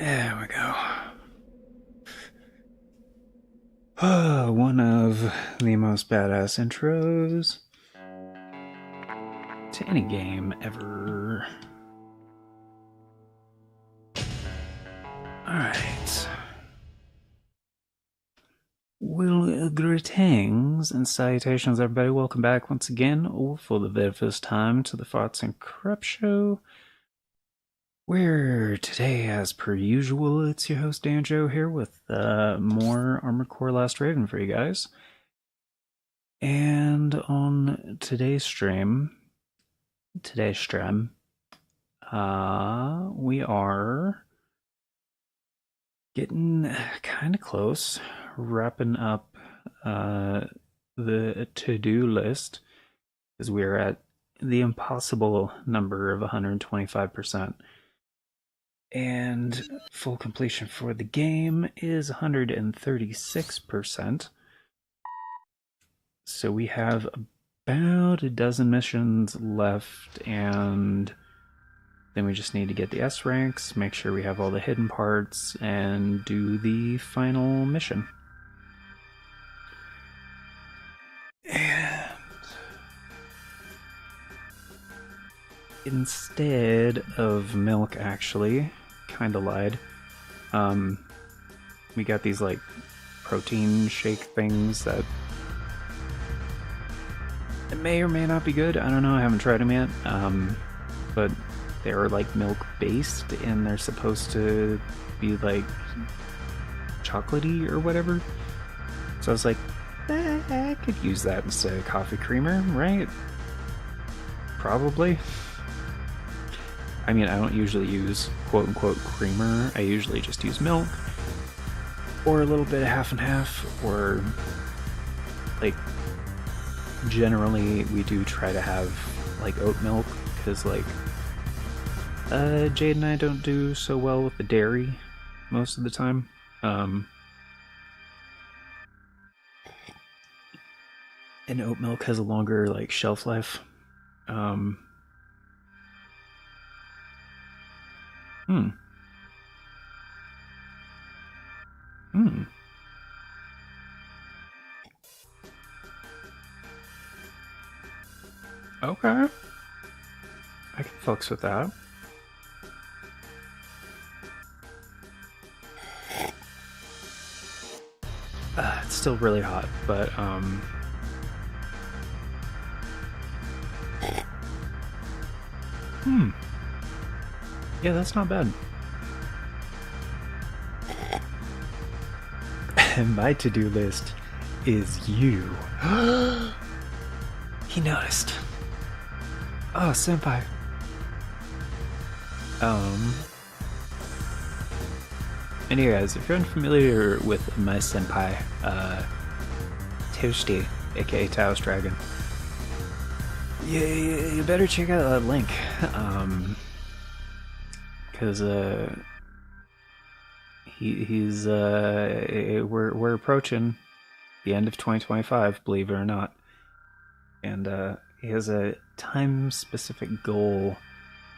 There we go. One of the most badass intros to any game ever. Alright. Well, greetings and salutations, everybody. Welcome back once again, or for the very first time, to the Farts and Crep Show. Where today, as per usual, it's your host Danjo here with more Armored Core Last Raven for you guys. And on today's stream, we are getting kind of close, wrapping up the to-do list, because we're at the impossible number of 125%. And full completion for the game is 136%. So we have about a dozen missions left, and then we just need to get the S ranks, make sure we have all the hidden parts, and do the final mission. And instead of milk, actually, kinda lied. We got these like protein shake things that it may or may not be good. I don't know. I haven't tried them yet. But they're like milk based, and they're supposed to be like chocolatey or whatever. So I was like, I could use that instead of coffee creamer, right? Probably. I mean, I don't usually use quote-unquote creamer. I usually just use milk, or a little bit of half and half, or like generally we do try to have like oat milk, because like Jade and I don't do so well with the dairy most of the time. And oat milk has a longer like shelf life. Okay. I can fucks with that. It's still really hot, but yeah, that's not bad. And my to-do list is you. He noticed. Oh, senpai. Anyway, guys, if you're unfamiliar with my senpai, Toasty, aka Taos Dragon, you better check out that link, because we're approaching the end of 2025, believe it or not, and he has a time-specific goal,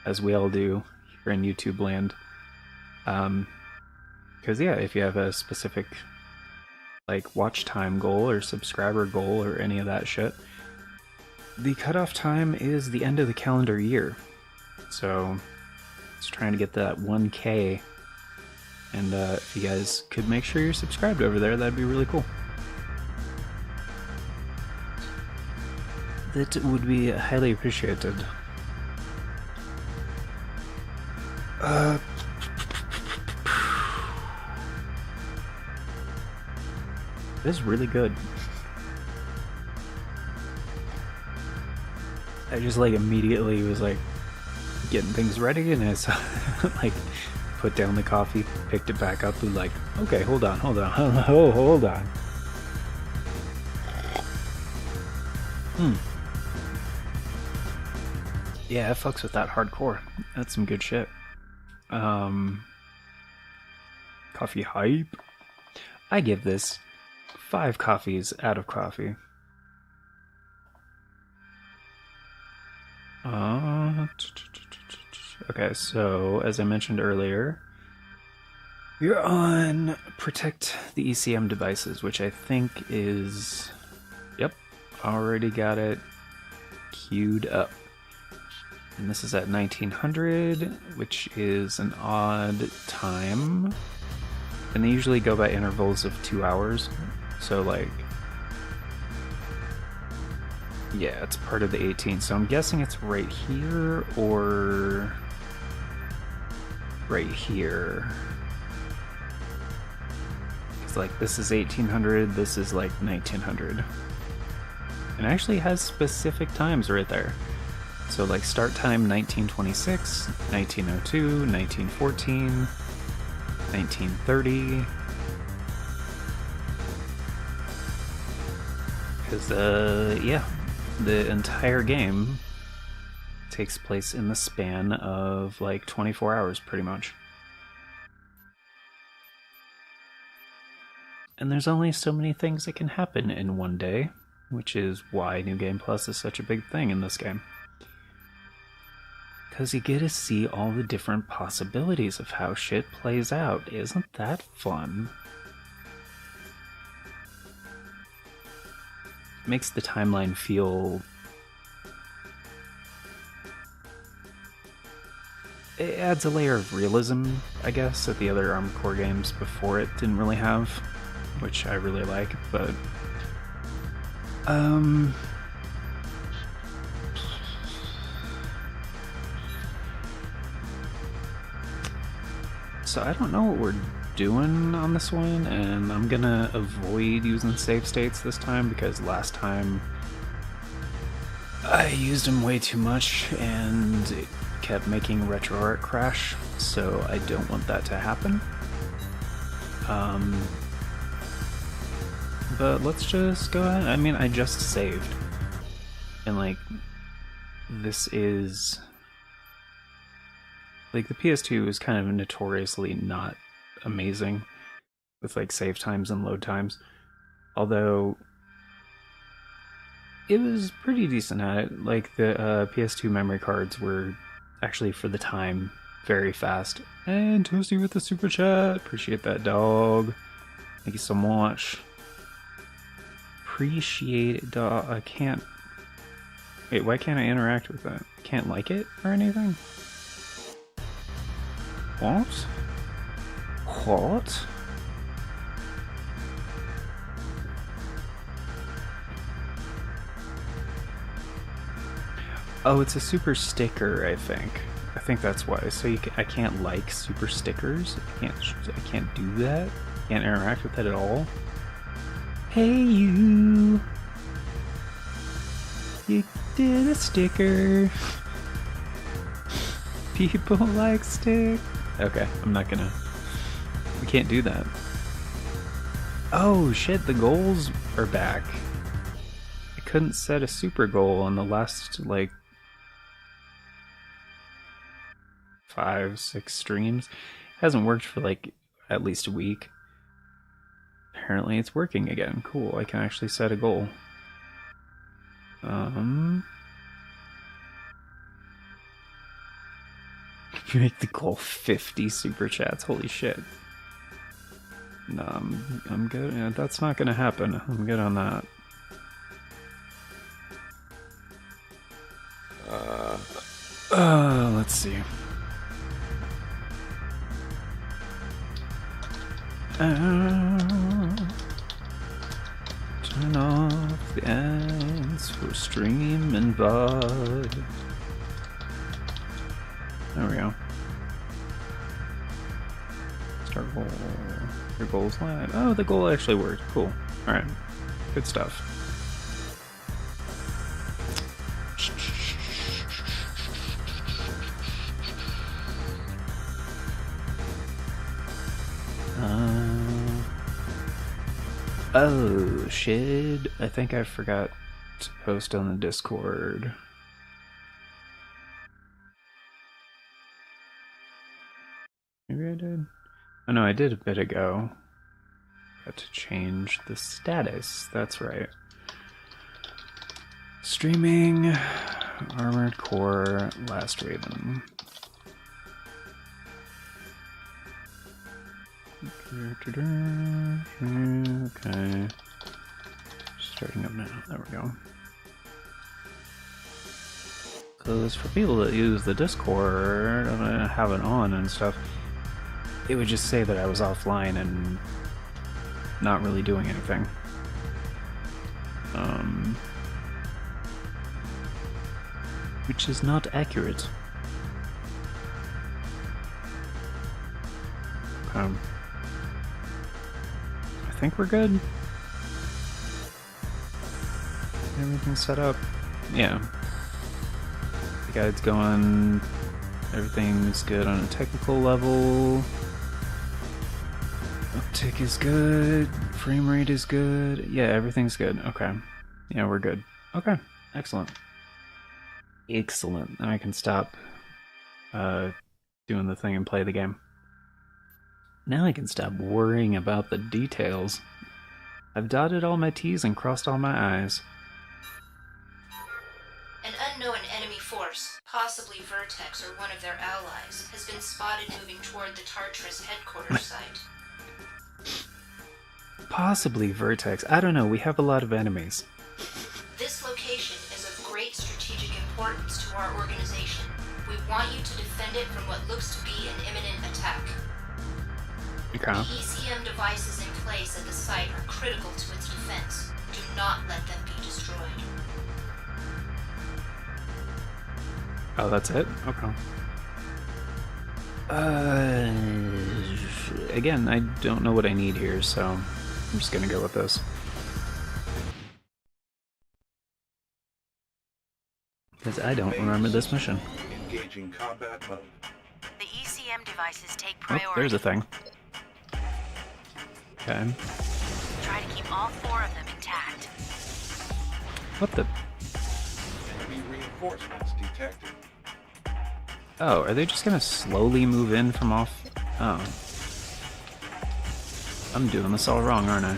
as we all do here in YouTube land. Because yeah, if you have a specific like watch time goal or subscriber goal or any of that shit, the cutoff time is the end of the calendar year. So it's trying to get that 1K, and if you guys could make sure you're subscribed over there, that'd be really cool. That would be highly appreciated. It's really good. I just like immediately was like getting things ready, and I like put down the coffee, picked it back up, and like, okay, hold on. Yeah, it fucks with that hardcore. That's some good shit. Coffee hype. I give this 5 coffees out of coffee. Okay, so as I mentioned earlier, We're on protect the ECM devices, which I think is... Yep, already got it queued up. And this is at 1900, which is an odd time. And they usually go by intervals of 2 hours. So, like... Yeah, it's part of the 18th. So I'm guessing it's right here or... right here. It's like, this is 1800, this is like 1900. It actually has specific times right there. So like start time 1926, 1902, 1914, 1930. Because, yeah, the entire game takes place in the span of like 24 hours pretty much. And there's only so many things that can happen in one day, which is why New Game Plus is such a big thing in this game. Because you get to see all the different possibilities of how shit plays out. Isn't that fun? Makes the timeline feel... It adds a layer of realism, I guess, that the other Armored Core games before it didn't really have, which I really like, but... So I don't know what we're doing on this one, and I'm gonna avoid using save states this time because last time I used them way too much and it kept making RetroArch crash, so I don't want that to happen. But let's just go ahead. I mean, I just saved, and like, this is... Like, the PS2 is kind of notoriously not amazing with, like, save times and load times. Although, it was pretty decent at it. Like, the PS2 memory cards were actually, for the time, very fast. And Toasty with the super chat. Appreciate that, dog. Thank you so much. Appreciate it, dog. I can't... Wait, why can't I interact with that? I can't like it or anything? What? What? Oh, it's a super sticker, I think. I think that's why. So I can't like super stickers. I can't do that. Can't interact with that at all. Hey you! You did a sticker. People like stick. Okay, I'm not gonna... We can't do that. Oh shit, the goals are back. I couldn't set a super goal on the last, like, 5-6 streams. It hasn't worked for, like, at least a week. Apparently it's working again. Cool, I can actually set a goal. Make the goal 50 super chats. Holy shit. No, I'm good. Yeah, that's not gonna happen. I'm good on that. Let's see. Turn off the ads for stream and VOD. There we go. Start goal. Your goal's live. Oh, the goal actually worked. Cool. Alright. Good stuff. Oh, shit. I think I forgot to post on the Discord. Maybe I did? Oh no, I did a bit ago. Got to change the status. That's right. Streaming Armored Core Last Raven. Okay. Starting up now. There we go. Because for people that use the Discord, I'm gonna have it on and stuff, it would just say that I was offline and not really doing anything. Which is not accurate. I think we're good. Everything's set up. Yeah. The guide's going. Everything's good on a technical level. Uptick is good. Frame rate is good. Yeah, everything's good. Okay. Yeah, we're good. Okay. Excellent. Excellent. Now I can stop doing the thing and play the game. Now I can stop worrying about the details. I've dotted all my T's and crossed all my I's. An unknown enemy force, possibly Vertex or one of their allies, has been spotted moving toward the Tartarus headquarters site. Possibly Vertex. I don't know, we have a lot of enemies. This location is of great strategic importance to our organization. We want you to defend it from what looks to be an imminent attack. Okay. The ECM devices in place at the site are critical to its defense. Do not let them be destroyed. Oh, that's it? Okay. Again, I don't know what I need here, so I'm just gonna go with this. Because I don't remember this mission. Engaging combat mode. The ECM devices take priority. Oh, there's a thing. Okay. Try to keep all 4 of them intact. What the? Enemy reinforcements detected. Oh, are they just gonna slowly move in from off? Oh. I'm doing this all wrong, aren't I?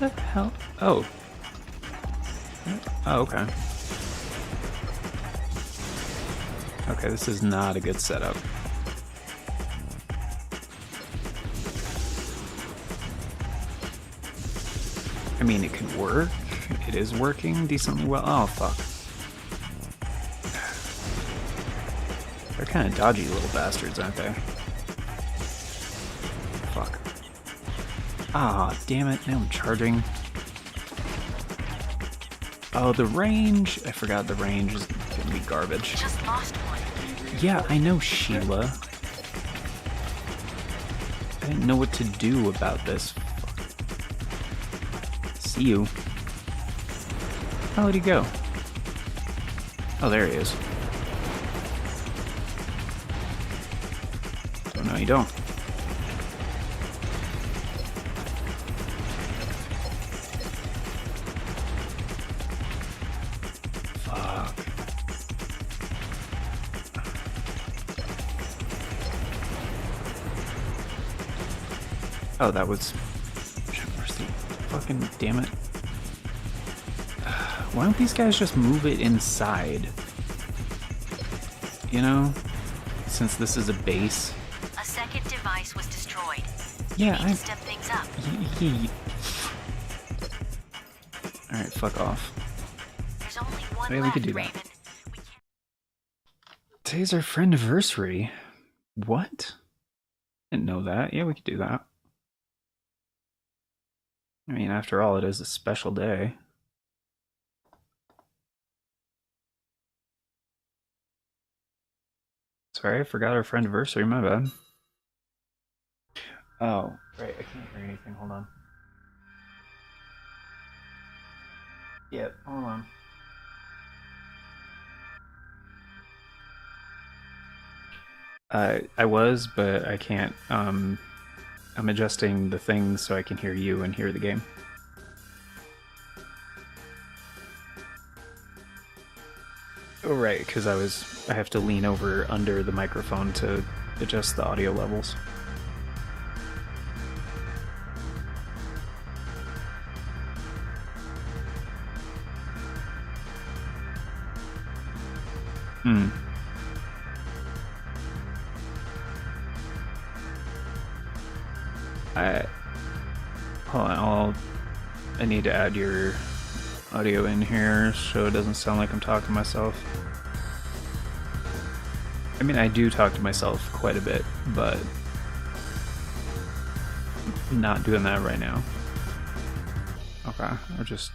What the hell? Oh. Oh, okay. Okay, this is not a good setup. I mean, it could work. It is working decently well. Oh, fuck. They're kind of dodgy little bastards, aren't they? Fuck. Ah, damn it. Now I'm charging. Oh, the range. I forgot the range is gonna be garbage. Just lost one. Yeah, I know, Sheila. I didn't know what to do about this. Fuck. See you. How did he go? Oh, there he is. Oh, no, you don't. Fuck. Oh, that was... Where's the fucking... Damn it. Why don't these guys just move it inside? You know? Since this is a base. A second device was destroyed. Yeah, You need to step things up. Alright, fuck off. There's only one Yeah, we left, could do that. Raven. We can't... Today's our friendiversary. What? Didn't know that. Yeah, we could do that. I mean, after all, it is a special day. Sorry, I forgot our friendiversary, my bad. Oh, right, I can't hear anything, hold on. Yep, hold on. I was, but I can't. I'm adjusting the things so I can hear you and hear the game. Oh, right, because I have to lean over under the microphone to adjust the audio levels. I need to add your audio in here so it doesn't sound like I'm talking to myself. I mean, I do talk to myself quite a bit, but I'm not doing that right now. Okay, I'll just,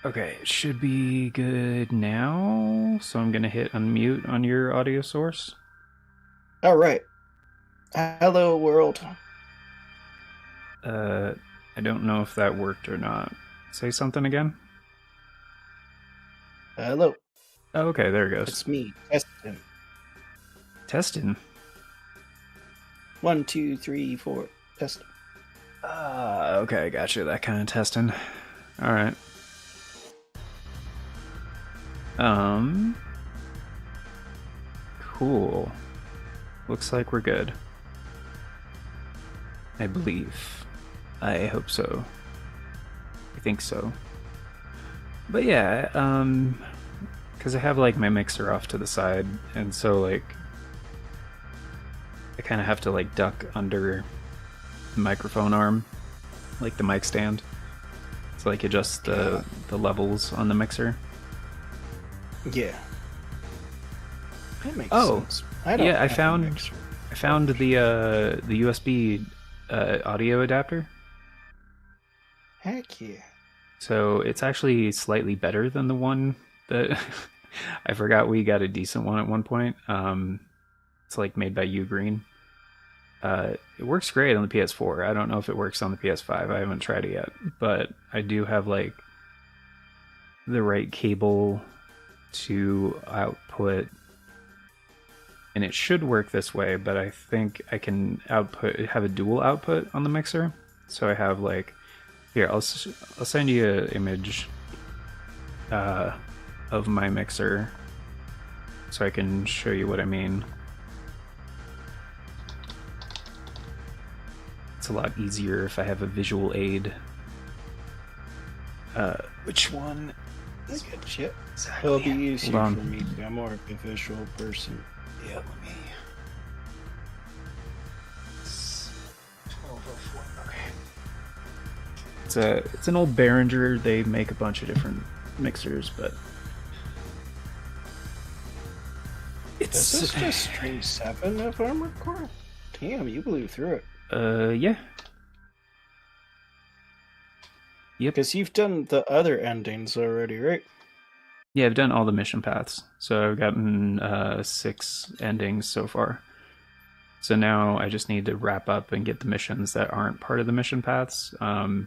okay, it should be good now. So I'm gonna hit unmute on your audio source. All right. Hello, world. I don't know if that worked or not. Say something again. Hello. Oh, okay, there it goes. It's me, Testing. Testing. 1, 2, 3, 4. Testing. Okay, gotcha. That kind of testing. All right. Cool. Looks like we're good. I believe. I hope so. I think so. But yeah, because I have like my mixer off to the side, and so like I kind of have to like duck under the microphone arm, like the mic stand, to like adjust the levels on the mixer. Yeah. That makes Oh, sense. yeah, I found the USB audio adapter. Heck yeah. So it's actually slightly better than the one that I forgot we got a decent one at one point. It's like made by Ugreen. It works great on the PS4. I don't know if it works on the PS5. I haven't tried it yet, but I do have like the right cable to output, and it should work this way, but I think I can have a dual output on the mixer. So I have like, here, I'll send you an image of my mixer so I can show you what I mean. It's a lot easier if I have a visual aid. Which one is Good shit. exactly? It'll be easier Hold for on. me. I'm more of a visual person. Yeah, let me. 1204. Okay. It's an old Behringer. They make a bunch of different mixers, but Is this just stream 7 of Armored Core? Damn, you blew through it. Yeah. Yep. Because you've done the other endings already, right? Yeah, I've done all the mission paths. So I've gotten 6 endings so far. So now I just need to wrap up and get the missions that aren't part of the mission paths. And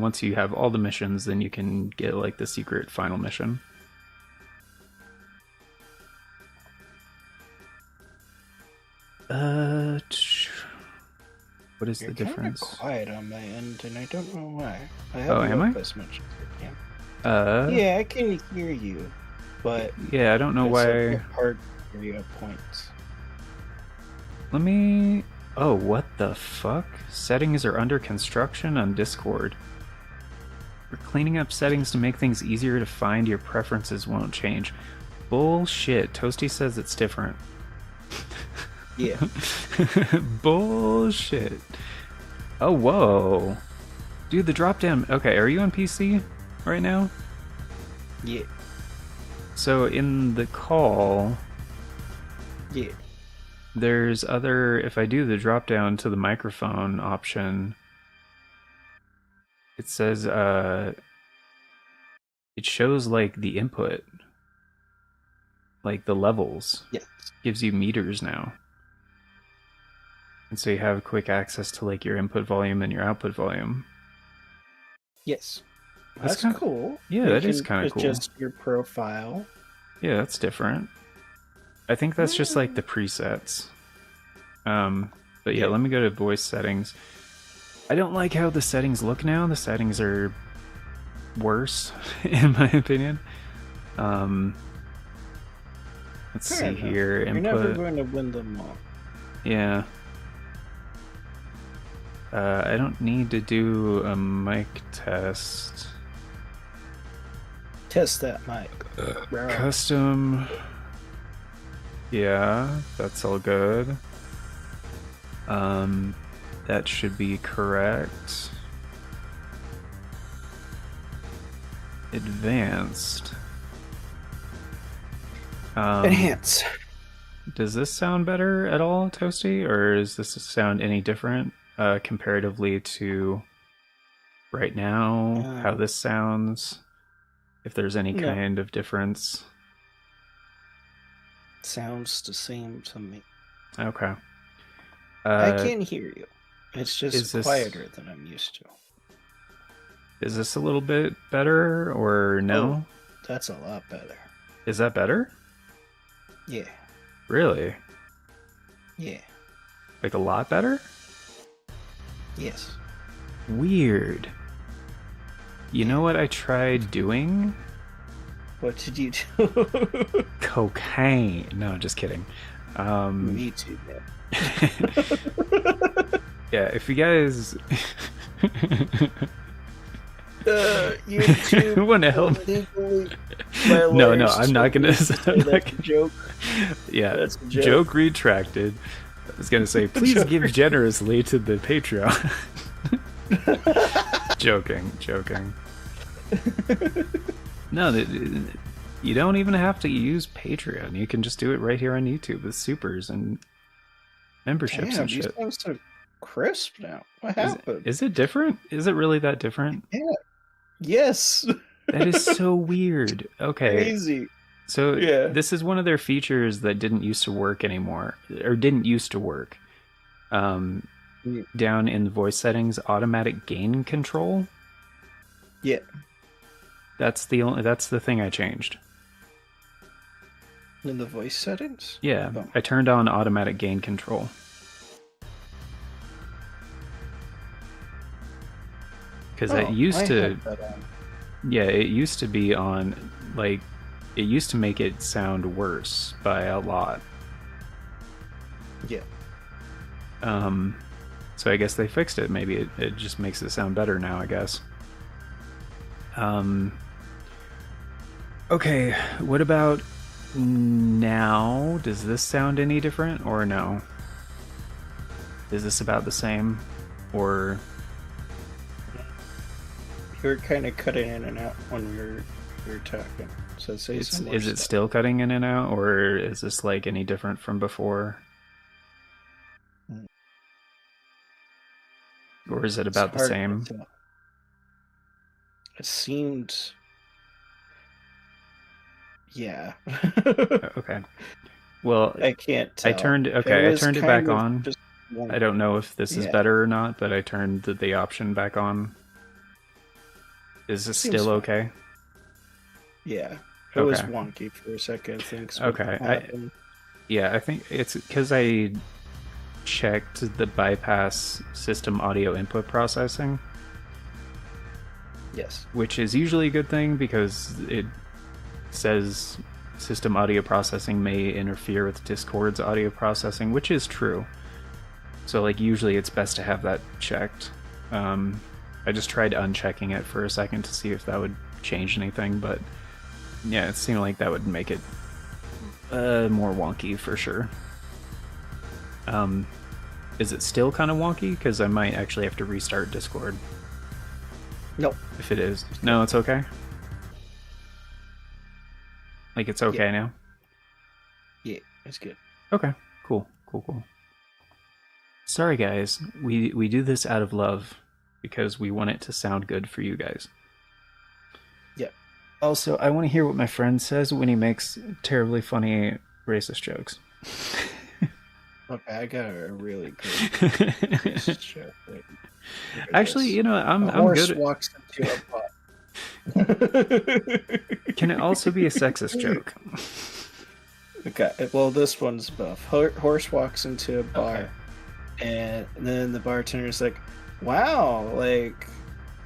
once you have all the missions, then you can get like the secret final mission. What is You're the difference? Kind of quiet on my end, and I don't know why. I Oh, haven't am I? looked as much as I can. Yeah, I can hear you, but yeah, I don't know it's a why. bit hard to hear you at points. Let me. Oh, what the fuck? Settings are under construction on Discord. We're cleaning up settings to make things easier to find. Your preferences won't change. Bullshit. Toasty says it's different. Yeah. Bullshit. Oh, whoa. Dude, the drop down. Okay, are you on PC right now? Yeah. So in the call, Yeah. there's other. If I do the drop down to the microphone option, it says it shows like the input, like the levels. Yes. Gives you meters now. And so you have quick access to like your input volume and your output volume. Yes. That's That's kinda- cool. Yeah, You that is can kinda cool. adjust your profile. Yeah, that's different. I think that's just like the presets. But yeah, let me go to voice settings. I don't like how the settings look now. The settings are worse, in my opinion. Let's Fair see enough. here. You're Input. never going to win them all. Yeah. I don't need to do a mic test. Test that mic. Bro. Custom. Yeah, that's all good. That should be correct. Advanced. Enhance. Does this sound better at all, Toasty, or does this sound any different comparatively to right now? How this sounds? If there's any kind of difference? Sounds the same to me. Okay. I can hear you. It's just quieter than I'm used to. Is this a little bit better or no? Oh, that's a lot better. Is that better? Yeah. Really? Yeah. Like a lot better? Yes. Weird. You know what I tried doing? What did you do? Cocaine. No, just kidding. Me too, man. Yeah, if you guys YouTube want to help, no, I'm not gonna. Joke. Yeah, that's a joke retracted. I was gonna say, please give generously to the Patreon. Joking. No, you don't even have to use Patreon. You can just do it right here on YouTube with supers and memberships and shit. These things are crisp now. What happened? Is it different? Is it really that different? Yeah. Yes. That is so weird. Okay. Crazy. So this is one of their features that didn't used to work anymore, or didn't used to work. Down in the voice settings, automatic gain control. Yeah. That's the thing I changed. In the voice settings? Yeah, I turned on automatic gain control. Because it used to... Yeah, it used to be on, like, it used to make it sound worse by a lot. Yeah. So I guess they fixed it. Maybe it just makes it sound better now, I guess. Okay, what about now? Does this sound any different, or no? Is this about the same, or... You're kind of cutting in and out when you're talking. So say some more is it still cutting in and out, or is this like any different from before? Or is it about the same? It seemed... Yeah. Okay. Well, I can't tell. I turned it back on. I don't know if this is better or not, but I turned the option back on. Is this still okay? Yeah. It was wonky for a second, I think. Okay. I think it's because I checked the bypass system audio input processing. Yes. Which is usually a good thing because it says system audio processing may interfere with Discord's audio processing, which is true. So like usually it's best to have that checked. I just tried unchecking it for a second to see if that would change anything, but yeah, it seemed like that would make it more wonky for sure. Is it still kind of wonky? Because I might actually have to restart Discord. Nope. If it is. No, it's okay? Like it's okay now? Yeah, it's good. Okay, cool. Sorry guys, we do this out of love because we want it to sound good for you guys. Yeah. Also, I want to hear what my friend says when he makes terribly funny racist jokes. Okay, I got a really good racist joke. Actually, you know, I'm horse good. Walks into a pot. Can it also be a sexist joke? Okay, well, this one's buff. Horse walks into a bar, and then the bartender's like, "Wow, like,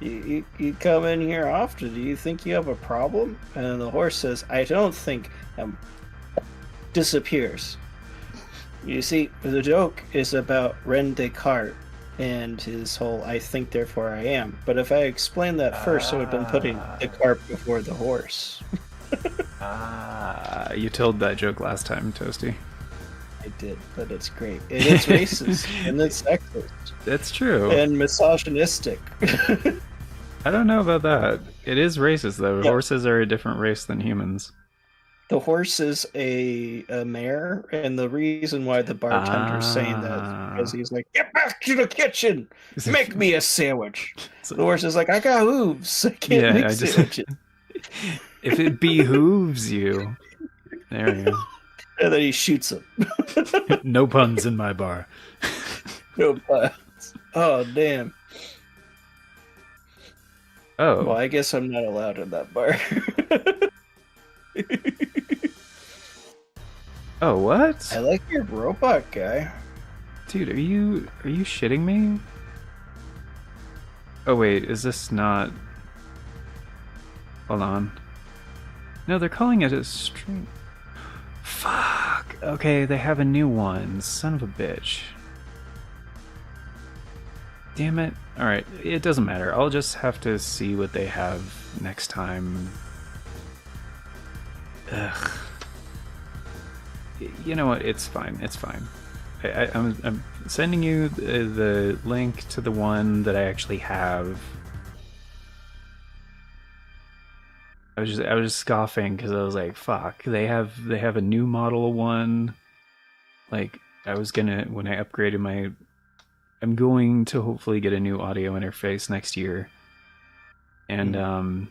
you come in here often. Do you think you have a problem?" And the horse says, "I don't think." Disappears. You see, the joke is about René Descartes and his whole "I think, therefore I am." But if I explained that first, I would have been putting the cart before the horse. You told that joke last time, Toasty. I I did, but it's great. It is racist and it's sexist That's true. and misogynistic. I don't know about that. It is racist, though. Yeah. Horses are a different race than humans. The horse is a mare, and the reason why the bartender's saying that is because he's like, "Get back to the kitchen, make me a sandwich." The horse is like, "I got hooves, I can't make sandwiches." If it behooves you, there you go. And then he shoots him. No puns in my bar. No puns. Oh damn. Oh, Well, I guess I'm not allowed in that bar. oh, what? I like your robot guy. Dude, are you shitting me? Oh wait, is this not? Hold on. No, they're calling it a stream. Fuck. Okay, they have a new one. Son of a bitch. Damn it. Alright, it doesn't matter. I'll just have to see what they have next time. Ugh. You know what? It's fine. It's fine. I'm sending you the link to the one that I actually have. I was just scoffing because I was like, "Fuck!" They have a new model one. Like I was gonna when I upgraded my. I'm going to hopefully get a new audio interface next year, and I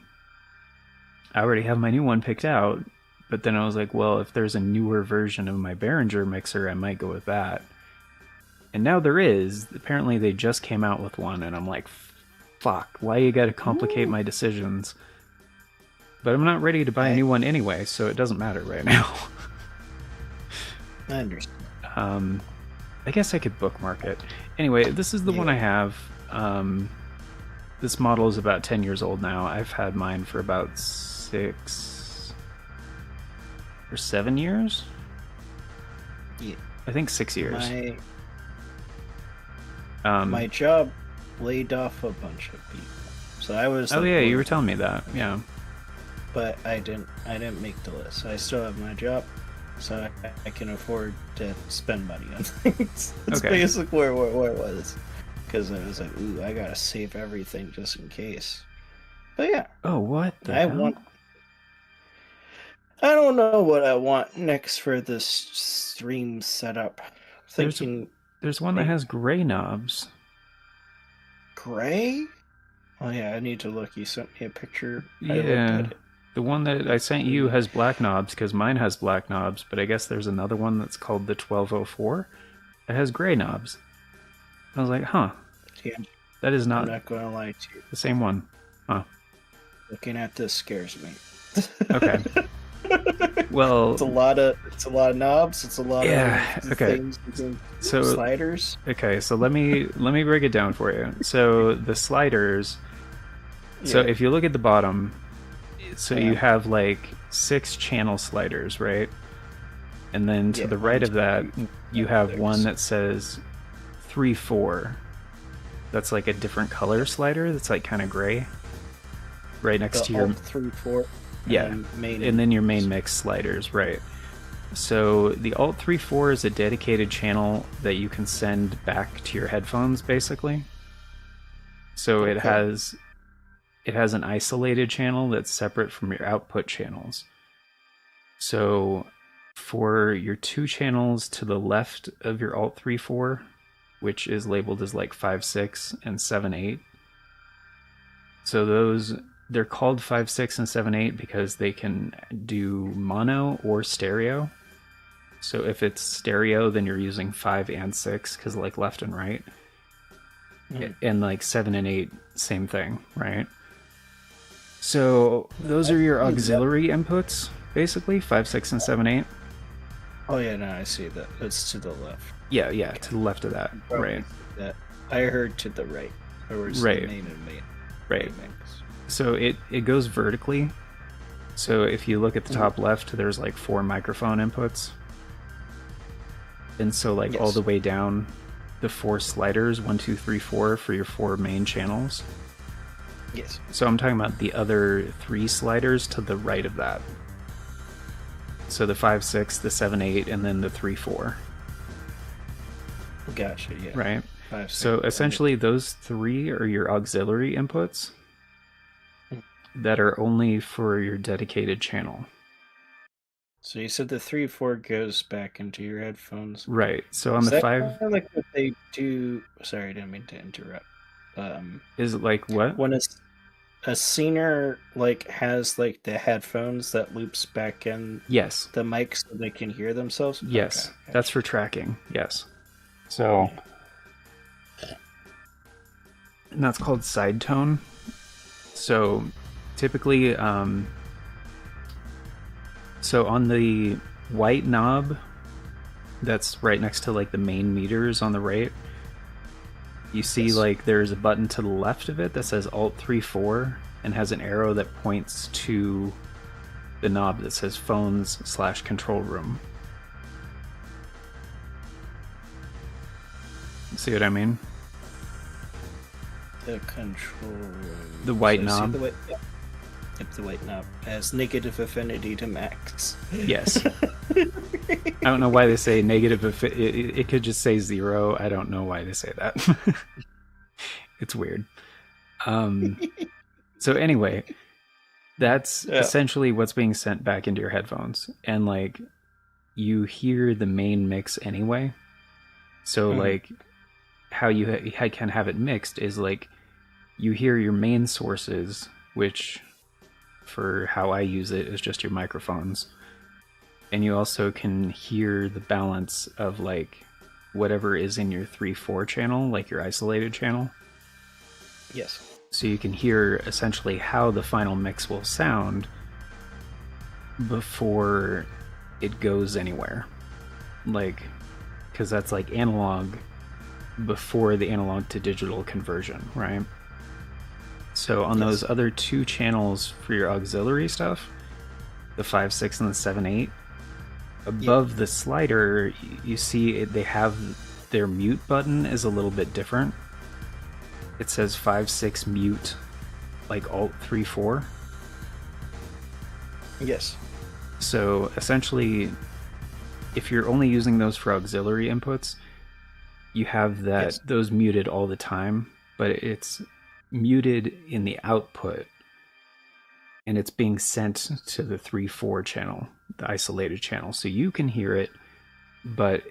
already have my new one picked out. But then I was like, well, if there's a newer version of my Behringer mixer, I might go with that. And now there is. Apparently, they just came out with one, and I'm like, fuck, why you gotta complicate my decisions? But I'm not ready to buy a new one anyway, so it doesn't matter right now. I understand. I guess I could bookmark it. Anyway, this is the one I have. This model is about 10 years old now. I've had mine for about 6 or 7 years. Yeah. I think 6 years. My job laid off a bunch of people, so I was. Oh yeah, you were telling me that. Yeah. But I didn't make the list. I still have my job, so I can afford to spend money on things. That's Okay. basically where it was. Because I was like, ooh, I gotta save everything just in case. But yeah. Oh, what the I hell? I don't know what I want next for this stream setup. Thinking There's one that has gray knobs. gray? Oh yeah, I need to look. You sent me a picture. I looked Yeah. at it. The one that I sent you has black knobs because mine has black knobs, but I guess there's another one that's called the 1204 that has gray knobs. I was like, huh, Yeah, that is I'm not not going to lie to you. the same one. Huh. Looking at this scares me. Okay. Well, it's a lot of knobs. It's a lot of okay. things. So Sliders. Okay, so let me break it down for you. So the sliders. So if you look at the bottom, so you have like 6 channel sliders, right? And then to the right of that, you have one that says 3/4. That's like a different color slider. That's like kind of gray. Right next to your 3/4. yeah, and then your main mix sliders, right? So the Alt 3/4 is a dedicated channel that you can send back to your headphones, basically. So it has an isolated channel that's separate from your output channels. So for your 2 channels to the left of your Alt 3/4, which is labeled as like 5/6 and 7/8. So they're called 5/6 and 7/8 because they can do mono or stereo. So if it's stereo, then you're using 5 and 6 because like left and right. And like 7 and 8, same thing, right? So those are your auxiliary inputs, basically 5, 6, and 7, 8. Oh yeah, no, I see that. It's to the left. Yeah, to the left of that, right? That I heard to the right. Or was Right. the main and main. Right. Mix. So it goes vertically. So if you look at the top left, there's like 4 microphone inputs. And so like all the way down, the 4 sliders, 1, 2, 3, 4 for your 4 main channels. Yes. So I'm talking about the other 3 sliders to the right of that. So the 5, 6, the 7, 8, and then the 3, 4. Gotcha. Yeah. right? 5, 6, So 7, essentially, those 3 are your auxiliary inputs 8. that are only for your dedicated channel. So you said the 3, 4 goes back into your headphones. Right. So on Is the that 5 kind of like what they do? Sorry, I didn't mean to interrupt. is like what? When a scener like has like the headphones that loops back in Yes. the mic so they can hear themselves. Yes. Okay, That's for tracking. Yes. So, and that's called side tone. So typically, so on the white knob that's right next to like the main meters on the right, you see Yes. like there's a button to the left of it that says Alt 3-4 and has an arrow that points to the knob that says phones/control room. See what I mean? The control room. The white So I see knob? the white, yeah. Yep, the white knob has negative affinity to max. Yes. I don't know why they say negative. It could just say 0. I don't know why they say that. It's weird. So anyway, that's essentially what's being sent back into your headphones, and like you hear the main mix anyway. So like how you can have it mixed is like you hear your main sources, which for how I use it is just your microphones. And you also can hear the balance of like whatever is in your 3-4 channel, like your isolated channel. Yes. So you can hear essentially how the final mix will sound before it goes anywhere. Like, because that's like analog before the analog to digital conversion, right? So on those other 2 channels for your auxiliary stuff, the 5, 6, and the 7, 8, above the slider, you see they have their mute button is a little bit different. It says 5, 6 mute, like Alt 3-4. Yes. So essentially, if you're only using those for auxiliary inputs, you have that those muted all the time, but it's muted in the output, and it's being sent to the 3-4 channel, the isolated channel. So you can hear it, but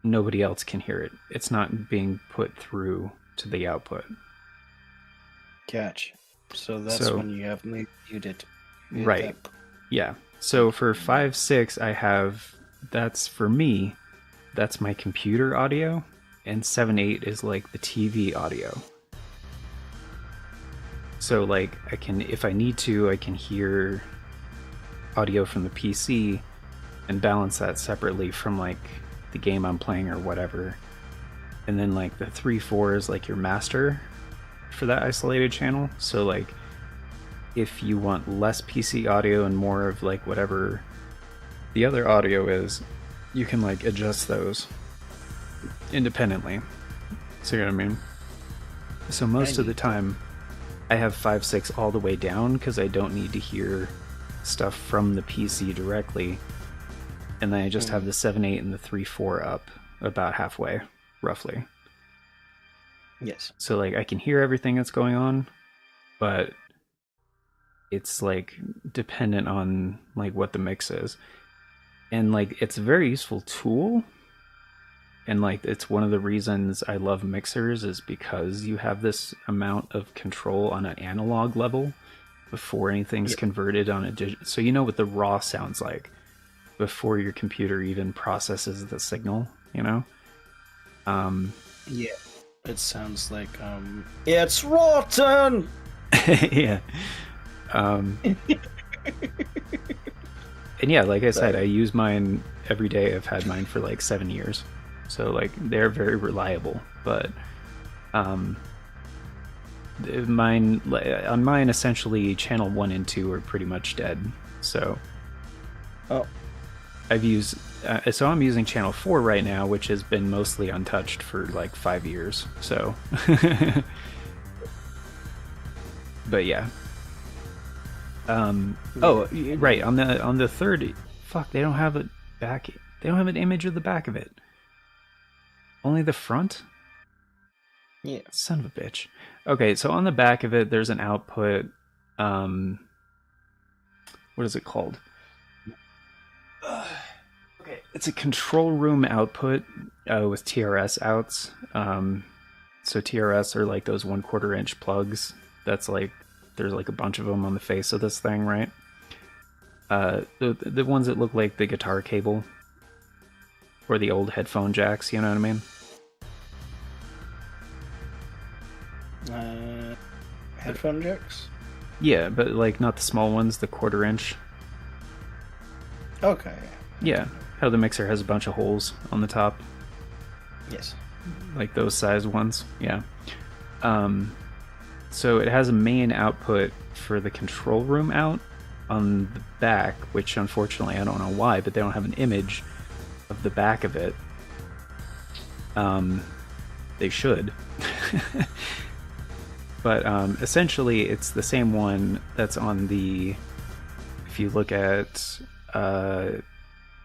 nobody else can hear it. It's not being put through to the output. Gotcha. So that's when you have muted. Right. Yeah. So for 5, 6, I have, that's for me, that's my computer audio, and 7, 8 is like the TV audio. So like I can, if I need to, I can hear audio from the PC and balance that separately from like the game I'm playing or whatever. And then like the 3-4 is like your master for that isolated channel. So like if you want less PC audio and more of like whatever the other audio is, you can like adjust those independently. See what I mean? So most of the time I have 5, 6 all the way down because I don't need to hear stuff from the PC directly. And then I just have the 7, 8 and the 3-4 up about halfway, roughly. Yes. So like I can hear everything that's going on, but it's like dependent on like what the mix is. And like it's a very useful tool. And like it's one of the reasons I love mixers is because you have this amount of control on an analog level before anything's converted on a digital. So you know what the raw sounds like before your computer even processes the signal, you know? Yeah. It sounds like it's rotten. Yeah. And yeah, like I said, I use mine every day. I've had mine for like 7 years. So like they're very reliable, but mine on mine essentially channel 1 and 2 are pretty much dead. So I've used so I'm using channel 4 right now, which has been mostly untouched for like 5 years. So but yeah. Oh, right, on the third, fuck, they don't have it back. They don't have an image of the back of it. Only the front? Yeah. Son of a bitch. Okay, so on the back of it, there's an output. What is it called? Okay, it's a control room output with TRS outs. So TRS are like those 1/4 inch plugs. That's like there's like a bunch of them on the face of this thing, right? The ones that look like the guitar cable or the old headphone jacks. You know what I mean? Headphone jacks? Yeah, but like not the small ones, the 1/4 inch. Okay. Yeah, how the mixer has a bunch of holes on the top, Yes. like those size ones. Yeah. So it has a main output for the control room out on the back, which unfortunately I don't know why, but they don't have an image of the back of it. They should. But essentially it's the same one that's on the, if you look at the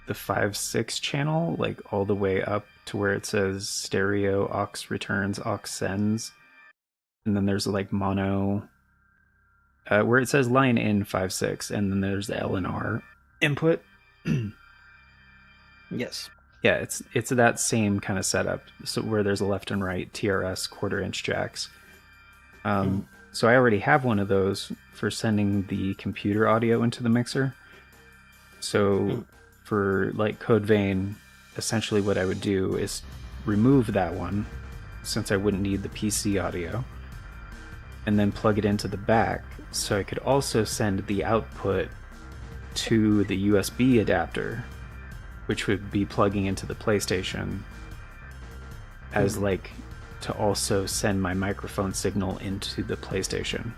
5/6 channel, like all the way up to where it says stereo, aux returns, aux sends, and then there's like mono, where it says line in 5/6, and then there's the L and R input. Yes. Yeah, it's that same kind of setup. So where there's a left and right TRS 1/4 inch jacks. So I already have one of those for sending the computer audio into the mixer. So for like Code Vein, essentially what I would do is remove that one, since I wouldn't need the PC audio, and then plug it into the back, so I could also send the output to the USB adapter, which would be plugging into the PlayStation as like to also send my microphone signal into the PlayStation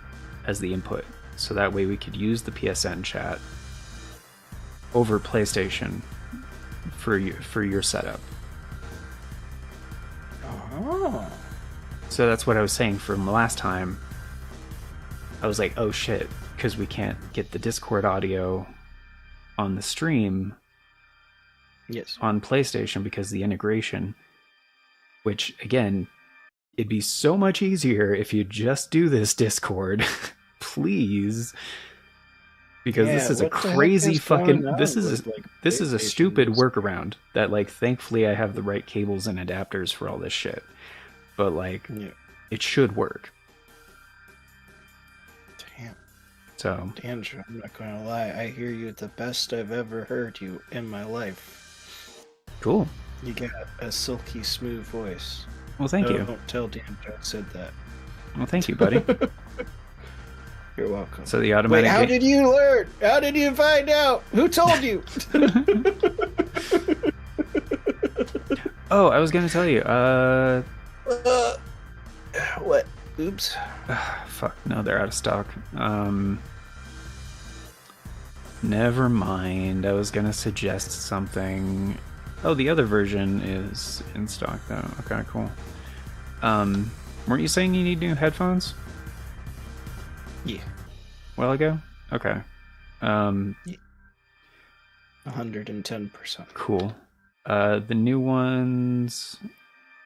as the input. So that way we could use the PSN chat over PlayStation for your setup. Oh. So that's what I was saying from last time. I was like, oh shit, because we can't get the Discord audio on the stream Yes. on PlayStation because of the integration, which again, it'd be so much easier if you just do this, Discord. Please. Because this is a crazy fucking this is a stupid workaround that like thankfully I have the right cables and adapters for all this shit. But like it should work. Damn. So Andrew, I'm not gonna lie, I hear you the best I've ever heard you in my life. cool. You got a silky smooth voice. Well, thank you. Don't tell Dan I said that. Well, thank you, buddy. You're welcome. So the automatic. Wait, how did you learn? How did you find out? Who told you? Oh, I was gonna tell you. What? Oops. Fuck. No, they're out of stock. Never mind. I was gonna suggest something. Oh, the other version is in stock though. Okay, cool. Weren't you saying you need new headphones? Yeah. A while ago? Okay. 110%. Cool. The new ones,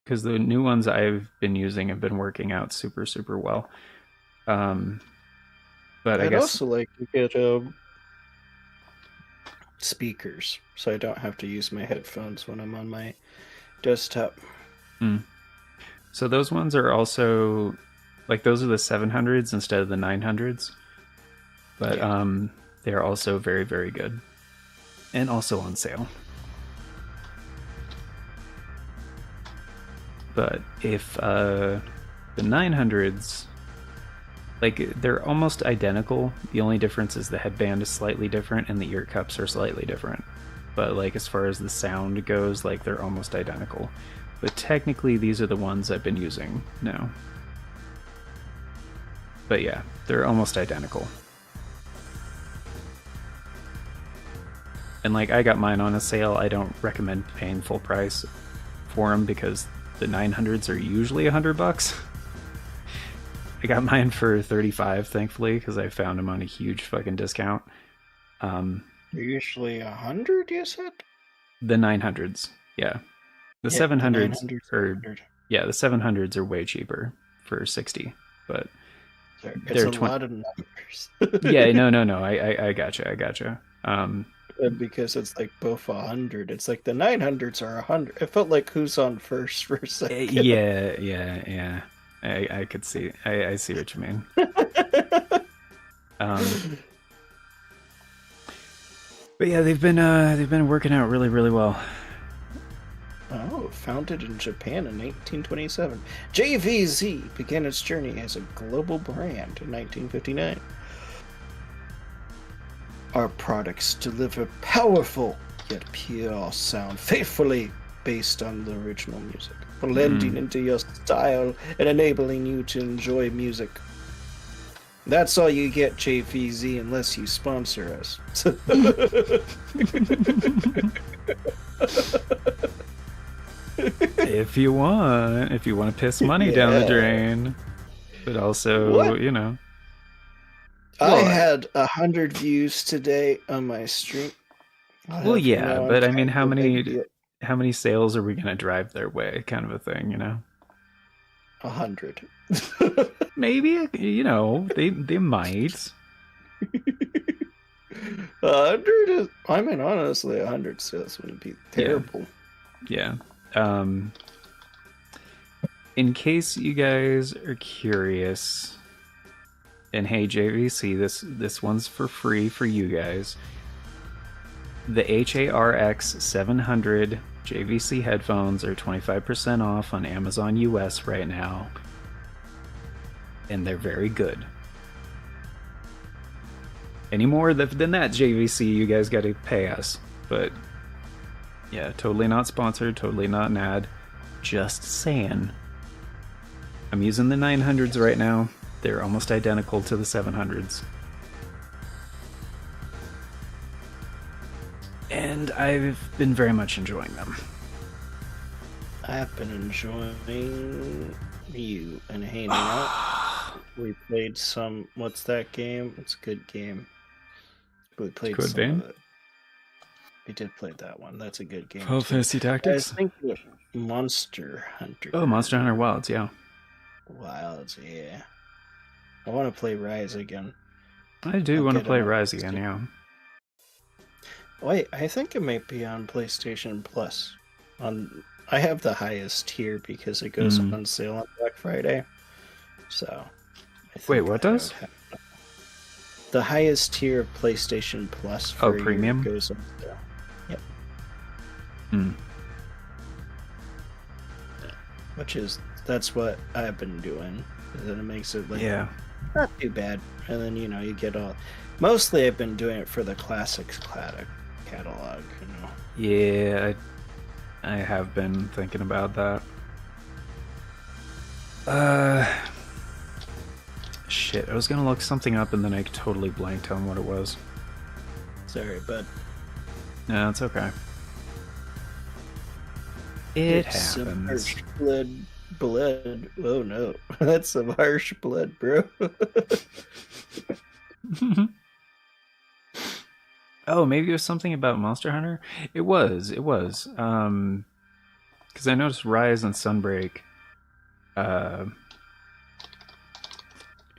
because the new ones I've been using have been working out super, super well. But I I'd guess also like to get speakers, so I don't have to use my headphones when I'm on my desktop. So those ones are also like those are the 700s instead of the 900s, but they are also very, very good and also on sale. But if the 900s, like they're almost identical, the only difference is the headband is slightly different and the ear cups are slightly different, but like as far as the sound goes, like they're almost identical. But technically these are the ones I've been using now. But yeah, they're almost identical. And like I got mine on a sale. I don't recommend paying full price for them because the 900s are usually $100. I got mine for 35, thankfully, because I found them on a huge fucking discount. Usually 100, you said? The 900s, yeah. The Yeah, 700s 900, are, yeah, the 700s are way cheaper for 60, but it's they're a lot of numbers. Yeah, no. I gotcha. Because it's like both 100. It's like the 900s are 100. It felt like who's on first for a second. Yeah. I could see. I see what you mean. But yeah, they've been working out really well. Oh, founded in Japan in 1927, JVZ began its journey as a global brand in 1959. Our products deliver powerful yet pure sound, faithfully based on the original music, blending into your style and enabling you to enjoy music. That's all you get, JVZ, unless you sponsor us. If you want to piss money down the drain, but also, What? you know. I had 100 views today on my stream. Well, yeah, but I mean, how many sales are we gonna drive their way, kind of a thing, you know? 100. Maybe, you know, they might. 100 is, I mean, honestly, 100 sales wouldn't be terrible. Yeah. In case you guys are curious, and hey, JVC, this one's for free for you guys. The HARX 700 JVC headphones are 25% off on Amazon US right now, and they're very good. Any more than that, JVC, you guys got to pay us. But yeah, totally not sponsored, totally not an ad. Just saying. I'm using the 900s right now. They're almost identical to the 700s. And I've been very much enjoying them. I've been enjoying you and hanging out. We played some. What's that game? It's a good game. We played Code some Vein? of it. We did play that one. That's a good game. Final Fantasy Tactics? I think Monster Hunter. Oh, Monster Hunter Wilds, yeah. Wilds, yeah. I want to play Rise again. I do want to play Rise again, yeah. Wait, I think it might be on PlayStation Plus. I have the highest tier because it goes on sale on Black Friday. So. Wait, what does? The highest tier of PlayStation Plus for premium goes on sale. Yep. That's what I've been doing. And then it makes it not too bad. And then you get all. Mostly, I've been doing it for the classics catalog. Yeah, I have been thinking about that. Shit, I was gonna look something up and then I totally blanked on what it was. Sorry, bud. No, it's okay. It's some happens. harsh blood. Oh no, that's some harsh blood, bro. Oh, maybe it was something about Monster Hunter? It was. Because I noticed Rise and Sunbreak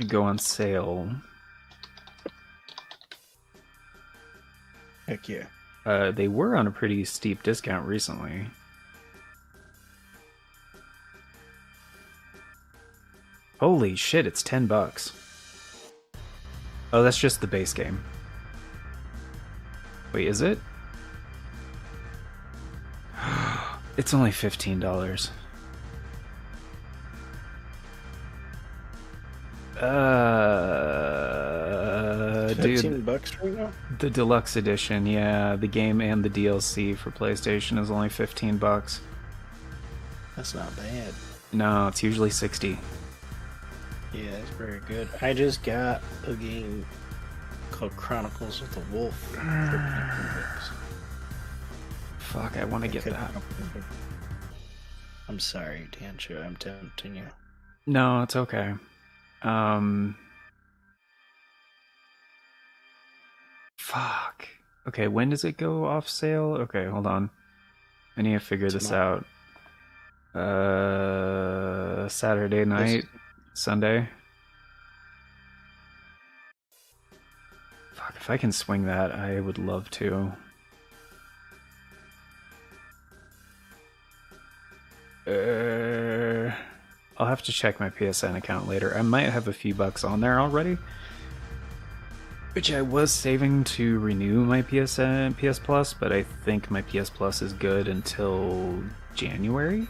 go on sale. Heck yeah. They were on a pretty steep discount recently. Holy shit, it's $10. Oh, that's just the base game. Wait, is it? It's only $15. Dude, $15 right now? the deluxe edition, yeah, the game and the DLC for PlayStation is only $15. That's not bad. No, it's usually 60. Yeah, it's very good. I just got a game called Chronicles of the Wolf for $15. Fuck, I want to get that. I'm sorry, Dancho, I'm tempting you. No, it's okay. Fuck. Okay, when does it go off sale? Okay, hold on. I need to figure this out. Saturday night, Sunday. Fuck, if I can swing that, I would love to. I'll have to check my PSN account later. I might have a few bucks on there already, which I was saving to renew my PSN PS Plus, but I think my PS Plus is good until January.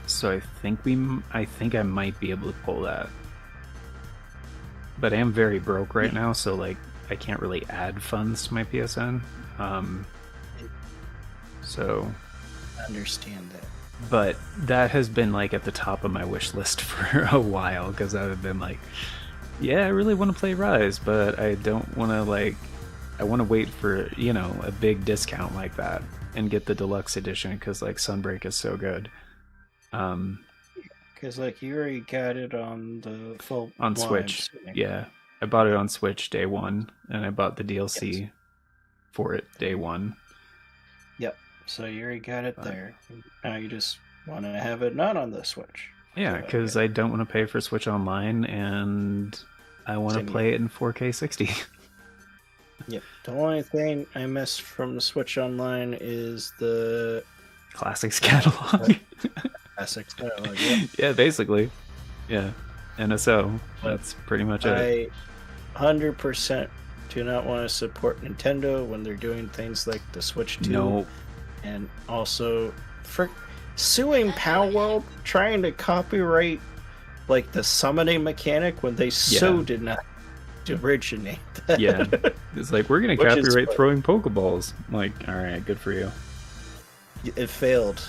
So I think I might be able to pull that. But I am very broke right now, so like I can't really add funds to my PSN. So I understand that. But that has been like at the top of my wish list for a while, because I've been like, yeah, I really want to play Rise, but I don't want to like, I want to wait for, you know, a big discount like that and get the deluxe edition, because like Sunbreak is so good. Because like you already got it on the full on Switch. Yeah, I bought it on Switch day one, and I bought the DLC for it day one. Yep. So you already got it there. Now you just want to have it not on the Switch. Yeah, because I don't want to pay for Switch Online, and I want to play it in 4K 60. Yep. The only thing I miss from the Switch Online is the Classics catalog. Classics catalog, yeah. Yeah, basically. Yeah. NSO. That's pretty much it. I 100% do not want to support Nintendo when they're doing things like the Switch 2. No. And also for suing Palworld, trying to copyright like the summoning mechanic when they so did not originate that. Yeah. It's like, we're going to copyright throwing Pokeballs. Like, alright, good for you. It failed.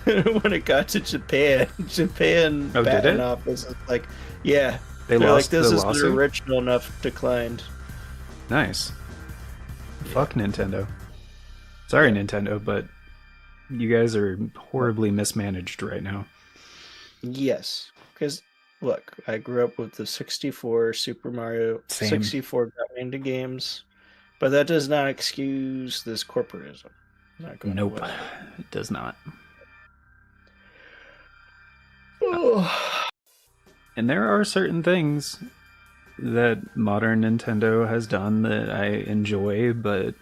When it got to Japan patent office is like, yeah. They lost like, this the isn't lawsuit? original enough, declined. Nice. Fuck Nintendo. Sorry, Nintendo, but you guys are horribly mismanaged right now. Yes. Because, look, I grew up with the 64 Super Mario. Same. 64 got me into games. But that does not excuse this corporatism. Not going Nope. away. It does not. And there are certain things that modern Nintendo has done that I enjoy, but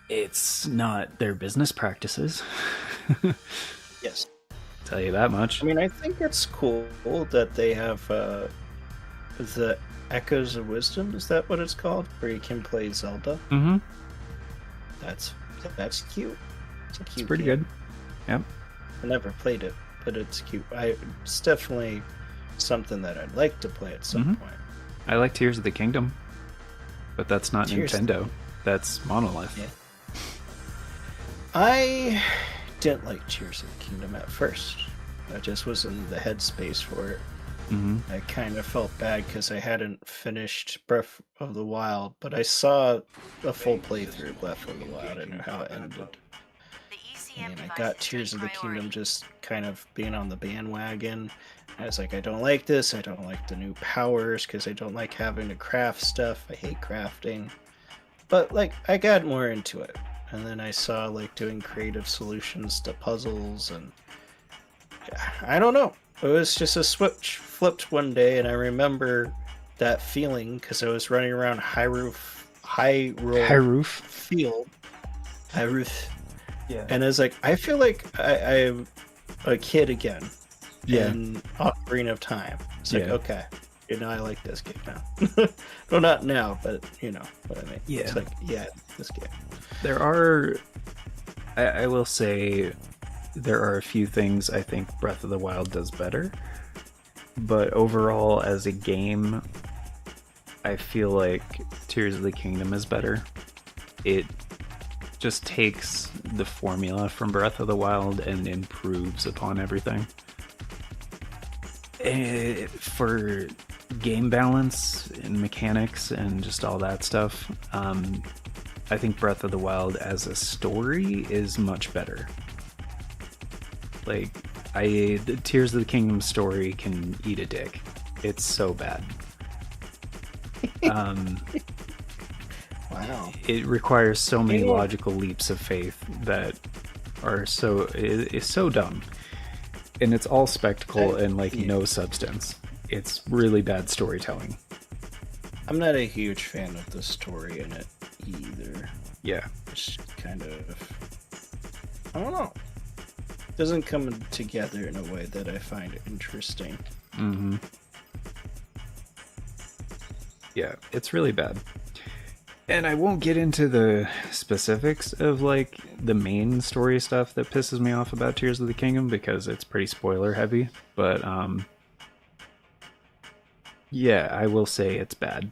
it's not their business practices. Yes. Tell you that much. I mean, I think it's cool that they have the Echoes of Wisdom. Is that what it's called? Where you can play Zelda. Mm-hmm. That's cute. It's pretty good. Yep. I never played it, but it's cute. It's definitely something that I'd like to play at some point. I like Tears of the Kingdom, but that's not Nintendo. That's Monolith. Yeah. I didn't like Tears of the Kingdom at first. I just was in the headspace for it. Mm-hmm. I kind of felt bad because I hadn't finished Breath of the Wild, but I saw a full playthrough of Breath of the Wild. I knew how it ended. And I got Tears of the Kingdom just kind of being on the bandwagon. I was like, I don't like this. I don't like the new powers because I don't like having to craft stuff. I hate crafting. But like, I got more into it. And then I saw like doing creative solutions to puzzles, and I don't know. It was just a switch flipped one day, and I remember that feeling because I was running around Hyrule Field. Yeah. And I was like, I feel like I'm a kid again. Yeah. In Ocarina of Time. It's like, okay, I like this game now. Well, not now, but you know what I mean. Yeah. It's like, this game. There are, I will say, there are a few things I think Breath of the Wild does better. But overall, as a game, I feel like Tears of the Kingdom is better. It just takes the formula from Breath of the Wild and improves upon everything. For game balance and mechanics and just all that stuff, I think Breath of the Wild as a story is much better. Like, the Tears of the Kingdom story can eat a dick. It's so bad. Wow. It requires so many logical leaps of faith that are is so dumb, and it's all spectacle and like no substance. It's really bad storytelling. I'm not a huge fan of the story in it either. Yeah, It's kind of, I don't know, doesn't come together in a way that I find interesting. yeah, it's really bad. And I won't get into the specifics of like the main story stuff that pisses me off about Tears of the Kingdom because it's pretty spoiler heavy, but yeah, I will say it's bad.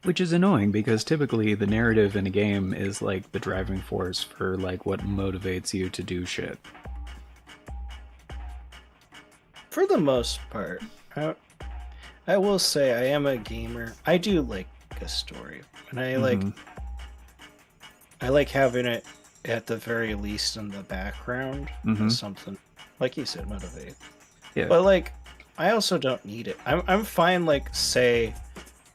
Which is annoying because typically the narrative in a game is like the driving force for like what motivates you to do shit. For the most part, I will say I am a gamer. I do like a story, and I like having it at the very least in the background as something, like you said, motivate. Yeah. But like, I also don't need it. I'm fine. Like, say,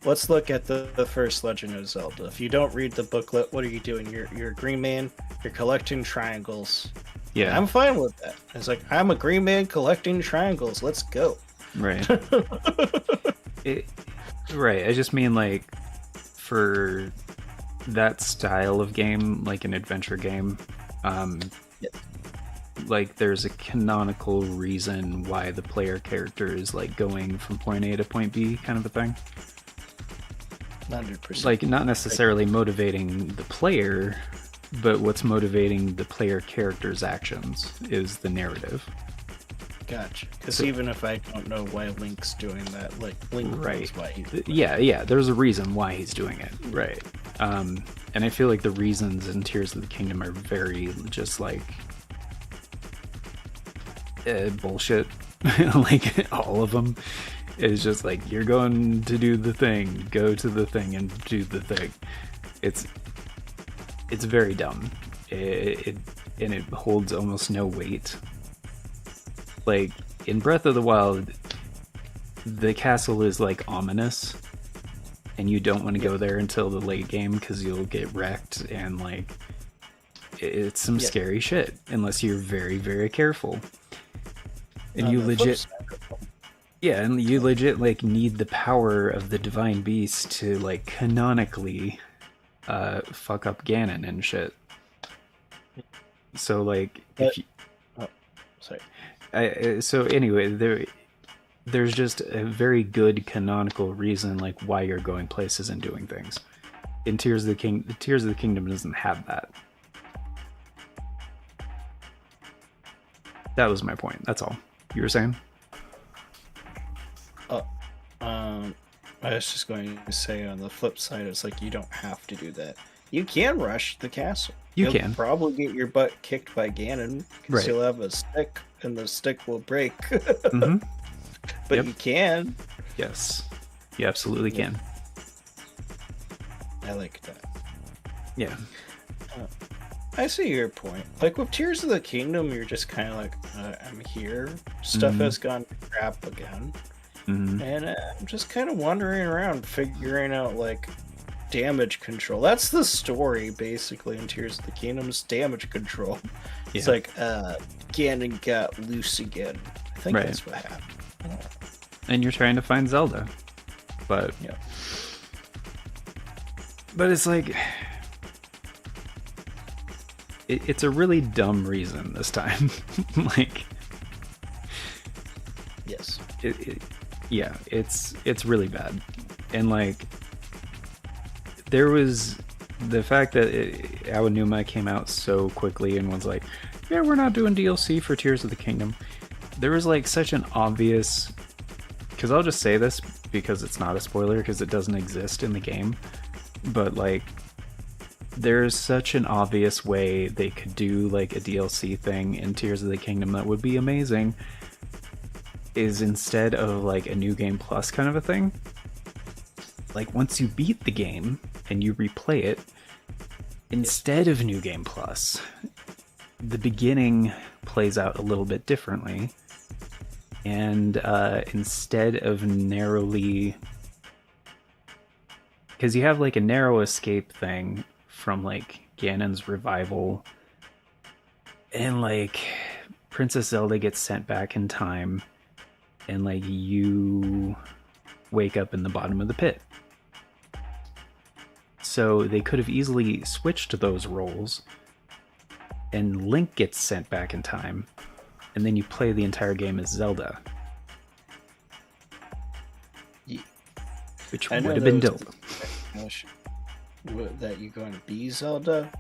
let's look at the first Legend of Zelda. If you don't read the booklet, what are you doing? You're a green man. You're collecting triangles. Yeah. I'm fine with that. It's like, I'm a green man collecting triangles. Let's go. Right. Right. I just mean like for that style of game, like an adventure game, like there's a canonical reason why the player character is like going from point A to point B kind of a thing. 100%. Like not necessarily motivating the player, but what's motivating the player character's actions is the narrative. Gotcha. Because even if I don't know why Link's doing that, like Link knows why he's doing yeah, there's a reason why he's doing it, right? And I feel like the reasons in Tears of the Kingdom are very just like bullshit. Like all of them is just like you're going to do the thing, go to the thing and do the thing. It's very dumb. It holds almost no weight. Like in Breath of the Wild, the castle is like ominous, and you don't want to go there until the late game because you'll get wrecked, and like it's some scary shit unless you're very, very careful. And you legit, and you legit like need the power of the divine beast to like canonically fuck up Ganon and shit. So like, if you, sorry. So anyway, there's just a very good canonical reason like why you're going places and doing things. In Tears of the Kingdom doesn't have that. That was my point. That's all. You were saying? I was just going to say on the flip side, it's like you don't have to do that. You can rush the castle. You'll probably get your butt kicked by Ganon because you'll have a stick and the stick will break. But you can. Yes, you absolutely can. I like that. Yeah. I see your point. Like with Tears of the Kingdom, you're just kind of like, I'm here. Stuff has gone to crap again. And I'm just kind of wandering around figuring out like damage control. That's the story basically in Tears of the Kingdom's damage control. It's like Ganon got loose again. I think that's what happened. And you're trying to find Zelda. But but it's like it's a really dumb reason this time. Like it's really bad. And like there was the fact that Aonuma came out so quickly and was like, yeah, we're not doing DLC for Tears of the Kingdom. There was like such an obvious, because I'll just say this because it's not a spoiler because it doesn't exist in the game, but like there's such an obvious way they could do like a DLC thing in Tears of the Kingdom that would be amazing, is instead of like a New Game Plus kind of a thing, like once you beat the game and you replay it, instead of New Game Plus, the beginning plays out a little bit differently, and instead of narrowly because you have like a narrow escape thing from like Ganon's revival, and like Princess Zelda gets sent back in time, and like you wake up in the bottom of the pit. So they could have easily switched those roles, and Link gets sent back in time, and then you play the entire game as Zelda. Which would have been dope. That you're going to be Zelda?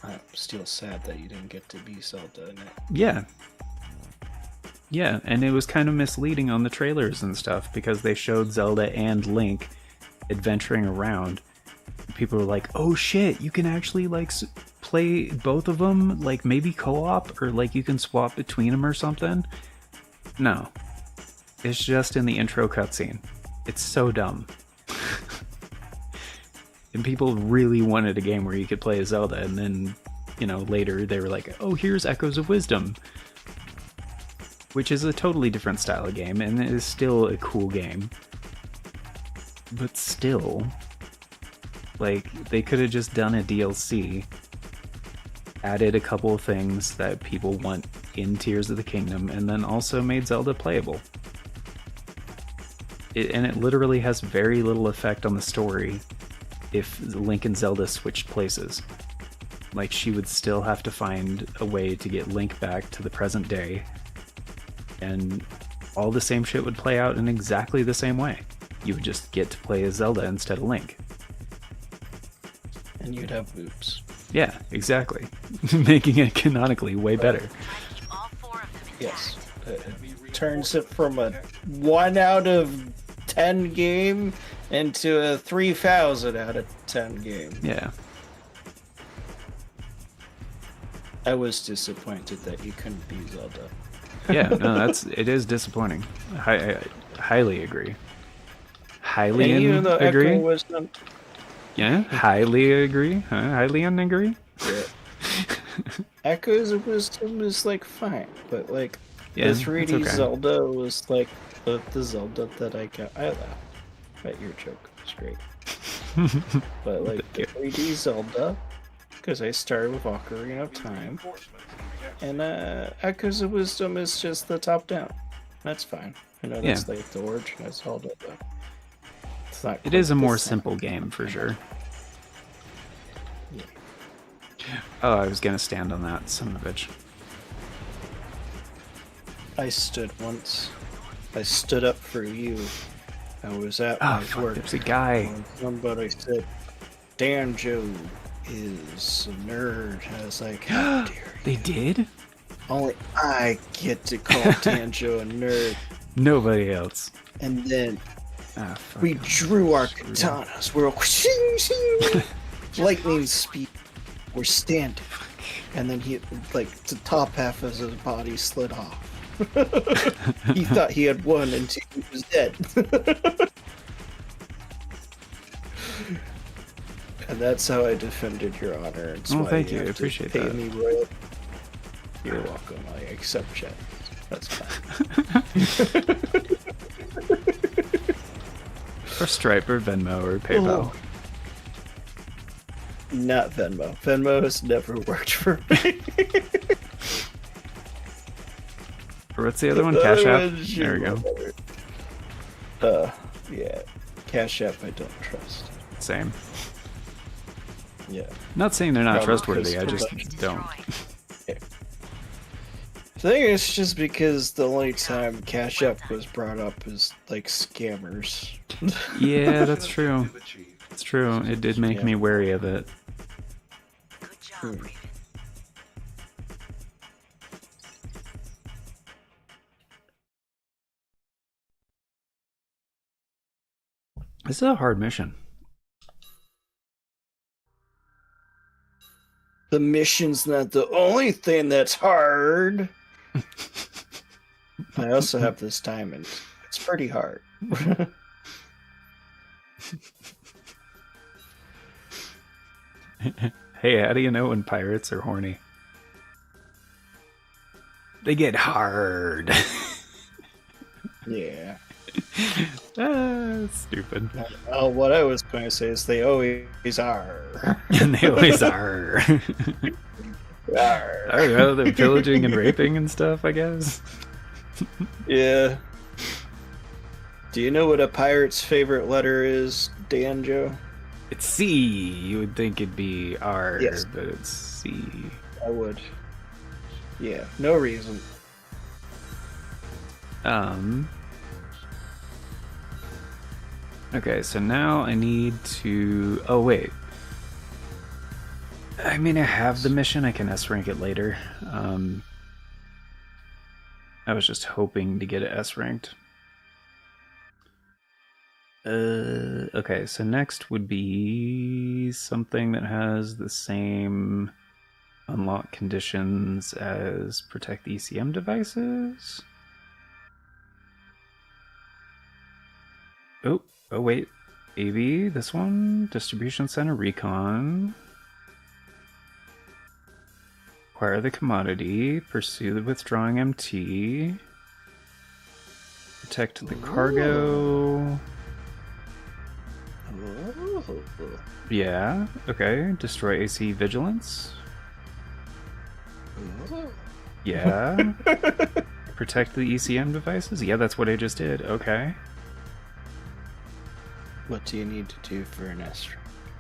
I'm still sad that you didn't get to be Zelda in it. Yeah. Yeah, and it was kind of misleading on the trailers and stuff because they showed Zelda and Link adventuring around. People were like, oh shit, you can actually like play both of them, like maybe co-op, or like you can swap between them or something. No. It's just in the intro cutscene. It's so dumb. And people really wanted a game where you could play as Zelda, and then, you know, later they were like, oh, here's Echoes of Wisdom, which is a totally different style of game, and it is still a cool game. But still, like, they could have just done a DLC, added a couple of things that people want in Tears of the Kingdom, and then also made Zelda playable. And it literally has very little effect on the story if Link and Zelda switched places. Like, she would still have to find a way to get Link back to the present day, and all the same shit would play out in exactly the same way. You would just get to play as Zelda instead of Link. And you'd have boobs. Yeah, exactly. Making it canonically way better. Yes. It turns it from a 1 out of 10 game into a 3,000 out of 10 game. Yeah. I was disappointed that you couldn't be Zelda. Yeah, no, it is disappointing. I highly agree. Highly agree. Echo Wisdom, Yeah, highly agree. Highly agree. yeah. Echoes of Wisdom is like fine, but like Yeah, the 3D it's okay. Zelda was like the Zelda that I got. I laughed at your joke. It's great. But like the 3D Zelda, because I started with Ocarina of Time, and Echoes of Wisdom is just the top down. That's fine. I know that's like the origin of Zelda, but it's not. It is a quite more the same. simple game for sure. Yeah. Oh, I was gonna stand on that, son of a bitch. I stood once. I stood up for you. I was at Oh, my fuck, work. there's a guy. And somebody said, Danjo is a nerd. I was like, how dare you? They did? Only I get to call Danjo a nerd. Nobody else. And then Ah, fuck. we drew our katanas. We're all lightning speed. We're standing. And then he, like, the top half of his body slid off. He thought he had won until he was dead. And that's how I defended your honor. It's Oh, why thank you. have I to appreciate pay that. me royal. You're welcome. I accept chat. That's fine. Or Stripe or Venmo or PayPal. Oh. Not Venmo. Venmo has never worked for me. Or what's the other one? Cash App? There we go. Yeah. Cash App I don't trust. Same. Yeah. Not saying they're not Probably trustworthy, I just because- don't. I think it's just because the only time Cash App was brought up is like scammers. Yeah, that's true. It's true. It did make Yeah. me wary of it. This is a hard mission. The mission's not the only thing that's hard. I also have this diamond. It's pretty hard. Hey, how do you know when pirates are horny? They get hard. Yeah. Ah, Stupid. Oh, what I was going to say is they always are. And they always are. I don't know, they're pillaging and raping and stuff, I guess. Yeah. Do you know what a pirate's favorite letter is, Danjo? It's C. You would think it'd be R, Yes. but it's C. I would. Yeah, no reason. Okay, so now I need to... Oh, wait. I mean, I have the mission. I can S-rank it later. I was just hoping to get it S-ranked. Okay, so next would be something that has the same unlock conditions as protect the ECM devices. Oh wait. AV, this one, distribution center recon. Acquire the commodity, pursue the withdrawing MT, protect the cargo. Yeah, okay. Destroy AC vigilance. Yeah. Protect the ECM devices. Yeah, that's what I just did. Okay. What do you need to do for an S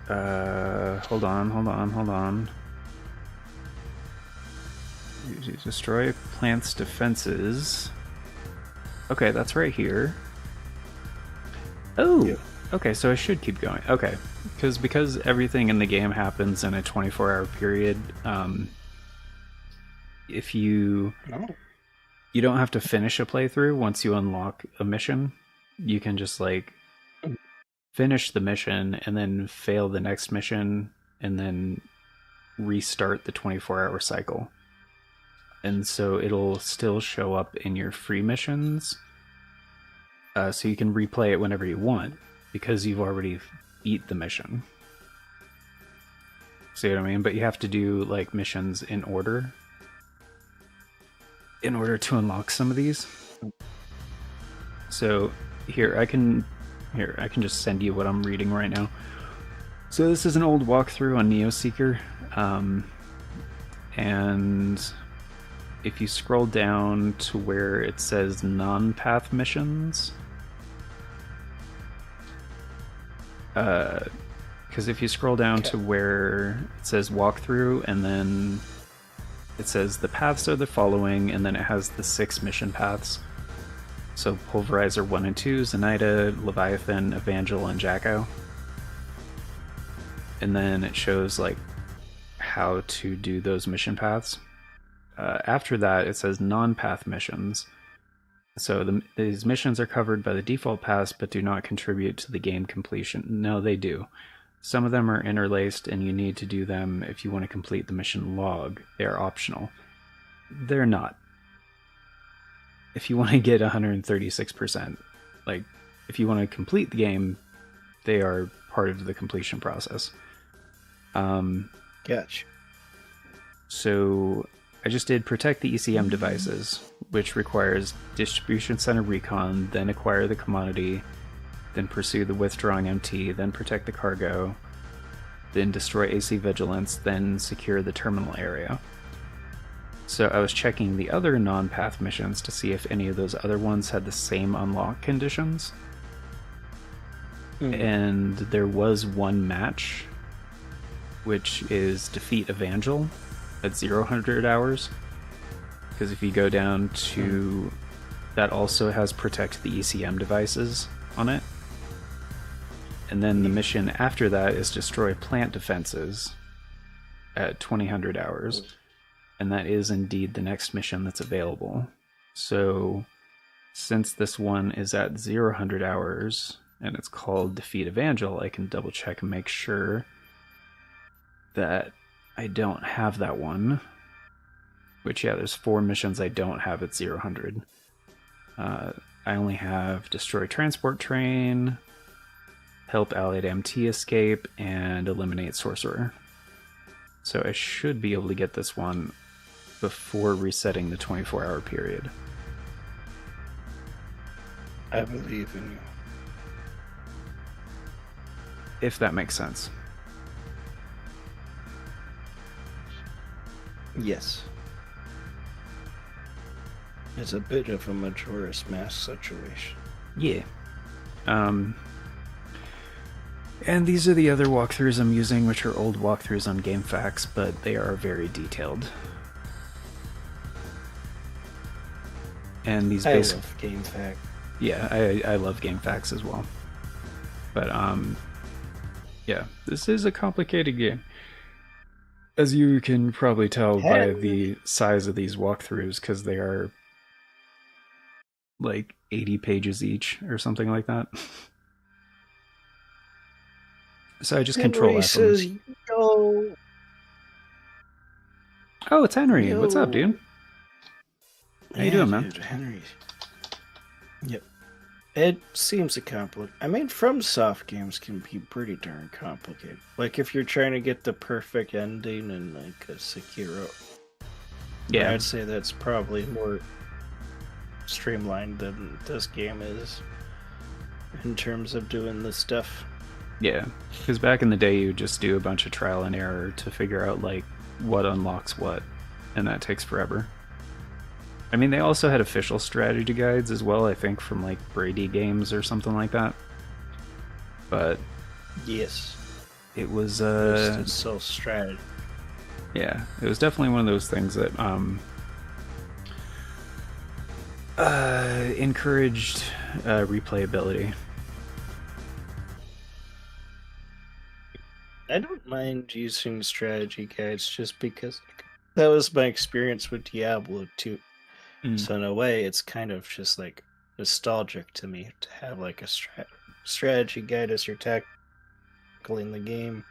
rank? Hold on. You destroy plants' defenses. Okay, that's right here. Oh! Yeah. Okay, so I should keep going. Okay, because everything in the game happens in a 24-hour period, if you don't have to finish a playthrough once you unlock a mission. You can just like finish the mission and then fail the next mission and then restart the 24-hour cycle. And so it'll still show up in your free missions, so you can replay it whenever you want because you've already beat the mission. See what I mean? But you have to do like missions in order to unlock some of these. So here I can just send you what I'm reading right now. So this is an old walkthrough on NeoSeeker, and if you scroll down to where it says non-path missions, because if you scroll down to where it says walkthrough and then it says the paths are the following, and then it has the 6 mission paths. So Pulverizer 1 and 2, Zenaida, Leviathan, Evangel, and Jacko. And then it shows like how to do those mission paths. After that, it says non-path missions. So these missions are covered by the default paths, but do not contribute to the game completion. No, they do. Some of them are interlaced, and you need to do them if you want to complete the mission log. They are optional. They're not. If you want to get 136%, like, if you want to complete the game, they are part of the completion process. Gotcha. So I just did protect the ECM devices, which requires distribution center recon, then acquire the commodity, then pursue the withdrawing MT, then protect the cargo, then destroy AC vigilance, then secure the terminal area. So I was checking the other non-path missions to see if any of those other ones had the same unlock conditions. And there was one match, which is defeat Evangel at 0 hours. Because if you go down to... that also has protect the ECM devices on it. And then the mission after that is destroy plant defenses at 20 hours. And that is indeed the next mission that's available. So since this one is at 0 hours and it's called Defeat Evangel, I can double check and make sure that I don't have that one. Which, yeah, there's 4 missions I don't have at 0 I only have Destroy Transport Train, Help Allied MT Escape, and Eliminate Sorcerer. So I should be able to get this one before resetting the 24-hour period. I believe in you. if that makes sense. Yes. It's a bit of a Majora's Mask situation. Yeah. And these are the other walkthroughs I'm using, which are old walkthroughs on TFaCS, but they are very detailed. And these I love TFaCS. Yeah, I love TFaCS as well. But yeah, this is a complicated game. As you can probably tell by the size of these walkthroughs, because they are like 80 pages each or something like that. So I just control F them. Says, yo. Oh, it's Henry. Yo. What's up, dude? How you doing, man? Dude, Henry. Yep. It seems complicated. I mean, FromSoft games can be pretty darn complicated. Like if you're trying to get the perfect ending in like a Sekiro. Yeah, I'd say that's probably more streamlined than this game is in terms of doing this stuff. Yeah, because back in the day, you just do a bunch of trial and error to figure out like what unlocks what, and that takes forever. I mean, they also had official strategy guides as well, I think, from like Brady Games or something like that. But yes, it was self-strategy. Yeah, it was definitely one of those things that encouraged replayability. I don't mind using strategy guides just because that was my experience with Diablo 2. So in a way, it's kind of just like nostalgic to me to have like a strategy guide as you're tackling the game.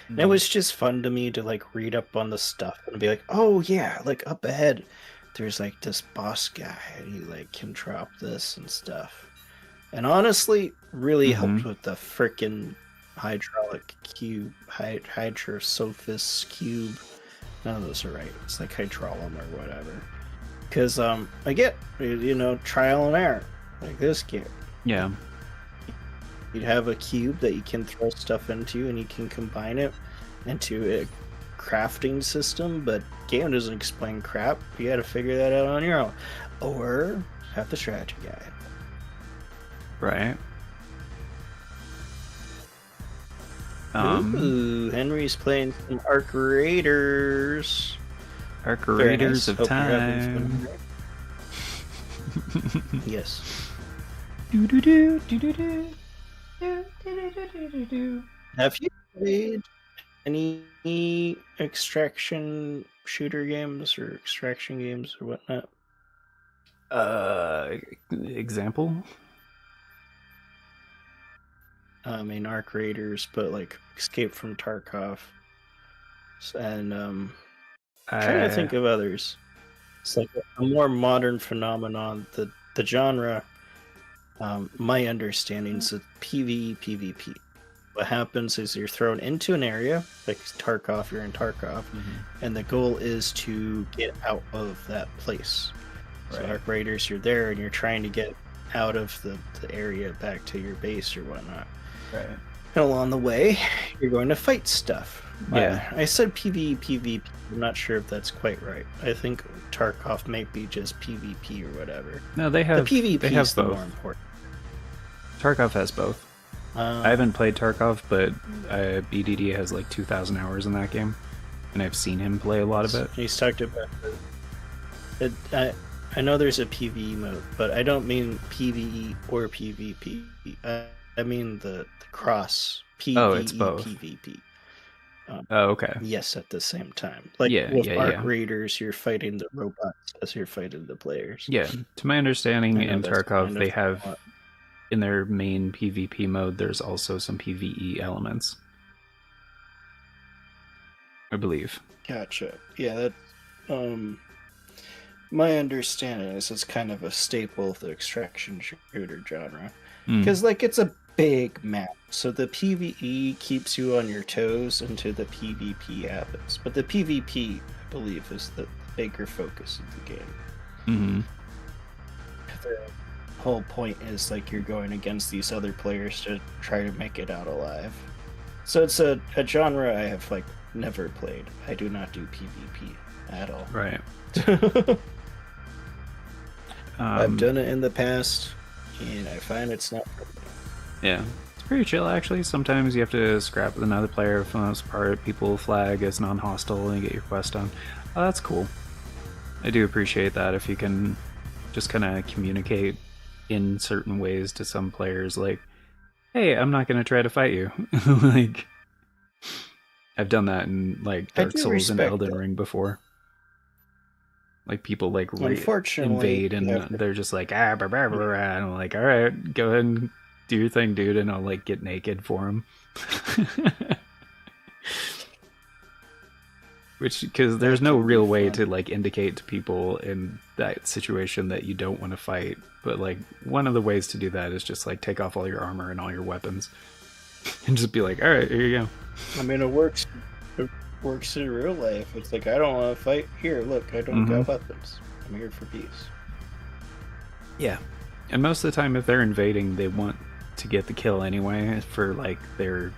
And it was just fun to me to like read up on the stuff and be like, oh yeah, like up ahead, there's like this boss guy and he like can drop this and stuff. And honestly, really helped with the frickin' hydraulic cube, Hydrosophis cube. None of those are right. It's like Hydraulum or whatever. Because I get, trial and error, like this game. Yeah. You'd have a cube that you can throw stuff into and you can combine it into a crafting system, but game doesn't explain crap. You gotta figure that out on your own. Or have the strategy guide. Right. Ooh, Henry's playing some Arc Raiders. Arc Raiders of Time. Yes. Have you played any extraction shooter games or extraction games or whatnot? Example? I mean, Arc Raiders, but like Escape from Tarkov. And trying to think of others. It's like a more modern phenomenon. The genre, my understanding is PvE, PvP. What happens is you're thrown into an area, like Tarkov, you're in Tarkov, and the goal is to get out of that place. Right. So Arc Raiders, you're there and you're trying to get out of the area back to your base or whatnot. Right. And along the way, you're going to fight stuff. Yeah. I said PvE, PvP. I'm not sure if that's quite right. I think Tarkov might be just PvP or whatever. No, they have the PvP they have is both. The more important. Tarkov has both. I haven't played Tarkov, but BDD has like 2,000 hours in that game, and I've seen him play a lot of it. He's talked about I know there's a PvE mode, but I don't mean PvE or PvP. I mean the cross PvE, oh, it's both. PvP. Oh, okay. Yes, at the same time. Like with Arc Raiders, you're fighting the robots as you're fighting the players. Yeah, to my understanding, in Tarkov, they have, in their main PvP mode, there's also some PvE elements. I believe. Gotcha. Yeah, that. My understanding is it's kind of a staple of the extraction shooter genre. Because, like, it's a big map. So the PvE keeps you on your toes until the PvP happens. But the PvP, I believe, is the bigger focus of the game. The whole point is, like, you're going against these other players to try to make it out alive. So it's a genre I have like never played. I do not do PvP at all. Right. I've done it in the past, and I find it's not for me. Yeah. It's pretty chill, actually. Sometimes you have to scrap with another player. For the most part, people flag as non-hostile and get your quest done. Oh, that's cool. I do appreciate that if you can just kind of communicate in certain ways to some players, like, hey, I'm not going to try to fight you. Like, I've done that in, like, Dark Souls and Elden Ring before. Like, people, like, invade, and they're just like, ah, blah, blah, blah, blah. And I'm like, all right, go ahead and do your thing, dude, and I'll, like, get naked for him. Which, because there's no real way to, like, indicate to people in that situation that you don't want to fight. But, like, one of the ways to do that is just, like, take off all your armor and all your weapons. And just be like, alright, here you go. I mean, it works in real life. It's like, I don't want to fight. Here, look, I don't got weapons. I'm here for peace. Yeah. And most of the time, if they're invading, they want to get the kill anyway for, like, their,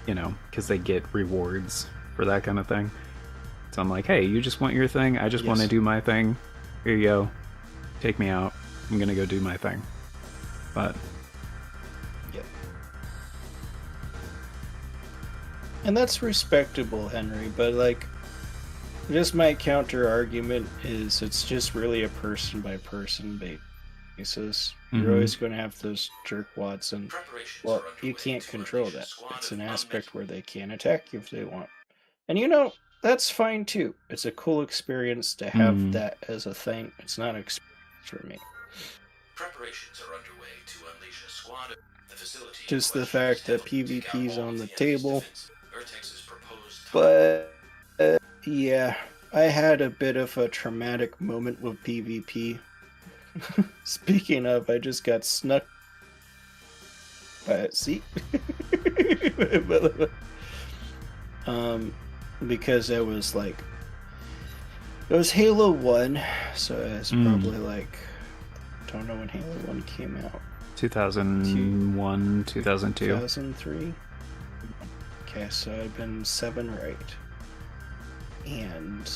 you know, because they get rewards for that kind of thing. So I'm like, hey, you just want your thing? I just want to do my thing. Here you go. Take me out. I'm going to go do my thing. But... Yep. And that's respectable, Henry, but, like, just my counter argument is it's just really a person-by-person basis. You're always going to have those jerkwads, and, well, you can't control that. It's an aspect where they can attack you if they want. And, you know, that's fine, too. It's a cool experience to have that as a thing. It's not an experience for me. Preparations are underway to unleash a squad of the facility. Just the fact that PvP's on the table. But, yeah, I had a bit of a traumatic moment with PvP. Speaking of, I just got snuck by a seat. Because it was like, it was Halo 1, so it's probably like, don't know when Halo 1 came out. 2001, 2002. 2003? Okay, so I've been 7 right. And...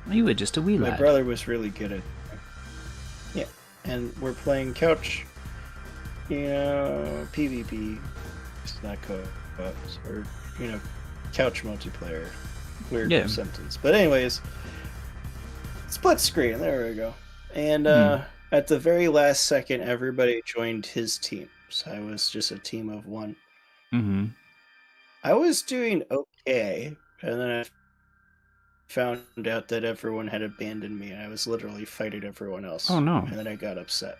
You were just a wee lad. My brother was really good at... Yeah, and we're playing couch, you know, PvP. It's not co-op, or, you know, couch multiplayer. Weird sentence. But anyways, split screen, there we go. And at the very last second, everybody joined his team. So I was just a team of 1. I was doing okay, and then I found out that everyone had abandoned me, and I was literally fighting everyone else. Oh no. And then I got upset.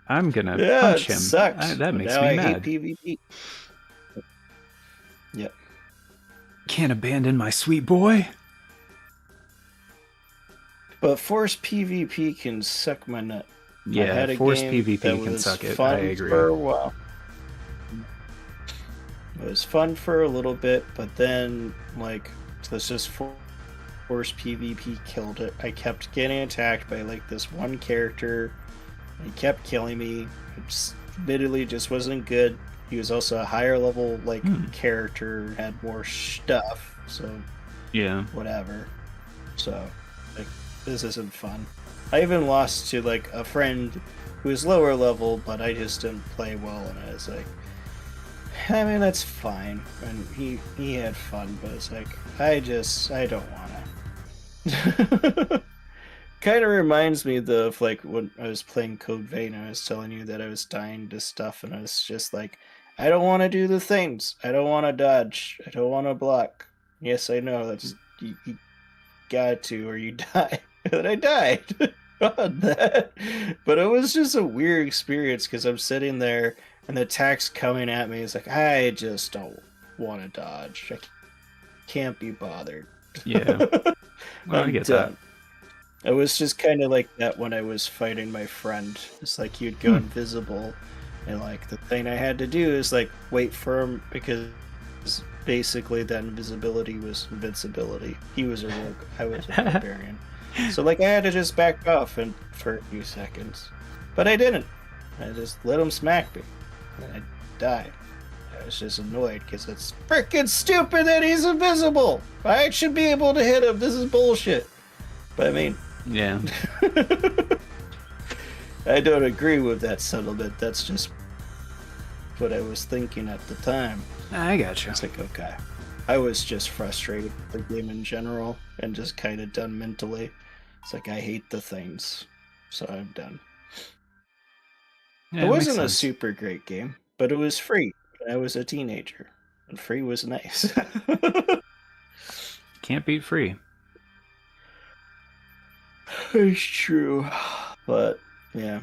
I'm gonna punch him. Sucks. That makes now me I mad. hate PvP. Yep. Can't abandon my sweet boy. But forced PvP can suck my nut. Yeah, forced PvP can suck it. I agree. For a while. It was fun for a little bit, but then, like, let's just forced PvP killed it. I kept getting attacked by, like, this one character. He kept killing me. It admittedly just wasn't good. He was also a higher level, like, character, had more stuff, so... Yeah. Whatever. So, like, this isn't fun. I even lost to, like, a friend who was lower level, but I just didn't play well, and I was like... I mean, that's fine. And he had fun, but it's like, I don't wanna. Kind of reminds me of, like, when I was playing Code Vein, I was telling you that I was dying to stuff, and I was just like, I don't want to do the things. I don't want to dodge. I don't want to block. Yes, I know, that's, you got to, or you die. And I died on that. But it was just a weird experience, because I'm sitting there, and the attack's coming at me. It's like, I just don't want to dodge. I can't be bothered. Yeah. Well, I get that. It was just kind of like that when I was fighting my friend. It's like you'd go invisible, and like the thing I had to do is like wait for him, because basically that invisibility was invincibility. He was a rogue, I was a barbarian. So like I had to just back off and for a few seconds. But I didn't. I just let him smack me. And I died. I was just annoyed because it's freaking stupid that he's invisible. I should be able to hit him. This is bullshit. But I mean, Yeah. I don't agree with that settlement. That's just what I was thinking at the time. I gotcha. It's like, okay. I was just frustrated with the game in general and just kind of done mentally. It's like, I hate the things. So I'm done. Yeah, It makes wasn't a sense. super great game, but it was free. I was a teenager, and free was nice. Can't beat free. It's true. But, yeah.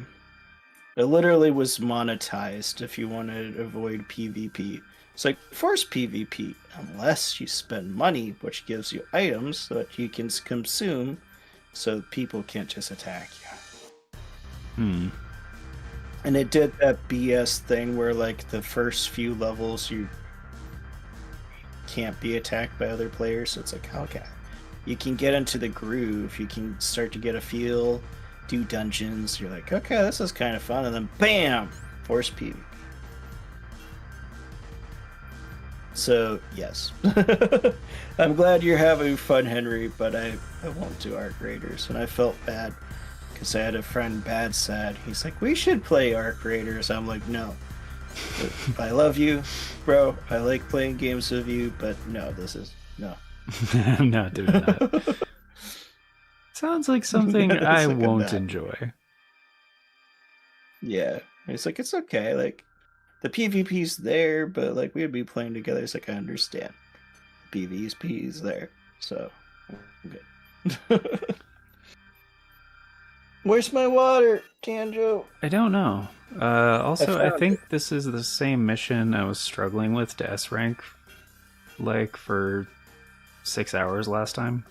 It literally was monetized if you want to avoid PvP. It's like, force PvP, unless you spend money, which gives you items that you can consume, so people can't just attack you. And it did that BS thing where, like, the first few levels you can't be attacked by other players. So it's like, okay, you can get into the groove, you can start to get a feel, do dungeons. You're like, okay, this is kind of fun, and then bam, force PvP. So yes, I'm glad you're having fun, Henry, but I won't do Arc Raiders, and I felt bad. Because I had a friend, Bad Sad. He's like, we should play Arc Raiders. I'm like, no. I love you, bro. I like playing games with you, but no, no. I'm not doing that. Sounds like something It's I like a won't bad- enjoy. Yeah. He's like, it's okay. Like, the PvP's there, but like, we'd be playing together. It's like, I understand. PvP's there. So, I'm good. Where's my water, Tanjo? I don't know. Also, I found think this is the same mission I was struggling with to S rank, like, for 6 hours last time.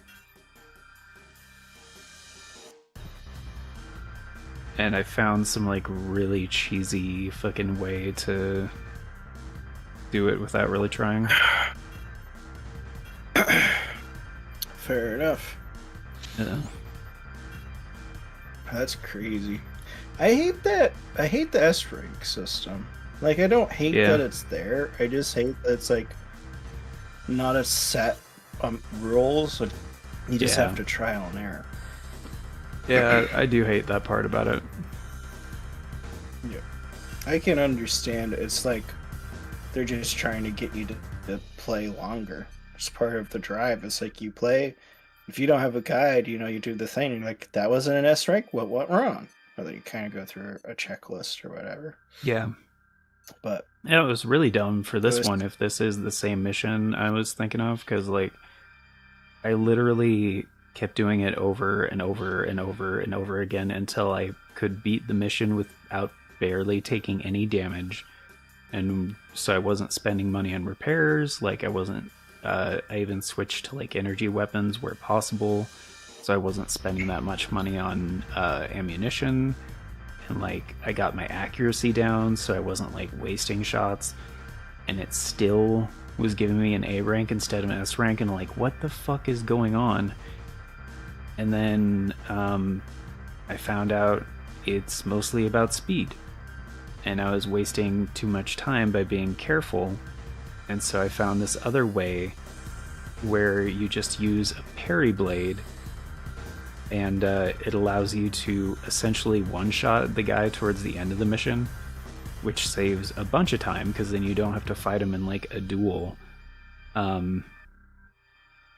And I found some, like, really cheesy fucking way to do it without really trying. Fair enough. Yeah. That's crazy. I hate that. I hate the S rank system. Like, I don't hate Yeah. that it's there. I just hate that it's like not a set rules. But you just Yeah. have to trial and error. Yeah, I do hate that part about it. Yeah, I can understand. It's like they're just trying to get you to play longer. It's part of the drive. It's like you play. If you don't have a guide, you do the thing. You're like, that wasn't an S rank. What went wrong? Or then you kind of go through a checklist or whatever. Yeah. But Yeah, it was really dumb for this It was- one if this is the same mission I was thinking of, because, like, I literally kept doing it over and over and over and over again until I could beat the mission without barely taking any damage. And so I wasn't spending money on repairs, like, I wasn't, I even switched to, like, energy weapons where possible, so I wasn't spending that much money on ammunition. And, like, I got my accuracy down, so I wasn't, like, wasting shots. And it still was giving me an A rank instead of an S rank, and, like, what the fuck is going on? And then I found out it's mostly about speed. And I was wasting too much time by being careful. And so I found this other way where you just use a parry blade, and it allows you to essentially one-shot the guy towards the end of the mission, which saves a bunch of time because then you don't have to fight him in, like, a duel. Then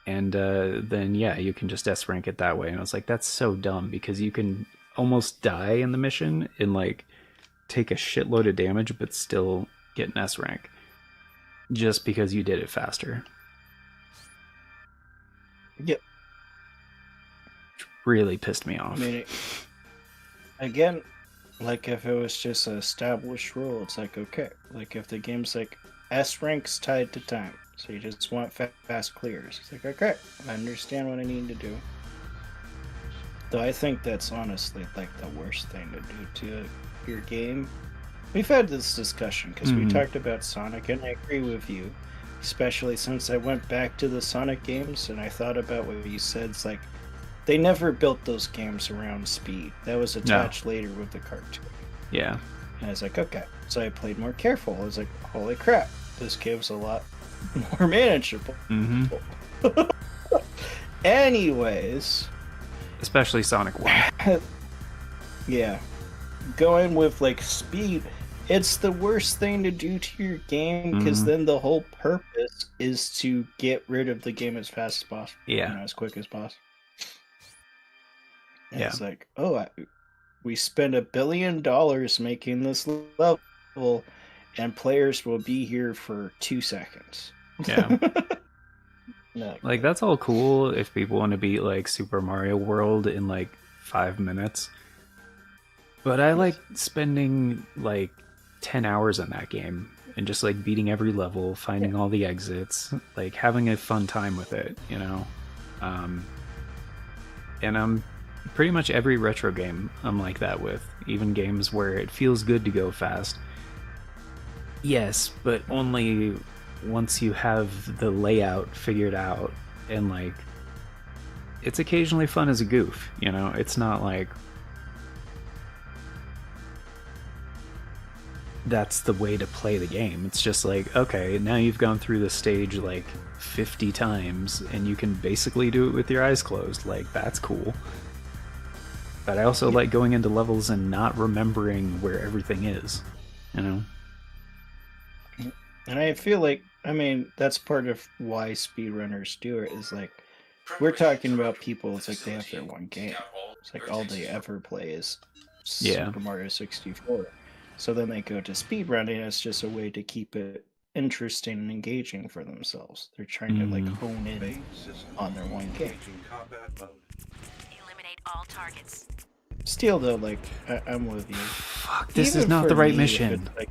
yeah, you can just S rank it that way. And I was like, that's so dumb, because you can almost die in the mission and, like, take a shitload of damage but still get an S rank just because you did it faster. Yep. Which really pissed me off. I mean, again, like, if it was just an established rule, it's like, okay. Like, if the game's like S rank's tied to time, so you just want fast clears. It's like, okay, I understand what I need to do. Though I think that's honestly, like, the worst thing to do to your game. We've had this discussion because we talked about Sonic, and I agree with you, especially since I went back to the Sonic games and I thought about what you said. It's like, they never built those games around speed. That was attached later with the cartoon. Yeah. And I was like, okay. So I played more careful. I was like, holy crap. this game's a lot more manageable. Mm-hmm. Anyways, Especially Sonic 1. yeah, going with like speed, it's the worst thing to do to your game because then the whole purpose is to get rid of the game as fast as possible. Yeah. You know, as quick as possible. And Yeah. It's like, oh, we spent $1 billion making this level, and players will be here for 2 seconds. Yeah. No. Like, that's all cool if people want to beat, like, Super Mario World in, like, 5 minutes. But I like spending, like, 10 hours in that game and just, like, beating every level, finding all the exits, like, having a fun time with it, you know? And I'm pretty much every retro game I'm like that with, even games where it feels good to go fast. Yes, but only once you have the layout figured out, and like it's occasionally fun as a goof, you know? It's not like that's the way to play the game. It's just like, okay, now you've gone through the stage like 50 times and you can basically do it with your eyes closed. Like, that's cool. But I also like going into levels and not remembering where everything is, you know? And I feel like, I mean, that's part of why speedrunners do it, is like, we're talking about people, it's like they have their one game. It's like all they ever play is Super Mario 64. So then they go to speedrunning, it's just a way to keep it interesting and engaging for themselves. They're trying to like hone in on their one game. Eliminate all targets. Still though, like, I'm with you. Fuck, this Even is not for the right me, mission. like,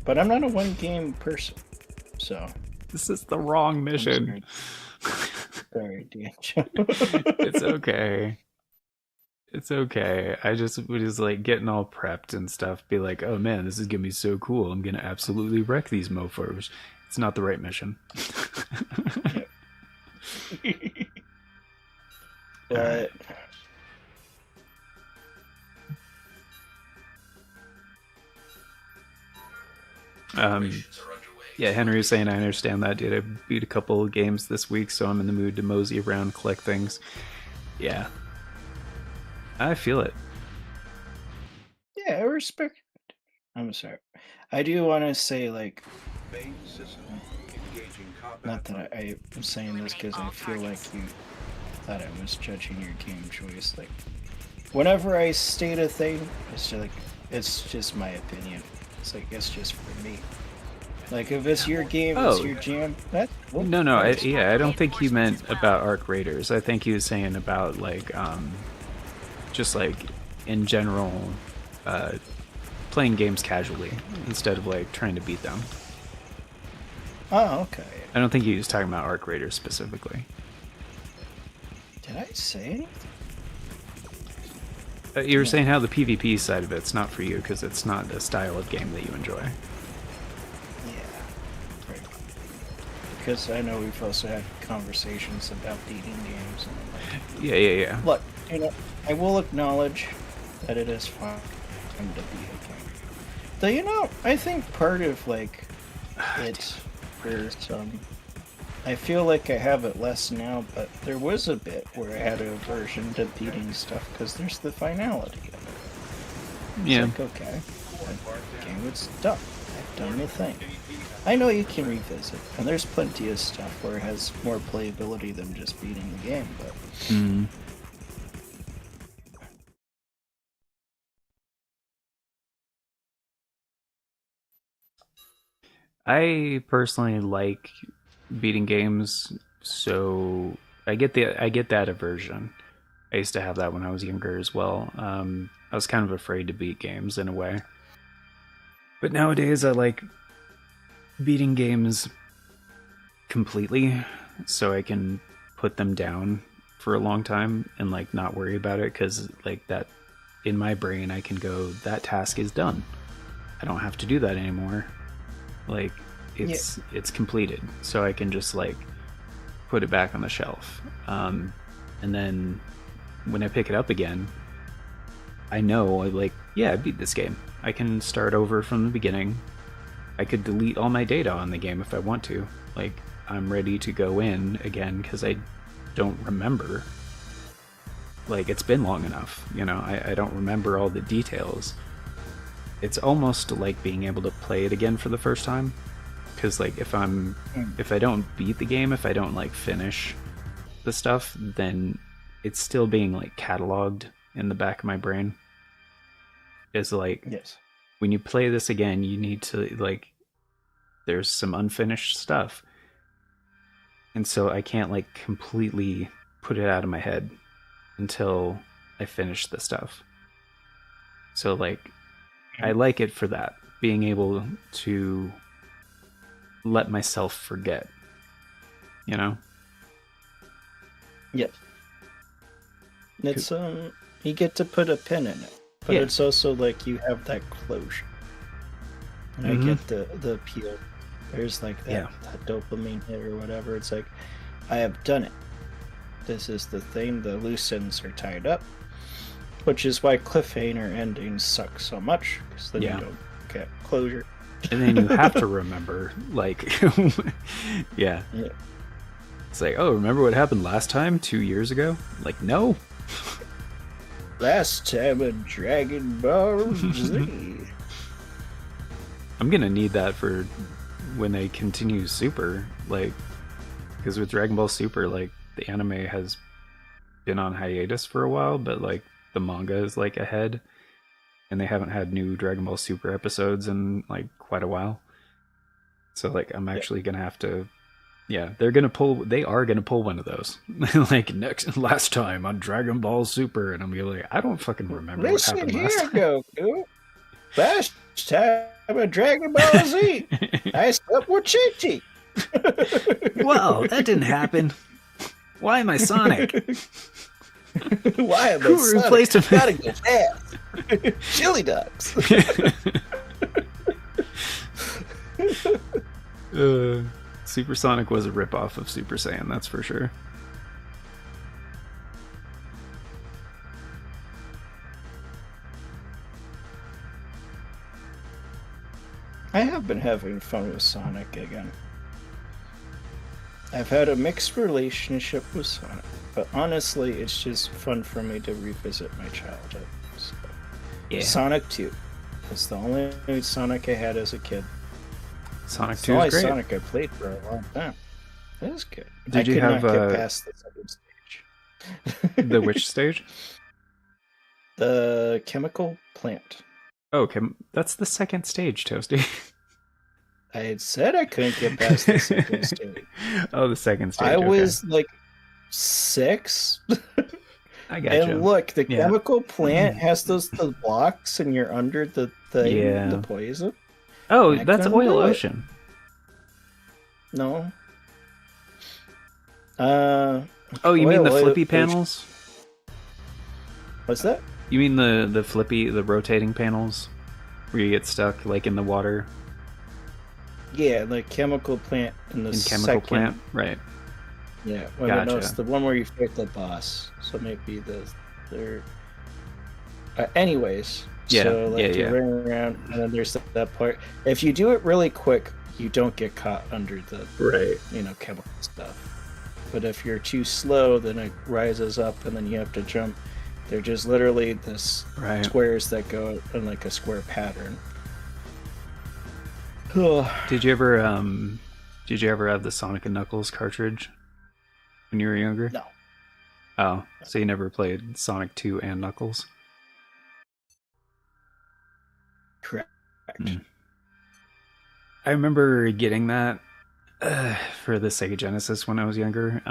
but I'm not a one game person, so This is the wrong mission. sorry, D'Angelo. It's okay. It's okay. I just was like getting all prepped and stuff, be like, oh man, this is gonna be so cool. I'm gonna absolutely wreck these mofos. It's not the right mission. But yeah, Henry was saying, I understand that, dude. I beat a couple of games this week, so I'm in the mood to mosey around, collect things. Yeah. I feel it. yeah, I respect it. I'm sorry. I do want to say, like, not that I'm saying this because I feel like you thought I was judging your game choice. Like, whenever I state a thing, it's just like, it's just my opinion. It's like, it's just for me. Like, if it's your game, it's your jam. That's cool. No, I don't think he meant about Arc Raiders. I think he was saying about, like, just, like, in general, playing games casually instead of, like, trying to beat them. Oh, okay. I don't think he was talking about Arc Raiders specifically. Did I say anything? You were saying how the PvP side of it's not for you because it's not a style of game that you enjoy. Yeah. Right. Because I know we've also had conversations about beating games. And like, Yeah. look, you know, I will acknowledge that it is fun to beat a game. Though, you know, I think part of, like, it's for some... I feel like I have it less now, but there was a bit where I had an aversion to beating stuff because there's the finality of it. It's Yeah. like, okay, the game was done. I've done the thing. I know you can revisit, and there's plenty of stuff where it has more playability than just beating the game, but... I personally like beating games, so I get that aversion. I used to have that when I was younger as well. I was kind of afraid to beat games in a way. But nowadays I like beating games completely so I can put them down for a long time and like not worry about it, because like that in my brain I can go, that task is done. I don't have to do that anymore. Like it's completed, so I can just like put it back on the shelf. And then when I pick it up again, I know, like, yeah, I beat this game. I can start over from the beginning I could delete all my data on the game if I want to. Like, I'm ready to go in again because I don't remember. Like, it's been long enough, you know, I don't remember all the details. It's almost like being able to play it again for the first time. Because, like, if I don't beat the game, if I don't, like, finish the stuff, then it's still being, like, cataloged in the back of my brain. It's like, Yes. when you play this again, you need to, like, there's some unfinished stuff. And so I can't, like, completely put it out of my head until I finish the stuff. So, like, I like it for that, being able to let myself forget, you know? Yes. It's you get to put a pin in it, but Yeah. it's also like you have that closure. And I get the appeal. There's like that dopamine hit or whatever. It's like, I have done it. This is the thing. The loose ends are tied up, which is why cliffhanger endings suck so much, because then you don't get closure. And then you have to remember, like, yeah. It's like, oh, remember what happened last time, 2 years ago? Like, no. Last time a Dragon Ball Z. I'm gonna need that for when they continue Super, like, because with Dragon Ball Super, like, the anime has been on hiatus for a while, but, like, the manga is, like, ahead, and they haven't had new Dragon Ball Super episodes in, like, quite a while. So, like, I'm actually gonna have to, they are gonna pull one of those. Like, last time on Dragon Ball Super, and I'm gonna be like, I don't fucking remember what happened last time. Goku. Last time on Dragon Ball Z, I slept with Chi-Chi. Well, that didn't happen. Why am I Sonic? Why am I Who Sonic? replaced him? Gotta go fast. Chili dogs. Super Sonic was a ripoff of Super Saiyan, that's for sure. I have been having fun with Sonic again. I've had a mixed relationship with Sonic, but honestly, it's just fun for me to revisit my childhood. So. Yeah. Sonic 2. It's the only Sonic I had as a kid. Sonic It's 2 the only is great. Sonic I played for a long time. It was good. Did you have not get past the second stage. the which stage? The chemical plant. Oh, okay, that's the second stage, Toasty. I had said I couldn't get past the second stage. Oh, the second stage. I okay. was like 6. I gotcha. And look, the chemical plant has the blocks, and you're under the thing, the poison. Oh, I that's couldn't Oil do it. Ocean. No. Oh, you mean the flippy panels? What's that? You mean the rotating panels where you get stuck like in the water? Yeah, the chemical plant in the Chemical plant, right? Yeah, well, Gotcha. no, it's the one where you fight the boss. So maybe the third. Anyways, so like you're running around, and then there's that part. If you do it really quick, you don't get caught under the chemical stuff. But if you're too slow, then it rises up, and then you have to jump. They're just literally this squares that go in like a square pattern. Did you ever have the Sonic and Knuckles cartridge when you were younger? No. Oh, so you never played Sonic 2 and Knuckles? Correct. I remember getting that for the Sega Genesis when I was younger,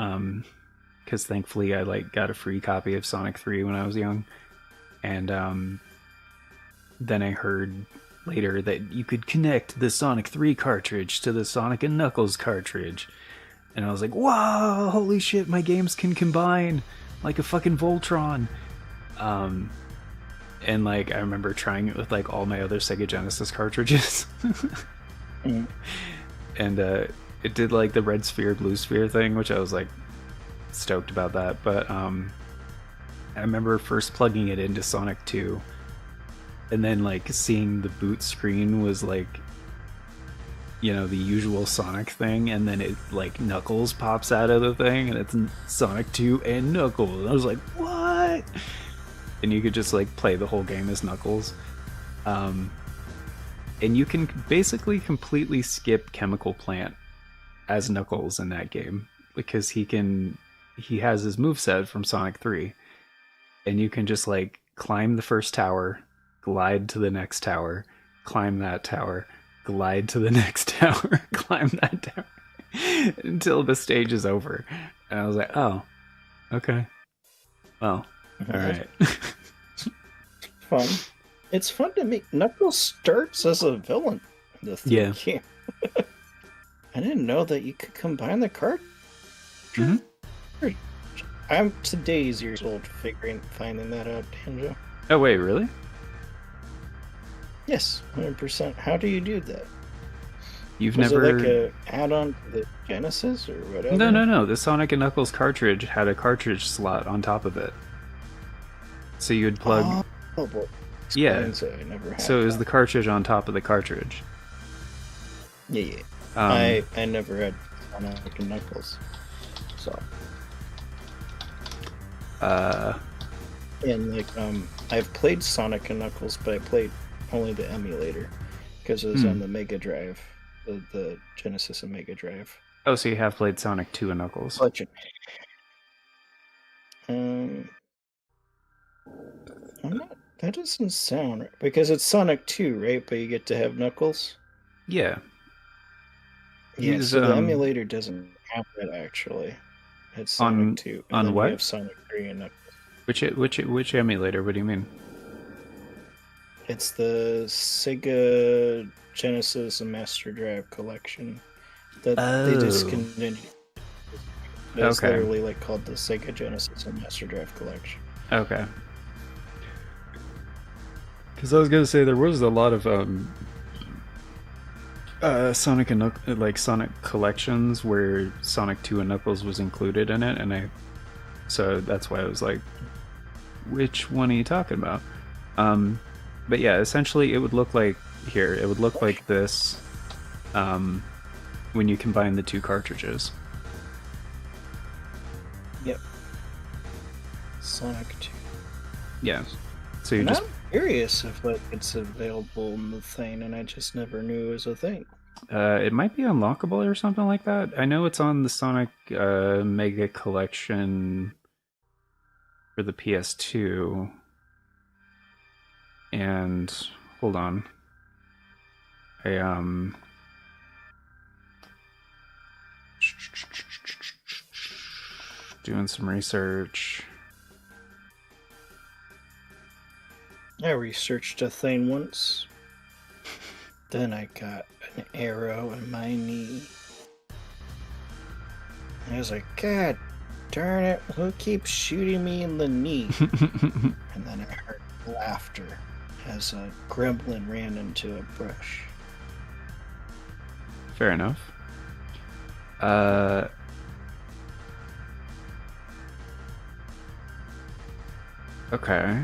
because thankfully I like got a free copy of Sonic 3 when I was young, and then I heard later that you could connect the Sonic 3 cartridge to the Sonic and Knuckles cartridge, and I was like, "Wow, holy shit! My games can combine like a fucking Voltron." And like I remember trying it with like all my other Sega Genesis cartridges, and it did like the red sphere, blue sphere thing, which I was like stoked about that. But I remember first plugging it into Sonic 2, and then like seeing the boot screen was like the usual Sonic thing, and then it like Knuckles pops out of the thing, and it's Sonic 2 and Knuckles. And I was like, what? And you could just like play the whole game as Knuckles. And you can basically completely skip Chemical Plant as Knuckles in that game because he has his moveset from Sonic 3, and you can just like climb the first tower, glide to the next tower, climb that tower, glide to the next tower, climb that tower until the stage is over. And I was like, oh, okay. Well, all right. Fun. It's fun to meet. Knuckles starts as a villain in the third game. I didn't know that you could combine the card. Mm-hmm. I'm today's years old finding that out, Danjo. Oh, wait, really? Yes, 100%. How do you do that? You've Was never... it like a add-on to the Genesis or whatever? No. The Sonic and Knuckles cartridge had a cartridge slot on top of it. So you would plug... Oh, boy. Yeah. I never had So that. is the cartridge on top of the cartridge? Yeah. I never had Sonic and Knuckles. So... And like I've played Sonic and Knuckles, but I played only the emulator because it was on the Mega Drive, the Genesis and Mega Drive. Oh, so you have played Sonic 2 and Knuckles. That doesn't sound right because it's Sonic 2, right? But you get to have Knuckles. Yeah. Yeah, so the emulator doesn't have that actually. It's Sonic 2. And on then what? You have Sonic 3 and Knuckles. Which emulator? What do you mean? It's the Sega Genesis and Master Drive collection that they discontinued. It's literally like called the Sega Genesis and Master Drive collection. Okay. Because I was gonna say there was a lot of Sonic and Sonic collections where Sonic 2 and Knuckles was included in it, so that's why I was like, which one are you talking about? But yeah, essentially it would look like like this when you combine the two cartridges. Yep. Sonic 2. Yeah. So you and just... I'm curious if like it's available in the thing, and I just never knew it was a thing. It might be unlockable or something like that. I know it's on the Sonic Mega Collection for the PS2. And hold on. Doing some research. I researched a thing once. Then I got an arrow in my knee. I was like, God darn it, who keeps shooting me in the knee? And then I heard laughter as a gremlin ran into a brush. Fair enough. Okay.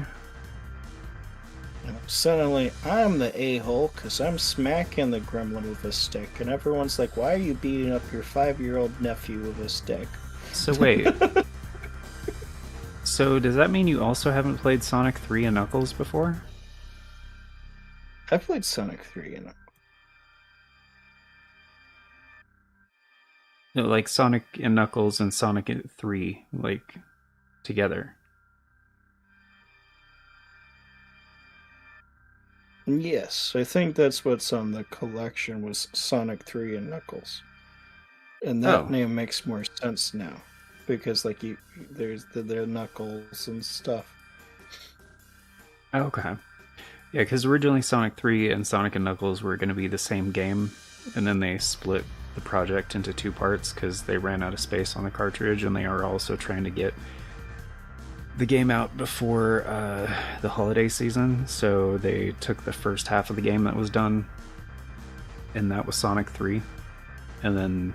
And suddenly, I'm the a-hole because I'm smacking the gremlin with a stick, and everyone's like, why are you beating up your 5-year-old nephew with a stick? So wait. So does that mean you also haven't played Sonic 3 and Knuckles before? I played Sonic 3 and No, like Sonic and Knuckles and Sonic 3, like, together. Yes, I think that's what's on the collection was Sonic 3 and Knuckles. And that name makes more sense now. Because like there's the Knuckles and stuff. Okay. Yeah, because originally Sonic 3 and Sonic and Knuckles were going to be the same game, and then they split the project into 2 parts because they ran out of space on the cartridge, and they are also trying to get the game out before the holiday season, so they took the first half of the game that was done, and that was Sonic 3, and then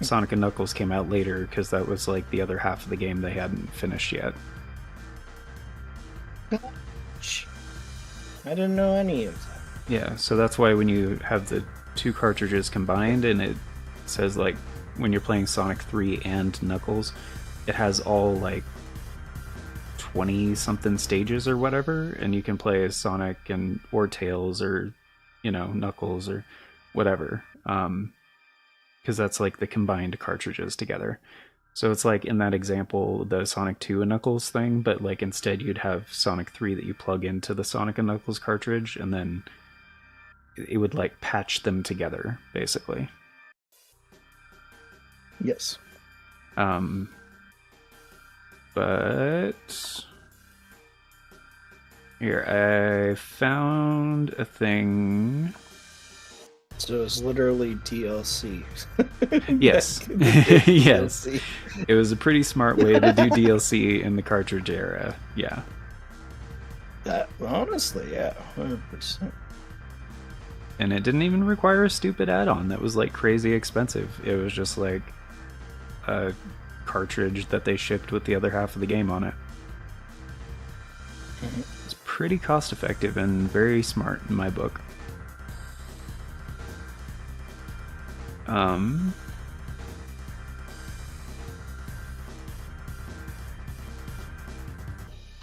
Sonic and Knuckles came out later because that was like the other half of the game they hadn't finished yet. I didn't know any of that. Yeah, so that's why when you have the two cartridges combined, and it says like when you're playing Sonic 3 and Knuckles, it has all like 20 something stages or whatever, and you can play as Sonic and or Tails or Knuckles or whatever, because that's like the combined cartridges together. So it's like in that example, the Sonic 2 and Knuckles thing, but like instead you'd have Sonic 3 that you plug into the Sonic and Knuckles cartridge, and then it would like patch them together, basically. Yes. But here, I found a thing. So it's literally DLC. Yes. Yes. DLC. It was a pretty smart way to do DLC in the cartridge era. Yeah. That, honestly, yeah, 100%. And it didn't even require a stupid add-on that was like crazy expensive. It was just like a cartridge that they shipped with the other half of the game on it. It's pretty cost effective and very smart in my book.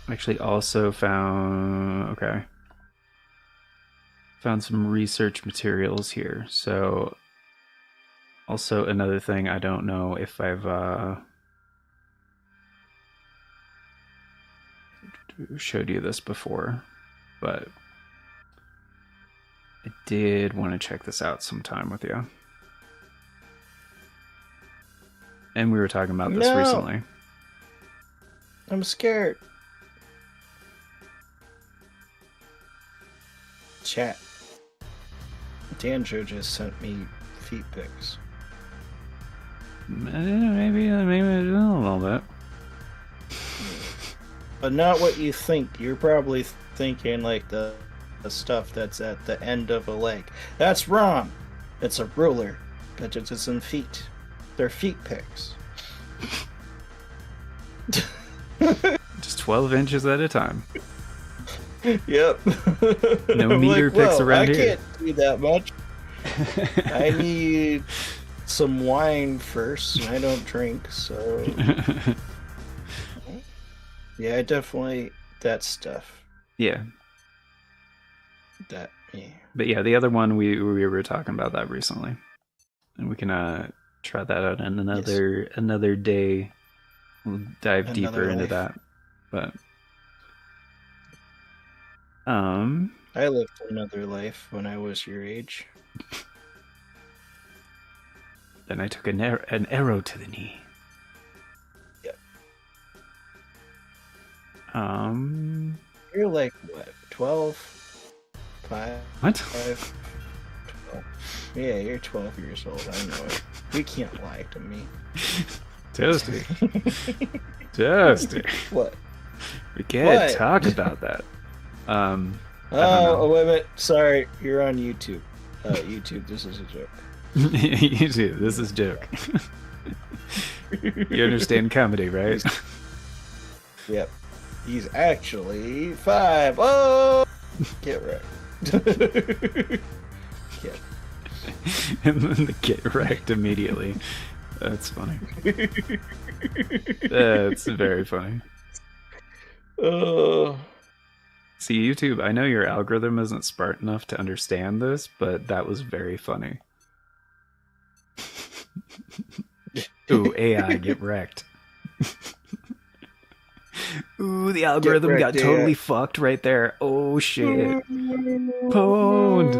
Actually also found some research materials here. So also another thing, I don't know if I've showed you this before, but I did want to check this out sometime with you. And we were talking about this recently. I'm scared. Chat. Danjo just sent me feet pics. Maybe a little bit. But not what you think. You're probably thinking like the stuff that's at the end of a leg. That's wrong. It's a ruler, but it's in feet. They're feet pics. Just 12 inches at a time. Yep. No meter pics around here. I can't do that much. I need some wine first, and I don't drink, so... Yeah, definitely that stuff. Yeah. That, yeah. But yeah, the other one, we were talking about that recently. And we can try that out in another day. We'll dive deeper into that. But I lived another life when I was your age. Then I took an arrow to the knee. Yep. You're like what? 12? 5? What? 5? 12. Yeah, you're 12 years old. I know it. You can't lie to me. Toasty. Toasty. What? We can't talk about that. Oh, wait a minute. Sorry, you're on YouTube. YouTube, this is a joke. YouTube, this is a joke. You understand comedy, right? Yep. He's actually 5. Oh! Get wrecked. Get. And then get wrecked immediately. That's funny. That's very funny. See, YouTube, I know your algorithm isn't smart enough to understand this, but that was very funny. Ooh, AI, get wrecked. Ooh, the algorithm wrecked, got totally fucked right there. Oh shit. Pwned.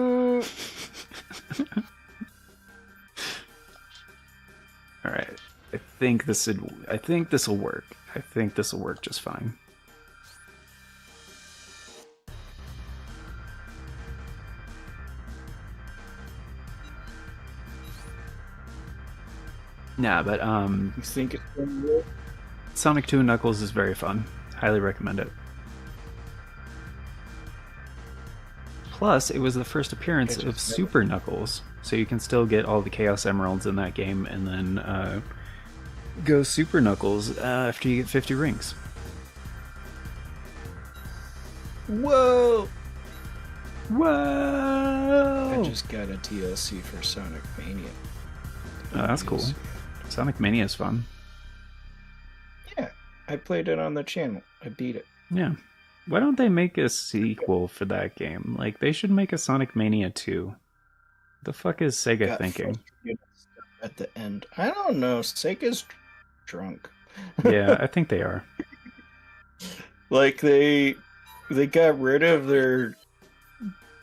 Alright. I think this will work. I think this will work just fine. Nah, but You think it's going to work? Sonic 2 and Knuckles is very fun. Highly recommend it. Plus, it was the first appearance of Super Knuckles, so you can still get all the Chaos Emeralds in that game, and then go Super Knuckles after you get 50 rings. Whoa! Whoa! just got a DLC for Sonic Mania. Oh, that's cool. Sonic Mania is fun. Yeah, I played it on the channel. I beat it. Yeah. Why don't they make a sequel for that game? Like, they should make a Sonic Mania 2. The fuck is Sega Got thinking? frustrated at the end. I don't know. Sega's drunk. Yeah, I think they are. Like they got rid of their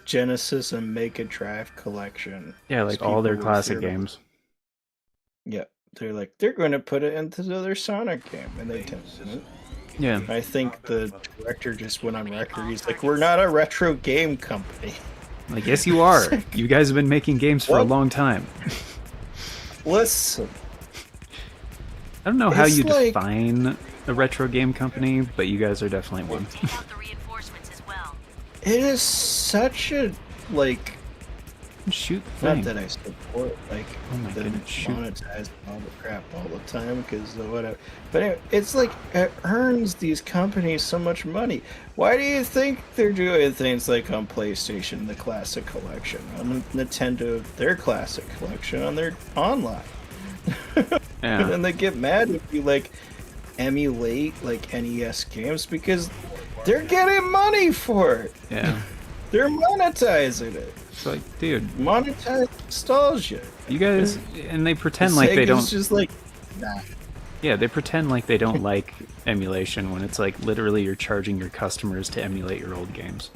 Genesis and Mega Drive collection. Yeah, like all their People were classic fearful. games. Yeah, they're going to put it into their Sonic game, and they didn't. Yeah. I think the director just went on record. He's like, "We're not a retro game company." Like, yes, you are. You guys have been making games for a What? long time. Listen, I don't know how It's you like- define a retro game company, but you guys are definitely one. Take out the reinforcements as well. it is such a like. Shoot the Not thing. that I support like Oh my them goodness, shoot. monetizing all the crap all the time because of whatever. But anyway, it's like it earns these companies so much money. Why do you think they're doing things like on PlayStation, the Classic Collection, on Nintendo, their Classic Collection, on their online? And Yeah. then they get mad if you like emulate like NES games because they're getting money for it. Yeah. They're monetizing it. It's like, dude, Monetize nostalgia. you guys, and they pretend like they Sega's don't. just like, nah. Yeah, they pretend like they don't like emulation when it's like literally you're charging your customers to emulate your old games.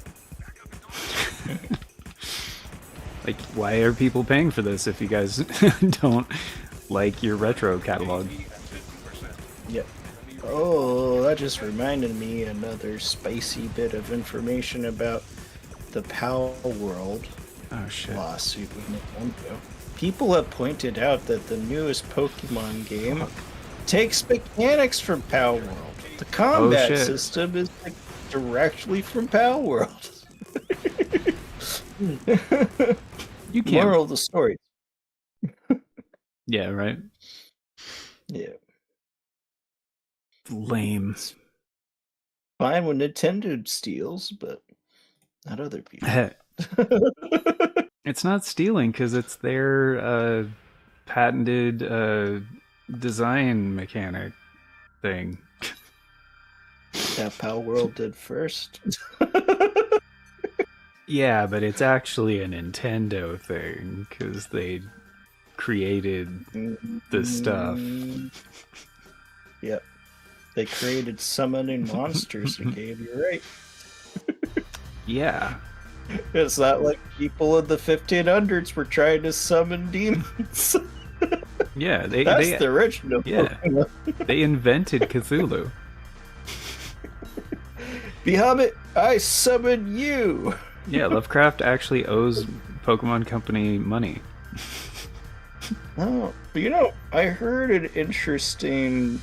Like, why are people paying for this if you guys don't like your retro catalog? Yep. Oh, that just reminded me another spicy bit of information about the PAL World Oh shit. lawsuit with Nintendo. People have pointed out that the newest Pokemon game takes mechanics from PAL World. The combat shit. system is like, directly from PAL World. You can't. Moral of the story. Yeah, right. Yeah. Lame. Fine when Nintendo steals, but not other people. It's not stealing because it's their patented design mechanic thing. That PAL World did first. Yeah, but it's actually a Nintendo thing because they created the stuff. Yep. They created summoning monsters in game, you're right. Yeah. It's not like people in the 1500s were trying to summon demons. Yeah, That's the original. Yeah. Pokemon. they invented Cthulhu. Bahamut, I summon you. Yeah, Lovecraft actually owes Pokemon Company money. Oh, but you know, I heard an interesting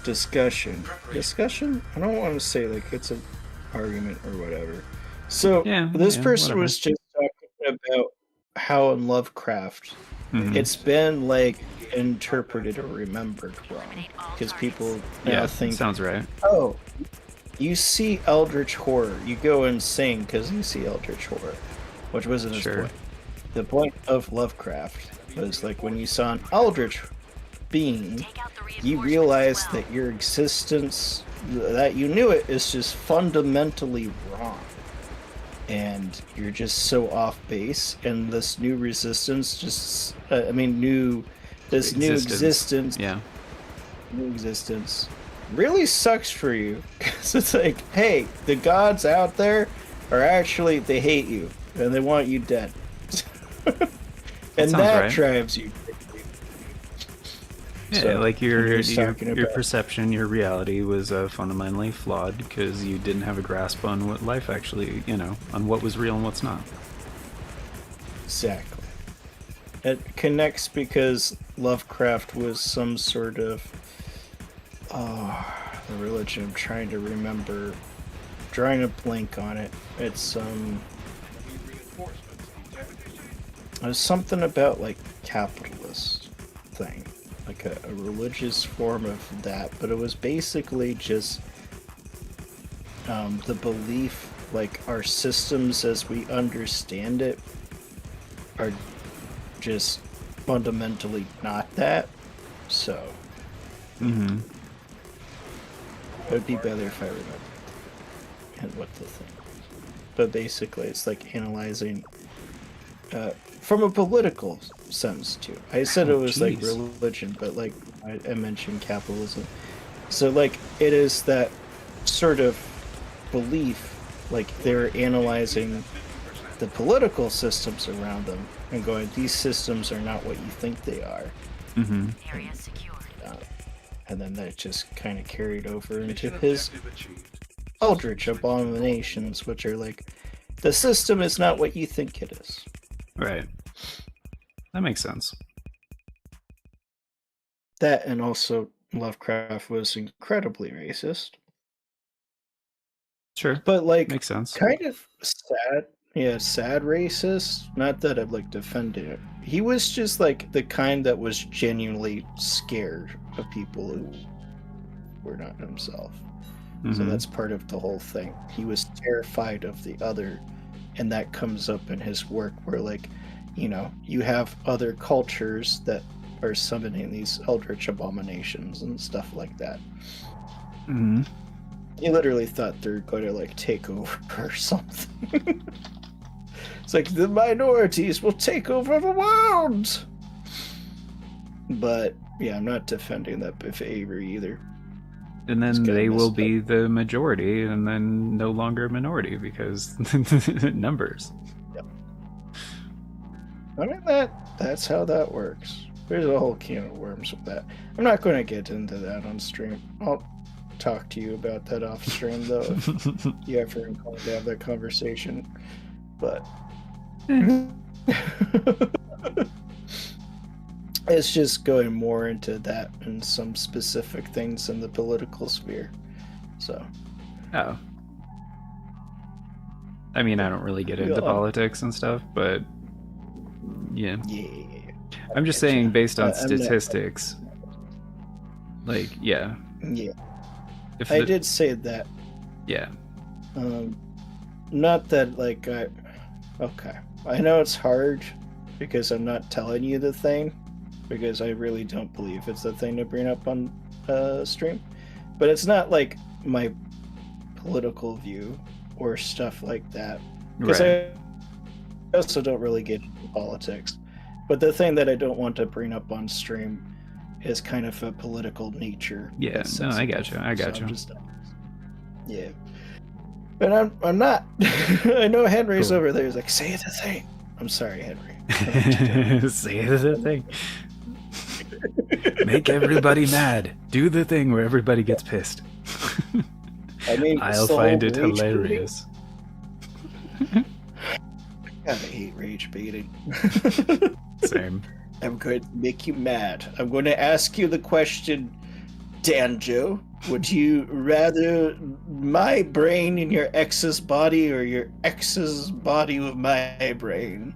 discussion. Discussion? I don't want to say like it's an argument or whatever. So Yeah, this yeah, person whatever. was just talking about how in Lovecraft Mhm. it's been like interpreted or remembered wrong because people now Yeah, think, sounds right. oh, you see Eldritch Horror, you go insane because you see Eldritch Horror, which wasn't his Sure. point. The point of Lovecraft was like when you saw an Eldritch being, Take out the reinforcements you as realize well. that your existence, that you knew it, is just fundamentally wrong. And you're just so off base, and this new resistance just, new existence, Yeah. new existence really sucks for you. Because it's like, hey, the gods out there are actually, they hate you, and they want you dead. And sounds that right. drives you. Yeah, So, like when your you're talking your about- perception, your reality was fundamentally flawed because you didn't have a grasp on what life actually, on what was real and what's not. Exactly. It connects because Lovecraft was some sort of the religion. I'm trying to remember, drawing a blank on it. It's it was something about like capitalist thing, like a religious form of that, but it was basically just the belief like our systems as we understand it are just fundamentally not that. So Mm-hmm. it would be better if I remember and what the thing is. But basically, it's like analyzing from a political sense too. I said it was like jeez. religion, but like I mentioned capitalism. So like it is that sort of belief, like they're analyzing the political systems around them and going, these systems are not what you think they are. Mm-hmm. Area secured. And then that just kind of carried over into Mission his objective achieved. eldritch abominations, which are like, the system is not what you think it is. Right. That makes sense. That, and also Lovecraft was incredibly racist, Sure. but like Makes sense. kind of sad. Yeah, sad racist. Not that I'm like defending it. He was just like the kind that was genuinely scared of people who were not himself. So Mhm. that's part of the whole thing. He was terrified of the other, and that comes up in his work where, like, you know, you have other cultures that are summoning these eldritch abominations and stuff like that. Mhm. He literally thought they're going to, like, take over or something. It's like, the minorities will take over the world! But, yeah, I'm not defending that behavior either. And It's then kinda they will messed be the majority and then no longer a minority because numbers. I mean, that's how that works. There's a whole can of worms with that. I'm not going to get into that on stream. I'll talk to you about that off stream, though, if you ever are going to have that conversation. But it's just going more into that and some specific things in the political sphere. So, Oh. I mean, I don't really get into Yeah. politics and stuff, but yeah. yeah. I'm just Gotcha. saying, based on I'm not- statistics, like, yeah. Yeah, If I the- did say that. Yeah. Not that, like, okay. I know it's hard because I'm not telling you the thing, because I really don't believe it's a thing to bring up on stream. But it's not like my political view or stuff like that. Because Right. I also don't really get into politics. But the thing that I don't want to bring up on stream is kind of a political nature. Yeah, that's no, I sensitive. gotcha, I So gotcha. I'm just, yeah. But I'm not. I know Henry's Cool. over there. He's like, say the thing. I'm sorry, Henry. Say the thing. Make everybody mad. Do the thing where everybody gets pissed. I mean, I'll it's the find whole it rage baiting. hilarious. God, I hate rage baiting. Same. I'm going to make you mad. I'm going to ask you the question, Danjo. Would you rather my brain in your ex's body or your ex's body with my brain?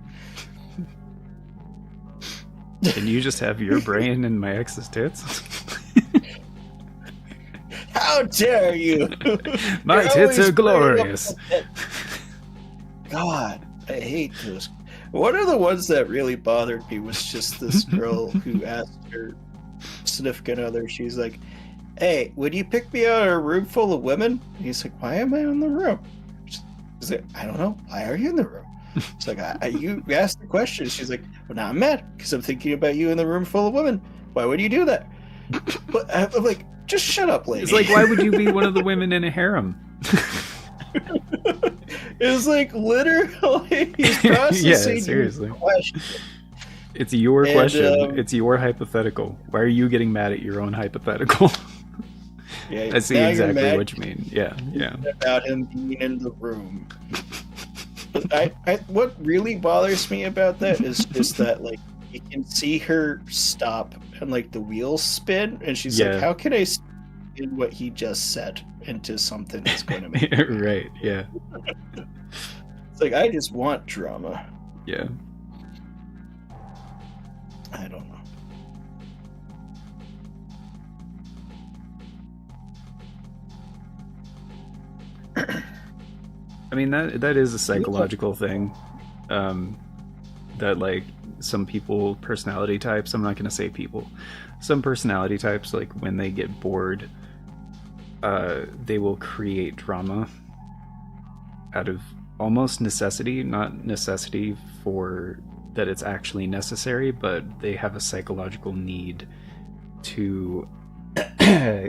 Can you just have your brain in my ex's tits? How dare you? My You're tits always are bringing up glorious. that- God, I hate those. One of the ones that really bothered me was just this girl who asked her significant other, she's like, hey, would you pick me out of a room full of women? And he's like, why am I in the room? She's like, I don't know. Why are you in the room? It's like, you asked the question. She's like, well, now I'm mad because I'm thinking about you in the room full of women. Why would you do that? But I'm like, just shut up, lady. It's like, why would you be one of the women in a harem? It's like literally he's processing Yeah, your seriously. question. It's your And, question. It's your hypothetical. Why are you getting mad at your own hypothetical? Yeah, I see now you're exactly mad what you mean. Yeah, yeah. about him being in the room. But what really bothers me about that is just that, like, you can see her stop and, like, the wheels spin, and she's Yeah. like, how can I spin what he just said into something that's going to make Right, yeah. It's like, I just want drama. Yeah. I don't know. I mean, that is a psychological thing. that like some people personality types, I'm not going to say people, some personality types, like when they get bored, they will create drama out of almost necessity, not necessity for that it's actually necessary, but they have a psychological need to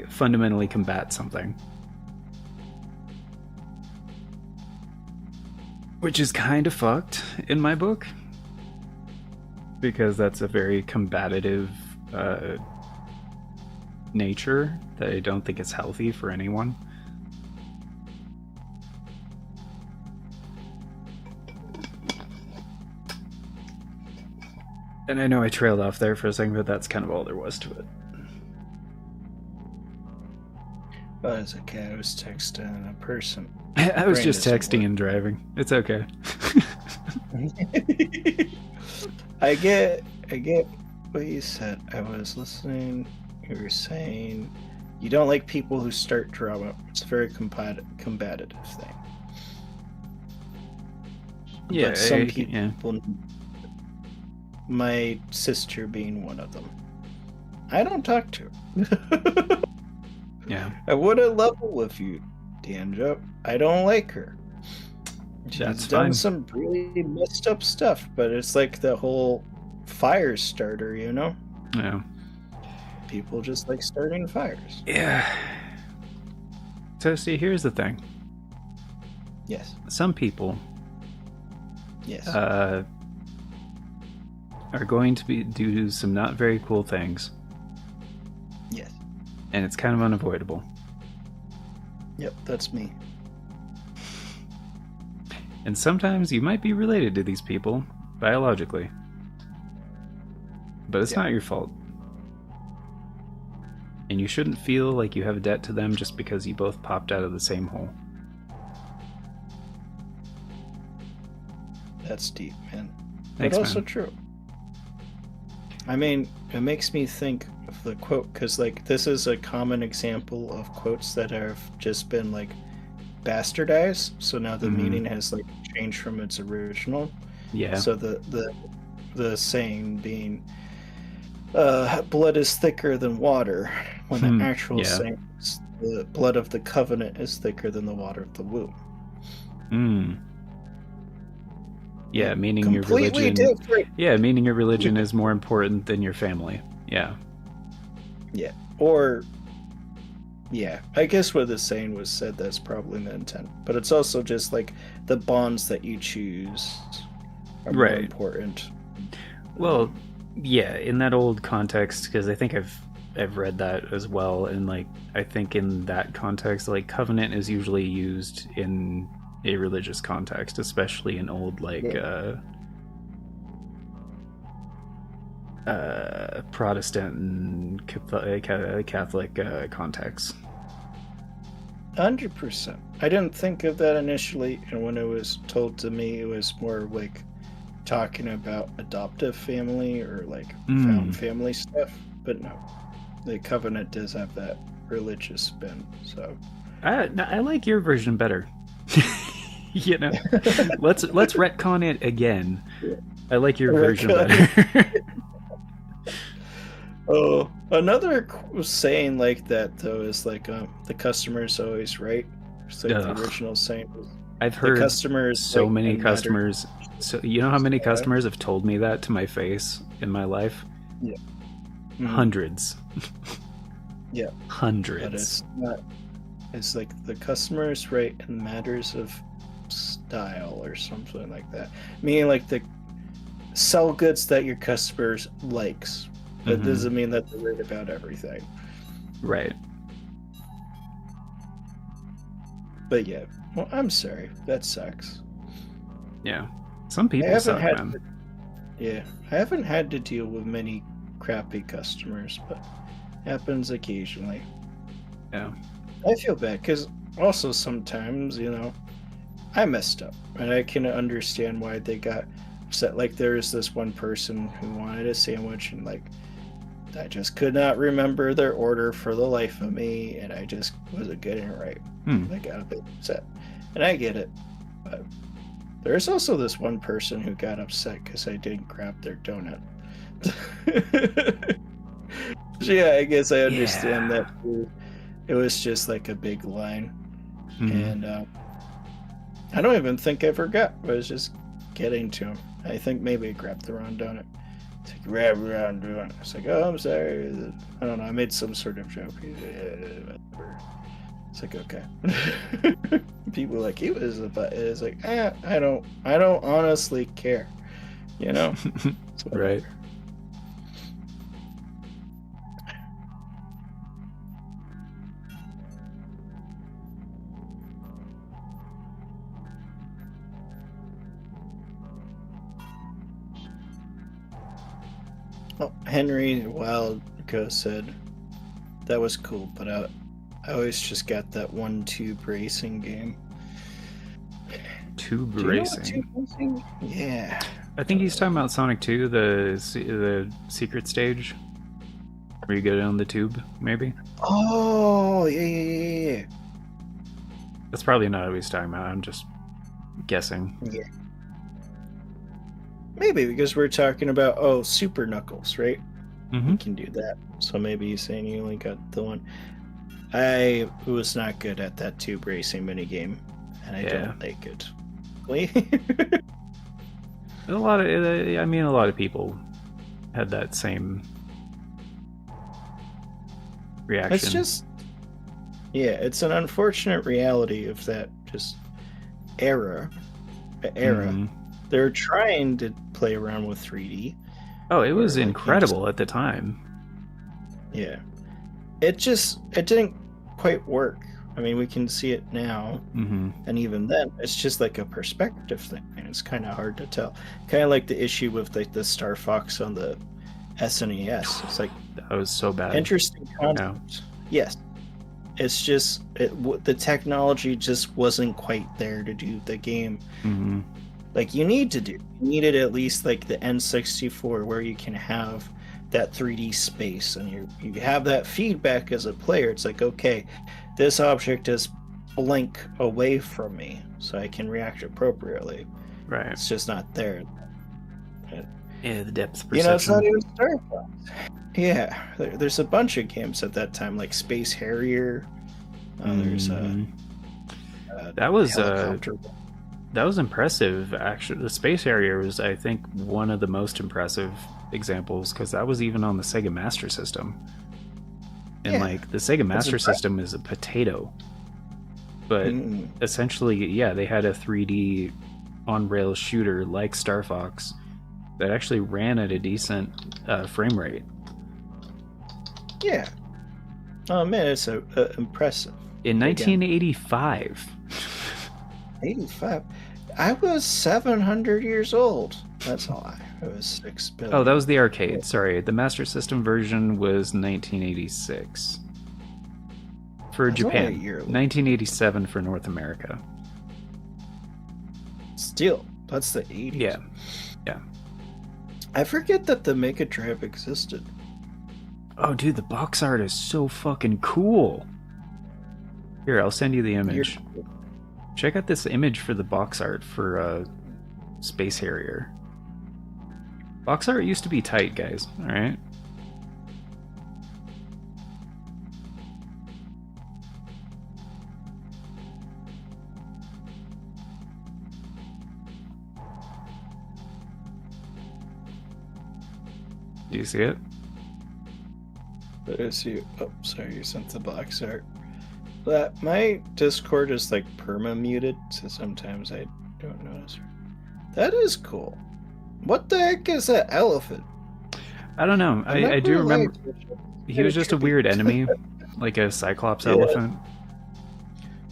fundamentally combat something. Which is kind of fucked in my book, because that's a very combative nature that I don't think is healthy for anyone. And I know I trailed off there for a second, but that's kind of all there was to it. Well, it's okay. I was texting a person. I was Brain just doesn't texting work. and driving. It's okay. I get what you said. I was listening. You were saying you don't like people who start drama. It's a very combative thing. Yeah, But some people, my sister being one of them, I don't talk to her. Yeah. I wouldn't level with you, D'Angelo. I don't like her. She's That's done fine. some really messed up stuff, but it's like the whole fire starter, you know? Yeah. People just like starting fires. Yeah. So see, here's the thing. Yes. Some people Yes. are going to do some not very cool things, Yes. and it's kind of unavoidable. Yep, that's me. And sometimes you might be related to these people biologically, but it's Yeah. not your fault. And you shouldn't feel like you have a debt to them just because you both popped out of the same hole. That's deep, man. Thanks, but also man. true. I mean, it makes me think of the quote, because like this is a common example of quotes that have just been like bastardized, so now the Mhm. meaning has like changed from its original. Yeah. So the saying being blood is thicker than water, when the actual yeah. saying is the blood of the covenant is thicker than the water of the womb. Yeah, meaning your Completely religion. different. Yeah, meaning your religion is more important than your family. Yeah. Yeah. Or yeah, I guess what the saying was said, that's probably the intent. But it's also just like the bonds that you choose are more Right. important. Well, yeah, in that old context, because I think I've read that as well, and like I think in that context, like covenant is usually used in a religious context, especially in old like Protestant and Catholic contexts. 100%. I didn't think of that initially, and when it was told to me, it was more like talking about adoptive family or like found family stuff. But no, the covenant does have that religious spin. So I like your version better. You know, let's retcon it again. I like your version better. Oh, another saying like that though is like the customer's always right. It's like Ugh. the original saying. I've heard customers so right many and matter. customers. So you know how many customers have told me that to my face in my life? Yeah. Mhm. Hundreds. Yeah. Hundreds. But it's not. It's like the customer's right in matters of style or something like that. Meaning like the sell goods that your customers likes. But Mhm. doesn't mean that they're right about everything. Right. But yeah. Well, I'm sorry. That sucks. Yeah. Some people haven't suck, had man. Yeah. I haven't had to deal with many crappy customers, but happens occasionally. Yeah. I feel bad because also sometimes, you know, I messed up and I can understand why they got upset. Like there was this one person who wanted a sandwich and like I just could not remember their order for the life of me and I just wasn't getting it right. I got a bit upset. And I get it. But There's also this one person who got upset because I didn't grab their donut. Yeah, I guess I understand Yeah. that too. It was just like a big line. Mhm. And I don't even think I forgot. I was just getting to him. I think maybe I grabbed the wrong donut. It's like, grab the wrong donut. It's like, oh, I'm sorry. I don't know. I made some sort of joke. It's like, okay. People were like, he was a butt. It's like, I don't honestly care. You know? So, Right. Oh, Henry Wildco said, that was cool, but I always just got that one tube racing game. Tube Do you know what racing. tube racing? Yeah. I think he's talking about Sonic 2, the secret stage, where you go down the tube. Maybe Oh, yeah. that's probably not what he's talking about. I'm just guessing. Yeah. Maybe because we're talking about Super Knuckles, right? Mm-hmm. You can do that. So maybe he's saying you only got the one. I was not good at that tube racing minigame, and I don't like it. A lot of people had that same reaction. It's just, it's an unfortunate reality of that just era. Mhm. They're trying to play around with 3D. Oh, it was Or, like, incredible at the time. Yeah. It didn't quite work. I mean, we can see it now, Mm-hmm. and even then, it's just like a perspective thing, and it's kind of hard to tell. Kind of like the issue with like the Star Fox on the SNES. It's like That was so bad. interesting concept. Yes, it's just the technology just wasn't quite there to do the game. Mm-hmm. Like you needed at least like the N64 where you can have that 3D space and you have that feedback as a player. It's like, okay, this object is blink away from me so I can react appropriately. Right. It's just not there. Yeah, the depth perception. You know, it's not even Star Fox. Yeah, there's a bunch of games at that time, like Space Harrier. There's that was helicopter. That was impressive. Actually, the Space Harrier was, I think, one of the most impressive examples because that was even on the Sega Master System. And like the Sega Master System is a potato, but essentially, they had a 3D on-rail shooter like Star Fox that actually ran at a decent frame rate. Yeah. Oh man, it's impressive. In 1985. 85. I was 700 years old. That's a lie. It was 6 billion. Oh, that was the arcade. Sorry, the Master System version was 1986 for Japan. 1987 for North America. Still, that's the 80s. Yeah. I forget that the Mega Drive existed. Oh, dude, the box art is so fucking cool. Here, I'll send you the image. Check out this image for the box art for Space Harrier. Box art used to be tight, guys. All right. Do you see it? I see. Oh, sorry, you sent the box art. But my Discord is like perma muted, so sometimes I don't notice. That is cool. What the heck is that elephant? I don't know. I do remember he was just a weird enemy, like a Cyclops elephant.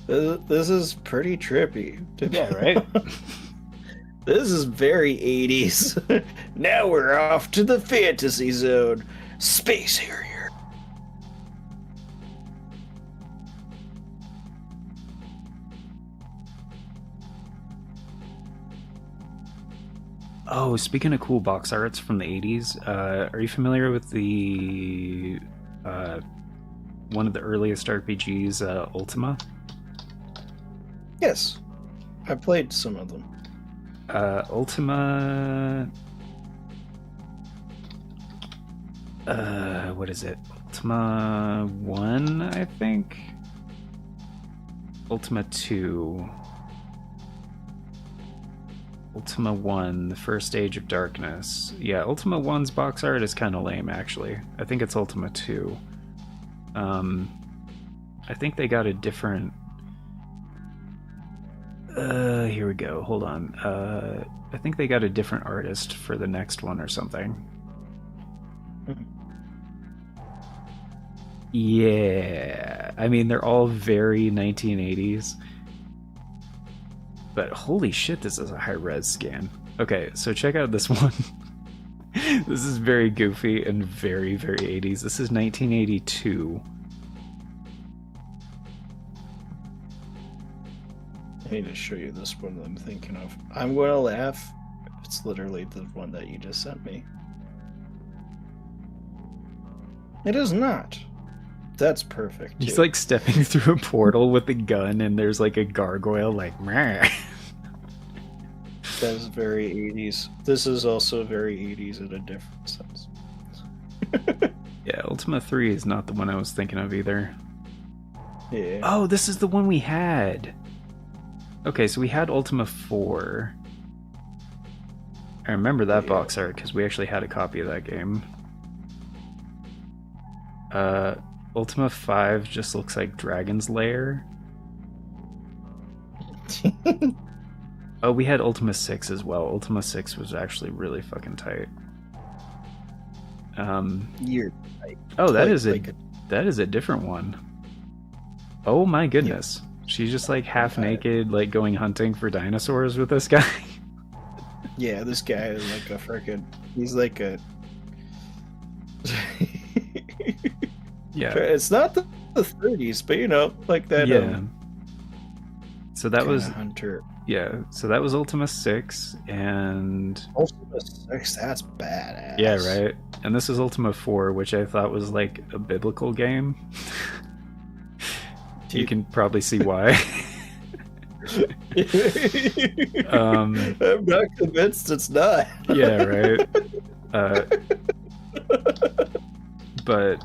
This is pretty trippy. Yeah, right? This is very 80s. Now we're off to the fantasy zone. Space Harrier. Oh, speaking of cool box arts from the 80s, are you familiar with the one of the earliest RPGs, Ultima? Yes. I played some of them. Ultima. What is it? Ultima 1, I think? Ultima 2. Ultima 1, The First Age of Darkness. Yeah, Ultima 1's box art is kind of lame, actually. I think it's Ultima 2. I think they got a different... here we go. Hold on. I think they got a different artist for the next one or something. Yeah. I mean, they're all very 1980s. But holy shit, this is a high-res scan. Okay, so check out this one. This is very goofy and very, very 80s. This is 1982. I need to show you this one that I'm thinking of. I'm going to laugh. It's literally the one that you just sent me. It is not. That's perfect. He's too. like stepping through a portal with a gun, and there's like a gargoyle, like, meh. That is very 80s. This is also very 80s in a different sense. Yeah, Ultima 3 is not the one I was thinking of either. Yeah. Oh, this is the one we had. Okay, so we had Ultima 4. I remember that box art because we actually had a copy of that game. Ultima 5 just looks like Dragon's Lair. Oh, we had Ultima 6 as well. Ultima 6 was actually really fucking tight. You're Oh, that like- is like a- that is a different one. Oh my goodness. She's just like half naked, like going hunting for dinosaurs with this guy. Yeah, this guy is like a freaking. He's like a. Yeah. It's not the 30s, but you know, like that. Yeah. So that was Hunter. yeah. So that was Ultima 6, and Ultima 6, that's badass. yeah, right. And this is Ultima 4, which I thought was like a biblical game. You can probably see why. I'm not convinced it's not. Yeah, right. But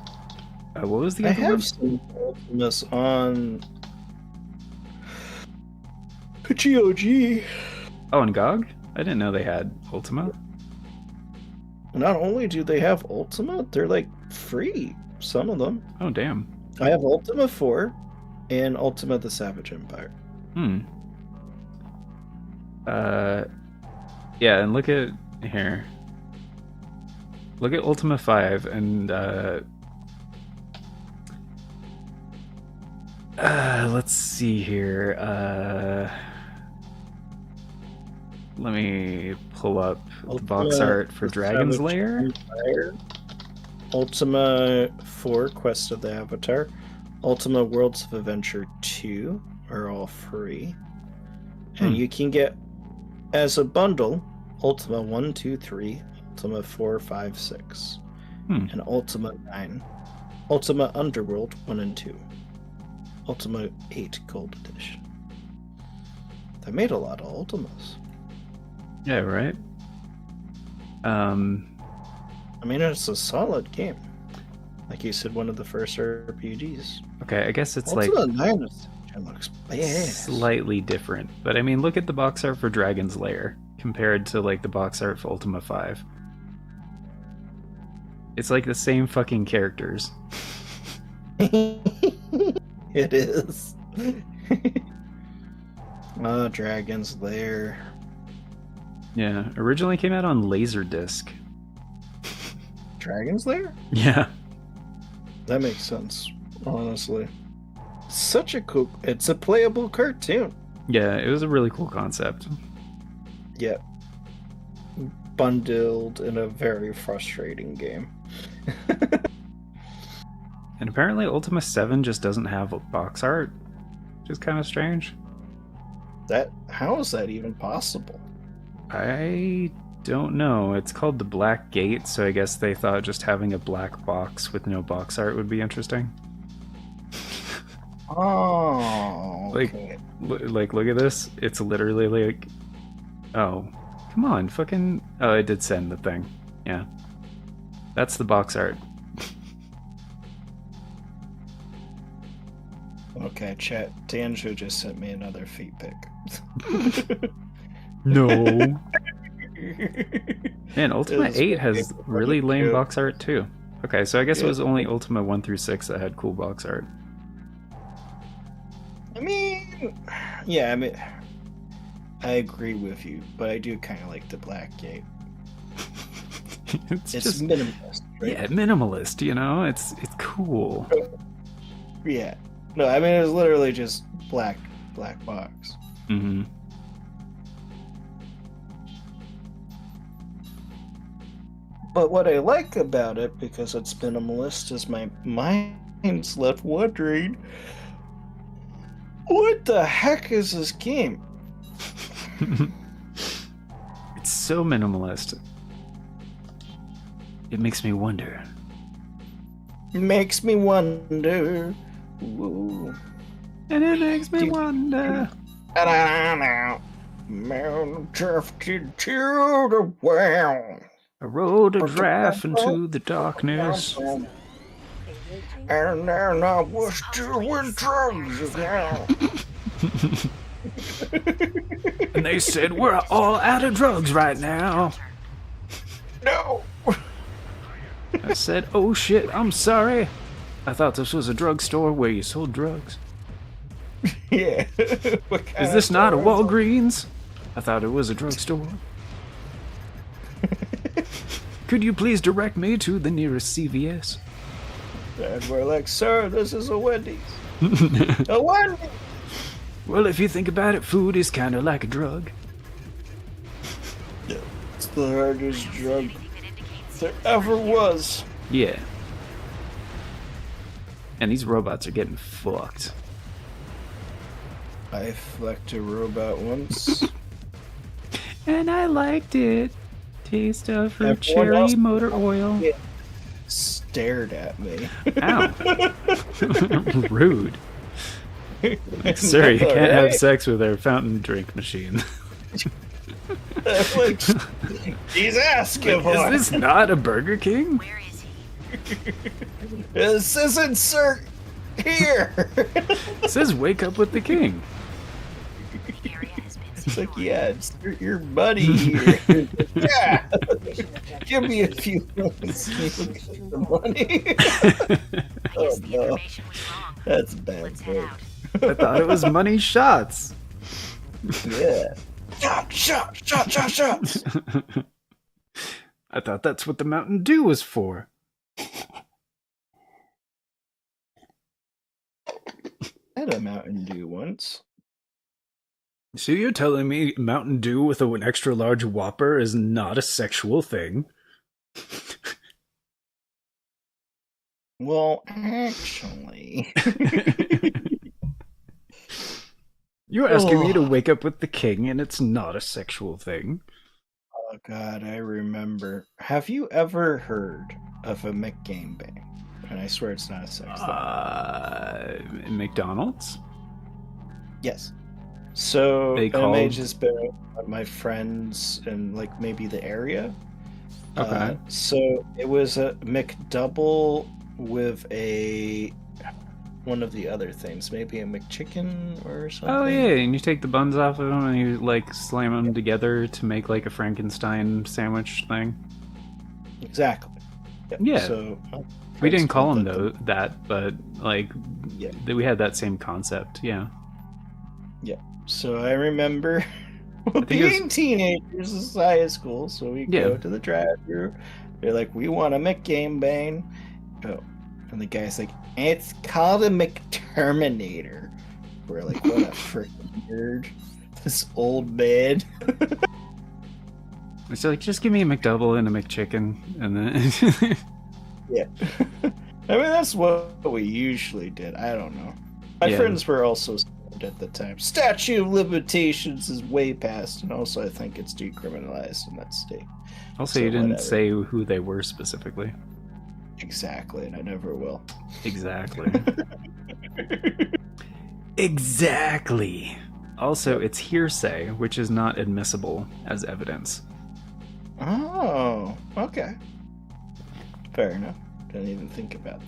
what was the I other one? have seen Ultimus on GOG. Oh, and GOG? I didn't know they had Ultima. Not only do they have Ultima, they're like free. Some of them. Oh, damn. I have Ultima 4 and Ultima the Savage Empire. Yeah, and look at here. Look at Ultima 5 and let's see here. Let me pull up the box Ultima art for the Dragon's Savage Lair. Empire, Ultima 4 Quest of the Avatar, Ultima Worlds of Adventure 2 are all free. And you can get as a bundle Ultima 1, 2, 3, Ultima 4, 5, 6, and Ultima 9, Ultima Underworld 1 and 2, Ultima 8 Gold Edition. They made a lot of Ultimas. Yeah, right. I mean, it's a solid game. Like you said, one of the first RPGs. Okay, I guess it's Ultima like 9 looks badass. slightly different. But I mean, look at the box art for Dragon's Lair compared to like the box art for Ultima 5. It's like the same fucking characters. It is. Oh, Dragon's Lair. Yeah, originally came out on Laserdisc. Dragon's Lair? Yeah. That makes sense, honestly. Such a cool... It's a playable cartoon. Yeah, it was a really cool concept. Yep. Bundled in a very frustrating game. And apparently Ultima 7 just doesn't have box art, which is kind of strange. How is that even possible? I don't know. It's called the Black Gate, so I guess they thought just having a black box with no box art would be interesting. Oh, Like, okay. like look at this. It's literally like Oh, come on, fucking... Oh, I did send the thing. Yeah. That's the box art. Okay, chat. Danjo just sent me another feet pic. No. Man, Ultima 8 has really lame box art too. Okay, so I guess it was only Ultima 1 through 6 that had cool box art. I mean, yeah, I mean, I agree with you, but I do kind of like the black gate. It's It's just minimalist, right? yeah, minimalist. You know, it's cool. Yeah. No, I mean it was literally just black box. Mm-hmm. But what I like about it, because it's minimalist, is my mind's left wondering, what the heck is this game? It's so minimalist. It makes me wonder. Makes me wonder. Ooh. And it makes me wonder. Man drifted to the well. I rode a giraffe into the darkness. And then I was doing drugs now. And they said, we're all out of drugs right now. No. I said, oh shit, I'm sorry. I thought this was a drugstore where you sold drugs. Yeah. Is this not a Walgreens? I thought it was a drugstore. Could you please direct me to the nearest CVS? And we're like, sir, this is a Wendy's. A Wendy's! Well, if you think about it, food is kind of like a drug. It's the hardest drug there ever was. Yeah. And these robots are getting fucked. I fucked a robot once. And I liked it. Taste of her Everyone cherry else- motor oil. Stared at me. Ow. Rude. Like, sir, you can't have sex with our fountain drink machine. Like, he's asking for it. Is this not a Burger King? Where is he? This is insert here. It says wake up with the king. The area has been It's like, yeah, it's your buddy here. Yeah. Give me a few moments. You get the money. I Oh guess the no, information was wrong. that's bad. Let's head out. I thought it was money shots. Yeah. Shots. I thought that's what the Mountain Dew was for. I had a Mountain Dew once. So you're telling me Mountain Dew with an extra large Whopper is not a sexual thing? Well, actually. You're asking me to wake up with the king and it's not a sexual thing? Oh god, I remember. Have you ever heard of a McGangbang? And I swear it's not a sex thing. McDonald's? Yes. So They it may called- just been my friends in like maybe the area. Okay. So it was a McDouble with one of the other things, maybe a McChicken or something. Oh yeah, and you take the buns off of them and you like slam them together to make like a Frankenstein sandwich thing. Exactly. Yep. Yeah. So We didn't call them though. that, but like Yeah. we had that same concept. Yeah. So I remember think it being teenagers in high school, so we Yeah. go to the drive-thru. They're like, "We want a McGangbang." Oh, and the guy's like, "It's called a McTerminator." We're like, "What a freaking nerd!" This old man. It's like just give me a McDouble and a McChicken, and then Yeah. I mean, that's what we usually did. I don't know. My Yeah. friends were also stoned at the time. Statute of limitations is way past, and also I think it's decriminalized in that state. also So you didn't whatever. say who they were specifically. Exactly, and I never will. Exactly. Exactly. Also, it's hearsay, which is not admissible as evidence. Oh, okay. Fair enough. Didn't even think about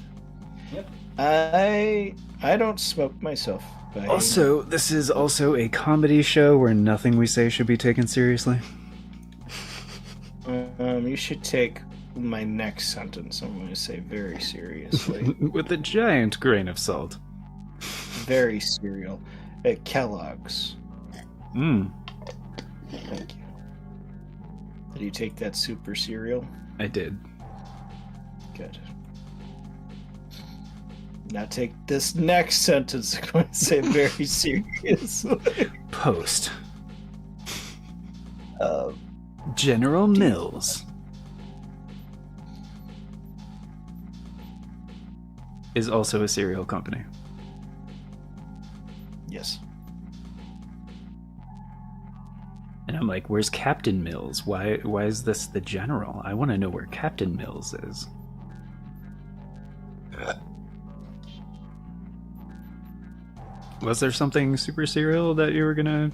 that. Yep. I don't smoke myself. But Also, this is also a comedy show where nothing we say should be taken seriously. you should take my next sentence. I'm going to say very seriously. With a giant grain of salt. Very cereal. At Kellogg's. Mmm, Thank you. Did you take that super cereal? I did. Good. Now take this next sentence. I'm going to say very seriously. Post. Um, General Mills is also a cereal company. yes. And I'm like, where's Captain Mills? Why is this the General? I want to know where Captain Mills is. Was there something super cereal that you were gonna...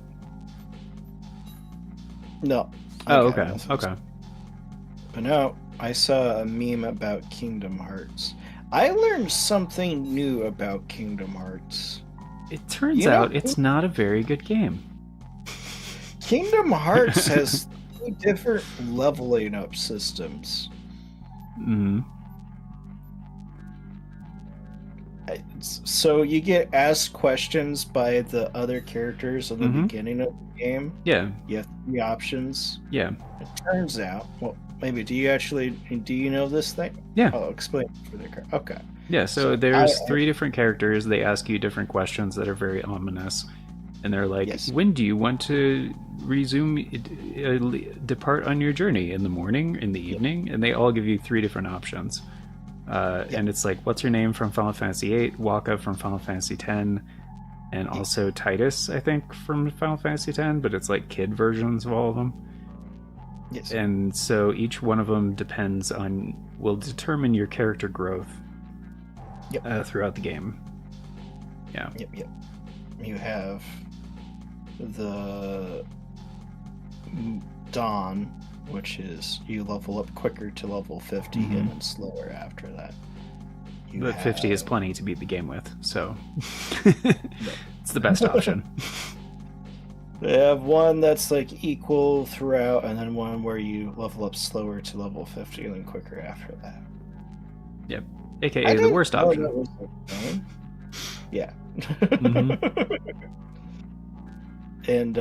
No. Oh, I got okay. nothing. Okay. But no, I saw a meme about Kingdom Hearts. I learned something new about Kingdom Hearts. It turns You know- out it's not a very good game. Kingdom Hearts has 3 different leveling up systems. Hmm. So you get asked questions by the other characters in the Mhm. beginning of the game. Yeah, You have 3 options. yeah, It turns out, well, maybe do you know this thing? yeah. I'll explain it for the character. Okay. Yeah, so So there's I- 3 different characters. They ask you different questions that are very ominous. And they're like, Yes. when do you want to resume, depart on your journey? In the morning, in the evening? And they all give you 3 different options. And it's like, what's your name from Final Fantasy VIII, Waka from Final Fantasy X, and also Titus, I think, from Final Fantasy X, but it's like kid versions of all of them. Yes. And so each one of them will determine your character growth Yep. throughout the game. Yep. You have the Dawn, which is you level up quicker to level 50 Mhm. and then slower after that. You But 50 is have- plenty to beat the game with, so it's the best option. They have one that's like equal throughout, and then one where you level up slower to level 50 and then quicker after that. Yep. AKA I the didn't worst know option. that was a thing. Yeah. Mhm. And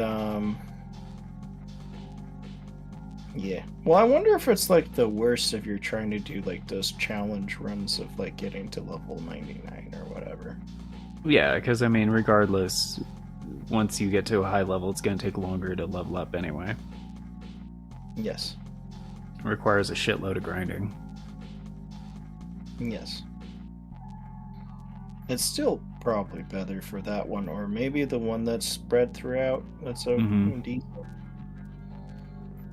yeah. Well, I wonder if it's like the worst if you're trying to do like those challenge runs of like getting to level 99 or whatever. Yeah, because I mean, regardless, once you get to a high level, it's going to take longer to level up anyway. Yes. It requires a shitload of grinding. Yes. It's still probably better for that one, or maybe the one that's spread throughout. That's a Mhm. decent.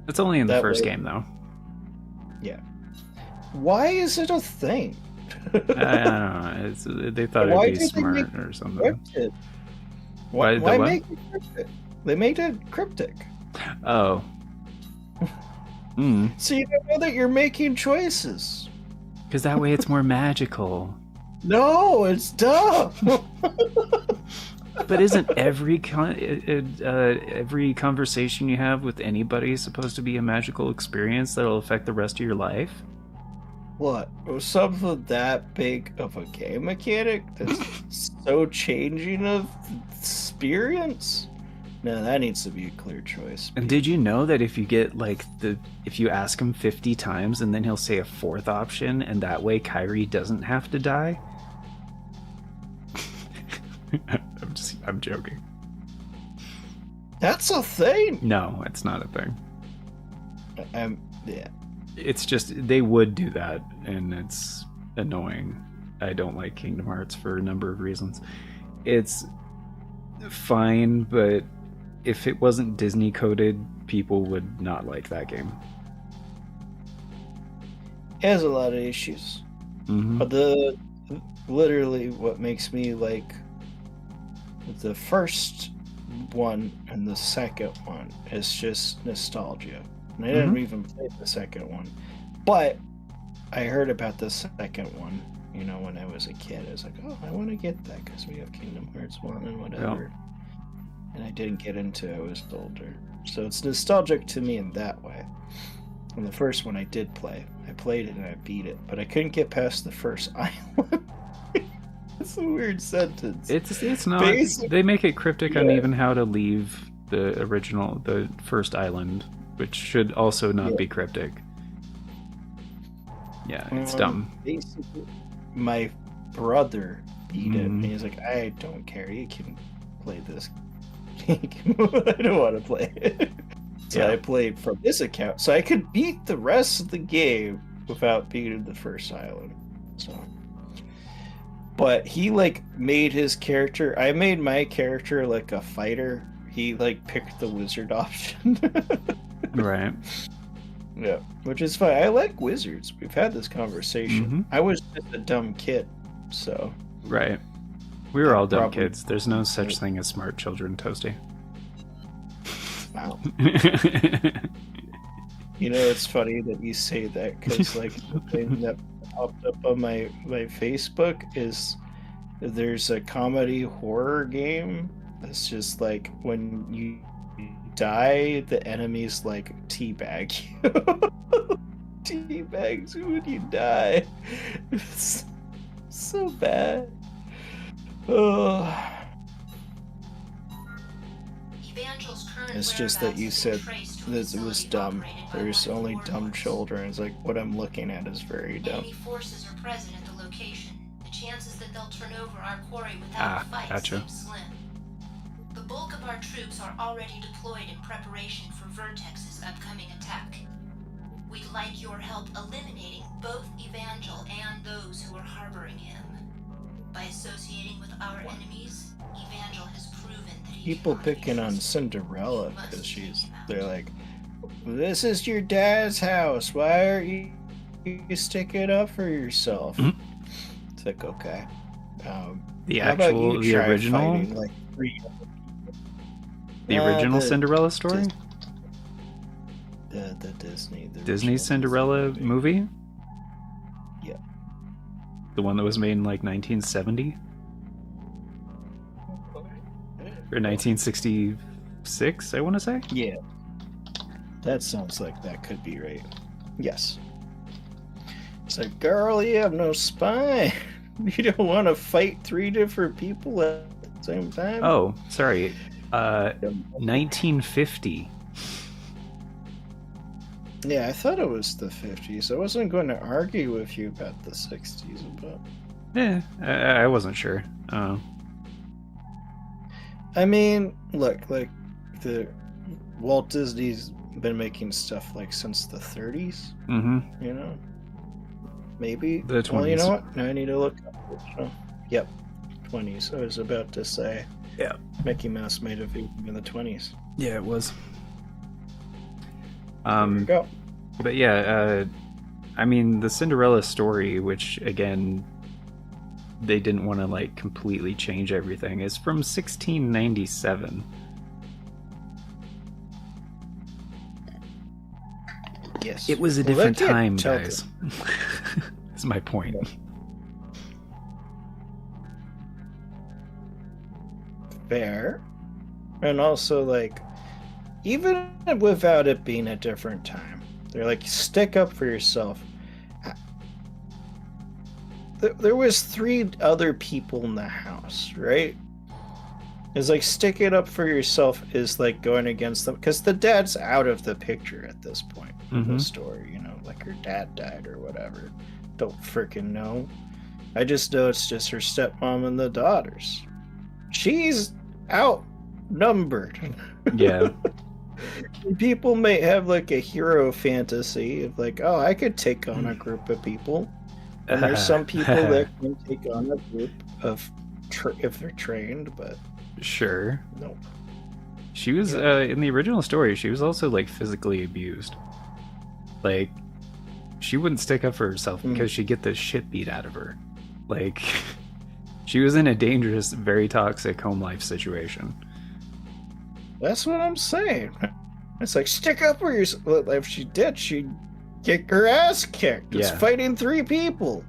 It's only in the That first way- game, though. Why is it a thing? I don't know. They thought Why it'd be did they make smart or something. Cryptic. Why the Why what? make it cryptic? They made it cryptic. Oh. So you don't know that you're making choices. Because that way it's more magical. No, it's dumb. But isn't every conversation you have with anybody supposed to be a magical experience that'll affect the rest of your life? What? Was something that big of a game mechanic that's so changing of experience? No, that needs to be a clear choice. And did you know that if you get if you ask him 50 times and then he'll say a 4th option, and that way Kyrie doesn't have to die? I'm joking. That's a thing. No, it's not a thing. Yeah. It's just they would do that, and it's annoying. I don't like Kingdom Hearts for a number of reasons. It's fine, but if it wasn't Disney coded, people would not like that game. It has a lot of issues. Hmm. But literally what makes me like the first one and the second one is just nostalgia. And I didn't even play the second one. But I heard about the second one, you know, when I was a kid. I was like, oh, I want to get that because we have Kingdom Hearts 1 and whatever. And I didn't get into it. I was older. So it's nostalgic to me in that way. And the first one I did play. I played it and I beat it. But I couldn't get past the first island. It's a weird sentence. It's not. They make it cryptic on even how to leave the first island, which should also not be cryptic. Yeah, it's dumb. Basically, my brother beat it, and he's like, I don't care, you can play this game. I don't want to play it. So I played from this account, so I could beat the rest of the game without beating the first island. So, but he like made his character. I made my character like a fighter. He like picked the wizard option. Right. Yeah, which is fine. I like wizards. We've had this conversation. I was just a dumb kid, so. Right. We were all dumb kids. There's no such thing as smart children, Toasty. Wow. You know, it's funny that you say that, because like the thing that popped up on my Facebook is there's a comedy horror game that's just like when you die, the enemies like teabag you. Teabags you when you die. It's so bad. It's just that you said that it was dumb. There's only dumb children. It's like what I'm looking at is very dumb. Enemy forces are present at the location. The chances that they'll turn over our quarry without a fight seem slim. The bulk of our troops are already deployed in preparation for Vertex's upcoming attack. We'd like your help eliminating both Evangel and those who are harboring him. By associating with our enemies, Evangel has proven that he People picking on Cinderella because they're like, this is your dad's house. Why aren't you sticking up for yourself? It's like, okay. The original? Fighting, like, the original Cinderella story? The Disney. The Disney Cinderella movie? Yeah. The one that was made in like 1970? Or 1966, I want to say? Yeah. That sounds like that could be right. Yes. It's like, girl, you have no spine. You don't want to fight 3 different people at the same time? Oh, sorry. 1950. Yeah, I thought it was the 50s. I wasn't going to argue with you about the 60s, but... Yeah, I wasn't sure. I mean, look, like, the Walt Disney's been making stuff, like, since the 30s. You know? Maybe. The 20s. Well, you know what? Now I need to look up it. So, yep. 20s. I was about to say. Yeah. Mickey Mouse made a video in the 20s. Yeah, it was. There you go. But yeah, I mean, the Cinderella story, which, again, they didn't want to, like, completely change everything, is from 1697. Yes. It was a different time, guys. That's my point. Fair. And also, like, even without it being a different time, they're like, stick up for yourself. There was 3 other people in the house, right? It's like, stick it up for yourself is like going against them, because the dad's out of the picture at this point in the story, you know, like her dad died or whatever. Don't freaking know. I just know it's just her stepmom and the daughters. She's outnumbered. Yeah. People may have like a hero fantasy of like, oh, I could take on a group of people. And there's some people that can take on a group of if they're trained, but sure. Nope. She was in the original story. She was also like physically abused. Like, she wouldn't stick up for herself because she'd get the shit beat out of her. Like, she was in a dangerous, very toxic home life situation. That's what I'm saying. It's like, stick up for yourself. Well, if she did, she'd kick her ass kicked. It's fighting 3 people.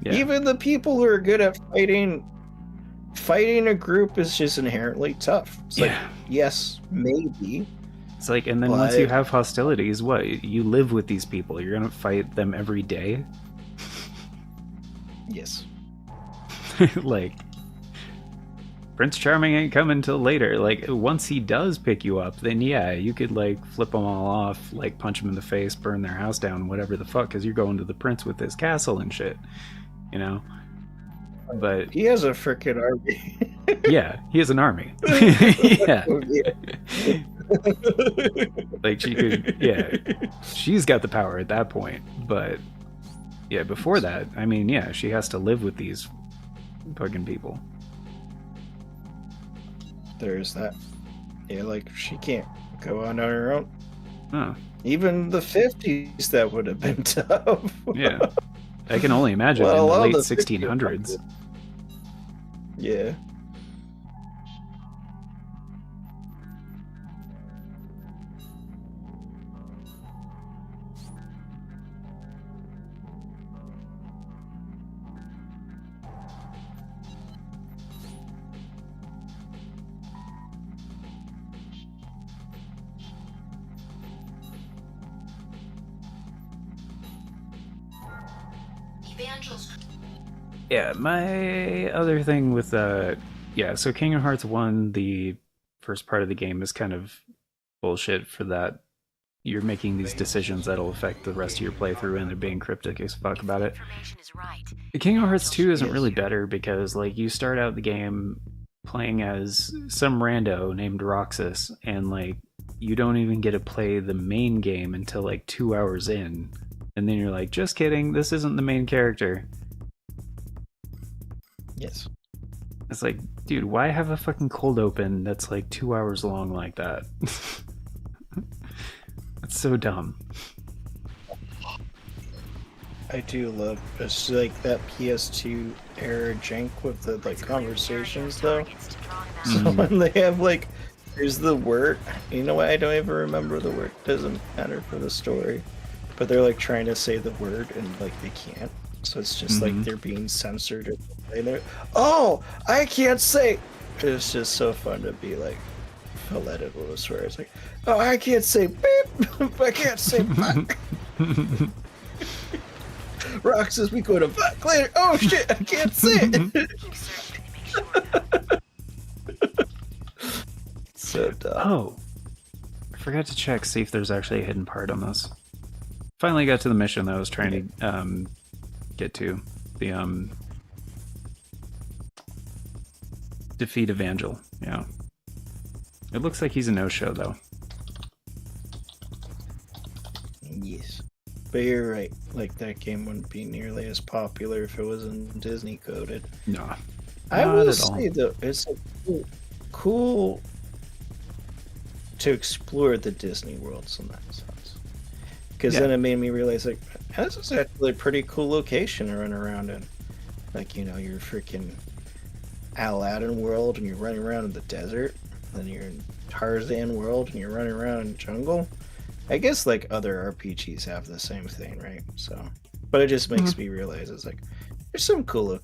Yeah. Even the people who are good at fighting a group is just inherently tough. It's like, yes, maybe. It's like, and then once you have hostilities, what? You live with these people. You're gonna fight them every day? Yes. Like, Prince Charming ain't coming till later. Like, once he does pick you up, then yeah, you could, like, flip them all off, like, punch them in the face, burn their house down, whatever the fuck, because you're going to the prince with his castle and shit, you know? But he has a freaking army. Yeah, he has an army. Yeah. Like, she could, yeah, she's got the power at that point, but yeah, before that, I mean, yeah, she has to live with these fucking people. There's that. Yeah, like, she can't go on her own. Oh. Even the 50s, that would have been tough. Yeah. I can only imagine in the late 1600s. Yeah. Yeah, my other thing with so Kingdom Hearts 1, the first part of the game is kind of bullshit for that. You're making these decisions that'll affect the rest of your playthrough, and they're being cryptic as fuck about it. Kingdom Hearts 2 isn't really better because, like, you start out the game playing as some rando named Roxas, and, like, you don't even get to play the main game until, like, 2 hours in. And then you're like, just kidding, this isn't the main character. Yes. It's like, dude, why have a fucking cold open that's like 2 hours long like that? That's so dumb. I do love it's like that PS2 era jank with the like conversations though. So when they have like, here's the word, you know what? I don't even remember the word. It doesn't matter for the story, but they're like trying to say the word and like they can't. So it's just like they're being censored. And they're, oh, I can't say. It's just so fun to be like filleted with a swear. It's like, oh, I can't say beep. I can't say fuck. Roxas, we go to fuck later. Oh shit, I can't say it. So dumb. Oh, I forgot to check, see if there's actually a hidden part on this. Finally got to the mission that I was trying to get to. The defeat Evangel. Yeah. It looks like he's a no-show though. Yes. But you're right. Like, that game wouldn't be nearly as popular if it wasn't Disney coded. No. I will say though, it's cool to explore the Disney worlds in that sense. Because then it made me realize, like, this is actually a pretty cool location to run around in. Like, you know, you're freaking Aladdin world and you're running around in the desert. Then you're in Tarzan world and you're running around in the jungle. I guess, like, other RPGs have the same thing, right? So, but it just makes me realize it's like, there's some cool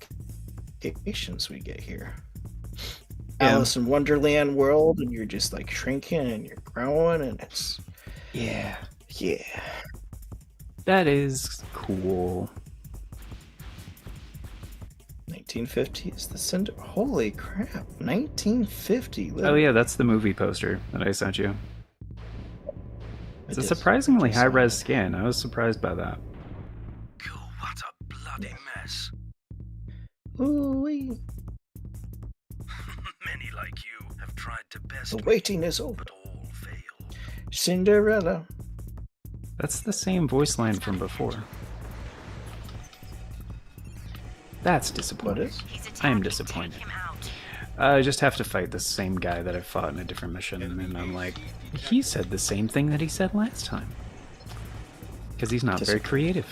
locations we get here. Alice in Wonderland world, and you're just, like, shrinking and you're growing, and it's... Yeah. That is cool. 1950 is the cinder. Holy crap! 1950. Oh yeah, that's the movie poster that I sent you. It's a surprisingly high-res scan. I was surprised by that. God, what a bloody mess. Ooh-wee. Many like you have tried to best the waiting is over. But all fail. Cinderella. That's the same voice line from before. That's disappointing. I am disappointed. I just have to fight the same guy that I fought in a different mission, and I'm like, he said the same thing that he said last time. Because he's not very creative.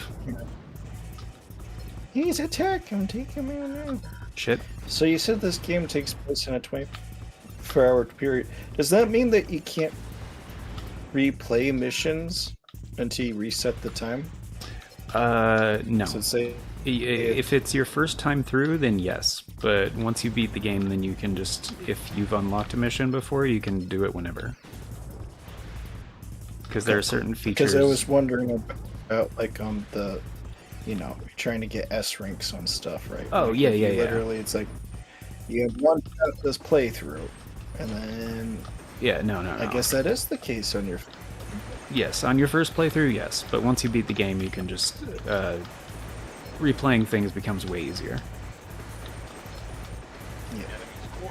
He's attacking. Take him out now. Shit. So you said this game takes place in a 24-hour period. Does that mean that you can't replay missions until you reset the time? No. So say if it's your first time through, then yes. But once you beat the game, then you can just, if you've unlocked a mission before, you can do it whenever. Because there are certain features. Because I was wondering about like the, trying to get S ranks on stuff, right? Oh, like, yeah. Literally, it's like you have one shot at this playthrough, and then no. I guess that is the case on your. Yes, on your first playthrough, yes. But once you beat the game, you can just replaying things becomes way easier. Yeah,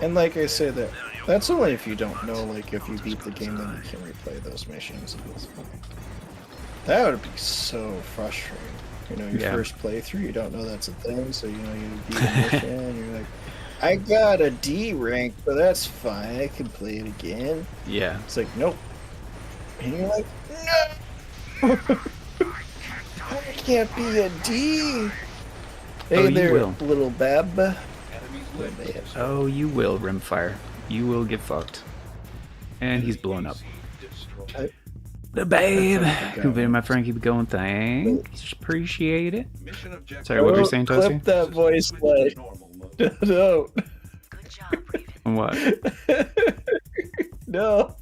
and like I said, that's only if you don't know. Like if you beat the game, then you can replay those missions. That would be so frustrating. Your first playthrough, you don't know that's a thing, so you beat a mission, and you're like, I got a D rank, but that's fine. I can play it again. Yeah. It's like, nope. And you're like, no! I can't be a D! Hey there, little bab. Oh, you will, Rimfire. You will get fucked. And he's blown up. The babe! Convinced my friend keep going, thanks. Appreciate it. Sorry, what were you saying, Toasty? Clip that voice, like. No. Good job, Raven. What? No.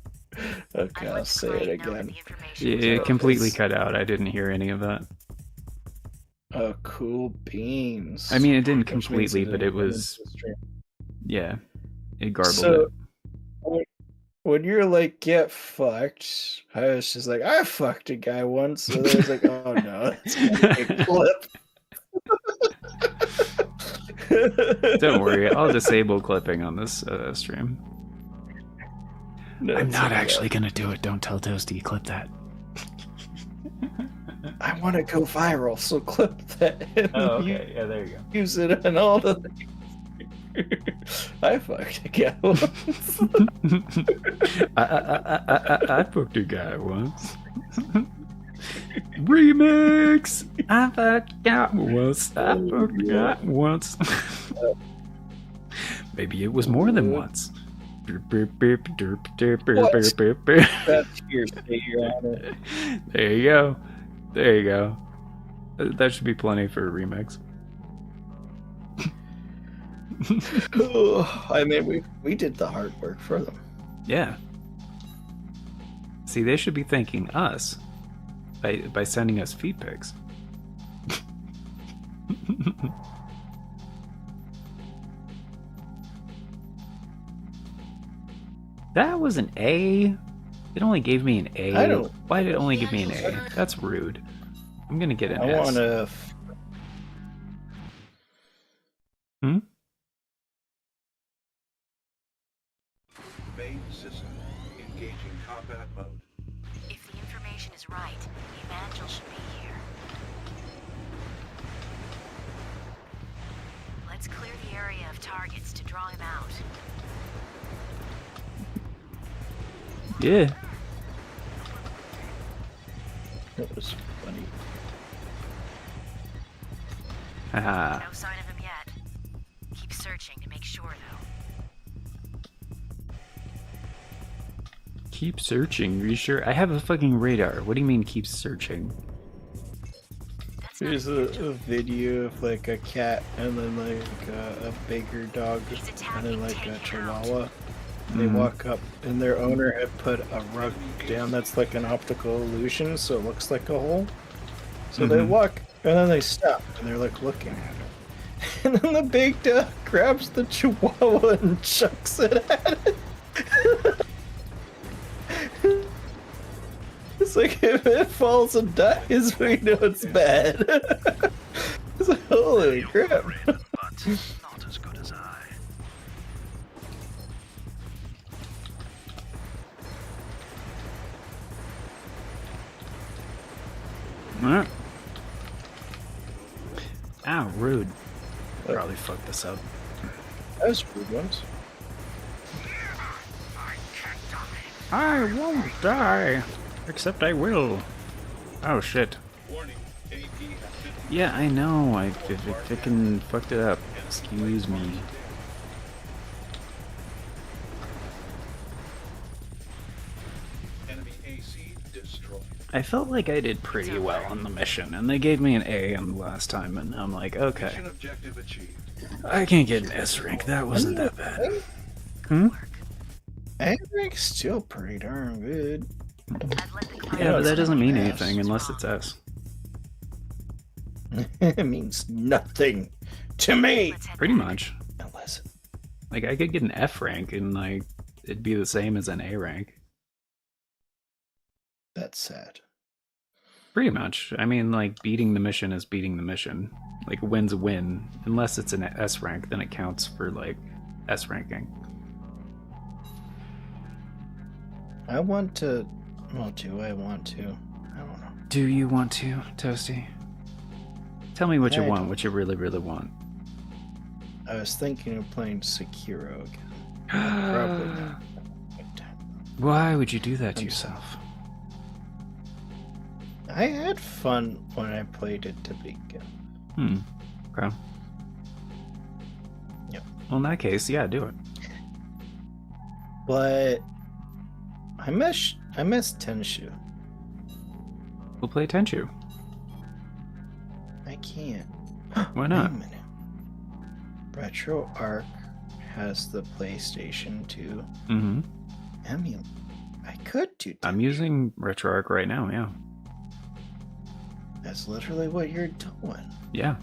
Okay, I'll say it again. It completely cut out. I didn't hear any of that. Oh, cool beans. I mean, it didn't completely, but it was... Yeah. It garbled it. When you're like, get fucked, I was just like, I fucked a guy once, so I was like, oh no, it's a clip. Don't worry, I'll disable clipping on this stream. No, I'm not actually gonna do it. Don't tell Toasty, clip that. I want to go viral, so clip that. Oh, okay. Yeah, there you go. Use it in all the things. I fucked a guy once. I fucked a guy once. Remix! I fucked a guy once. I fucked a guy once. Maybe it was more than once. That's hearsay, Your Honor. There you go. There you go. That should be plenty for a remix. I mean, we did the hard work for them. Yeah. See, they should be thanking us by sending us feed pics. That was an A. It only gave me an A. I don't. Why did it only give me an A? That's rude. I'm gonna get an S. I want to. Main system engaging combat mode. If the information is right, the Evangel should be here. Let's clear the area of targets to draw him out. Yeah. That was funny. Haha. No sign of him yet. Keep searching to make sure, though. Keep searching. Are you sure? I have a fucking radar. What do you mean keep searching? That's not There's a video of like a cat and then like a bigger dog and then like a chihuahua. They walk up and their owner had put a rug down that's like an optical illusion, so it looks like a hole. So they walk and then they stop and they're like looking at it. And then the big dog grabs the chihuahua and chucks it at it. It's like if it falls and dies, we know it's bad. It's like, holy crap. But not as good as I. Alright. Ow, rude. Probably fucked this up. That was good ones. I won't die. Except I will. Oh shit. Warning, AP has been Yeah, I know. I fucking fucked it up. Excuse me. I felt like I did pretty well on the mission, and they gave me an A on the last time, and I'm like, okay. Mission objective achieved. I can't get an S rank, that wasn't that bad. A rank's still pretty darn good. Yeah, but that doesn't mean anything unless it's S. It means nothing to me. Pretty much. Unless Like, I could get an F rank, and, like, it'd be the same as an A rank. that's sad. Pretty much. I mean, like, beating the mission is beating the mission. Like, a win's a win. Unless it's an S rank, then it counts for, like, S ranking. I want to... Well, do I want to? I don't know. Do you want to, Toasty? Tell me what you I want, don't. what you really, really want. I was thinking of playing Sekiro again. Probably not. Why would you do that to I'm yourself? I had fun when I played it to begin. Okay. Yep. Well, in that case, yeah, do it. But I miss Tenshu. We'll play Tenchu. I can't. Why not? Wait a minute. RetroArch has the PlayStation 2 Mm-hmm. emulator. I could do that. I'm using RetroArch right now, yeah. That's literally what you're doing. Yeah.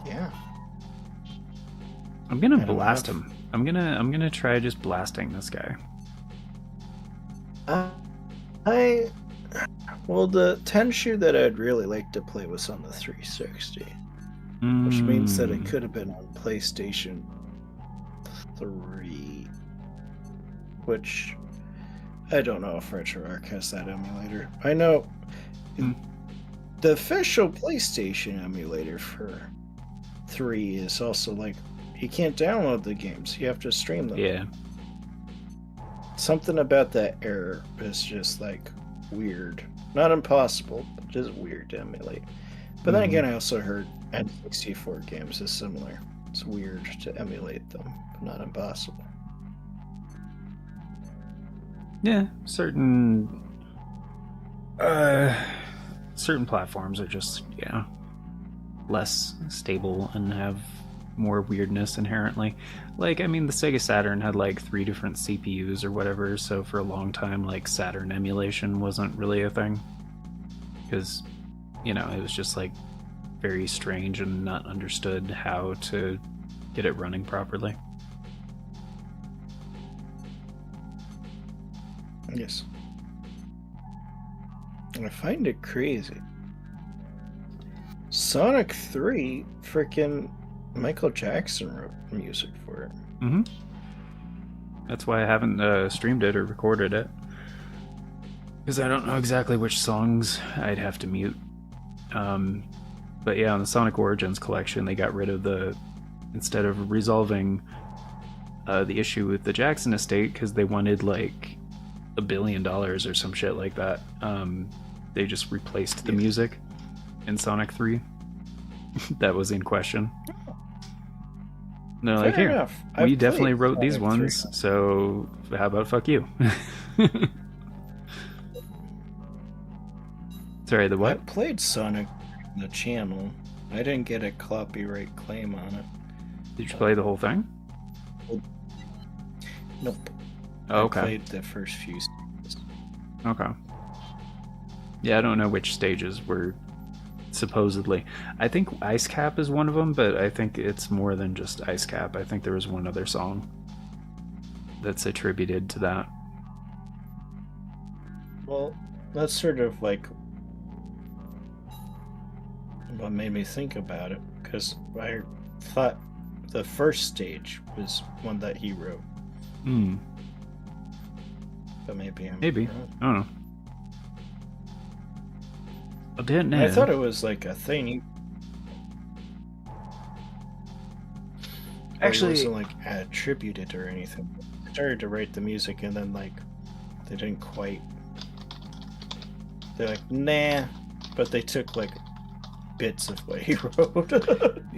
Yeah. I'm gonna I don't blast have- him. I'm gonna try just blasting this guy. Well, the Tenshu that I'd really like to play was on the 360, which means that it could have been on PlayStation 3, which I don't know if RetroArch has that emulator. I know the official PlayStation emulator for 3 is also like, you can't download the games, you have to stream them. Yeah. Something about that error is just like weird. Not impossible, but just weird to emulate. But then again, I also heard N64 games is similar. It's weird to emulate them, but not impossible. Yeah, certain platforms are just, yeah, less stable and have more weirdness inherently. Like, I mean, the Sega Saturn had like 3 different CPUs or whatever, so for a long time, like, Saturn emulation wasn't really a thing. Because, you know, it was just like very strange and not understood how to get it running properly. Yes. I find it crazy. Sonic 3, freaking Michael Jackson wrote music for it. Mm-hmm. That's why I haven't streamed it or recorded it. Because I don't know exactly which songs I'd have to mute. But yeah, on the Sonic Origins collection, they got rid of instead of resolving the issue with the Jackson estate, because they wanted like $1 billion or some shit like that, they just replaced the music in Sonic 3 that was in question. And they're like, Fair here, enough. we I've definitely played wrote these Sonic 3. ones, so how about fuck you? Sorry, the I what? played Sonic on the channel. I didn't get a copyright claim on it. Did you play the whole thing? Nope. Oh, okay. I played the first few stages. Okay. Yeah, I don't know which stages were supposedly. I think Ice Cap is one of them, but I think it's more than just Ice Cap. I think there was one other song that's attributed to that. Well, that's sort of like what made me think about it, because I thought the first stage was one that he wrote. Hmm. But maybe I'm Maybe. wrong. I don't know. I didn't know. I thought it was like a thing. Actually- it wasn't like attributed or anything. They started to write the music and then like they didn't quite. They're like, nah, but they took like bits of what he wrote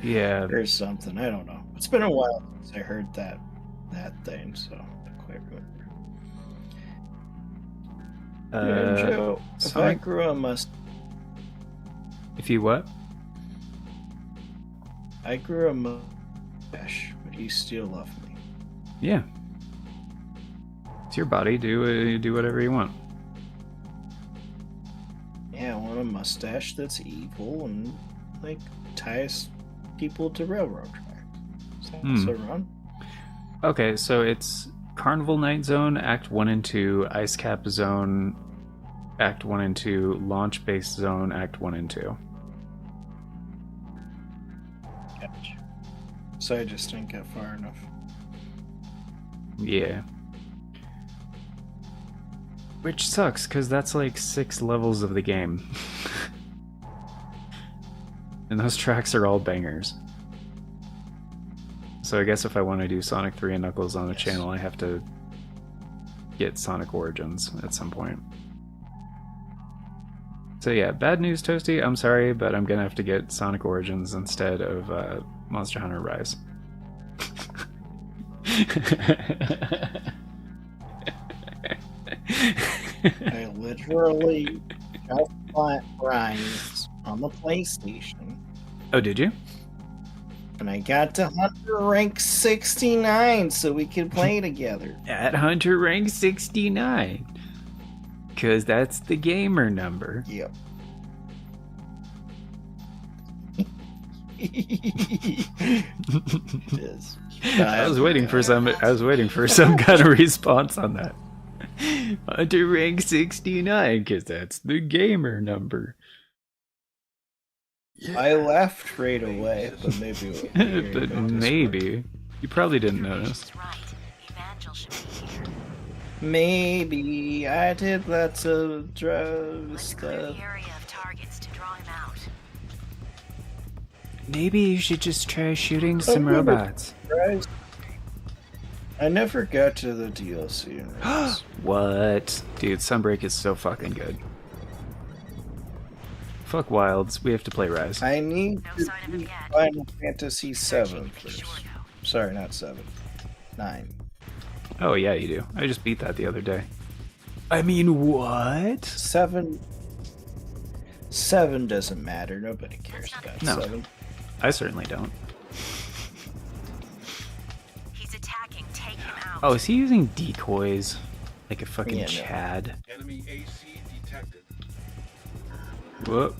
Yeah. or something. I don't know. It's been a while since I heard that thing, so I don't quite remember. Joe, if I Sonic? grew a mustache, If you what? I grew a mustache, would you still love me? Yeah. It's your body. Do whatever you want. Yeah, I want a mustache that's evil and like ties people to railroad tracks. So run. Okay, so it's Carnival Night Zone, Act 1 and 2, Ice Cap Zone, Act 1 and 2, Launch Base Zone, Act 1 and 2. Gotcha. So I just didn't get far enough. Yeah. Which sucks, because that's like 6 levels of the game. And those tracks are all bangers. So I guess if I want to do Sonic 3 and Knuckles on the channel, I have to get Sonic Origins at some point. So yeah, bad news, Toasty. I'm sorry, but I'm gonna have to get Sonic Origins instead of Monster Hunter Rise. I literally just bought Rise on the PlayStation. Oh, did you? And I got to Hunter rank 69 so we could play together. At Hunter rank 69. Because that's the gamer number. Yep. It is. I was waiting for some kind of response on that. Hunter rank 69, because that's the gamer number. I left right away, but maybe it was But maybe. You probably didn't notice. Maybe I did lots of drug stuff. Maybe you should just try shooting some robots. I never got to the DLC in Rise. What? Dude, Sunbreak is so fucking good. Fuck Wilds, we have to play Rise. I need to beat Final Fantasy 7 first. Sorry, not 7. 9. Oh yeah, you do. I just beat that the other day. I mean, what? 7 doesn't matter. Nobody cares about No. 7. I certainly don't. He's attacking. Take him out. Oh, is he using decoys? Like a fucking Yeah, no. Chad? Enemy AC detected. Whoop.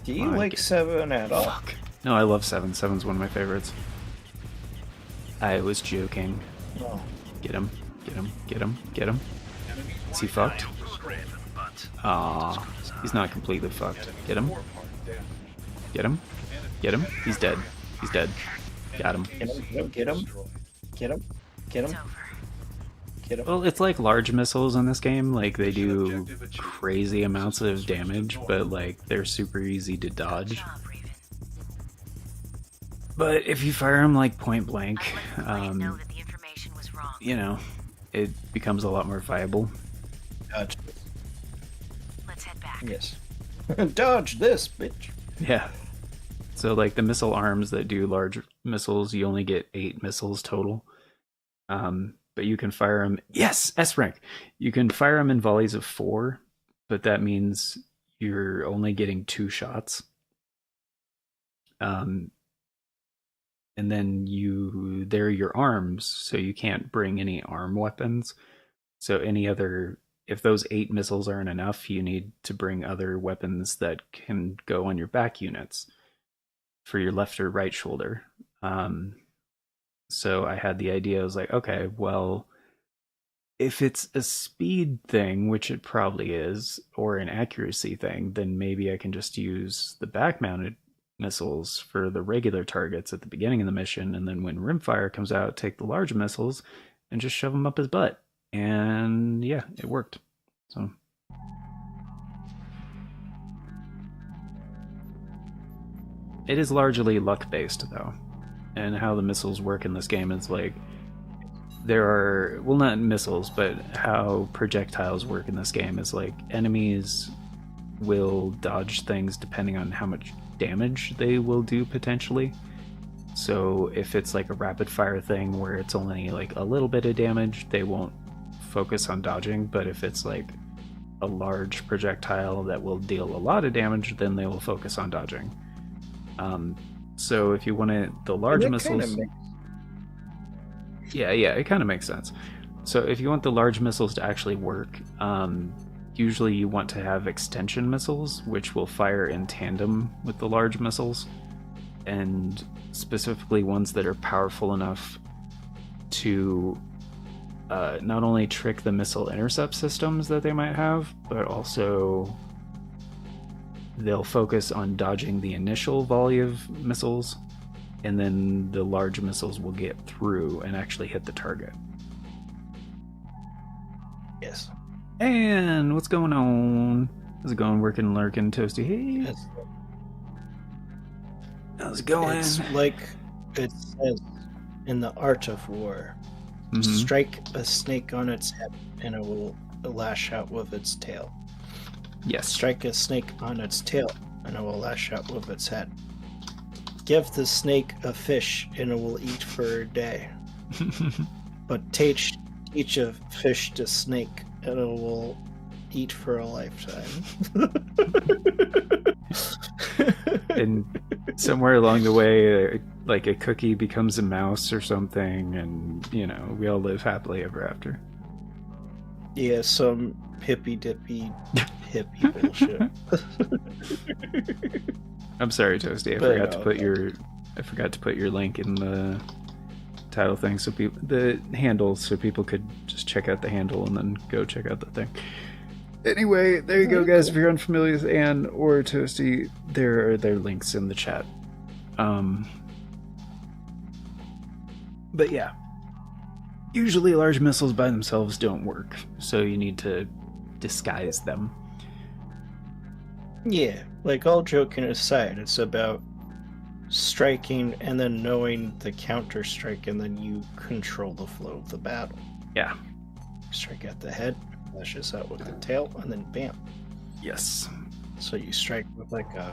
Do you My like g- 7 at all? Fuck. No, I love 7. 7's one of my favorites. I was joking. No. Get him. Get him. Get him. Get him. Enemy Is he fucked? Aw. He's not completely fucked. Get him. Get him. Get him. He's dead. He's dead. Got him. Get him. Get him. Get him. Get him. Get him. Well, it's like large missiles in this game. Like, they do crazy amounts of damage, but, like, they're super easy to dodge. But if you fire them, like, point blank, you know, it becomes a lot more viable. Dodge. Let's head back. Yes. Dodge this, bitch. Yeah. So, like, the missile arms that do large missiles, you only get 8 missiles total. But you can fire them... Yes! S rank! You can fire them in volleys of 4, but that means you're only getting 2 shots. And then they're your arms, so you can't bring any arm weapons. So any other... If those 8 missiles aren't enough, you need to bring other weapons that can go on your back units for your left or right shoulder. So I had the idea, I was like, okay, well, if it's a speed thing, which it probably is, or an accuracy thing, then maybe I can just use the back-mounted missiles for the regular targets at the beginning of the mission, and then when Rimfire comes out, take the large missiles and just shove them up his butt. And yeah, it worked. So it is largely luck-based, though. And how the missiles work in this game is like, there are, well, not missiles, but how projectiles work in this game is like, enemies will dodge things depending on how much damage they will do potentially. So if it's like a rapid fire thing where it's only like a little bit of damage, they won't focus on dodging. But if it's like a large projectile that will deal a lot of damage, then they will focus on dodging. So if you want the large missiles... Yeah, it kind of makes sense. So if you want the large missiles to actually work, usually you want to have extension missiles, which will fire in tandem with the large missiles, and specifically ones that are powerful enough to not only trick the missile intercept systems that they might have, but also they'll focus on dodging the initial volley of missiles, and then the large missiles will get through and actually hit the target. Yes. And what's going on? How's it going? Working, lurking, toasty. Hey. Yes. How's it going? It's like it says in the Art of War. Mhm. Strike a snake on its head and it will lash out with its tail. Yes. Strike a snake on its tail and it will lash out with its head. Give the snake a fish and it will eat for a day. But teach a fish to snake and it will eat for a lifetime. And somewhere along the way, like a cookie becomes a mouse or something, and we all live happily ever after. Yeah, some hippy dippy bullshit. I'm sorry, Toasty. I forgot to put your link in the title thing, so the handle, so people could just check out the handle and then go check out the thing. Anyway, there you go, guys. If you're unfamiliar with Anne or Toasty, there are their links in the chat. But yeah, usually large missiles by themselves don't work, so you need to disguise them. Yeah, like all joking aside, it's about striking and then knowing the counter strike, and then you control the flow of the battle. Yeah. Strike at the head, lashes out with the tail, and then bam. Yes. So you strike with like a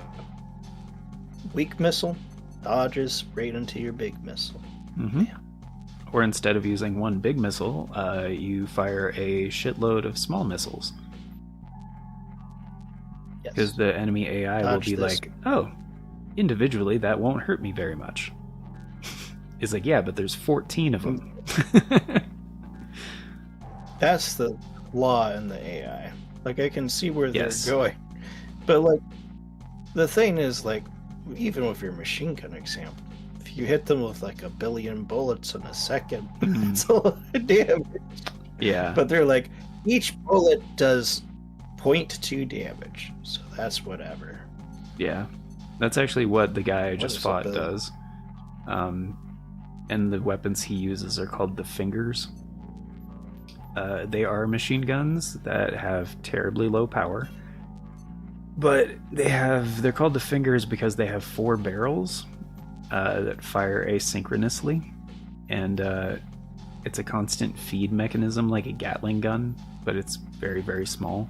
weak missile, dodges right into your big missile. Mm-hmm. Yeah. Or instead of using one big missile, you fire a shitload of small missiles. Yes. Because the enemy AI will be like, oh, individually that won't hurt me very much. It's like, yeah, but there's 14 of them. That's the flaw in the AI. Like, I can see where Yes. they're going. But, like, the thing is, like, even with your machine gun example, if you hit them with, like, 1 billion bullets in a second, it's a lot of damage. Yeah. But they're like, each bullet does 0.2 damage, so that's whatever. Yeah. That's actually what the guy I What just is fought a billion? does. And the weapons he uses are called the fingers. They are machine guns that have terribly low power. But they're called the fingers because they have 4 barrels that fire asynchronously. And it's a constant feed mechanism like a Gatling gun, but it's very, very small.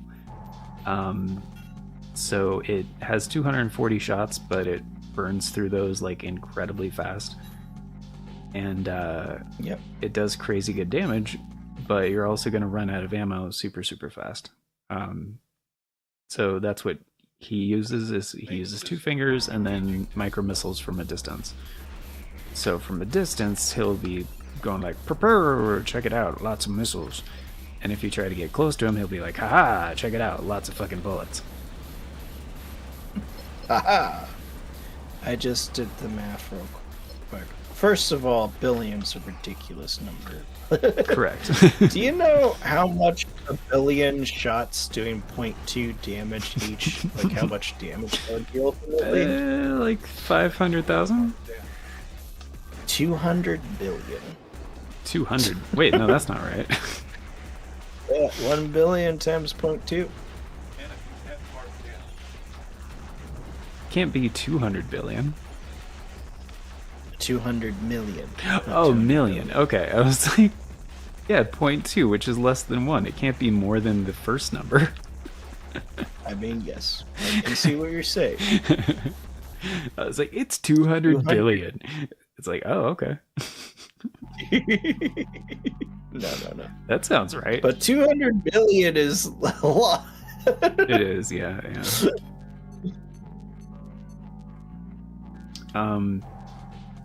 So it has 240 shots, but it burns through those like incredibly fast. And Yep. it does crazy good damage, but you're also going to run out of ammo super, super fast. So that's what he uses. He uses 2 fingers and then micro missiles from a distance. So from a distance, he'll be going like, prepare, check it out, lots of missiles. And if you try to get close to him, he'll be like, haha, check it out, lots of fucking bullets. Haha! I just did the math real quick. First of all, billion's a ridiculous number. Correct. Do you know how much 1 billion shots doing 0.2 damage each, like how much damage that would be ultimately? Like 500,000? 200 billion. 200. Wait, no, that's not right. Yeah, 1 billion times 0.2. And if you 10 parts down, Can't be 200 billion. 200 million. Oh, million. Okay, I was like, yeah, 0.2, which is less than 1. It can't be more than the first number. I mean, yes. I can see what you're saying. I was like, it's 200 billion. It's like, oh, okay. No. That sounds right. But 200 billion is a lot. It is, yeah.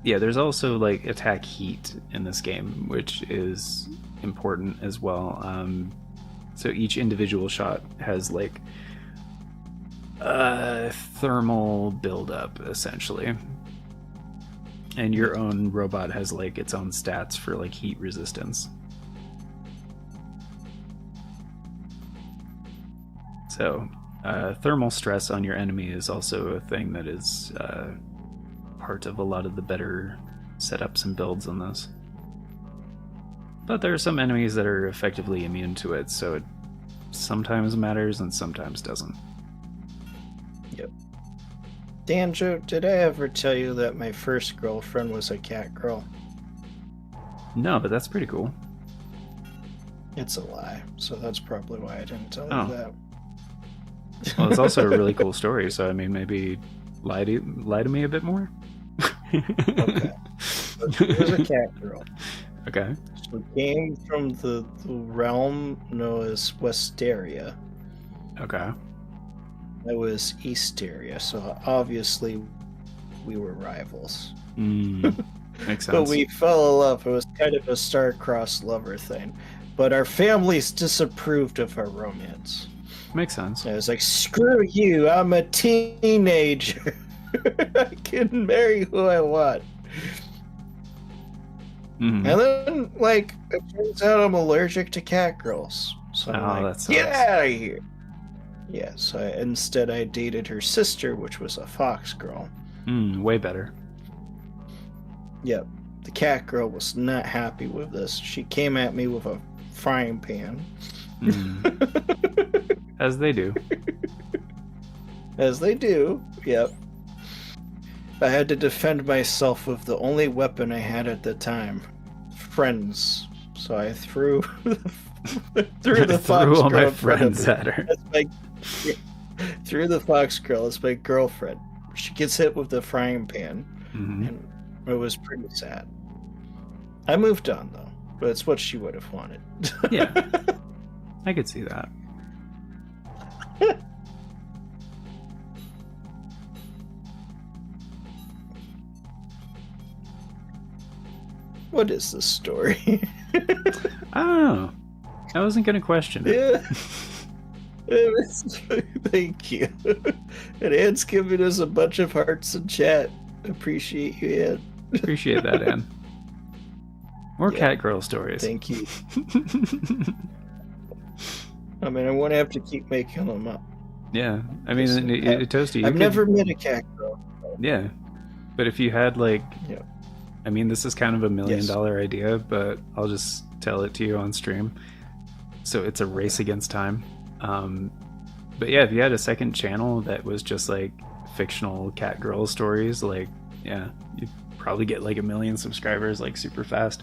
Yeah, there's also like attack heat in this game, which is important as well. So each individual shot has like a thermal buildup essentially, and your own robot has like its own stats for like heat resistance. So thermal stress on your enemy is also a thing that is part of a lot of the better setups and builds on this. But there are some enemies that are effectively immune to it, so it sometimes matters and sometimes doesn't. Yep. Danjo, did I ever tell you that my first girlfriend was a cat girl? No, but that's pretty cool. It's a lie, so that's probably why I didn't tell Oh. you that. Well, it's also a really cool story, so I mean, maybe lie to me a bit more. Okay. So she was a cat girl. Okay. She came from the realm known as Westeria. Okay. I was Easteria, so obviously we were rivals. Makes sense. But we fell in love. It was kind of a star-crossed lover thing. But our families disapproved of our romance. Makes sense. I was like, screw you, I'm a teenager. I can marry who I want. Mhm. And then, like, it turns out I'm allergic to cat girls. So I'm Oh, that like, sucks. get out of here. Yeah, so instead I dated her sister, which was a fox girl. Way better. Yep. The cat girl was not happy with this. She came at me with a frying pan. As they do. As they do, yep. I had to defend myself with the only weapon I had at the time. Friends. So I threw the fox Threw all girl my in front of friends me. at her. Threw the fox girl as my girlfriend. She gets hit with the frying pan. Mhm. And it was pretty sad. I moved on though, but it's what she would have wanted. Yeah. I could see that. What is this story? I don't know. I wasn't going to question it. Yeah. Thank you. And Anne's giving us a bunch of hearts in chat. Appreciate you, Anne. Appreciate that, Anne. More Yeah. cat girl stories. Thank you. I mean, I won't have to keep making them up. Yeah. I mean, Toasty, you I've could- never met a cat girl. Yeah. But if you had, like... Yeah. I mean, this is kind of $1 million Yes. idea, but I'll just tell it to you on stream. So it's a race against time. But yeah, if you had a second channel that was just like fictional cat girl stories, like, yeah, you'd probably get like 1 million subscribers like super fast.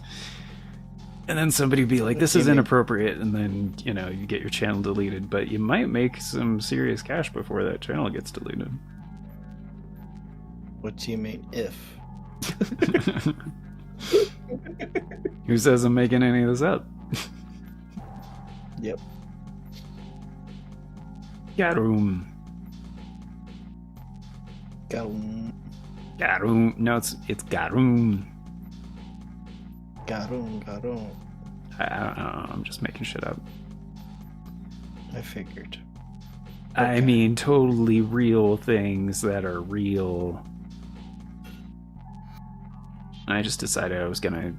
And then somebody would be like, this is inappropriate, and then, you know, you get your channel deleted, but you might make some serious cash before that channel gets deleted. What do you mean, if? Who says I'm making any of this up? Yep. Garoom. Garum. Garoom. No, it's Garoom. Garum. I don't know. I'm just making shit up. I figured. I mean, totally real things that are real. I just decided I was gonna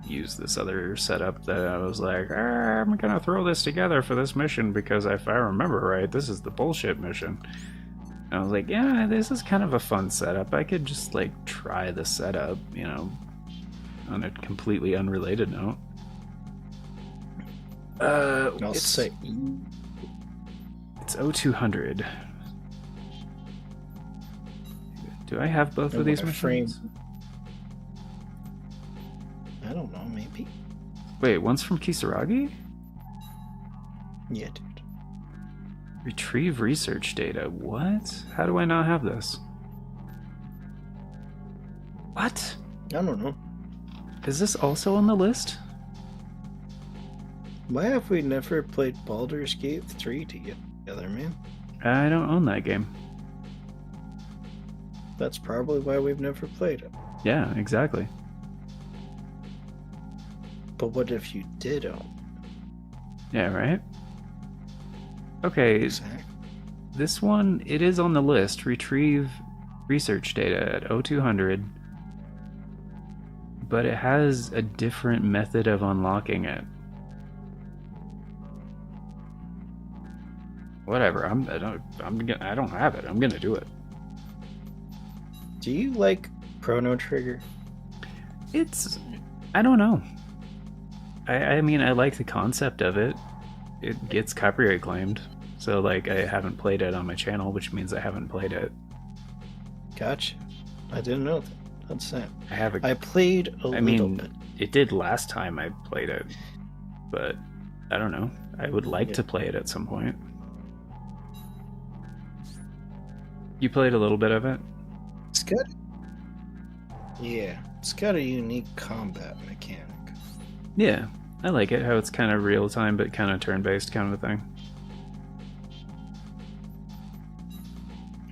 use this other setup that I was like, I'm gonna throw this together for this mission because if I remember right, this is the bullshit mission. And I was like, yeah, this is kind of a fun setup. I could just like try the setup, you know, on a completely unrelated note. I'll say it's 0200. Do I have both of these missions? I don't know, maybe. Wait, one's from Kisaragi? Yeah, dude. Retrieve research data. What? How do I not have this? What? I don't know. Is this also on the list? Why have we never played Baldur's Gate 3 together? together, man. I don't own that game. That's probably why we've never played it. Yeah, exactly. But what if you did own? Yeah, right? Okay, Exactly. this one, it is on the list. Retrieve research data at 0200. But it has a different method of unlocking it. Whatever, I don't have it. I'm gonna do it. Do you like Chrono Trigger? I don't know. I mean, I like the concept of it. It gets copyright claimed. So, like, I haven't played it on my channel, which means I haven't played it. Gotcha. I didn't know that. That's it. I played a little bit. It did last time I played it. But, I don't know. I would like to play it at some point. You played a little bit of it? It's good. Yeah, it's got a unique combat mechanic. Yeah, I like it, how it's kind of real-time, but kind of turn-based kind of a thing.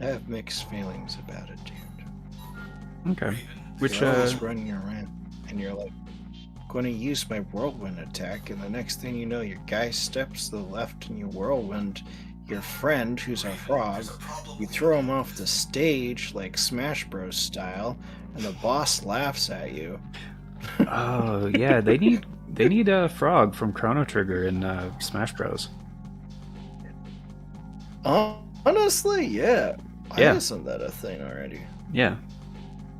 I have mixed feelings about it, dude. Okay. Which, You're always running around, and you're like, going to use my whirlwind attack, and the next thing you know, your guy steps to the left and you whirlwind your friend, who's a frog. You throw him off the stage, like Smash Bros. Style, and the boss laughs at you. Oh, yeah, they need a frog from Chrono Trigger in Smash Bros. Honestly, yeah. Yeah. Isn't that a thing already? Yeah.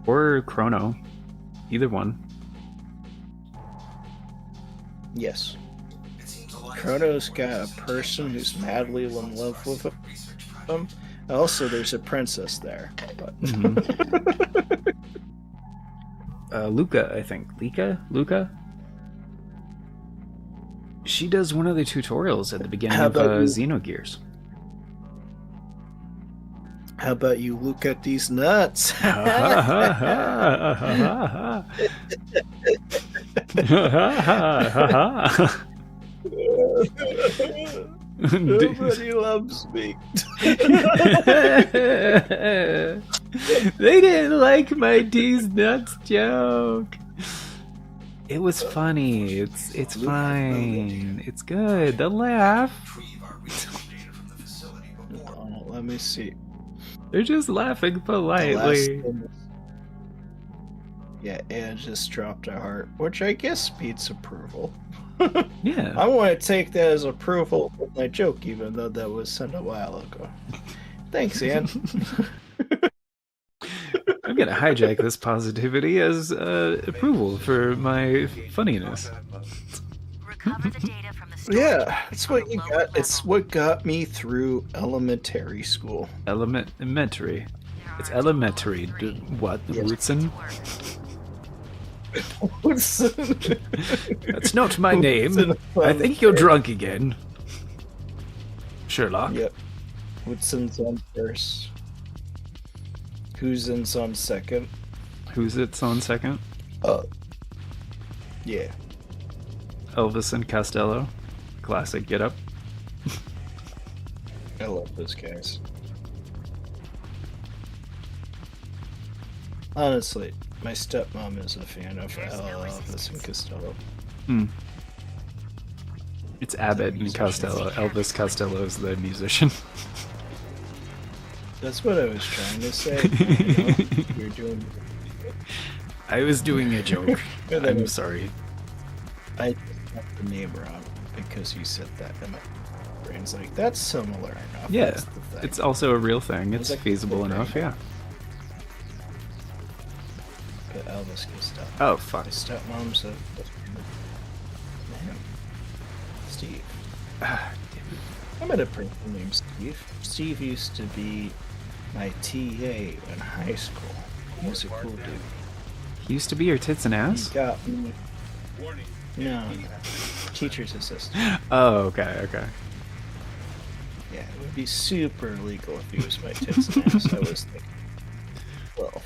Or Chrono. Either one. Yes. Chrono's got a person who's madly in love with him. Also, there's a princess there. But... Luca, I think. Luca? She does one of the tutorials at the beginning of Xenogears. How about you look at these nuts? Nobody loves me. They didn't like my D's nuts joke. It was funny. It's fine. It's good. The laugh. Oh, let me see. They're just laughing politely. Yeah, and just dropped a heart, which I guess beats approval. Yeah. I want to take that as approval of my joke, even though that was sent a while ago. Thanks, Ann. I'm gonna hijack this positivity as approval for my funniness. Recover the data from the Yeah, it's what you got. It's what got me through elementary school. Elementary. It's elementary. What? Yes. Woodson? That's not my name. I think you're drunk again. Sherlock. Yep. Woodson's on first. Who's on second? Who's it's on second? Yeah. Elvis and Costello. Classic get up. I love those guys. Honestly, my stepmom is a fan of Elvis and Costello. It's Abbott and Costello. Elvis Costello is the musician. That's what I was trying to say. You know, you're doing. I was doing a joke. I'm sorry. I got the name wrong because you said that, and my brain's like, that's similar enough. Yeah, That's the thing. it's also a real thing. It's like feasible enough, yeah. But Elvis Costello. Oh, fuck. My stepmom's a man. Steve. I met a person named Steve. Steve used to be my TA in high school. He was a cool dude. He used to be your tits and He ass? got me. Warning. No, teacher's assistant. Oh, okay. Yeah, it would be super illegal if he was my tits and ass. I was like 12.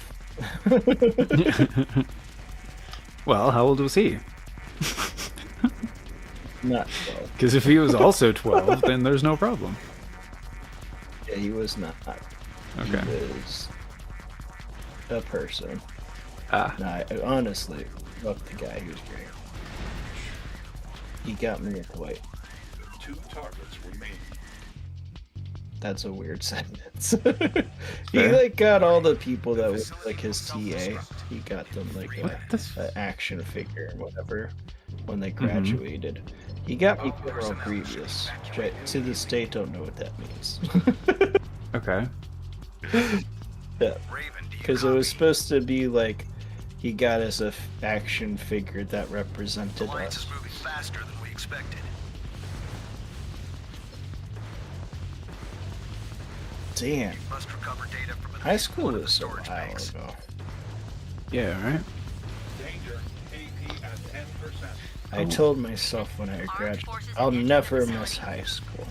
Well, how old was he? Not 12. Because if he was also 12, then there's no problem. he was not. Okay. He was a person. Ah. No, I honestly loved the guy. He was great. He got me quite. 2 targets remain. That's a weird sentence. He like got all the people that was like his TA. He got them like an action figure and whatever when they graduated. He got me General Grievous, which I to this day don't know what that means. Okay. Yeah, because it was supposed to be like he got us a action figure that represented Alliance us. is moving faster than we expected. Damn, Must recover data from at high least school one of the was a storage while banks. ago. Yeah, right? Danger. AP at 10%. I told myself when I graduated, I'll never miss high school.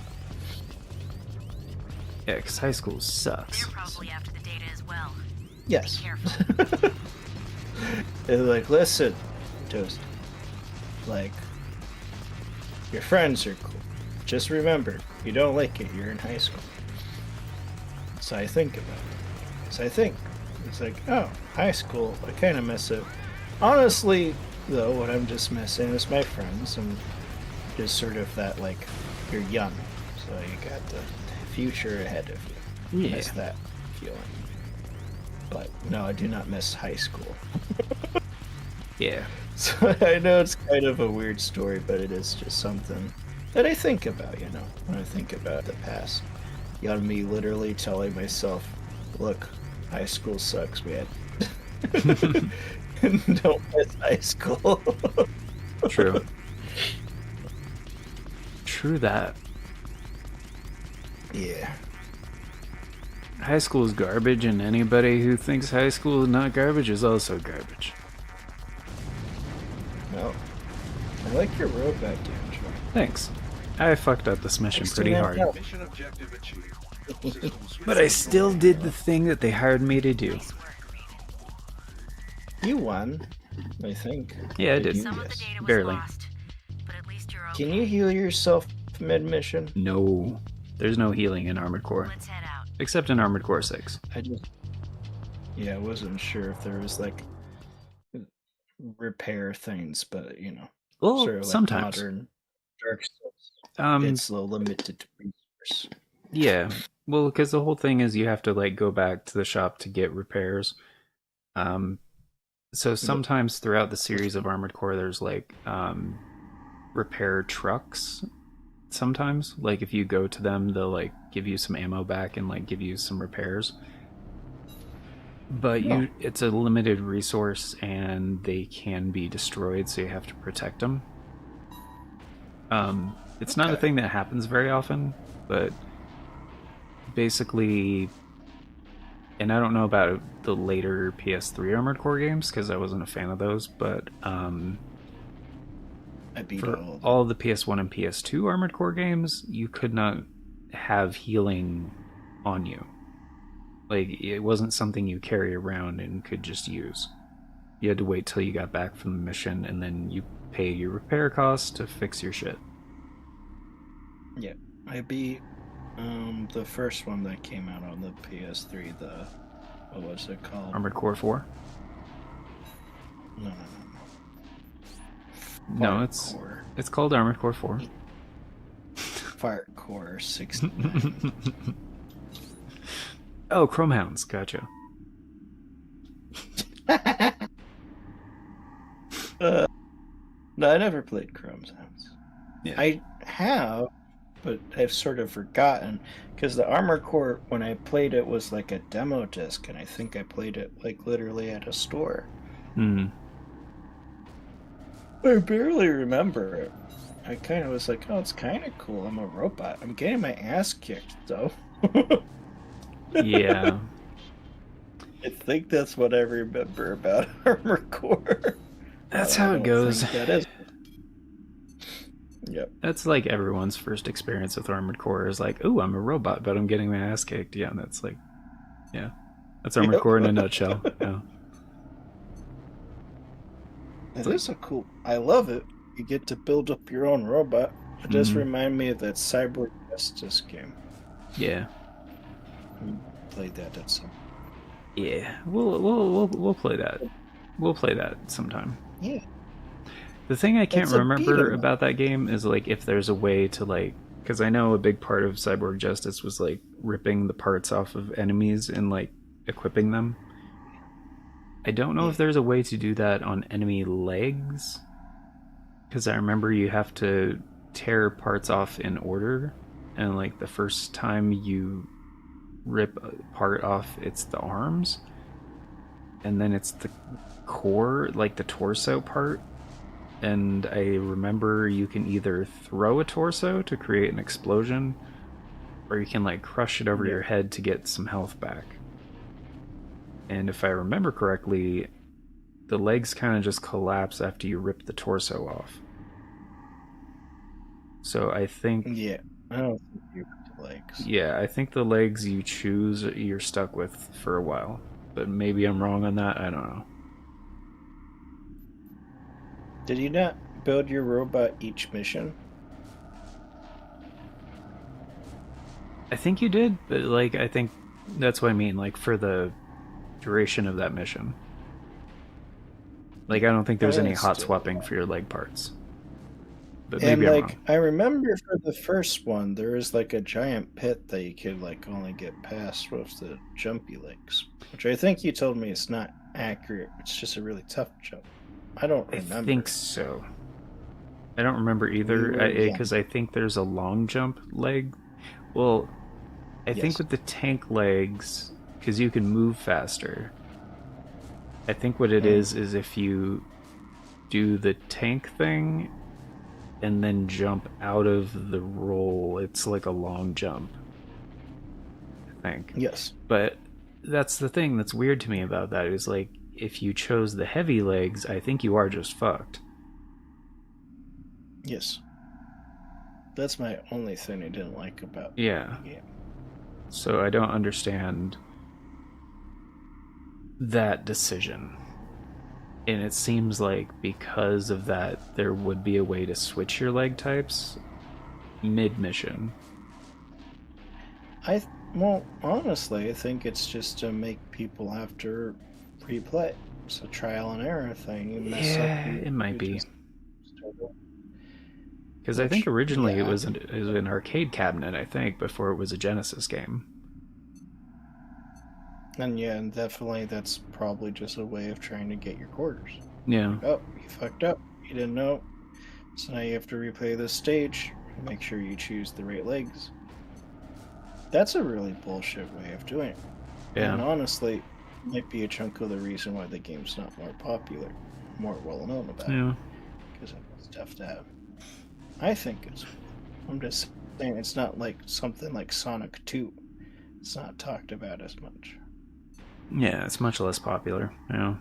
Yeah, because high school sucks. They're probably after the data as well. Yes. Be careful. They're like, listen, Toast. Like, your friends are cool. Just remember, you don't like it, you're in high school. So I think about it. So I think, it's like, oh, high school, I kind of miss it. Honestly, though, what I'm just missing is my friends and just sort of that, like, you're young. So you got the future ahead of you. Yeah. Miss that feeling. But no, I do not miss high school. Yeah. So I know it's kind of a weird story, but it is just something that I think about, you know, when I think about the past. You got me literally telling myself, look, high school sucks, man. Don't miss high school. True. True that. Yeah. High school is garbage, and anybody who thinks high school is not garbage is also garbage. No. I like your robot damage. Thanks. I fucked up this mission pretty hard. Mission objective achieved. Systems But I still did the thing that they hired me to do. You won, I think. Yeah, I did. you? Some of the Yes. data was Barely. lost, but at least you're okay. Can you heal yourself mid-mission? No. There's no healing in Armored Core. Let's head out. Except in Armored Core 6. Yeah, I wasn't sure if there was like repair things, but you know, Well, sort of like sometimes. modern Dark Souls. It's a limited resource. Yeah. Well, because the whole thing is you have to like go back to the shop to get repairs. So sometimes throughout the series of Armored Core, there's like repair trucks. Sometimes, like if you go to them, they'll like give you some ammo back and like give you some repairs. But it's a limited resource and they can be destroyed, so you have to protect them. It's not a thing that happens very often, but basically, and I don't know about the later PS3 Armored Core games because I wasn't a fan of those, but I beat for all of them. all the PS1 and PS2 Armored Core games, you could not have healing on you. Like, it wasn't something you carry around and could just use. You had to wait till you got back from the mission, and then you pay your repair costs to fix your shit. Yeah, I beat the first one that came out on the PS3. What was it called? Armored Core 4? No. No, Core. it's called Armored Core 4. Fart Core 69. Oh, Chrome Hounds, gotcha. No, I never played Chrome Sounds. Yeah. I have, but I've sort of forgotten because the Armored Core, when I played it, was like a demo disc, and I think I played it like literally at a store. Hmm. I barely remember it. I kind of was like, oh, it's kind of cool. I'm a robot. I'm getting my ass kicked, though. Yeah. I think that's what I remember about Armored Core. That's But I how it don't goes. think that is. Yep. That's like everyone's first experience with Armored Core is like, ooh, I'm a robot, but I'm getting my ass kicked. Yeah, that's like, yeah. That's Armored Core in a nutshell. Yeah. It is a cool. I love it. You get to build up your own robot. It does remind me of that Cyber Justice game. Yeah. Played that at some. Yeah, we'll play that. We'll play that sometime. Yeah. The thing I can't It's a remember beat 'em up. about that game is like if there's a way to like, because I know a big part of Cyborg Justice was like ripping the parts off of enemies and like equipping them. I don't know if there's a way to do that on enemy legs, because I remember you have to tear parts off in order, and like the first time you rip a part off, it's the arms, and then it's the core, like the torso part. And I remember you can either throw a torso to create an explosion, or you can like crush it over your head to get some health back. And if I remember correctly, the legs kind of just collapse after you rip the torso off. So I think... Yeah, I don't think you rip the legs. Yeah, I think the legs you choose, you're stuck with for a while. But maybe I'm wrong on that, I don't know. Did you not build your robot each mission? I think you did, but like I think that's what I mean, like for the duration of that mission. Like I don't think there's any hot swapping for your leg parts. But maybe I'm wrong. I remember for the first one there was like a giant pit that you could like only get past with the jumpy legs. Which I think you told me it's not accurate, it's just a really tough jump. I don't remember. I think so. I don't remember either, because I think there's a long jump leg. Well, I think with the tank legs, because you can move faster, I think what it is if you do the tank thing and then jump out of the roll, it's like a long jump, I think. Yes. But that's the thing that's weird to me about that, is like, if you chose the heavy legs, I think you are just fucked. Yes. That's my only thing I didn't like about the game. So I don't understand that decision. And it seems like because of that, there would be a way to switch your leg types mid-mission. Well, honestly, I think it's just to make people have to replay. It's a trial and error thing. You mess up, it might be. Because I think originally it was an arcade cabinet, I think, before it was a Genesis game. And and definitely that's probably just a way of trying to get your quarters. Yeah. Like, oh, you fucked up. You didn't know. So now you have to replay this stage. Make sure you choose the right legs. That's a really bullshit way of doing it. Yeah. And honestly, might be a chunk of the reason why the game's not more popular, more well known about it. Because it's tough to have. I think it's. I'm just saying it's not like something like Sonic 2. It's not talked about as much. Yeah, it's much less popular. Yeah.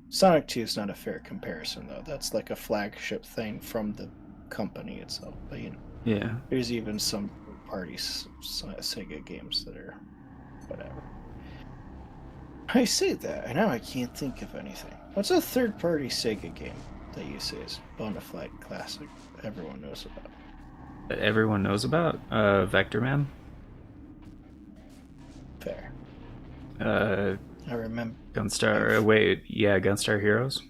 Sonic 2 is not a fair comparison, though. That's like a flagship thing from the company itself. But there's even some party Sega games that are whatever. I say that, and now I can't think of anything. What's a third-party Sega game that you say is bona fide classic everyone knows about? That everyone knows about? Vector Man? Fair. I remember. Gunstar. Gunstar Heroes?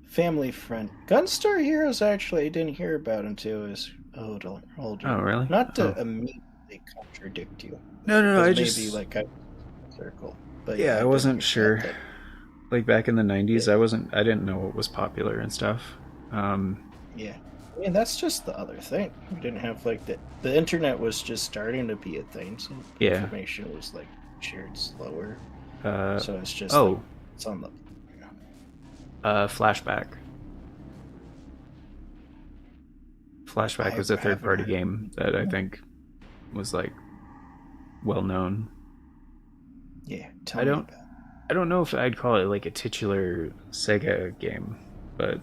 Family Friend. Gunstar Heroes, actually, I didn't hear about until I was older. Oh, really? Not to immediately contradict you. No, I maybe just... like a circle. But I wasn't sure. Like back in the 90s, I didn't know what was popular and stuff. Yeah. I mean, that's just the other thing. We didn't have like the internet was just starting to be a thing, so information was like shared slower. So it's just it's on the Flashback. Flashback was a third-party game that I think was like well known. Yeah, I don't know if I'd call it like a titular Sega game, but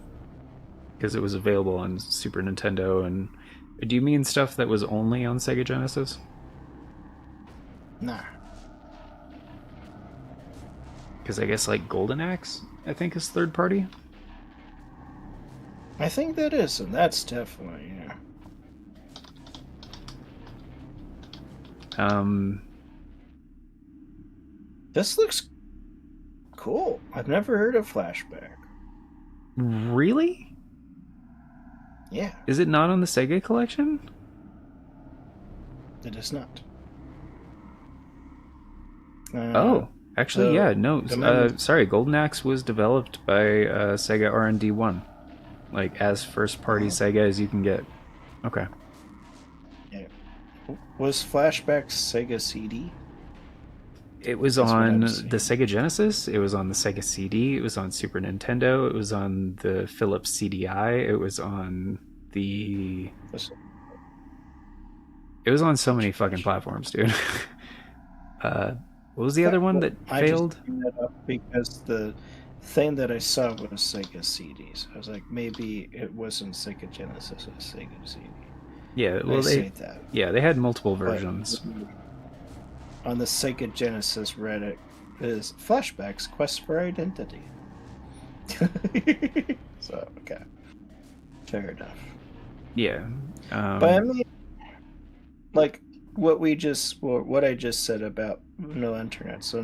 because it was available on Super Nintendo. And do you mean stuff that was only on Sega Genesis? Nah. Because I guess like Golden Axe, I think, is third party. I think that is, and that's definitely This looks cool. I've never heard of Flashback. Really? Yeah, Is it not on the Sega collection? it is not. Oh, actually, yeah, no. Sorry, Golden Axe was developed by Sega R&D 1. Like, as first-party Sega as you can get. Okay. Yeah. Was Flashback Sega CD? It was on the Sega Genesis, it was on the Sega CD, it was on Super Nintendo, it was on the Philips CDI, it was on the... It was on so many fucking platforms, dude. What was the other one that failed? I just bring that up because the thing that I saw was Sega CDs. I was like, maybe it wasn't Sega Genesis, it was Sega CD. Yeah, well, they had multiple versions. On the Sega Genesis Reddit is Flashback's Quest for Identity. So, okay. Fair enough. Yeah. But I mean, like, what I just said about no internet, so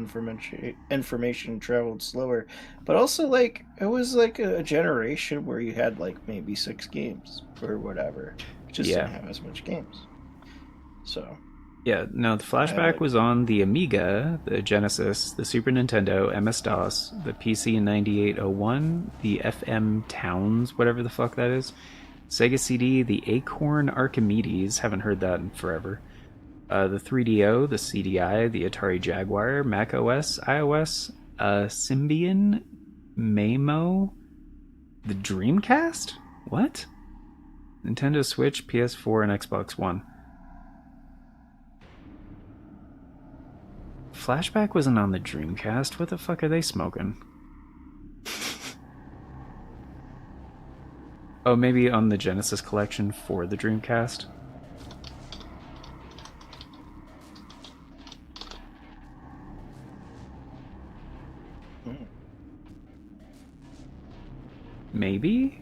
information traveled slower. But also, like, it was like a generation where you had, like, maybe 6 games or whatever. It just didn't have as much games. So... Yeah, no, the Flashback was on the Amiga, the Genesis, the Super Nintendo, MS-DOS, the PC 9801, the FM Towns, whatever the fuck that is, Sega CD, the Acorn Archimedes, haven't heard that in forever, the 3DO, the CDI, the Atari Jaguar, Mac OS, iOS, Symbian, Mamo, the Dreamcast? What? Nintendo Switch, PS4, and Xbox One. Flashback wasn't on the Dreamcast. What the fuck are they smoking? Oh, maybe on the Genesis collection for the Dreamcast? Maybe?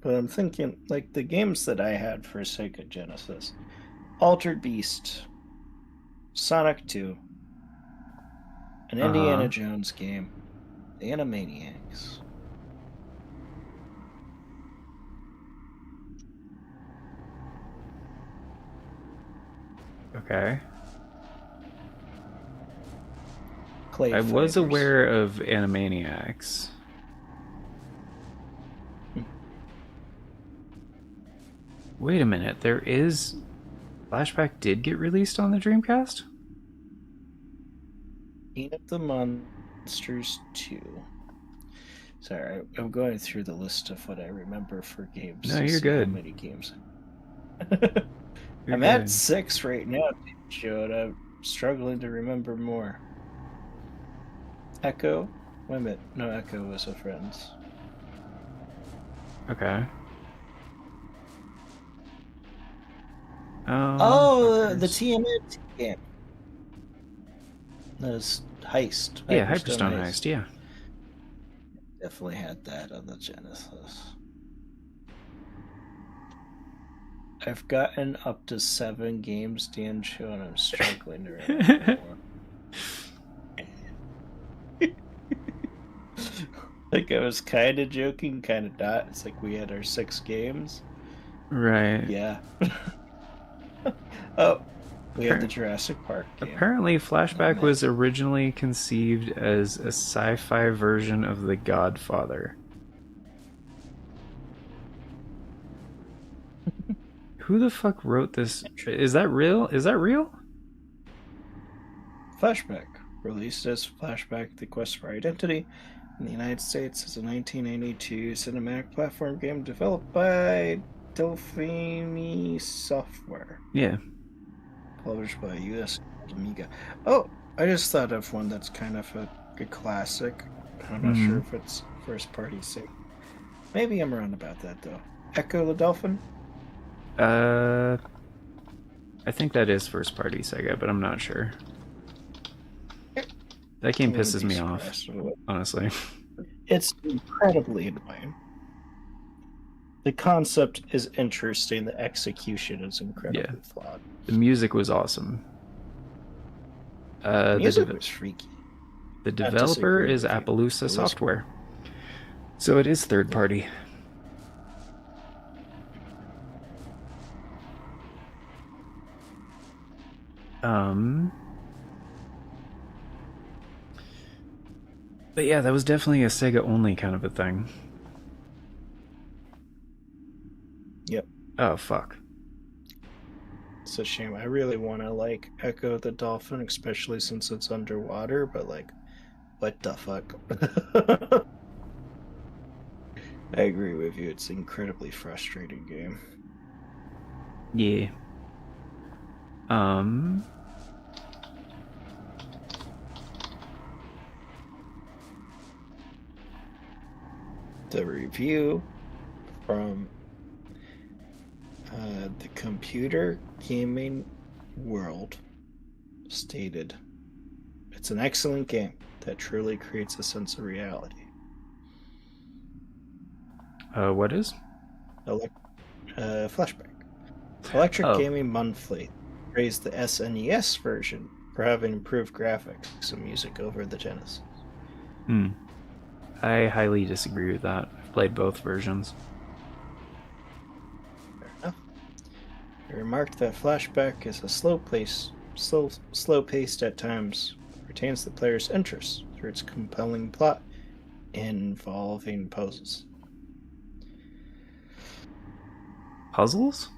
But I'm thinking, like, the games that I had for Sega Genesis. Altered Beast. Sonic 2, an Indiana Jones game, the Animaniacs. Okay. Clay I was Fighters. aware of Animaniacs. Wait a minute, there is... Flashback did get released on the Dreamcast? King of the Monsters 2. Sorry, I'm going through the list of what I remember for games. No, you're good. How many games? I'm at 6 right now, Joe, and I'm struggling to remember more. Echo? Wait a minute. No, Echo was a Friends. Okay. The TMNT game. That's Heist. Yeah, Hyperstone Heist, yeah. Definitely had that on the Genesis. I've gotten up to 7 games, Dan Show, and I'm struggling to remember more. Like, I was kind of joking, kind of not. It's like we had our 6 games. Right. Yeah. Oh, we had the Jurassic Park game. Apparently, Flashback was originally conceived as a sci-fi version of The Godfather. Who the fuck wrote this? Is that real? Is that real? Flashback, released as Flashback: The Quest for Identity in the United States, is a 1992 cinematic platform game developed by Delphine Software. Yeah. Published by US Amiga. Oh, I just thought of one that's kind of a classic. I'm not sure if it's first party sync. Maybe I'm wrong about that though. Echo the Dolphin? I think that is first party Sega, but I'm not sure. That game pisses me off, honestly. It's incredibly annoying. The concept is interesting. The execution is incredibly flawed. The music was awesome. The music was freaky. The developer is Appaloosa Software, so it is third party. But yeah, that was definitely a Sega only kind of a thing. Yep. Oh fuck. It's a shame. I really want to like Echo the Dolphin, especially since it's underwater, but like, what the fuck? I agree with you. It's an incredibly frustrating game. Yeah. The review from the Computer Gaming World stated, "It's an excellent game that truly creates a sense of reality." What is? Flashback. Electric Gaming Monthly praised the SNES version for having improved graphics and music over the Genesis. I highly disagree with that. I've played both versions. Fair enough. He remarked that Flashback is a slow-paced at times, retains the player's interest through its compelling plot involving puzzles. Puzzles?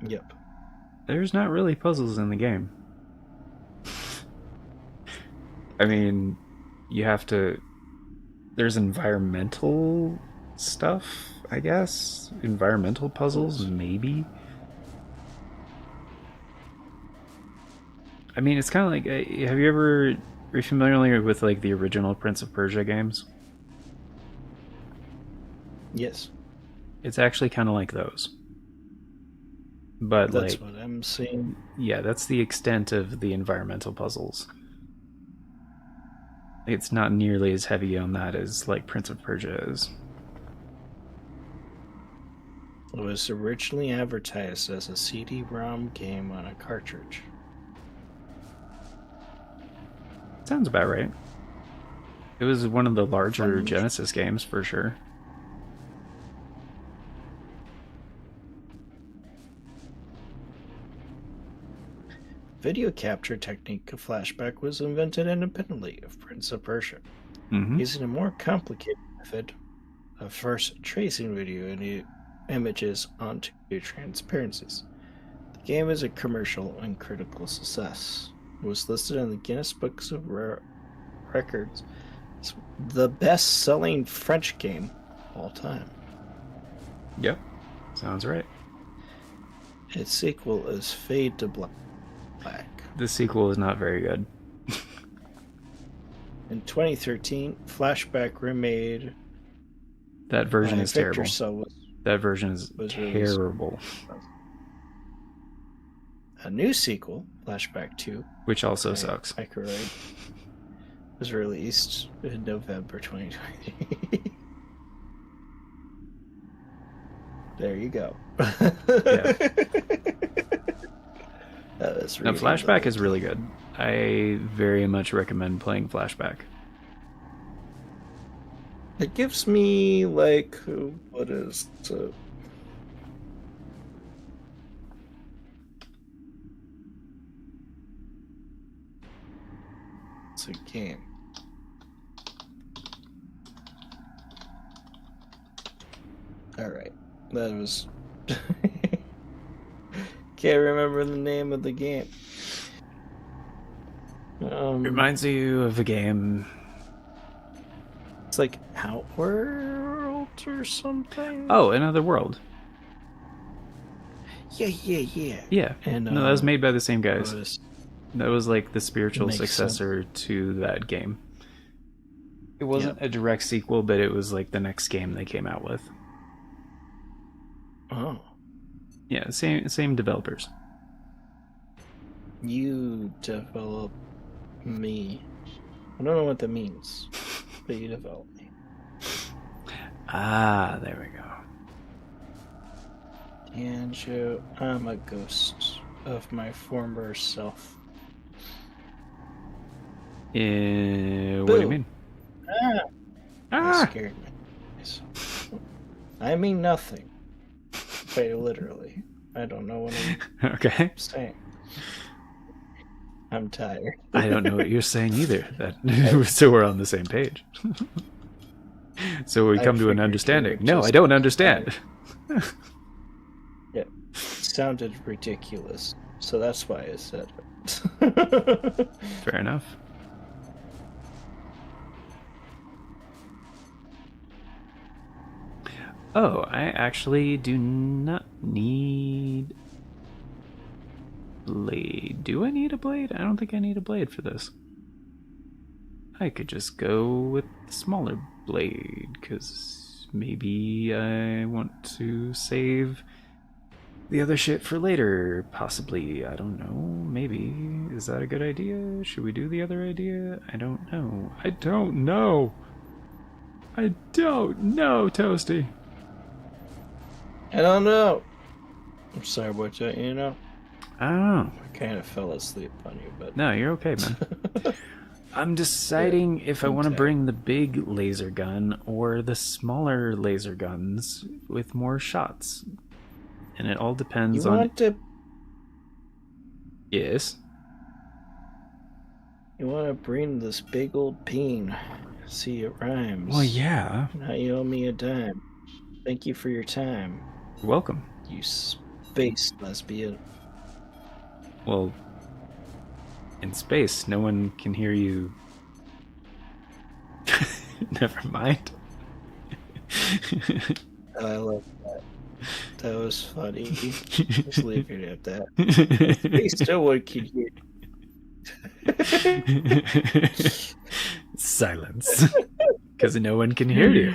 Yep. There's not really puzzles in the game. I mean, you have to... There's environmental stuff, I guess? Environmental puzzles, maybe? I mean, it's kind of like... Are you familiar with, like, the original Prince of Persia games? Yes. It's actually kind of like those. But, that's like... what I'm seeing. Yeah, that's the extent of the environmental puzzles. It's not nearly as heavy on that as, like, Prince of Persia is. It was originally advertised as a CD-ROM game on a cartridge. Sounds about right. It was one of the larger Genesis games, for sure. Video capture technique of Flashback was invented independently of Prince of Persia, using a more complicated method of first tracing video images onto transparencies. The game is a commercial and critical success. It was listed in the Guinness Books of Records as the best-selling French game of all time. Yep, sounds right. Its sequel is Fade to Black. The sequel is not very good. In 2013, Flashback remade. That version is terrible. That version is terrible. A new sequel, Flashback 2, which also sucks, was released in November 2020. There you go. Yeah. Now, Flashback is really good. I very much recommend playing Flashback. It gives me, like, what is it? It's a game. Alright. That was... Can't remember the name of the game. Reminds you of a game. It's like Outworld or something. Oh, Another World. Yeah. And no, that was made by the same guys. That was like the spiritual successor to that game. It wasn't a direct sequel, but it was like the next game they came out with. Oh. Yeah, same developers. You develop me. I don't know what that means, but you develop me. Ah, there we go. Banjo, I'm a ghost of my former self. What do you Boo. mean? I Ah! scared myself. I mean nothing. Quite literally. I don't know what I'm Okay. saying. I'm tired. I don't know what you're saying either. So we're on the same page. So we I come to an figured understanding. you were No, I just don't understand. Yeah, it sounded ridiculous, so that's why I said it. Fair enough. Oh, I actually do not need blade. Do I need a blade? I don't think I need a blade for this. I could just go with the smaller blade, because maybe I want to save the other shit for later, possibly. I don't know. Maybe. Is that a good idea? Should we do the other idea? I don't know. I don't know. I don't know, Toasty. I don't know. I'm sorry, what you know? I don't know. I kind of fell asleep on you, but No, you're okay, man. I'm deciding if I want to bring the big laser gun or the smaller laser guns with more shots. And it all depends you on... want to Yes? you want to bring this big old peen. See, it rhymes. Well, yeah. Now you owe me a dime. Thank you for your time, You're welcome. you space lesbian. Well, in space, no one can hear you. Never mind. I love that. That was funny. Just leave it at that. Space, no one can hear. Silence. Because no one can hear you.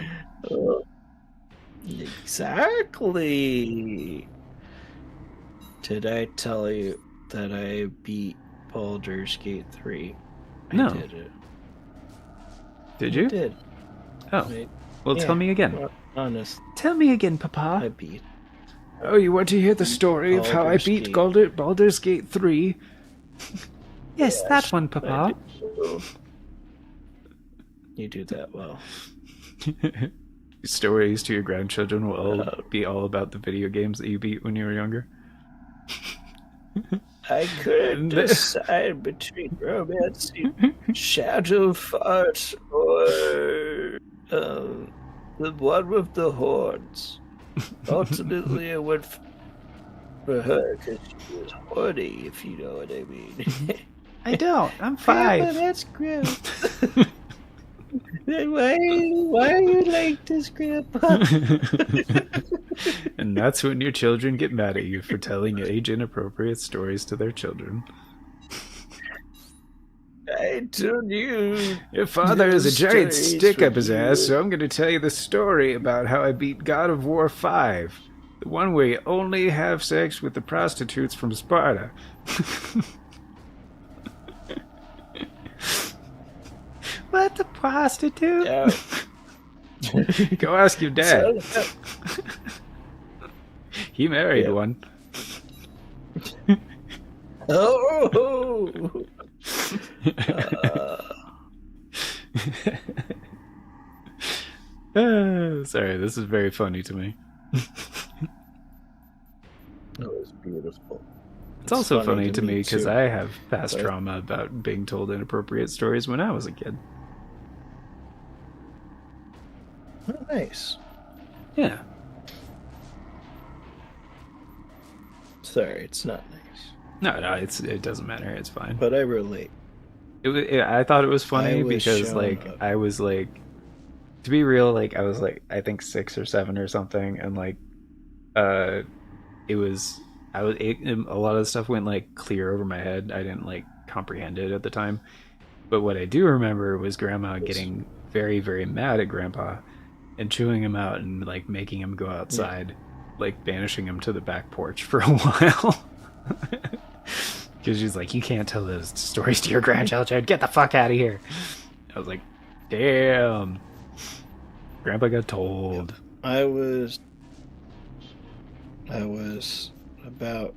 Exactly. Did I tell you that I beat Baldur's Gate 3? No. I did it. Did I you? did. Oh. I- Well, yeah, tell me again. well, honest, Tell me again, I Papa. beat. Oh, you want to hear the story of how I Baldur's beat Gate. Baldur's Gate 3? Yes, that one, Papa. You do that well. Stories to your grandchildren will all be all about the video games that you beat when you were younger. I couldn't decide between romance, shadow fart, or the one with the horns. Ultimately, I went for her because she was horny, if you know what I mean. I don't. I'm Grandma, 5. that's gross. Why are you like this, Grandpa? And that's when your children get mad at you for telling age-inappropriate stories to their children. I told you. Your father has a giant Stories stick up from his you. ass, so I'm going to tell you the story about how I beat God of War 5. The one where you only have sex with the prostitutes from Sparta. What, the prostitute? Yeah. Go ask your dad. He married Yeah. one. Oh! Sorry, this is very funny to me. That was beautiful. It's also funny to me because too. I have past But- trauma about being told inappropriate stories when I was a kid. Oh, nice. Yeah. Sorry, it's not nice. No, it doesn't matter. It's fine. But I relate. I thought it was funny I was because, shown like, up. I was, like, to be real, like, I was, like, I think 6 or 7 or something, and, like, a lot of the stuff went, like, clear over my head. I didn't, like, comprehend it at the time. But what I do remember was Grandma getting very, very mad at Grandpa and chewing him out and, like, making him go outside, like, banishing him to the back porch for a while. Because she's like, you can't tell those stories to your grandchildren. Get the fuck out of here. I was like, damn. Grandpa got told. I was about.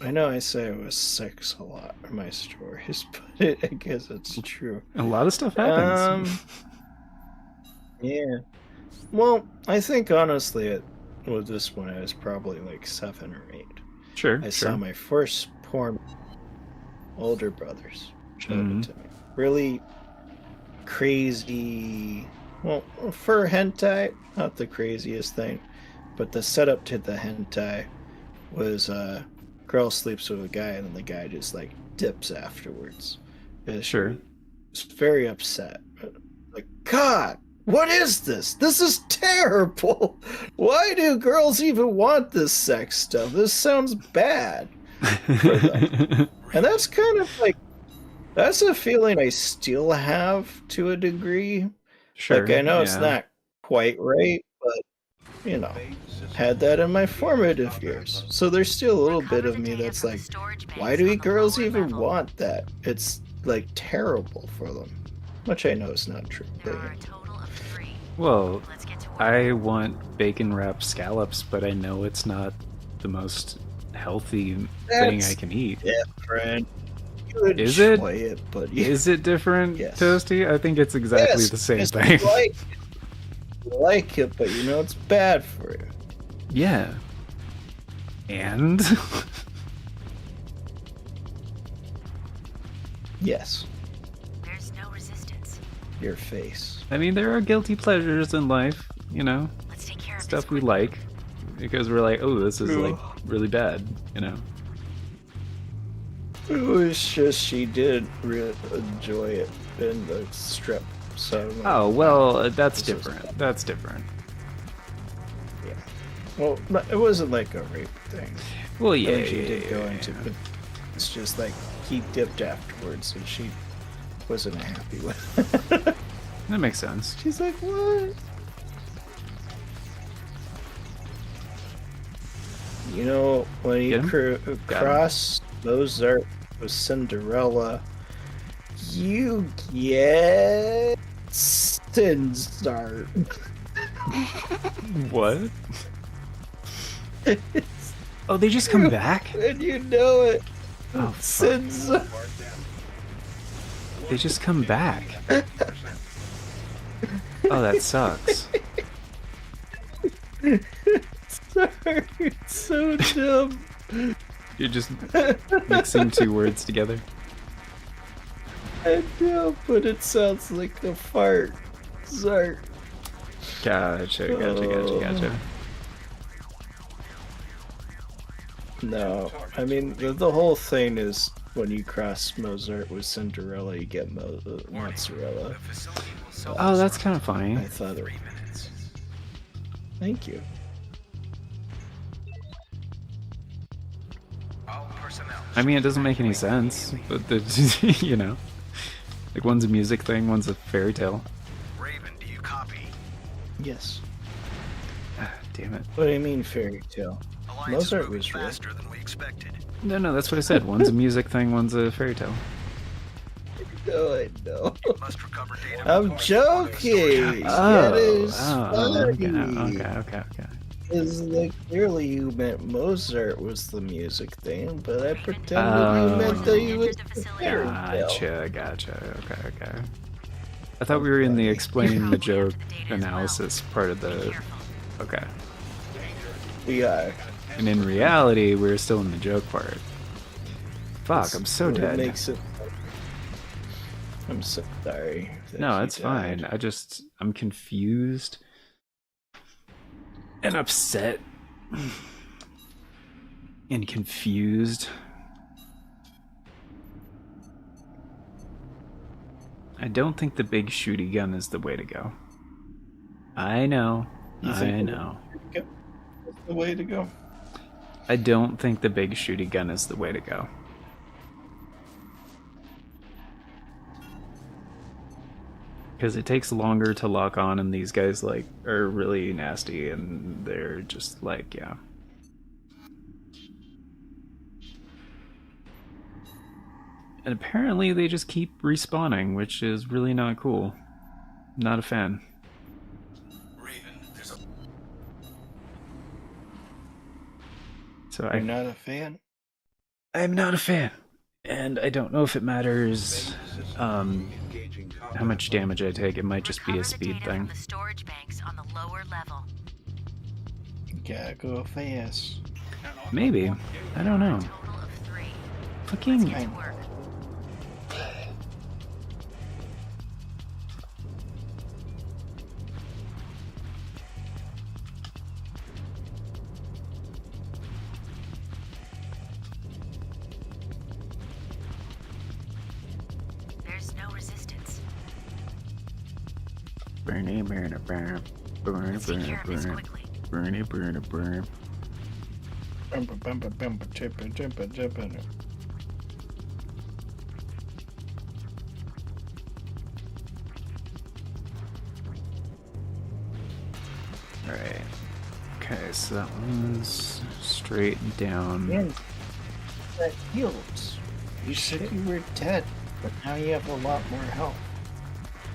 I know I say I was 6 a lot in my stories, but I guess it's true. A lot of stuff happens. Yeah. Well, I think honestly, with this one, I was probably like 7 or 8. Sure. I saw my first porn. Older brothers showed it to me. Really crazy. Well, for hentai, not the craziest thing, but the setup to the hentai was girl sleeps with a guy and then the guy just like dips afterwards. Sure. It's very upset. Like, God, what is this? This is terrible. Why do girls even want this sex stuff? This sounds bad for them. And that's kind of like, that's a feeling I still have to a degree. Sure. Like, I know it's not quite right, but, you know, had that in my formative years. So there's still a little bit of me that's like, why do girls even want that? It's, like, terrible for them. Which I know is not true. But, well, I want bacon wrapped scallops, but I know it's not the most healthy thing I can eat. Different. Is it? But Is it different, Yes. Toasty? I think it's exactly the same thing. You like it, but you know it's bad for you. Yeah. And? Yes. There's no resistance. Your face. I mean, there are guilty pleasures in life, you know? Let's take care of Stuff this we like. Because we're like, oh, this is like really bad, you know? It was just she did really enjoy it in the strip. So. Oh, well, that's different. That's different. Yeah. Well, it wasn't like a rape thing. Well, I yeah, mean, she did go into it. But it's just like he dipped afterwards, and she wasn't happy with it. That makes sense. She's like, what? You know, when you cross Mozart with Cinderella, you get Sinzart. What? Oh, they just come back? And you know it. Oh, Sinzart. They just come back. Oh, that sucks. Sorry, it's so dumb. You're just mixing 2 words together. I know, but it sounds like a fart. Zart. Gotcha. No, I mean, the whole thing is when you cross Mozart with Cinderella, you get mozzarella. Oh, that's kind of funny. I thought it. Thank you. I mean, it doesn't make any sense, but you know, like one's a music thing, one's a fairy tale. Raven, do you copy? Yes. Ah, damn it. What do you mean fairy tale? Mozart was real. Faster than we expected. No, that's what I said. One's a music thing, one's a fairy tale. No, I know. Must recover data. I'm joking. That is funny. Okay. Is like clearly you meant Mozart was the music thing, but I pretended you meant that you was the fairy tale. Gotcha. Okay. I thought we were in the explaining the joke analysis part of the. Okay. We are. And in reality, we're still in the joke part. Fuck, I'm so dead. Makes it. I'm so sorry. No, it's fine. I'm confused and upset and confused. I don't think the big shooty gun is the way to go. I know. That's the way to go. I don't think the big shooty gun is the way to go. Because it takes longer to lock on, and these guys like are really nasty, and they're just like, yeah. And apparently they just keep respawning, which is really not cool. Not a fan. Raven, there's a So You're not a fan? I'm not a fan. And I don't know if it matters Engaging how much damage I take. It might just be a Recover the speed data thing. from the storage banks on the lower level. Gotta go fast. Maybe. I don't know. Total of 3. Fucking Get to work. There's no resistance. burn it, burn it, burn it, burn it, Take burn care it, of this burn it, quickly. burn it, burn it, burn it. Bumper, bumper, bumper, chipper, jumper, jumper. Alright. Okay, so that one's straight down. Man, that heals. You said you were dead, but now you have a lot more health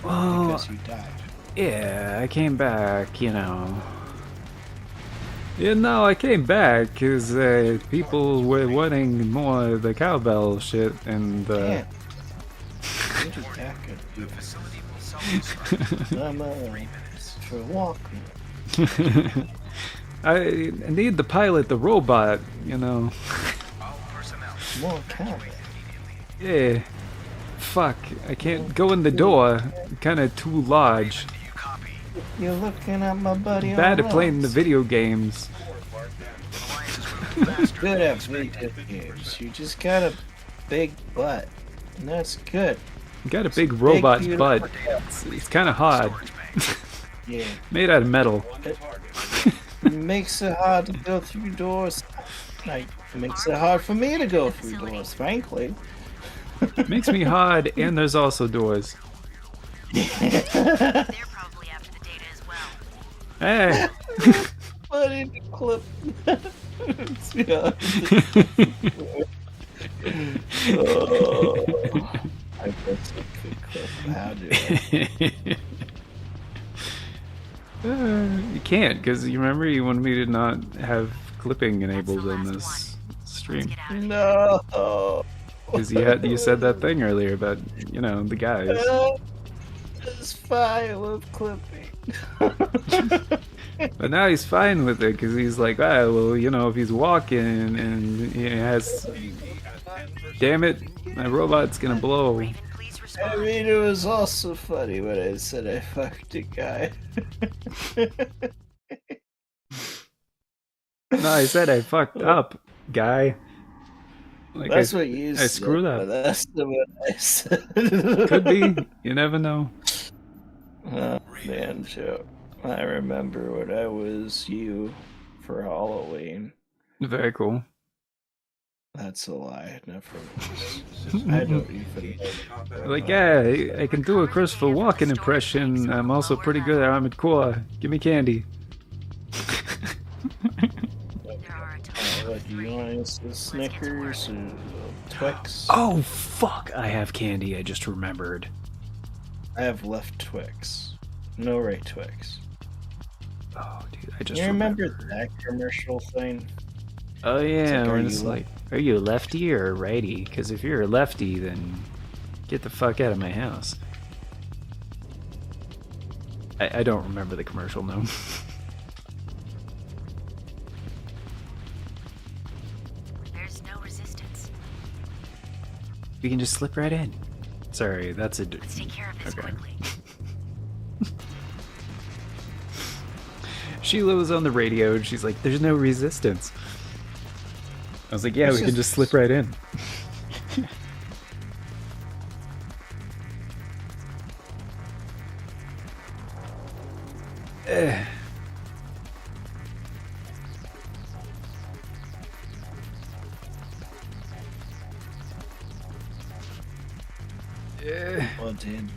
Well, because you died. yeah, I came back, you know. Yeah, no, I came back because people were wanting more of the cowbell shit, and Yeah. You're just that good. the facility will self-destruct. I'm for walking. I need to pilot the robot, you know. All personnel More cow. Yeah. Fuck, I can't go in the door. Kinda too large. do you copy? You're looking at my buddy. Bad all at playing the else. video games. Alliance is moving faster. Good at video games. You just got a big butt, and that's good. Got a big robot's beautiful butt. It's kinda hard. Yeah. Made out of metal. It makes it hard to go through doors. Like, it makes it hard for me to go through doors, frankly. Makes me hard, and there's also doors. They're probably after the data as well. Hey! Put in the clip. Yeah. Oh, I guess I could clip. How do I? You can't, because you remember you wanted me to not have clipping enabled in this Let's stream. get out of here. No. Because you said that thing earlier about, you know, the guys. It's fine with clipping. But now he's fine with it, because he's like, ah, well, you know, if he's walking and he has... Damn it, my robot's gonna blow. Raven, please I respond. mean, it was also funny when I said I fucked a guy. No, I said I fucked up, guy. Like That's I what you said. I screwed up. but That's the what I said. Could be. You never know. Oh, man, Joe. I remember when I was you for Halloween. Very cool. That's a lie. Never. I don't even know. Like, yeah, I can do a Christopher Walken impression. I'm also pretty good at Armored Core. Give me candy. There are a total What of do you 3. want? The Snickers or Twix? Oh, fuck. I have candy. I just remembered. I have left Twix. No right Twix. Oh, dude, I just You remember remembered. that commercial thing? Oh, yeah, It's like, where are it's you like, are you a lefty or a righty? Because if you're a lefty, then get the fuck out of my house. I don't remember the commercial, no. There's no resistance. We can just slip right in. Sorry, that's a... Let's take care of this Okay. quickly. Sheila was on the radio and she's like, there's no resistance. I was like, yeah, we can just slip right in. Eh. Well, dude.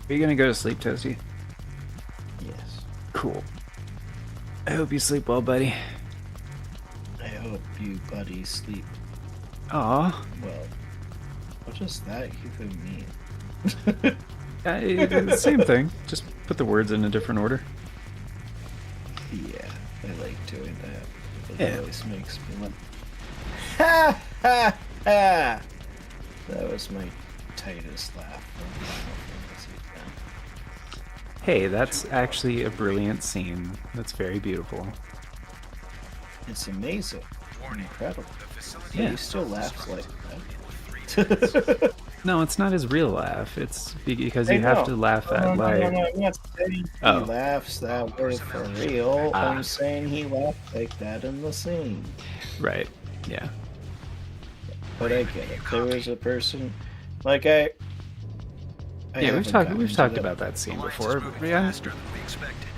Are you gonna go to sleep, Toasty? Yes. Cool. I hope you sleep well, buddy. I hope you buddies sleep Aw. well. What does that even mean? Same thing. Just put the words in a different order. Yeah, I like doing that. It Yeah. always makes me laugh. Ha ha ha! That was my tightest laugh. Hey, that's actually a brilliant scene. That's very beautiful. It's amazing. Incredible. Yeah. He still laughs like that. No, it's not his real laugh. It's because I you have know. to laugh at No, like. I'm not saying he Oh. laughs that way for real. Ah. I'm saying he laughed like that in the scene. Right. Yeah. But I get it. There was a person, like I Yeah, we've haven't talked. gotten We've to talked that, about that scene Alliance before. is moving Yeah. faster than we expected.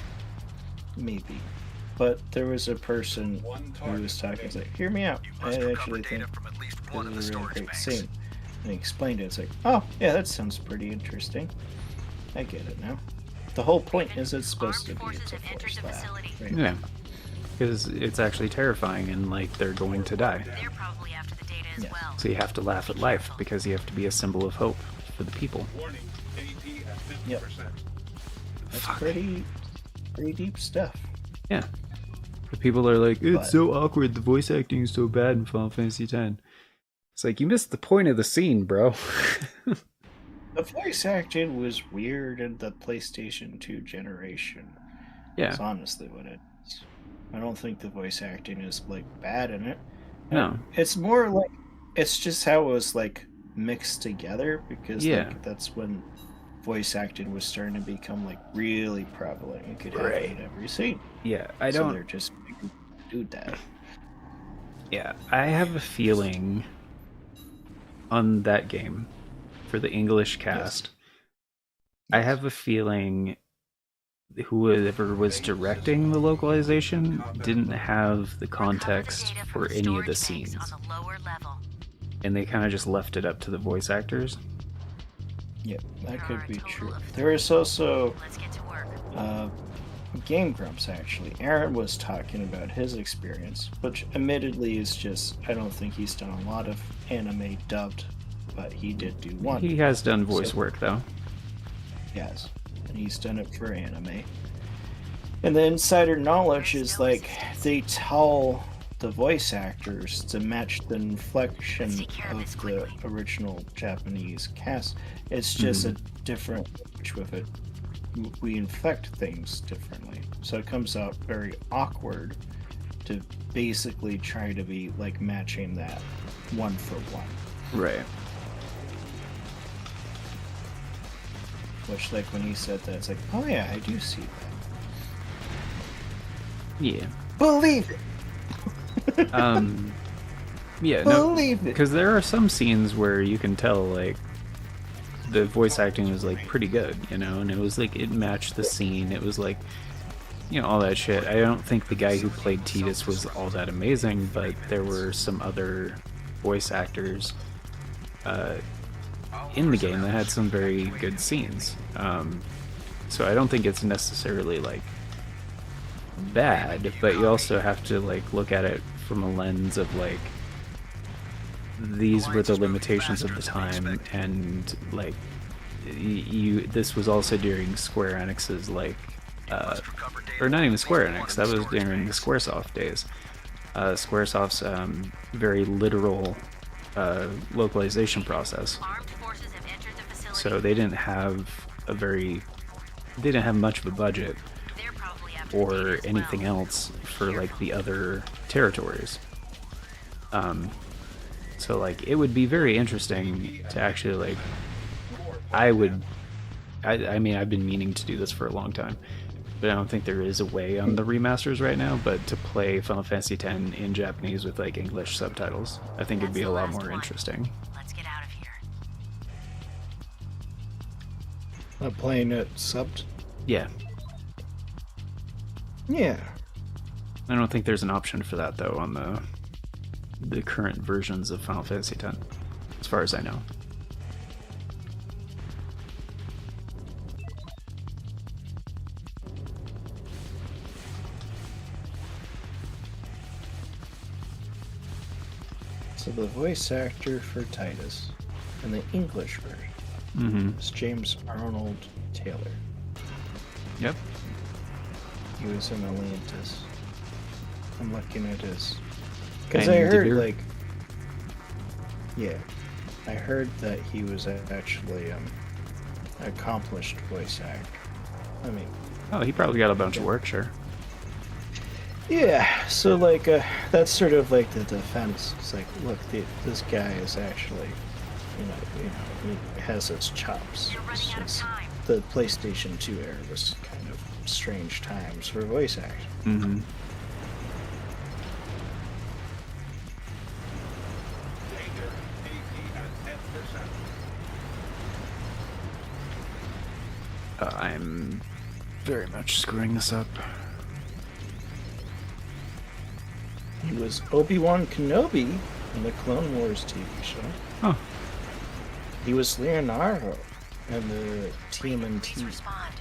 maybe. But there was a person who was talking. It's like, hear me out. You I must recover actually think data from at least this one of the is a really storage great banks. scene. And he explained it. It's like, oh yeah, that sounds pretty interesting. I get it now. The whole point is it's supposed to be Armed it's a forces have entered forced the laugh. facility. Right? Yeah. Because it's actually terrifying and like they're going to die. They're probably after the data as Yes. well. So you have to laugh at life because you have to be a symbol of hope for the people. Warning, ADP at 50%. Yep. That's Fuck. pretty deep stuff. Yeah. The people are like, it's But- so awkward. The voice acting is so bad in Final Fantasy X. It's like, you missed the point of the scene, bro. The voice acting was weird in the PlayStation 2 generation. Yeah. That's honestly what it is. I don't think the voice acting is like bad in it. No. It's more like it's just how it was like mixed together because Yeah. like, that's when voice acting was starting to become like really prevalent. You could have Right. it in every scene. Yeah, I So don't. they're just do that. Yeah, I have a feeling on that game for the English cast. I have a feeling whoever was directing the localization didn't have the context Data from for any of the storage banks scenes, on the lower level. and they kind of just left it up to the voice actors. Yep, that There could are a be total true. of There is also Let's get to work. Game Grumps actually. Aaron was talking about his experience, which admittedly is just I don't think he's done a lot of anime dubbed, but he did do one. He has done voice So- work though. Yes, and he's done it for anime. And the insider knowledge is like they tell the voice actors to match the inflection Let's take care of this of the quickly. original Japanese cast. It's just a different language with it. We inflect things differently, so it comes out very awkward to basically try to be like matching that one for one. Right. Which, like, when he said that, it's like, oh yeah, I do see that. Yeah. Believe it. Yeah, no, Believe it. because there are some scenes where you can tell like the voice acting was like pretty good, you know, and it was like it matched the scene. It was like, you know, all that shit. I don't think the guy who played Tidus was all that amazing, but there were some other voice actors in the game that had some very good scenes. So I don't think it's necessarily like bad, but you also have to like look at it from a lens of like these were the limitations of the time, and like this was also during Square Enix's like or not even Square Enix, that was during the Squaresoft days. Squaresoft's very literal localization process. Armed forces have entered the facility. So they didn't have much of a budget They're probably after the data or as anything well. else for like the other territories. So like it would be very interesting to actually like I mean I've been meaning to do this for a long time, but I don't think there is a way on the remasters right now, but to play Final Fantasy X in Japanese with like English subtitles, I think it'd be a lot more interesting. Let's get out of here. Not playing it subbed. Yeah. Yeah. I don't think there's an option for that though on the current versions of Final Fantasy X, as far as I know. So the voice actor for Titus in the English version Mm-hmm. It's James Arnold Taylor. Yep. He was in Atlantis. I'm looking at his... Because And I did heard, you- like... Yeah. I heard that he was actually an accomplished voice actor. I mean... Oh, he probably got a bunch of work, sure. Yeah, so, like, that's sort of like the defense. It's like, look, this guy is actually... he has his chops. You're It's running out of just- time. The PlayStation 2 era was kind of strange times for voice acting. Mm-hmm. Danger. AP at 10%. I'm very much screwing this up. He was Obi-Wan Kenobi in the Clone Wars TV show. Huh. He was Leonardo in the Please TMNT respond.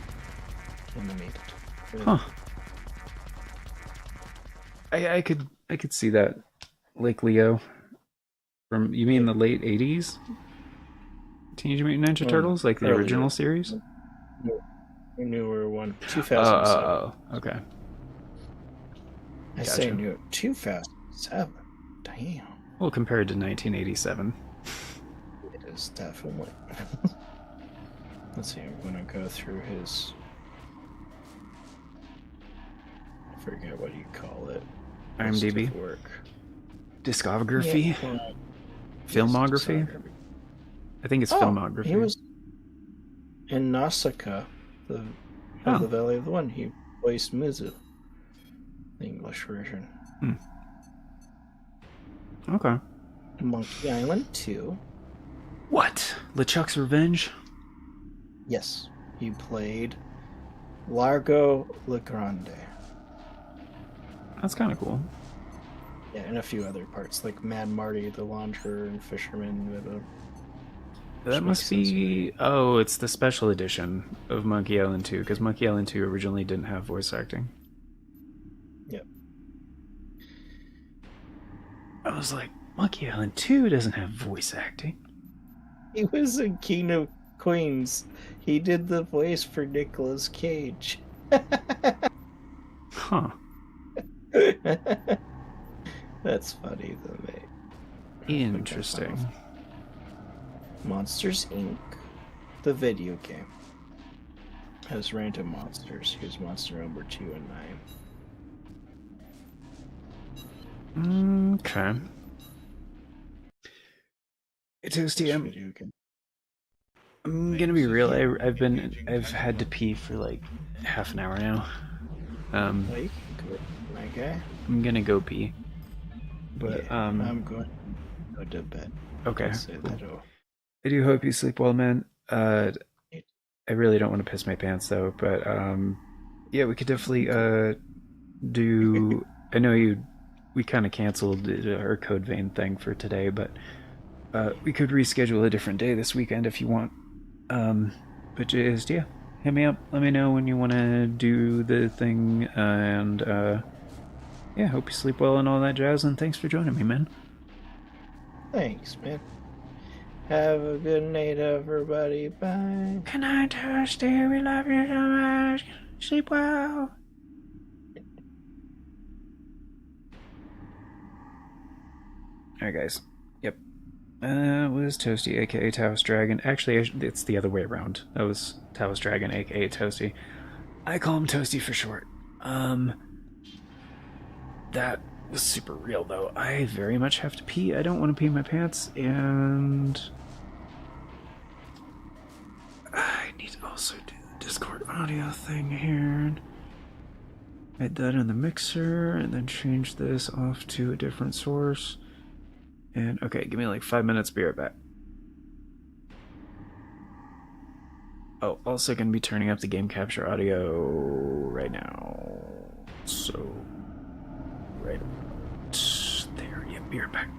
animated. Huh. I could see that. Like Leo. From, you mean the late 80s? Teenage Mutant Ninja Turtles? Like the earlier. original series? The newer one. 2007. Oh, okay. I say gotcha. new. 2007. Damn. Well, compared to 1987. It is definitely. Let's see, I'm gonna go through his. I forget what you call it. List IMDb? of work. Discography? Yeah, Filmography? discography. I think it's filmography. He was in Nausicaa, the Valley of the Wind. He voiced Mizu, the English version. Okay. Monkey Island 2. What? LeChuck's Revenge? Yes, he played Largo Legrande. That's kind of cool. Yeah, and a few other parts, like Mad Marty, the Launderer, and Fisherman with a... That must be... Oh, it's the special edition of Monkey Island 2, because Monkey Island 2 originally didn't have voice acting. Yep. I was like, Monkey Island 2 doesn't have voice acting. He was in King of Queens. He did the voice for Nicolas Cage. Huh. That's funny, though, mate. Interesting. Monsters Inc., the video game, has random monsters. Here's monster number 2 and 9. Okay. Hey, Toasty, Video game. I'm gonna be real. I've had to pee for like half an hour now. Oh, you can go, my guy. I'm gonna go pee. But Yeah, I'm going to go to bed. okay. Say that, oh. I do hope you sleep well, man. I really don't want to piss my pants though, but yeah, we could definitely do. I know we kind of canceled our Code Vein thing for today, but we could reschedule a different day this weekend if you want. But just yeah, hit me up. Let me know when you want to do the thing, and yeah, hope you sleep well and all that jazz. And thanks for joining me, man. Thanks, man. Have a good night, everybody. Bye. Good night, Toasty. We love you so much. Sleep well. Alright, guys. Yep. Was Toasty, aka Taos Dragon. Actually, it's the other way around. That was Taos Dragon, aka Toasty. I call him Toasty for short. That was super real, though. I very much have to pee. I don't want to pee my pants, and I need to also do the Discord audio thing here. Add that in the mixer, and then change this off to a different source. And okay, give me like 5 minutes, be right back. Oh, also gonna be turning up the game capture audio right now. So, right there, yep, be right back.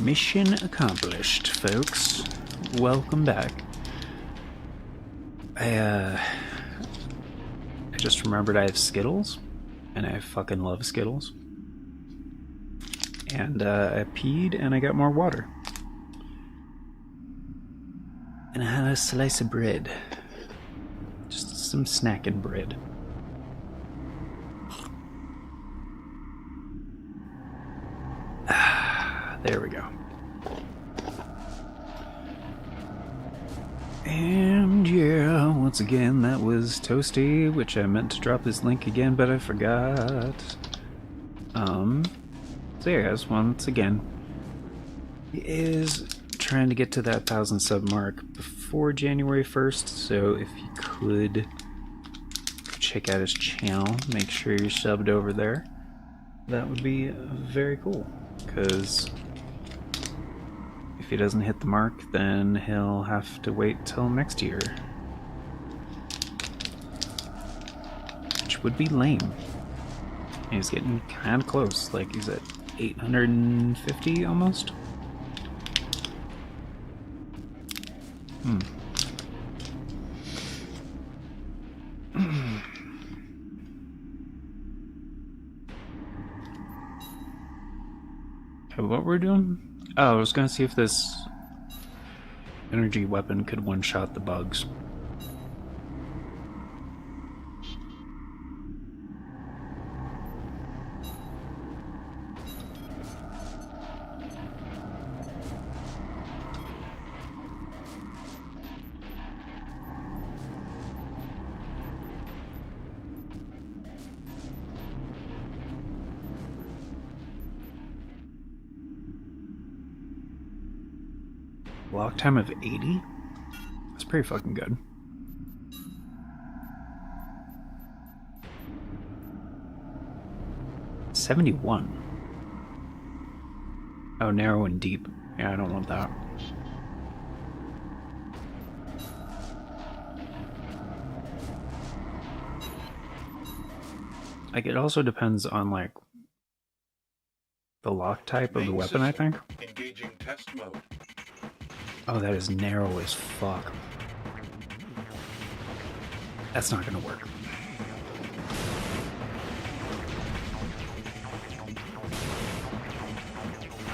Mission accomplished, folks. Welcome back. I just remembered I have Skittles, and I fucking love Skittles. And I peed, and I got more water. And I had a slice of bread. Just some snacking bread. There we go. And yeah, once again, that was Toasty, which I meant to drop his link again, but I forgot. So yeah, guys, once again, he is trying to get to that 1,000 sub mark before January 1st, so if you could check out his channel, make sure you're subbed over there, that would be very cool, because if he doesn't hit the mark, then he'll have to wait till next year. Which would be lame. And he's getting kind of close, like he's at 850 almost. Okay, what we're doing? Oh, I was gonna see if this energy weapon could one-shot the bugs. Lock time of 80? That's pretty fucking good. $71. Oh, narrow and deep. Yeah, I don't want that. Like, it also depends on, like, the lock type of the weapon, I think. Engaging test mode. Oh, that is narrow as fuck. That's not gonna work.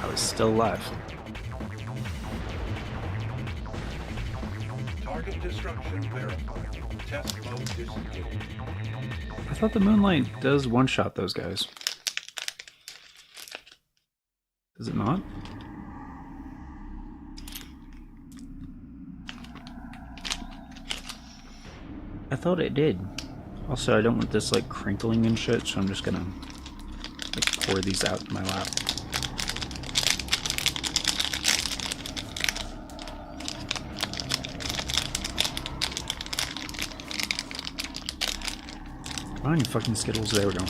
I was still alive. Target destruction verified. Test mode disengaged. I thought the Moonlight does one-shot those guys. Does it not? I thought it did. Also, I don't want this like crinkling and shit, so I'm just gonna like pour these out in my lap. Come on, you fucking Skittles. There we go.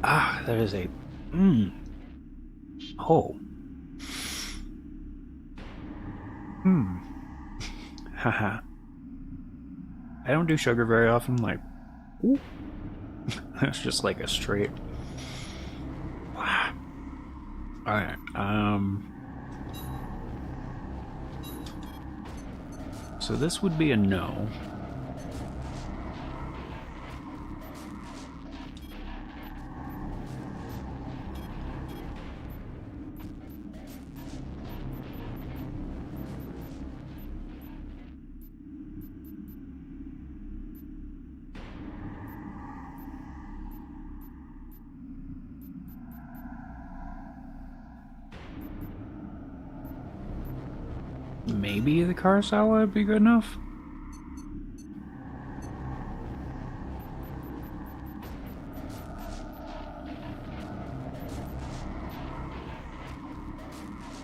Ah, that is a... Oh. Haha. I don't do sugar very often, like... Ooh. That's just like a straight... Wow. Alright, so this would be a no. Maybe the car salad would be good enough?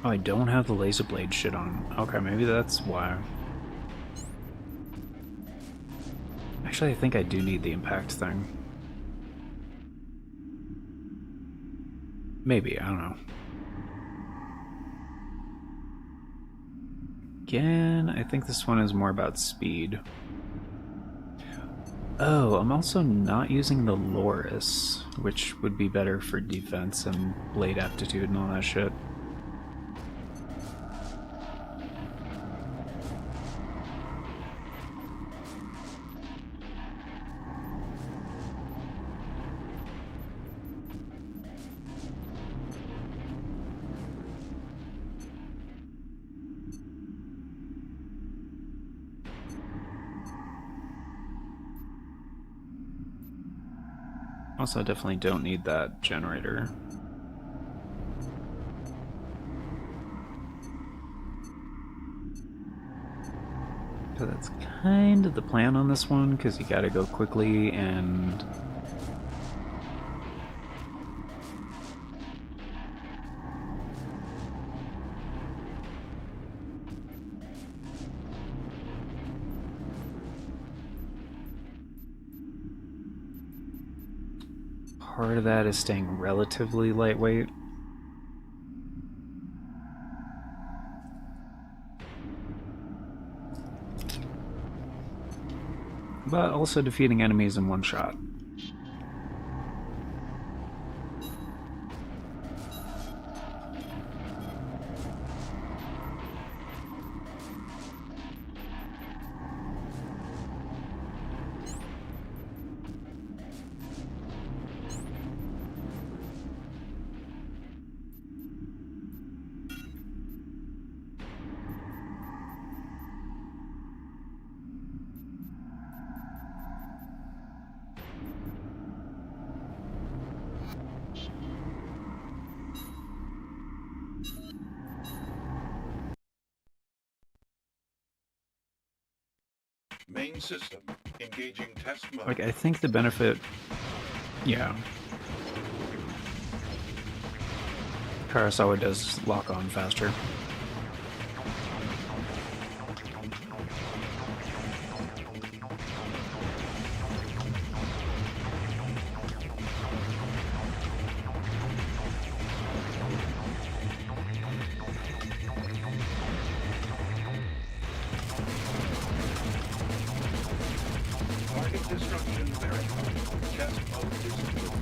Oh, I don't have the laser blade shit on. Okay, maybe that's why. Actually, I think I do need the impact thing. Maybe, I don't know. Again, I think this one is more about speed. Oh, I'm also not using the Loris, which would be better for defense and blade aptitude and all that shit. Also, definitely don't need that generator. So that's kind of the plan on this one, because you gotta go quickly and... Part of that is staying relatively lightweight. But also defeating enemies in one shot. Main system engaging test mode. Like, I think the benefit... Yeah. Karasawa does lock on faster. Target destruction verified. Test mode disabled.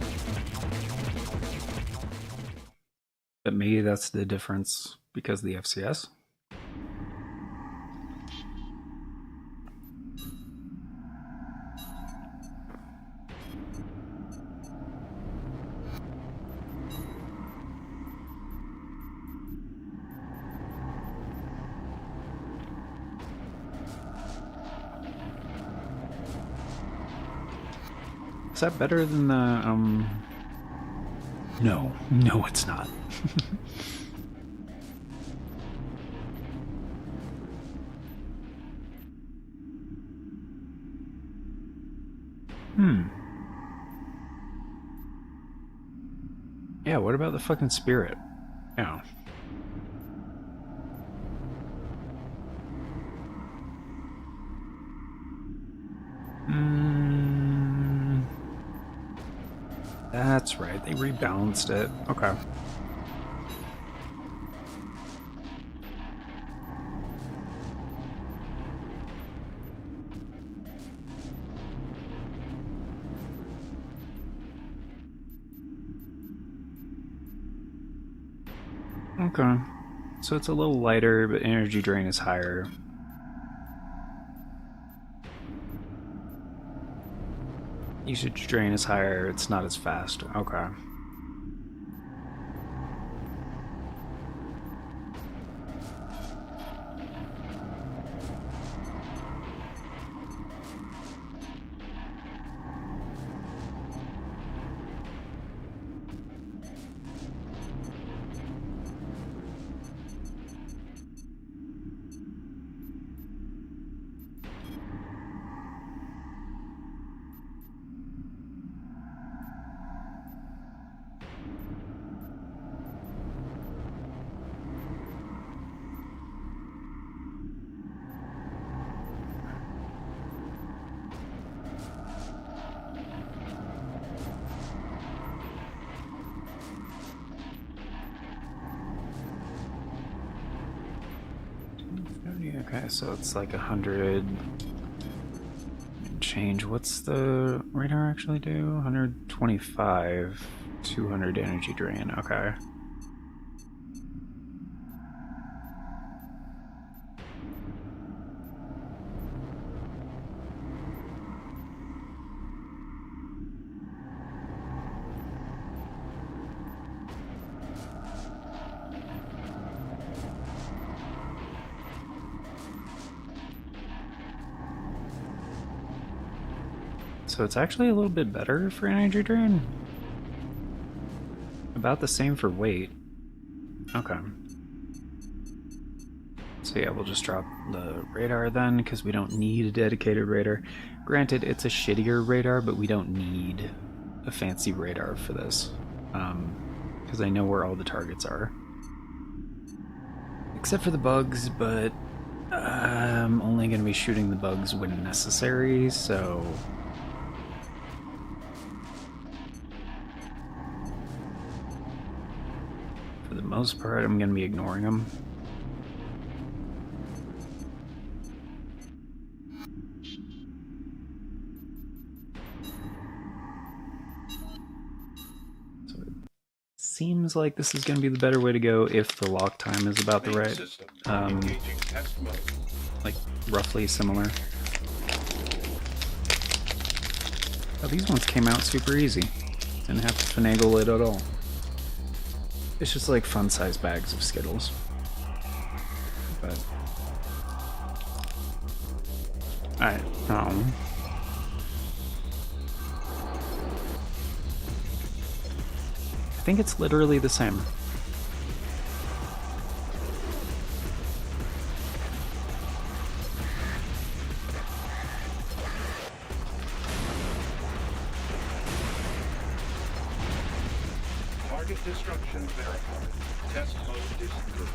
But maybe that's the difference because of the FCS. Is that better than the, No, it's not. Yeah, what about the fucking spirit? Yeah. That's right, they rebalanced it. Okay. Okay. So it's a little lighter, but energy drain is higher. Usage drain is higher, it's not as fast. Okay. Okay, so it's like 100 change. What's the radar actually do? 125, 200 energy drain. Okay. So it's actually a little bit better for energy drain. About the same for weight. Okay. So yeah, we'll just drop the radar then, because we don't need a dedicated radar. Granted, it's a shittier radar, but we don't need a fancy radar for this. Because I know where all the targets are. Except for the bugs, but I'm only going to be shooting the bugs when necessary, so... For the most part, I'm going to be ignoring them. So it seems like this is going to be the better way to go if the lock time is about the right, like roughly similar. Oh, these ones came out super easy. Didn't have to finagle it at all. It's just like fun-sized bags of Skittles. But... I think it's literally the same. Target destruction verified. Test mode disengaged.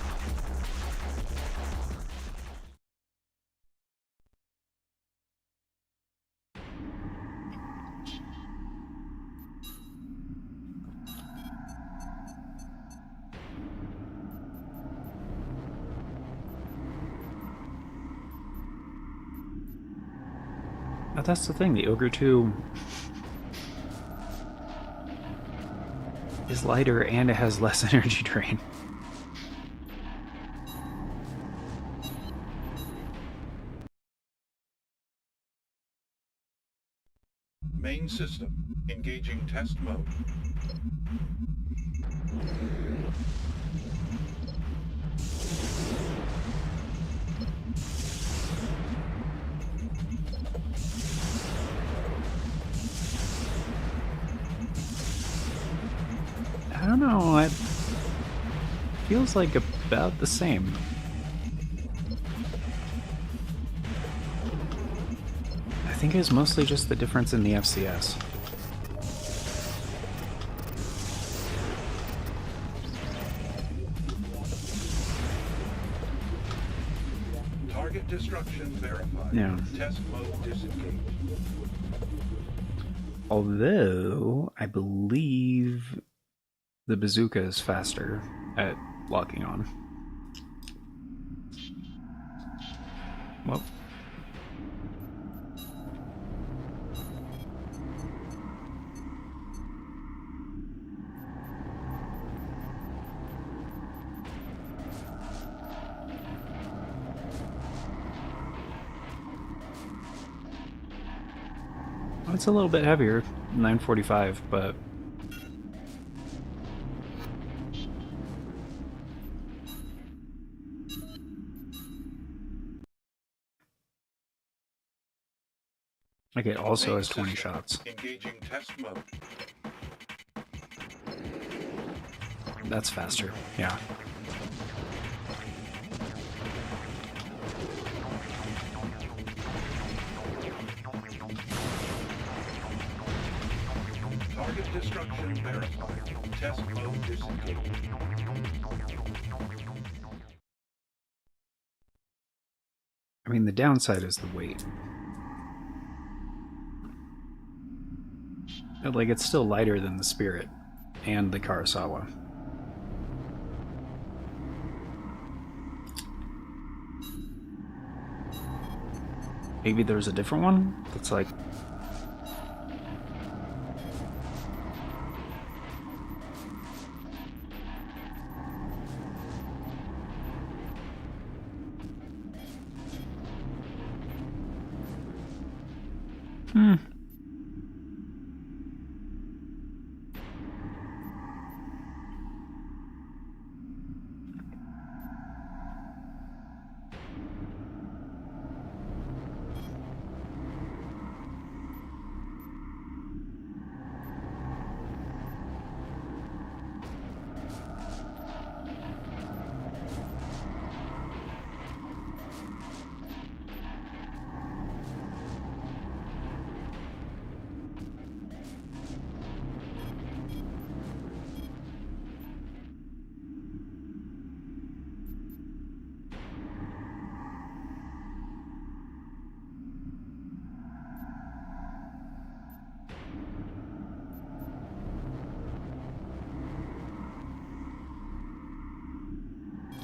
But that's the thing, the Ogre 2 is lighter and it has less energy drain. Main system engaging test mode. I don't know, it feels like about the same. I think it was mostly just the difference in the FCS. Target destruction verified. Yeah. Test mode disengaged. Although, I believe the bazooka is faster at locking on. Well. It's a little bit heavier, 945, but like it also has 20 shots. Engaging test mode. That's faster, yeah. Target destruction verified. Test mode disengaged. I mean, the downside is the weight. Like, it's still lighter than the Spirit and the Kurosawa. Maybe there's a different one that's like...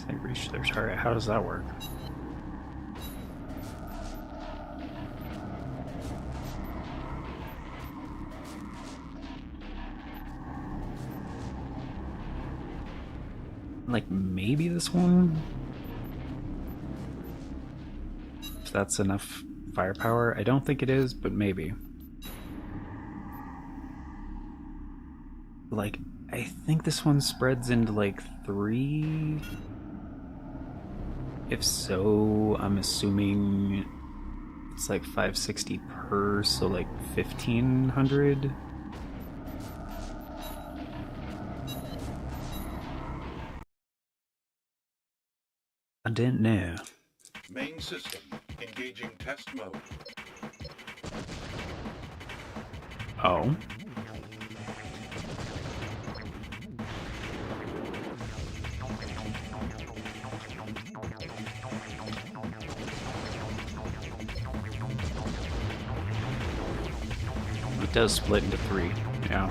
They reach their target. How does that work? Like, maybe this one? If that's enough firepower. I don't think it is, but maybe. Like, I think this one spreads into like 3. If so, I'm assuming it's like 560 per, so like 1500. I didn't know. Main system engaging test mode. Oh. It does split into 3, yeah.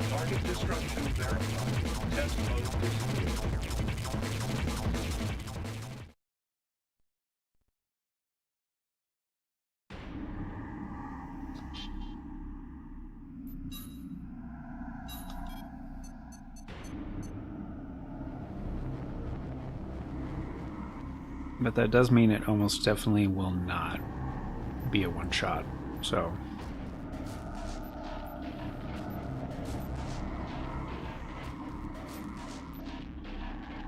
Target destruction verified. Test mode disengaged. But that does mean it almost definitely will not be a one-shot, so...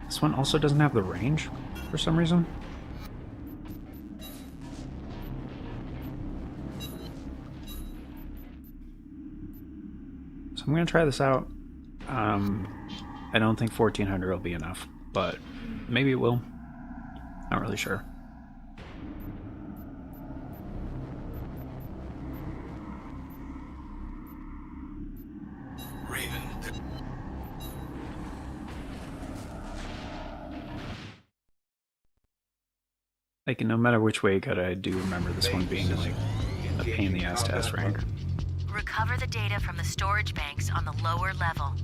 This one also doesn't have the range, for some reason. So I'm gonna try this out. I don't think 1400 will be enough, but maybe it will. Not really sure. Raven, Like, no matter which way you got it, I do remember this one being like a pain in the ass to S-rank. Recover the data from the storage banks on the lower level.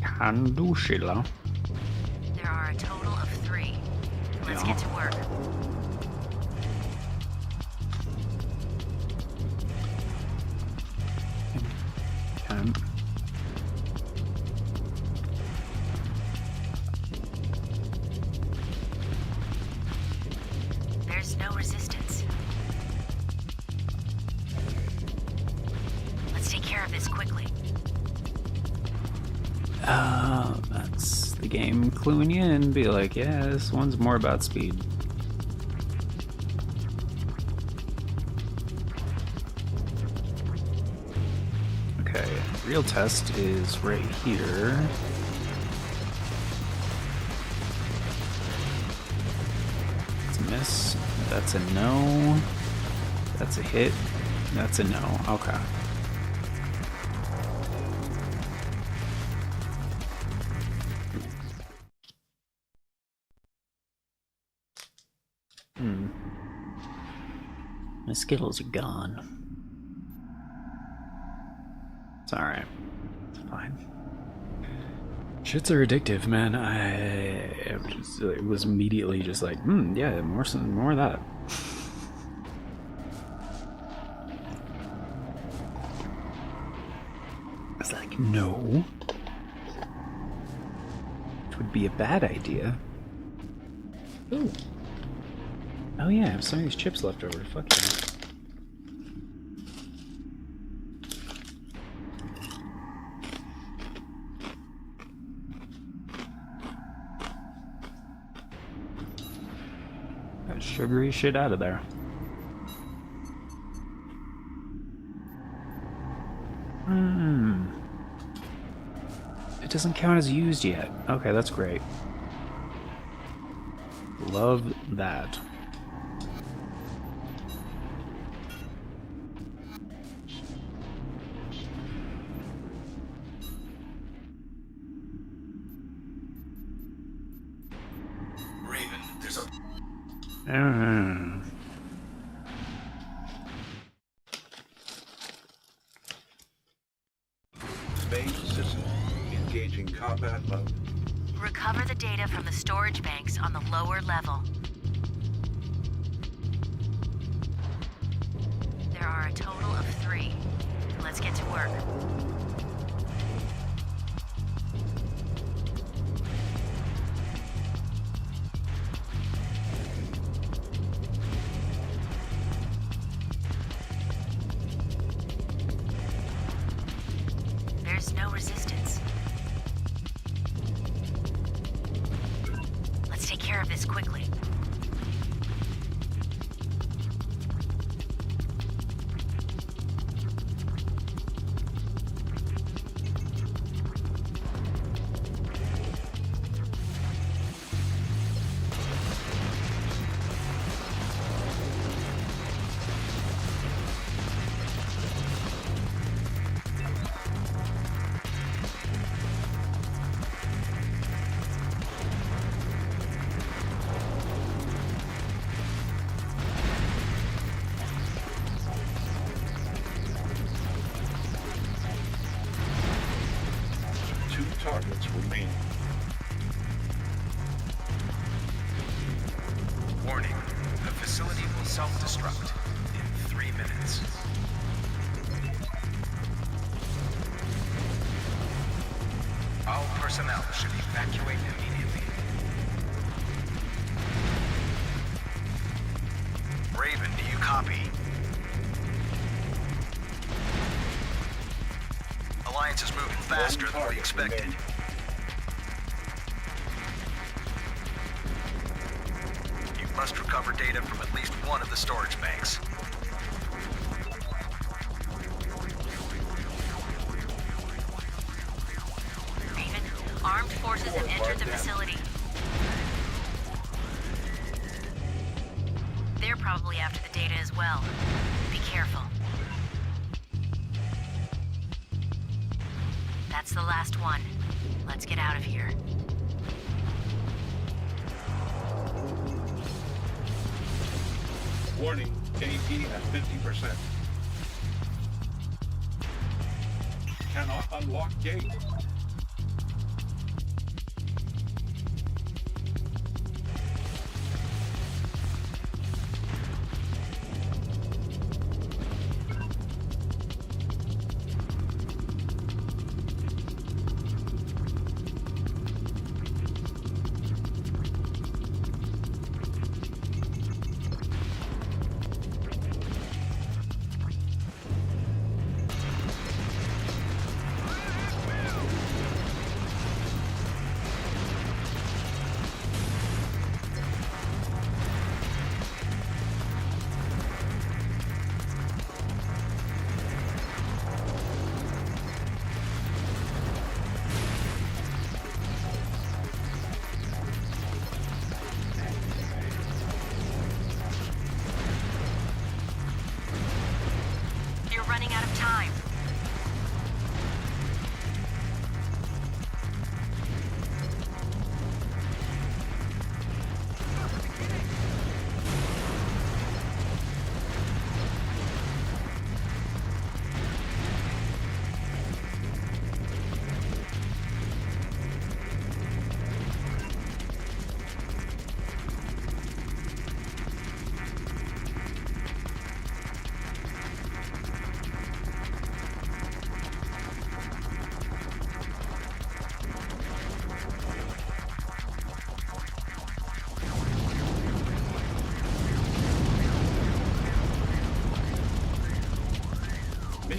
Can do, Sheila. There are a total of 3. Let's get to work. Can. There's no resistance. Let's take care of this quickly. That's the game cluing you in. Be like, yeah, this one's more about speed. Okay, real test is right here. That's a miss. That's a no. That's a hit. That's a no. Okay. My Skittles are gone. It's alright. It's fine. Shits are addictive, man. It was immediately just like, yeah, more of that. I was like, no. Which would be a bad idea. Ooh. Oh yeah, I have some of these chips left over. Fuck yeah. That sugary shit out of there. It doesn't count as used yet. Okay, that's great. Love that. Raven, there's a... Main system engaging combat mode. Recover the data from the storage banks on the lower level. There are a total of 3. Let's get to work. There's no resistance. Let's take care of this quickly. Targets remain. Warning. The facility will self-destruct in 3 minutes. All personnel should evacuate immediately. Raven, do you copy? Alliance is moving faster than we expected. You must recover data from at least one of the storage banks. Raven, armed forces have entered the facility. They're probably after the data as well. Be careful. That's the last one. Let's get out of here. Warning, AP at 50%. Cannot unlock gate.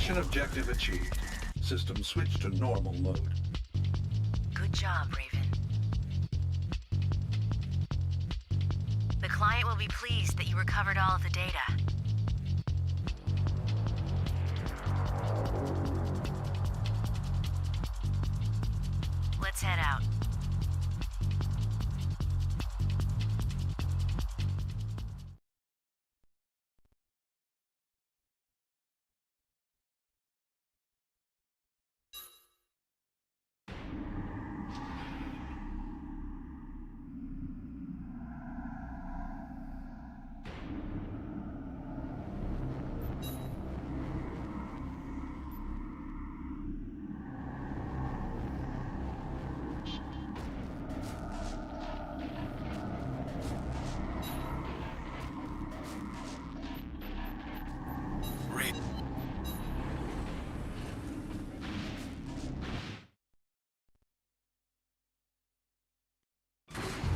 Mission objective achieved. System switch to normal mode. Good job, Raven. The client will be pleased that you recovered all of the data. Let's head out.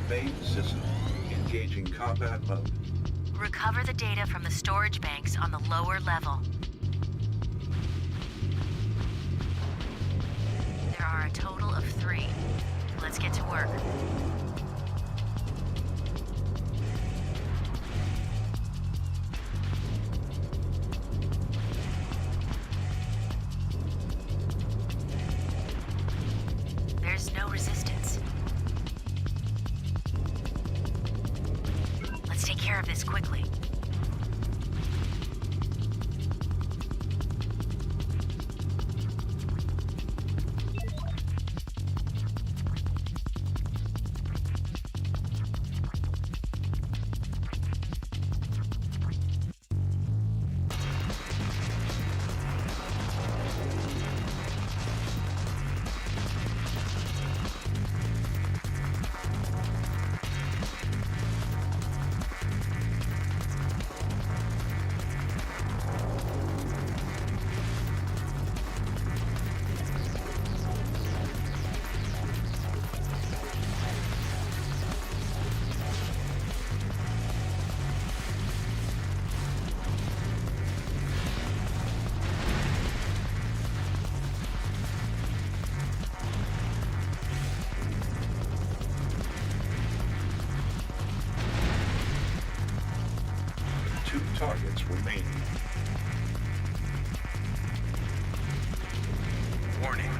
Main system engaging combat mode. Recover the data from the storage banks on the lower level. There are a total of 3. Let's get to work. There's no resistance. Let's take care of this quickly. Two targets remaining. Warning.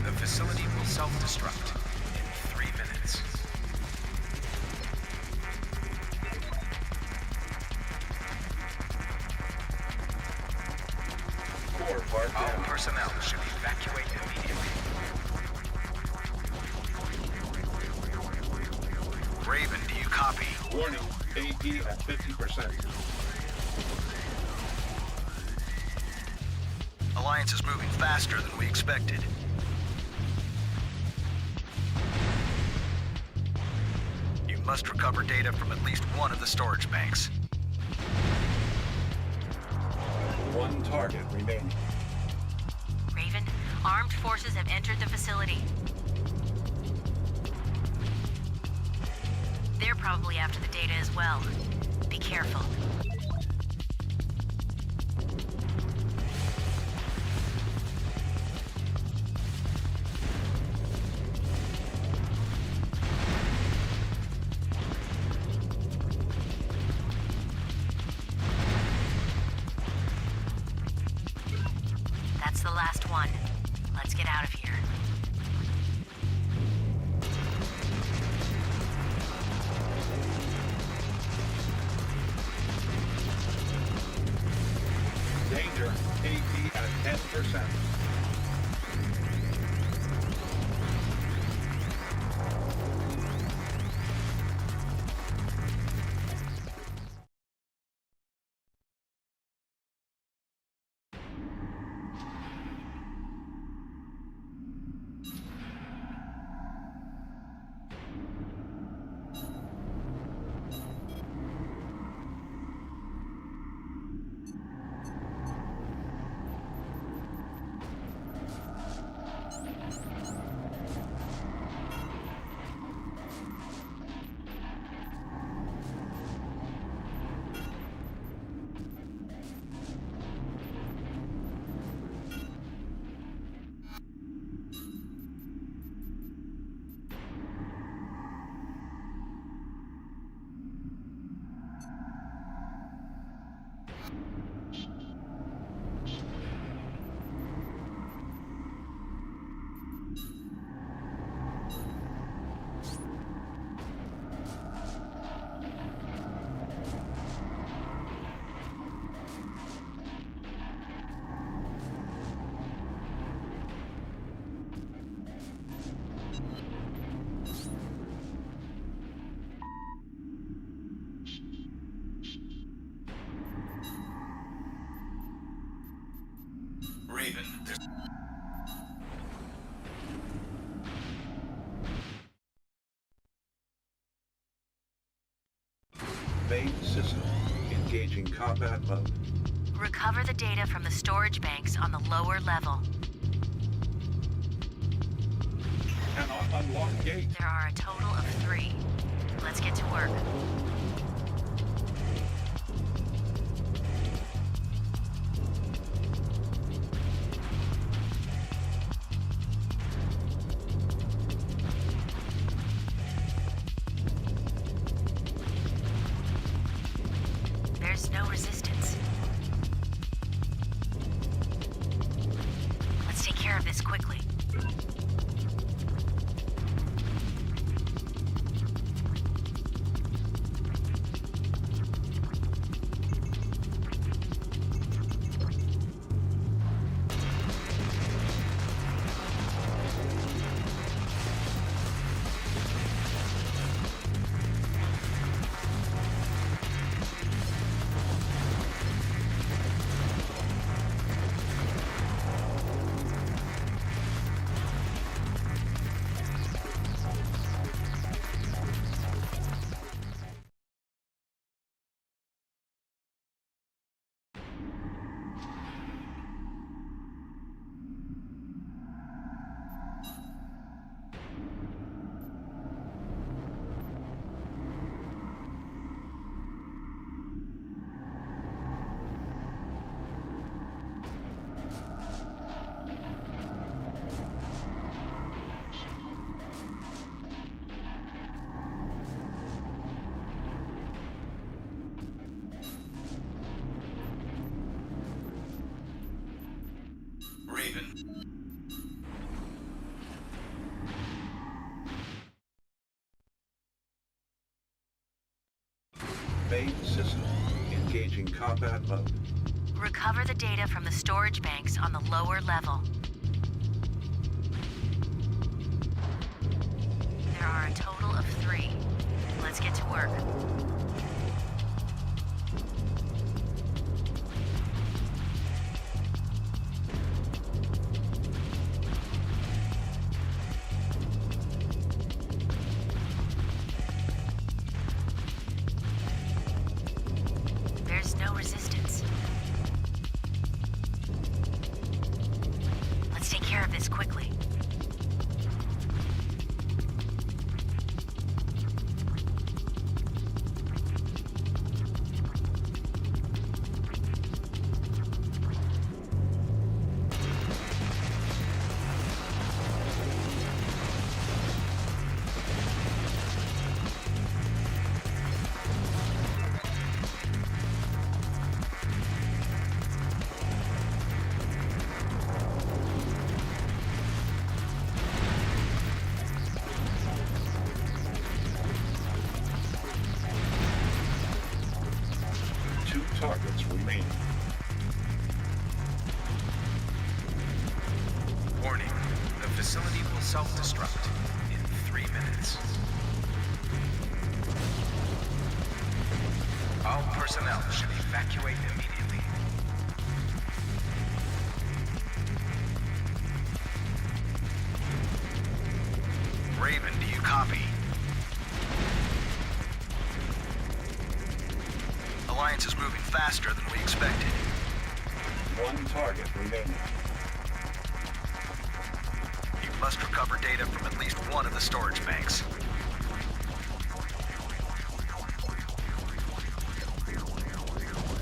The facility will self-destruct in 3 minutes. Core part All down. personnel should evacuate immediately. Raven, do you copy? Warning. AP at 50%. Alliance is moving faster than we expected. You must recover data from at least one of the storage banks. One target remaining. Raven, armed forces have entered the facility. They're probably after the data as well. Be careful. That's the last one. Let's get out of here. Main system engaging combat mode. Recover the data from the storage banks on the lower level. Cannot unlock gate. There are a total of 3. Let's get to work. There's no resistance. Let's take care of this quickly. Raven. Main system engaging combat mode. Recover the data from the storage banks on the lower level. There are a total of 3. Let's get to work. There's no resistance. Let's take care of this quickly. Two targets remaining. Warning, the facility will self-destruct in 3 minutes. All personnel should evacuate immediately. Raven, do you copy? Alliance is moving faster than we expected. One target remaining. You must recover data from at least one of the storage banks.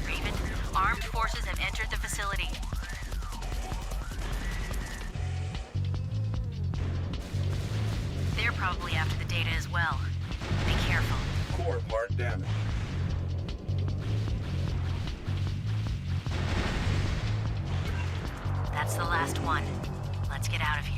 Raven, armed forces have entered the facility. They're probably after the data as well. Be careful. Core part damage. That's the last one. Let's get out of here.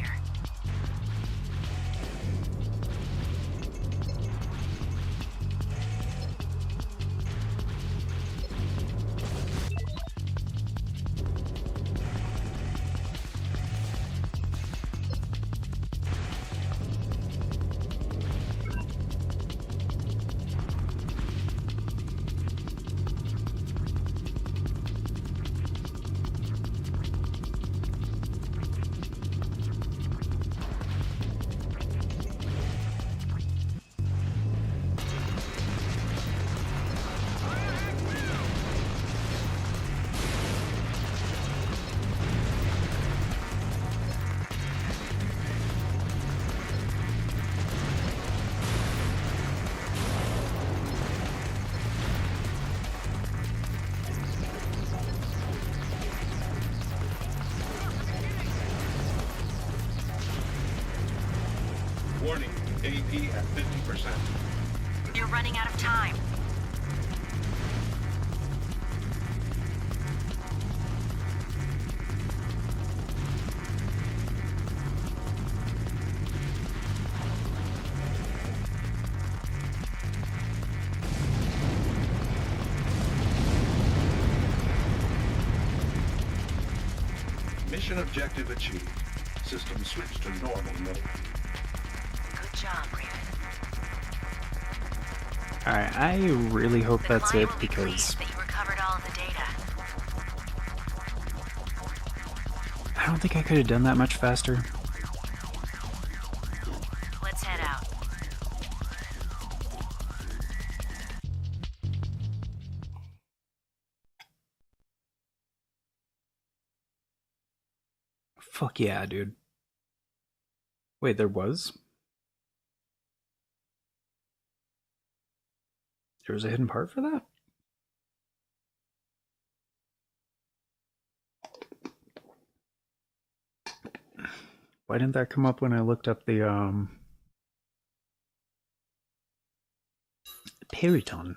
Warning, AP at 50%. You're running out of time. Mission objective achieved. System switched to normal mode. Good job, Raven. Alright, I really hope The that's it client will be because pleased that you recovered all of the data. I don't think I could have done that much faster. Let's head out. Fuck yeah, dude. Wait, there was? There was a hidden part for that? Why didn't that come up when I looked up the Periton?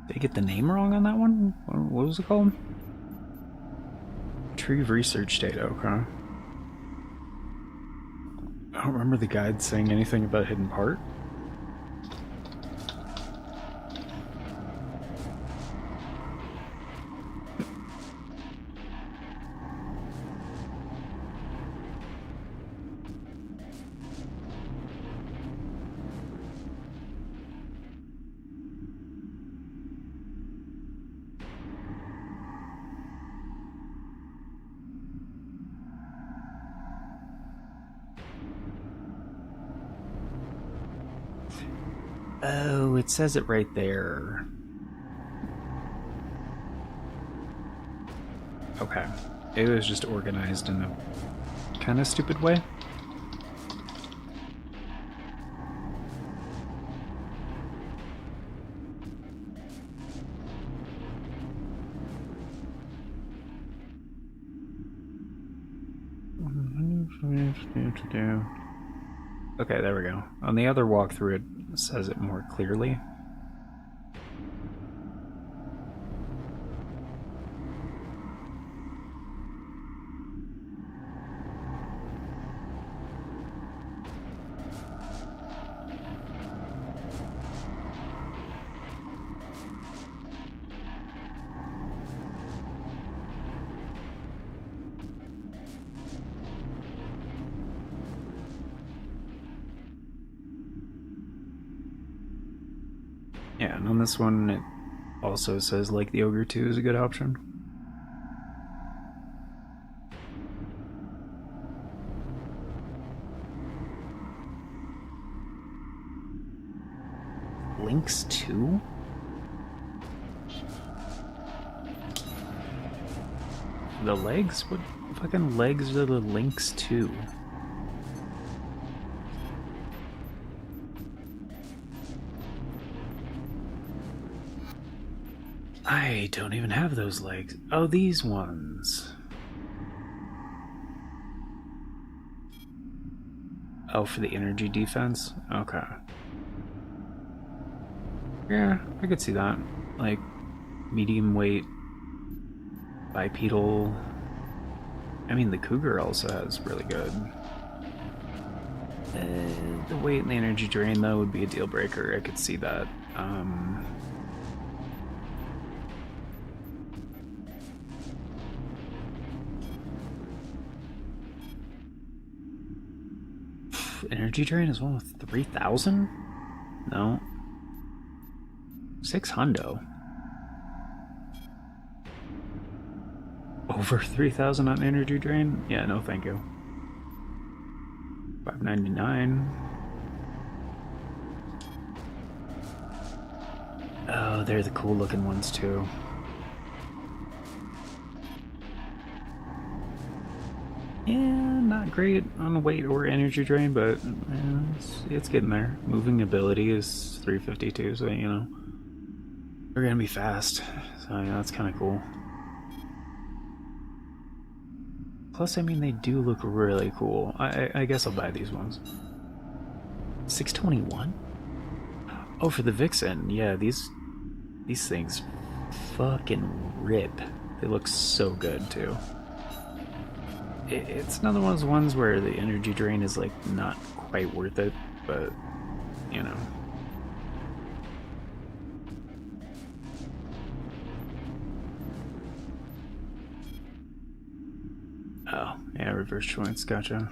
Did I get the name wrong on that one? What was it called? Retrieve research data, okay. I don't remember the guide saying anything about a hidden part. Oh, it says it right there. Okay. It was just organized in a kind of stupid way. Okay, there we go. On the other walkthrough, it says it more clearly. Yeah, and on this one, it also says like the Ogre 2 is a good option. Lynx 2? The legs? What fucking legs are the Lynx 2? I don't even have those legs. Oh, these ones. Oh, for the energy defense? Okay. Yeah, I could see that. Like, medium weight, bipedal. I mean, the Cougar also has really good. The weight and the energy drain, though, would be a deal breaker. I could see that. Energy drain is one with 3,000? No. 600. Over 3,000 on energy drain? Yeah, no thank you. 599. Oh, they're the cool looking ones too. Yeah, not great on weight or energy drain, but it's getting there. Moving ability is 352, so you know we're gonna be fast. So yeah, that's kind of cool. Plus, I mean, they do look really cool. I guess I'll buy these ones. 621? Oh, for the Vixen. Yeah, these things fucking rip. They look so good, too. It's another one of those ones where the energy drain is, like, not quite worth it, but, you know. Oh, yeah, reverse joints, gotcha.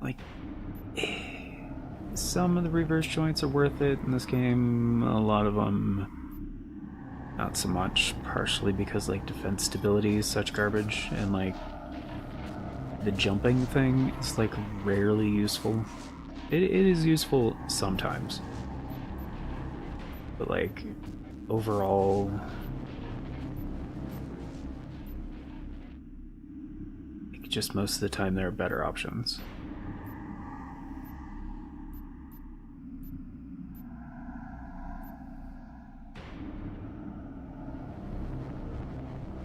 Like, some of the reverse joints are worth it in this game, a lot of them not so much, partially because, like, defense stability is such garbage, and, like, the jumping thing is, like, rarely useful. It is useful sometimes. But, like, overall... like, just most of the time there are better options.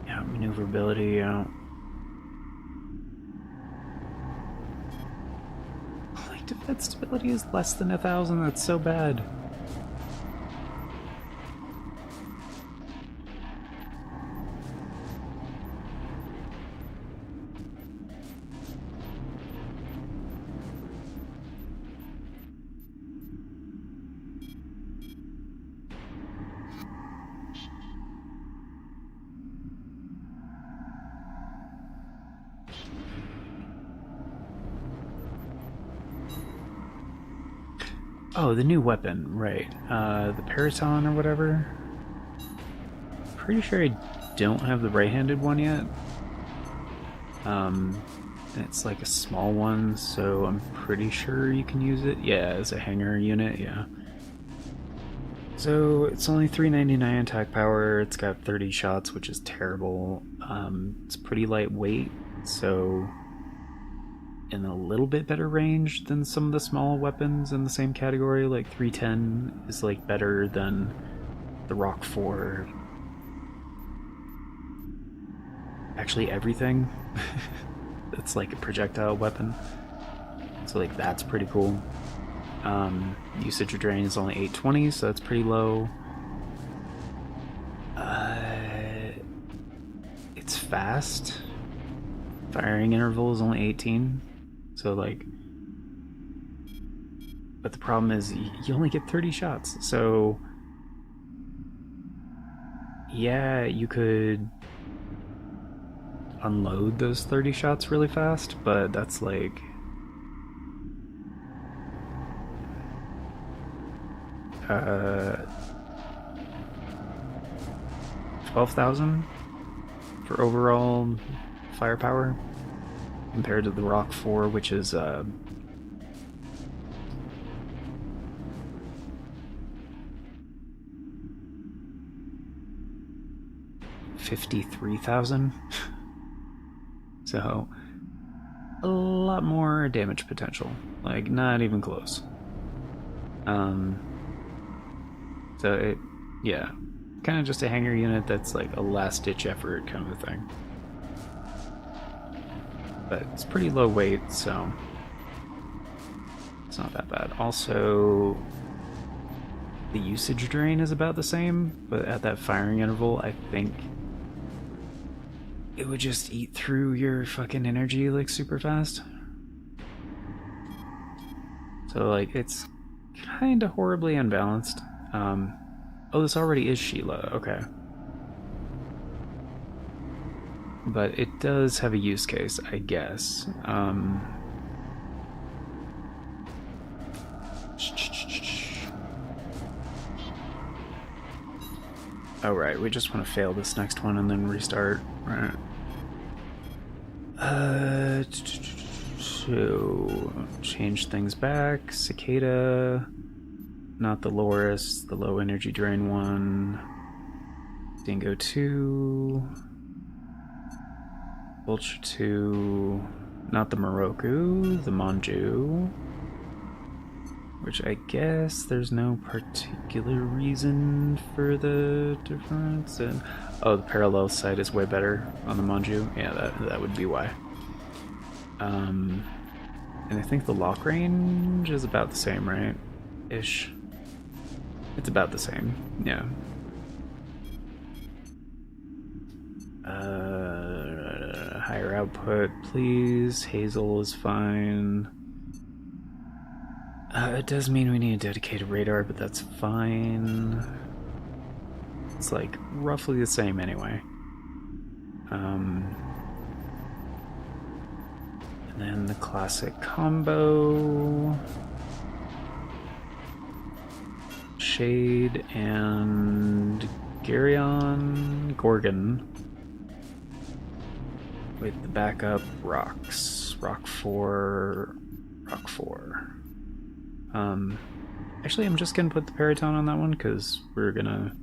Yeah, maneuverability, like, defense stability is less than 1,000, that's so bad. Oh, the new weapon, right. The Paraton or whatever. Pretty sure I don't have the right-handed one yet. It's like a small one, so I'm pretty sure you can use it. Yeah, as a hanger unit, yeah. So it's only 399 attack power, it's got 30 shots, which is terrible. It's pretty lightweight, so in a little bit better range than some of the small weapons in the same category. Like 310 is like better than the Rock 4. Actually everything that's like a projectile weapon. So like that's pretty cool. Usage or drain is only 820, so that's pretty low. It's fast. Firing interval is only 18. So like, but the problem is you only get 30 shots. So yeah, you could unload those 30 shots really fast, but that's like 12,000 for overall firepower compared to the Rock 4, which is 53,000. So a lot more damage potential, like not even close. So it, yeah, kind of just a hanger unit that's like a last-ditch effort kind of a thing. But it's pretty low weight, so it's not that bad. Also, the usage drain is about the same, but at that firing interval, I think it would just eat through your fucking energy like super fast. So like it's kind of horribly unbalanced. Oh, this already is Sheila, okay. But it does have a use case, I guess. Oh right, we just want to fail this next one and then restart. Right. So change things back. Cicada, not the Loris, the low energy drain one. Dingo 2. Vulture 2. Not the Moroku, the Manju. Which I guess there's no particular reason for the difference. And oh, the parallel sight is way better on the Manju. Yeah, that would be why. And I think the lock range is about the same, right? Ish. It's about the same. Yeah. Higher output, please. Hazel is fine. It does mean we need a dedicated radar, but that's fine. It's like roughly the same anyway. And then the classic combo. Shade and Gorgon. With the backup rocks. Rock 4. Actually, I'm just gonna put the Periton on that one because we're gonna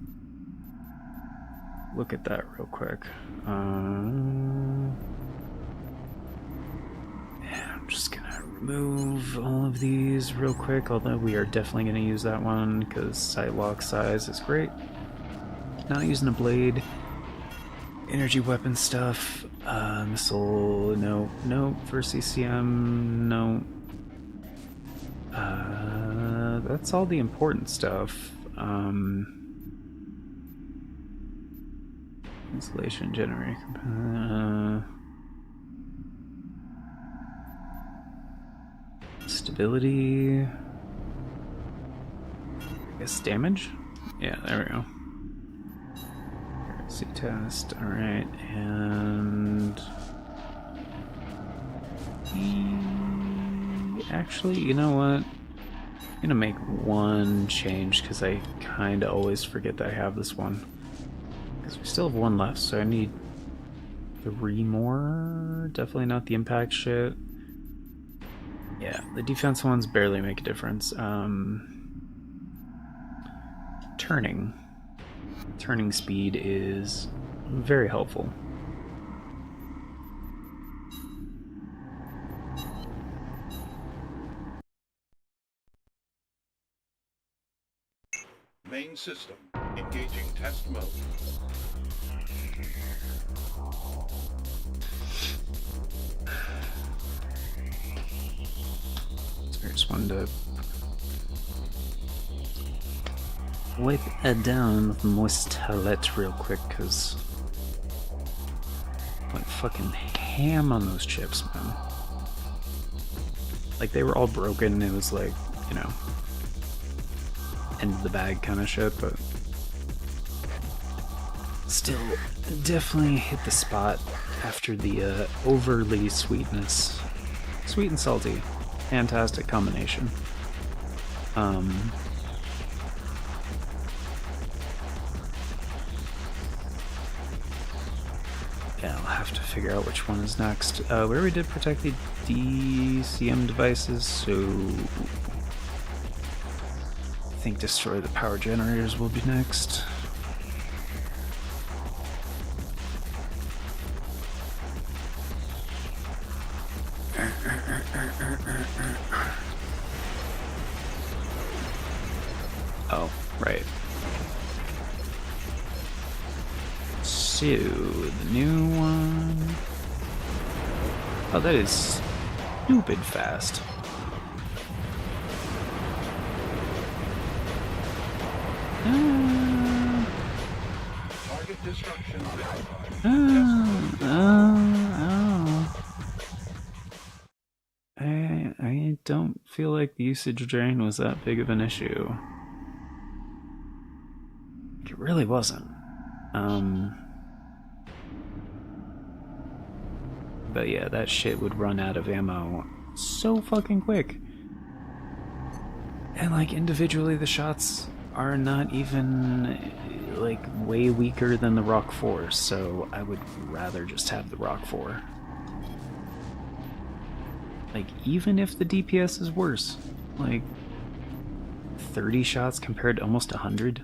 look at that real quick. I'm just gonna remove all of these real quick, although we are definitely gonna use that one because sight lock size is great. Not using a blade. Energy weapon stuff. Missile, no. No. For CCM, no. That's all the important stuff. Installation, generator, stability. I guess damage? Yeah, there we go. Accuracy test, alright, and... Actually, you know what? I'm gonna make one change because I kinda always forget that I have this one. Because we still have one left, so I need 3 more. Definitely not the impact shit. Yeah, the defense ones barely make a difference. Turning. Turning speed is very helpful. Main system engaging test mode. So I just wanted to wipe that down with moist towelette real quick because I went fucking ham on those chips, man. Like they were all broken. It was like, you know, end of the bag kind of shit, but still definitely hit the spot after the overly sweetness. Sweet and salty. Fantastic combination. Yeah, I'll have to figure out which one is next. We already did protect the DCM devices, so I think destroy the power generators will be next. Oh, right. So, the new one... Oh, that is stupid fast. Target destruction verified. I don't feel like the usage drain was that big of an issue. It really wasn't. But yeah, that shit would run out of ammo so fucking quick. And like individually the shots are not even like way weaker than the Rock 4, so I would rather just have the Rock 4. Like even if the DPS is worse, like 30 shots compared to almost 100,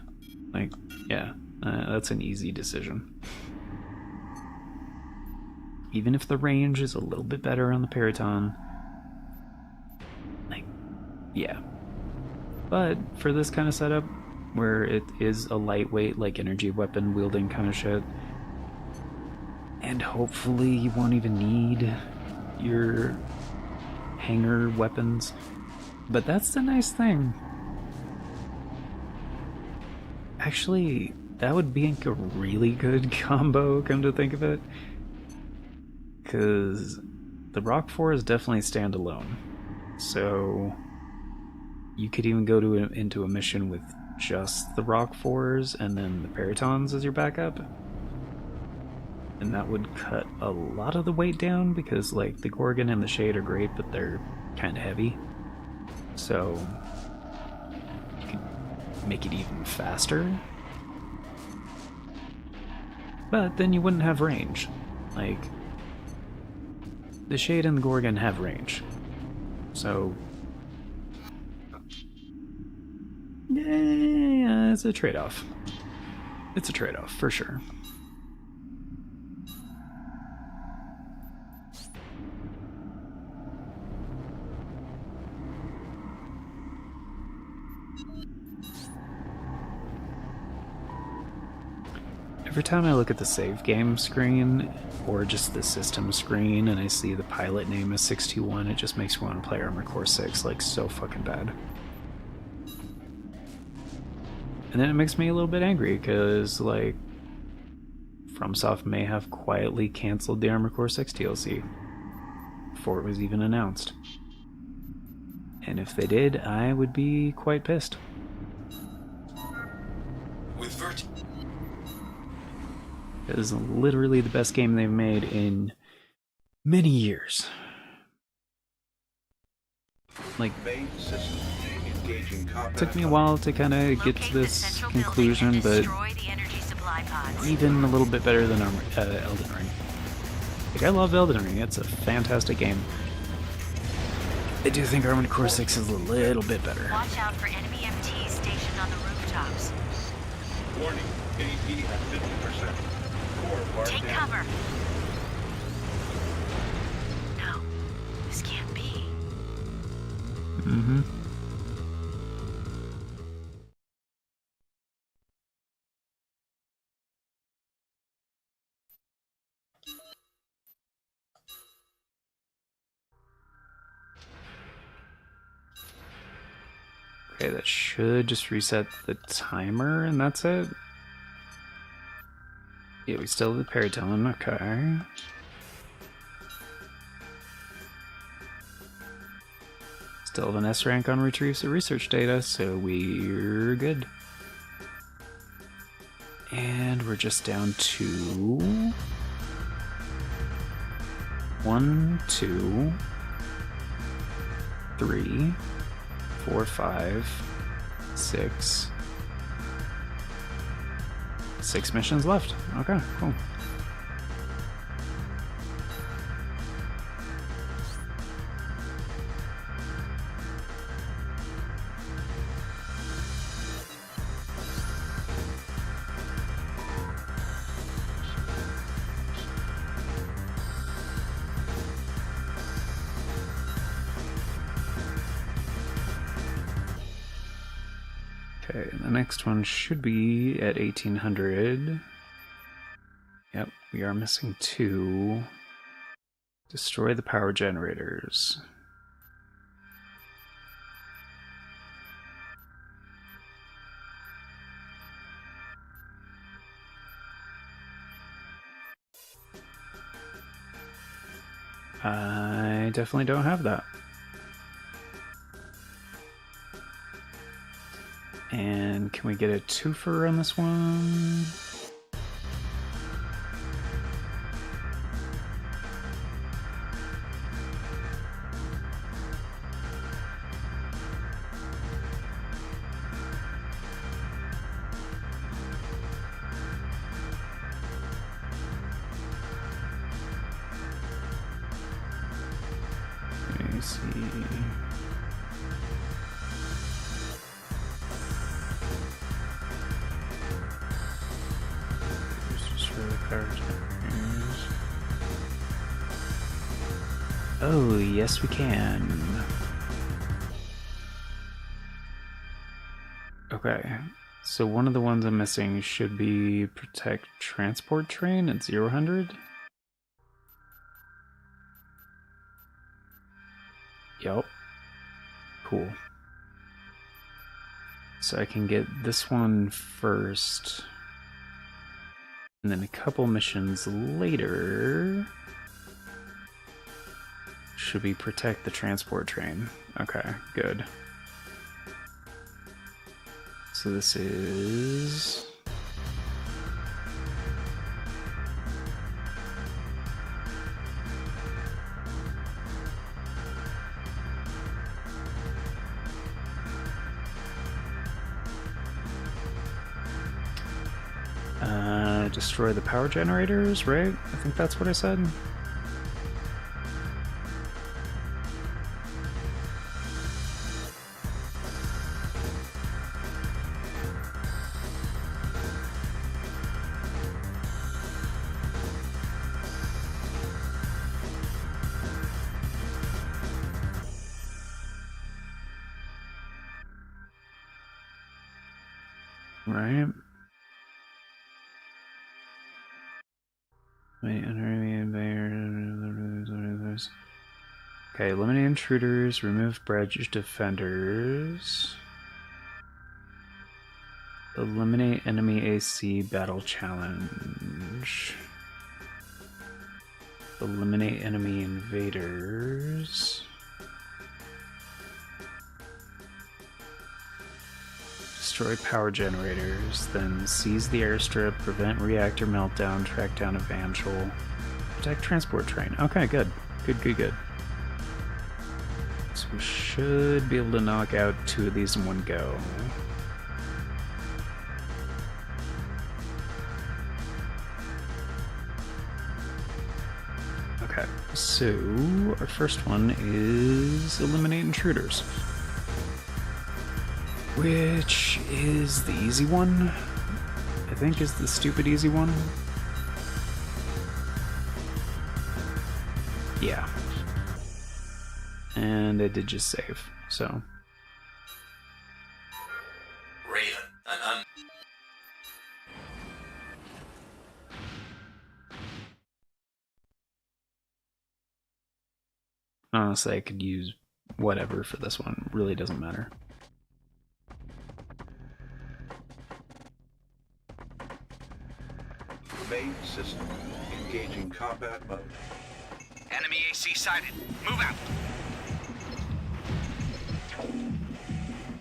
like yeah, that's an easy decision. Even if the range is a little bit better on the Periton, like, yeah. But for this kind of setup, where it is a lightweight, like energy weapon wielding kind of shit, and hopefully you won't even need your hanger weapons. But that's the nice thing. Actually, that would be a really good combo, come to think of it. Because the Rock 4 is definitely standalone. So you could even go into a mission with just the Rock 4s and then the Peritons as your backup. And that would cut a lot of the weight down because, like, the Gorgon and the Shade are great, but they're kind of heavy. So you could make it even faster. But then you wouldn't have range. Like, the Shade and the Gorgon have range. So yeah, it's a trade-off. It's a trade-off, for sure. Every time I look at the save game screen, or just the system screen, and I see the pilot name is 621, it just makes me want to play Armored Core 6, like, so fucking bad. And then it makes me a little bit angry, because, like, FromSoft may have quietly canceled the Armored Core 6 DLC before it was even announced. And if they did, I would be quite pissed. With Vert. It is literally the best game they've made in many years. Like, took me a while to kind of get to this conclusion, but even a little bit better than Elden Ring. Like, I love Elden Ring, it's a fantastic game. I do think Armored Core 6 is a little bit better. Watch out for enemy MTs stationed on the rooftops. Warning, AP at 50%. Take cover. No, this can't be. Mm-hmm. Okay, that should just reset the timer, and that's it. Yeah, we still have the Periton, okay. Still have an S rank on retrieves of research data, so we're good. And we're just down to 1, 2, 3, 4, 5, 6. 6 missions left. Okay, cool. Okay, the next one should be at 1800. Yep, we are missing 2. Destroy the power generators. I definitely don't have that. And can we get a twofer on this one? Let me see. Oh, yes we can. Okay, so one of the ones I'm missing should be protect transport train at 0-100. Yup. Cool. So I can get this one first. And then a couple missions later should be protect the transport train. Okay, good. So this is... destroy the power generators, right? I think that's what I said. Right. Okay, eliminate intruders, remove bridge defenders. Eliminate enemy AC battle challenge. Eliminate enemy invaders. Destroy power generators, then seize the airstrip, prevent reactor meltdown, track down Evangel, protect transport train. Okay, good. Good. So we should be able to knock out 2 of these in one go. Okay, so our first one is eliminate intruders. Which is the easy one? I think is the stupid easy one. Yeah. And I did just save, so. Raven, Honestly, I could use whatever for this one. Really doesn't matter. Main system engaging combat mode. Enemy AC sighted. Move out.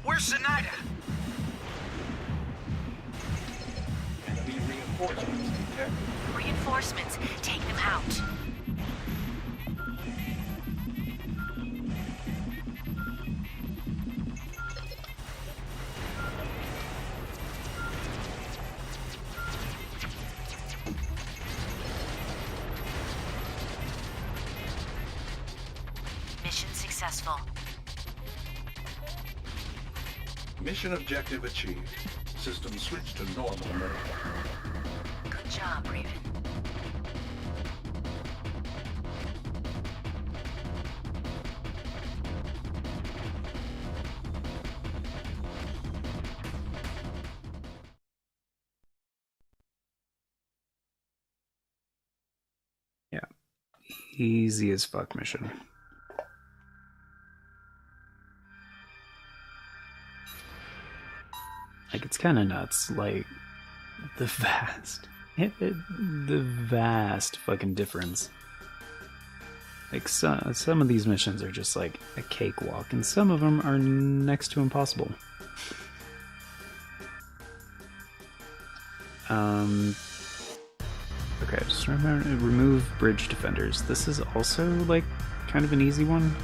Where's Zenaida? Enemy reinforcements detected. Reinforcements, take them out. Mission successful. Mission objective achieved. System switched to normal mode. Good job, Raven. Yeah. Easy as fuck mission. Like, it's kind of nuts, like, the vast fucking difference. Like, some of these missions are just, like, a cakewalk, and some of them are next to impossible. Okay, just remember, remove bridge defenders. This is also, like, kind of an easy one.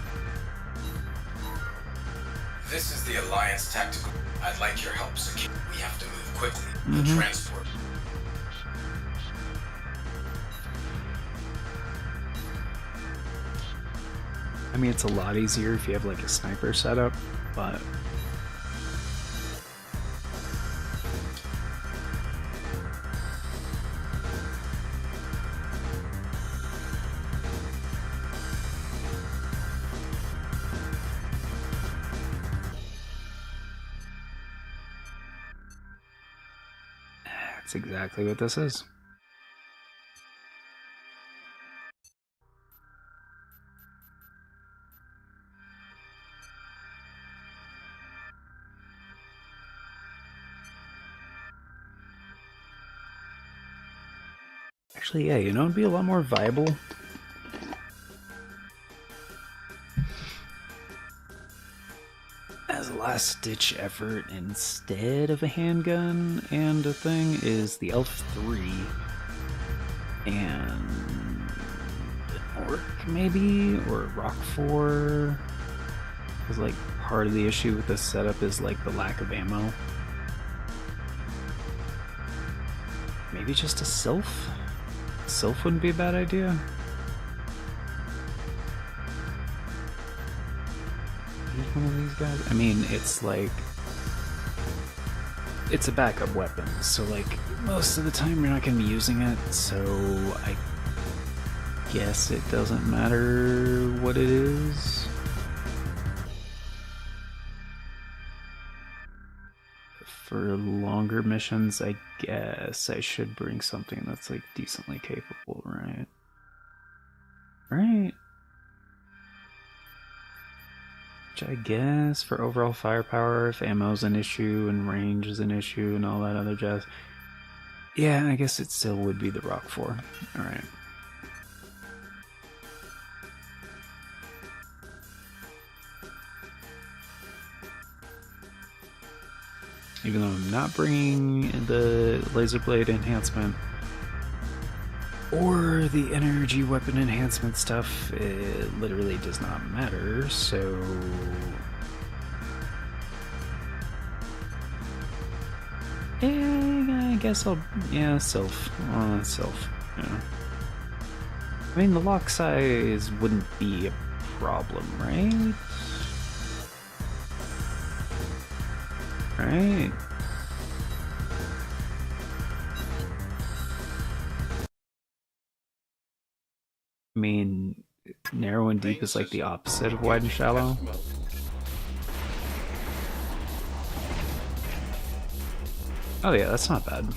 this is the Alliance tactical. I'd like your help, secure. We have to move quickly. The transport. I mean, it's a lot easier if you have, like, a sniper setup, but... That's exactly what this is. Actually, yeah, you know, it'd be a lot more viable. As a last-ditch effort, instead of a handgun and a thing, is the ELF3 and an orc, maybe, or a rock 4. Because, like, part of the issue with this setup is, like, the lack of ammo. Maybe just a sylph? Sylph wouldn't be a bad idea. Use one of these guys. I mean, it's like, it's a backup weapon, so like most of the time you're not going to be using it, so I guess it doesn't matter what it is. For longer missions, I guess I should bring something that's like decently capable, right? Right? Which I guess for overall firepower, if ammo's an issue and range is an issue and all that other jazz, yeah, I guess it still would be the Rock 4. Alright. Even though I'm not bringing the laser blade enhancement or the energy weapon enhancement stuff, it literally does not matter, so I guess I'll, yeah, Sylph. Sylph, yeah. I mean, the lock size wouldn't be a problem, right? Right? I mean, narrow and deep is like the opposite of wide and shallow. Oh yeah, that's not bad.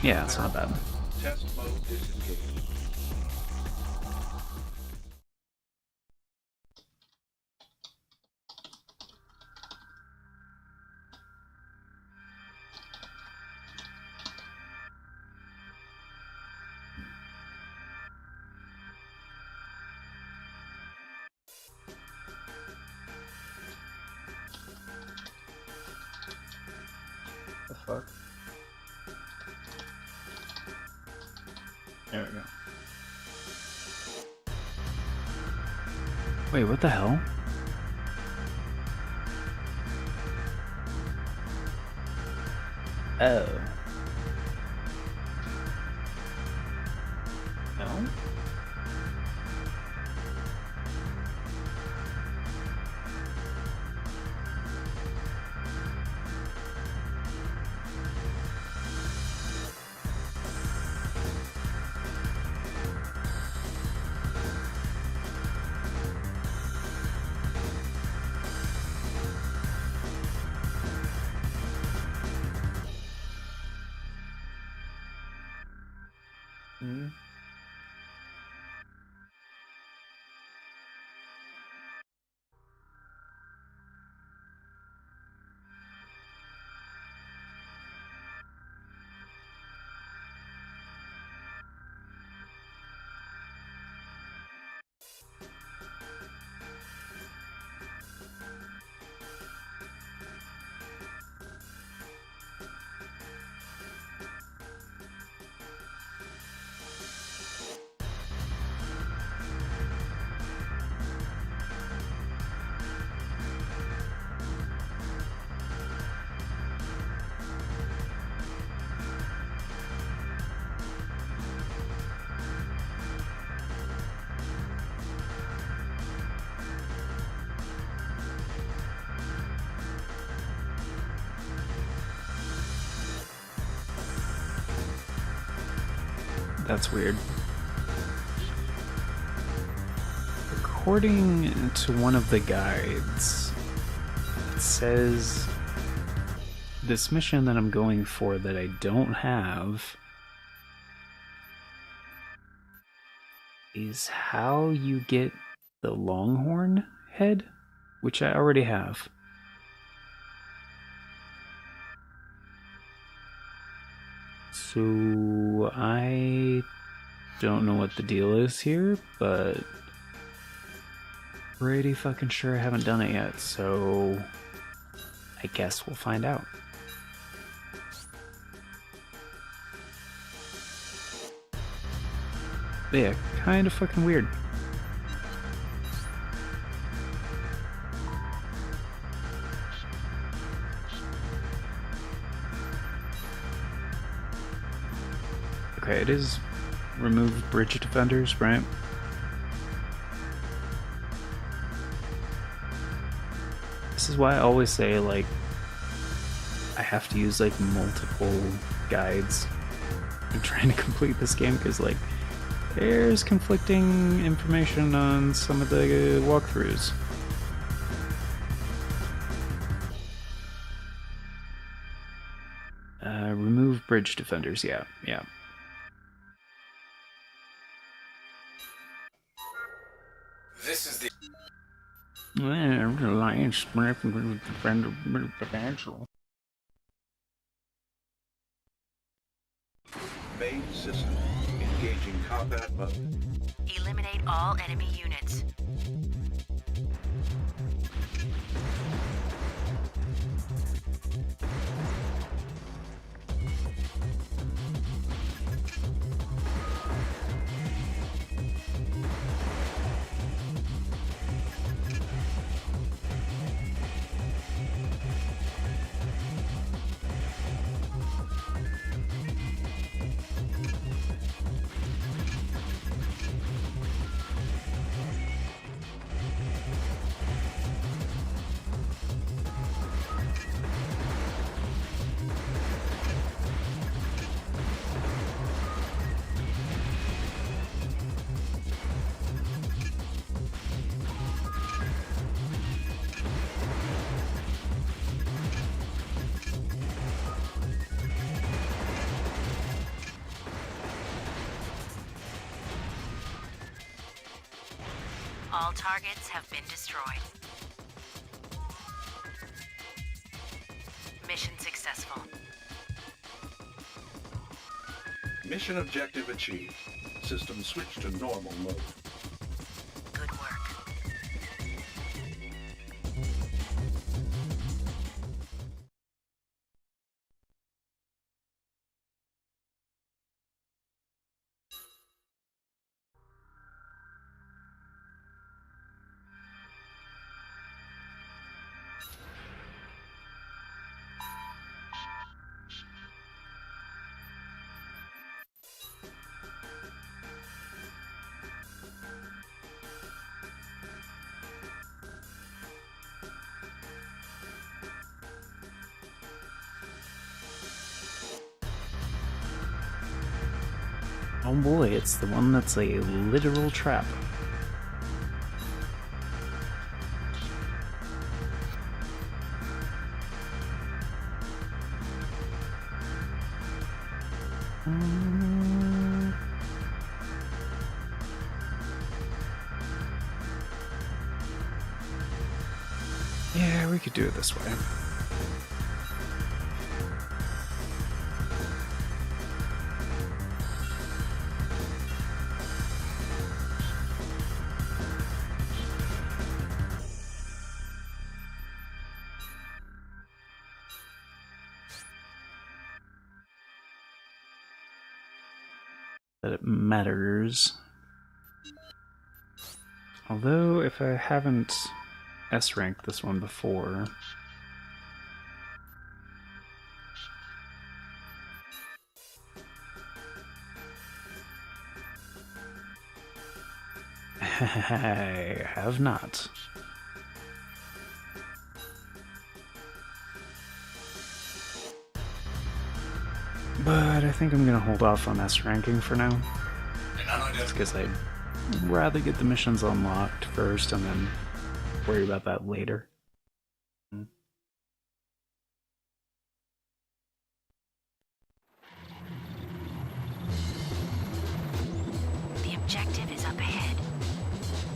Yeah, it's not bad. Test mode disengaged. The fuck? There we go. Wait, what the hell? Oh. No? Mm. That's weird. According to one of the guides, it says this mission that I'm going for that I don't have is how you get the Longhorn head, which I already have. So I don't know what the deal is here, but pretty fucking sure I haven't done it yet, so I guess we'll find out. Yeah, kind of fucking weird. Okay, it is remove bridge defenders, right? This is why I always say, like, I have to use, like, multiple guides in trying to complete this game, because, like, there's conflicting information on some of the walkthroughs. Remove bridge defenders, yeah. This is the Alliance Main system. Engaging combat mode. Eliminate all enemy units. All targets have been destroyed. Mission successful. Mission objective achieved. System switched to normal mode. Good work. Oh boy, it's the one that's a literal trap. Yeah, we could do it this way. That it matters. Although, if I haven't S-ranked this one before... I have not. But I think I'm gonna hold off on S ranking for now. That's because I'd rather get the missions unlocked first and then worry about that later. The objective is up ahead.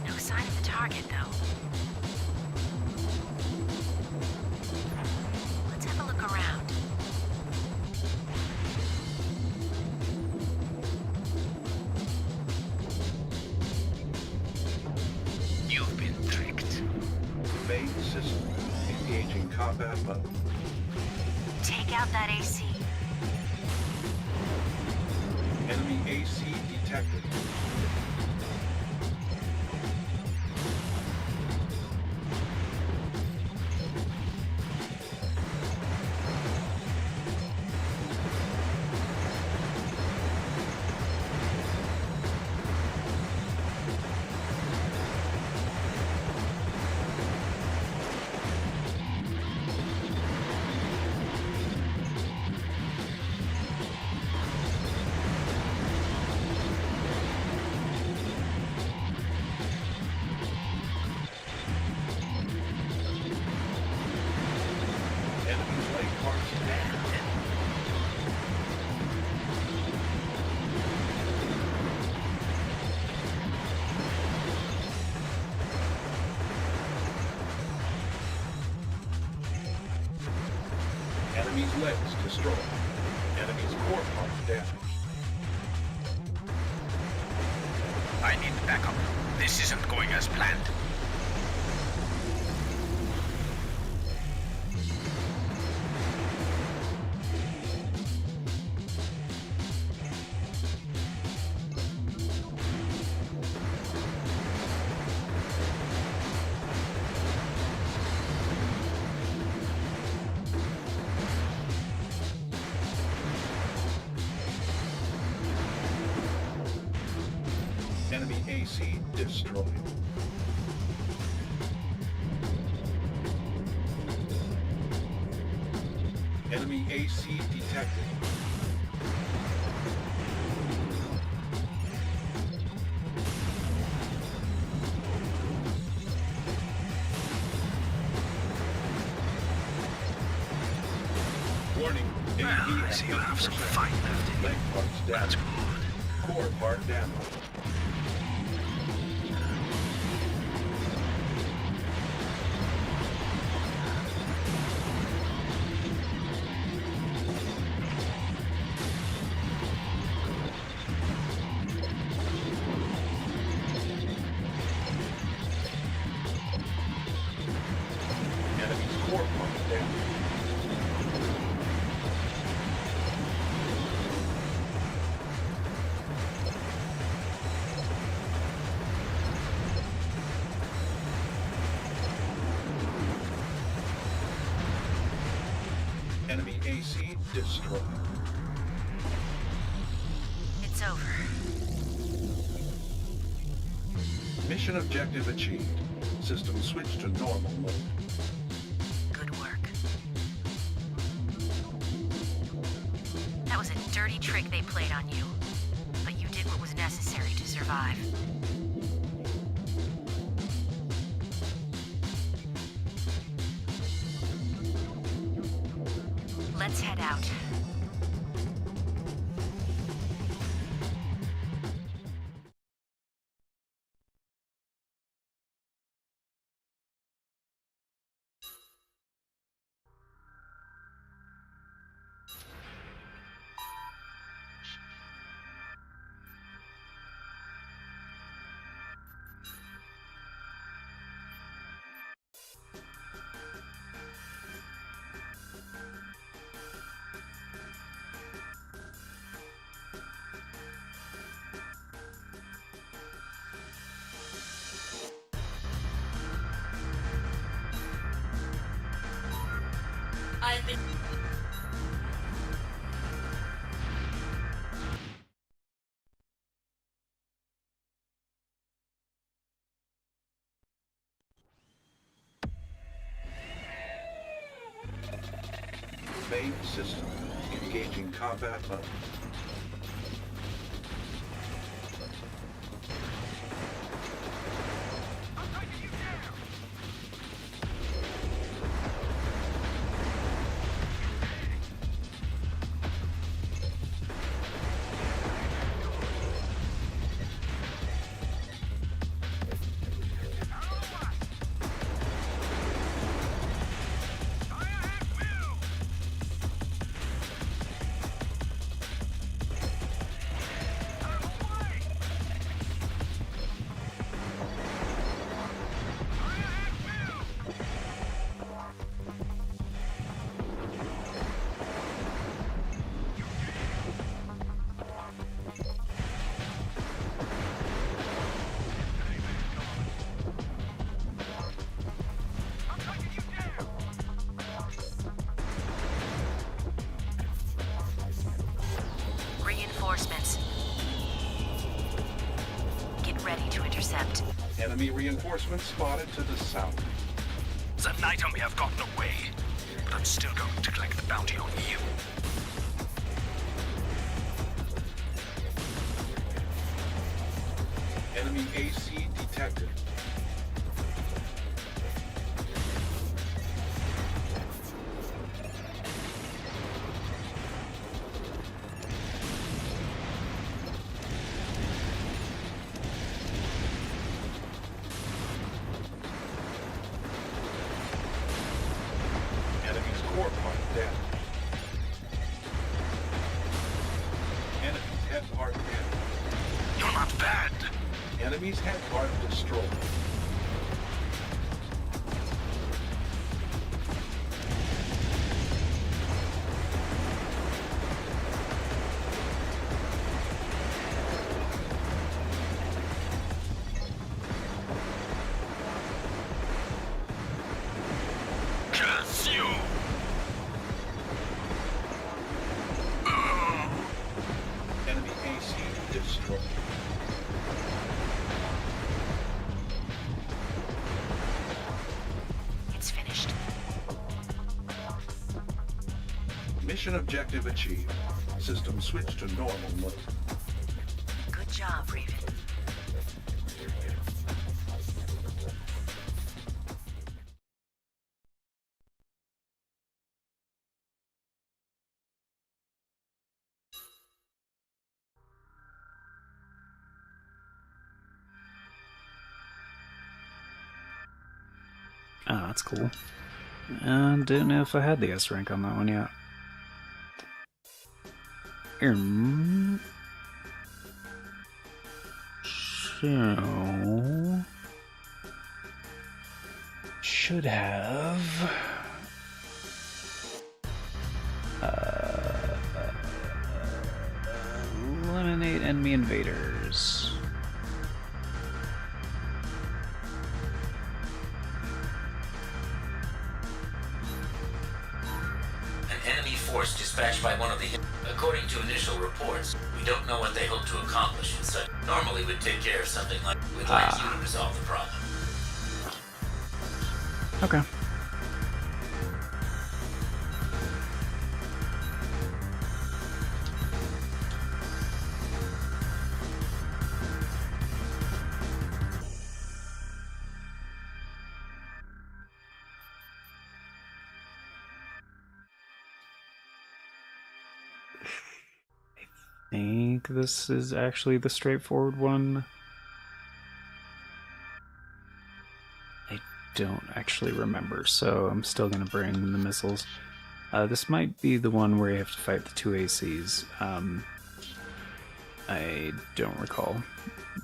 No sign of the target, though. Let's have a look around. You've been tricked. Main system. Engaging combat mode. Take out that AC. Enemy AC detected. Enemies lay parts down. Enemy's legs destroyed. Enemy's core parts damaged. I need backup. This isn't going as planned. Enemy AC destroyed. Enemy AC detected. Warning. Well, I see you have some fight left in you. Leg parts That's damaged. good. Core part damaged. Enemy's core part damaged. Enemy AC destroyed. It's over. Mission objective achieved. System switched to normal mode. Good work. That was a dirty trick they played on you. But you did what was necessary to survive. Let's head out. I've been... Main system engaged. Engaging combat mode. Reinforcements. Get ready to intercept. Enemy reinforcements spotted to the south. The Nighthawk may have gotten away, but I'm still going to collect the bounty on you. Enemy AC detected. Enemy's core part down. Enemy's head part down. You're not bad. Enemy's head part destroyed. Curse you! Enemy AC destroyed. It's finished. Mission objective achieved. System switched to normal mode. Good job, Raven. Ah, that's cool. Didn't know if I had the S rank on that one yet. So should have eliminate enemy invaders. An enemy force dispatched by one of the... According to initial reports, we don't know what they hope to accomplish in such... Normally would take care of something like... We'd like you to resolve the problem. Okay. I think this is actually the straightforward one. I don't actually remember, so I'm still going to bring the missiles. This might be the one where you have to fight the two ACs. I don't recall.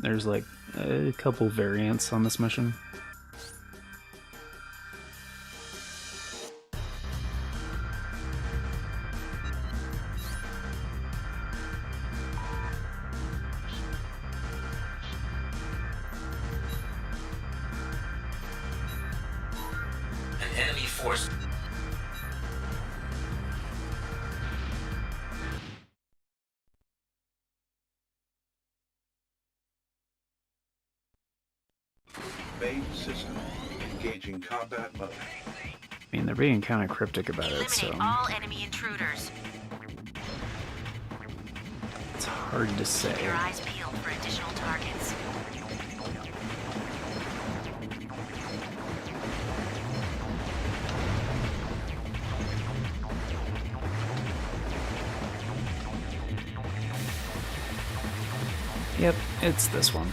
There's like a couple variants on this mission. An enemy force... Main system engaging combat mode. I mean, they're being kind of cryptic about it, Eliminate so... all enemy intruders. Hard to say. Keep your eyes peeled for additional targets. Yep, it's this one.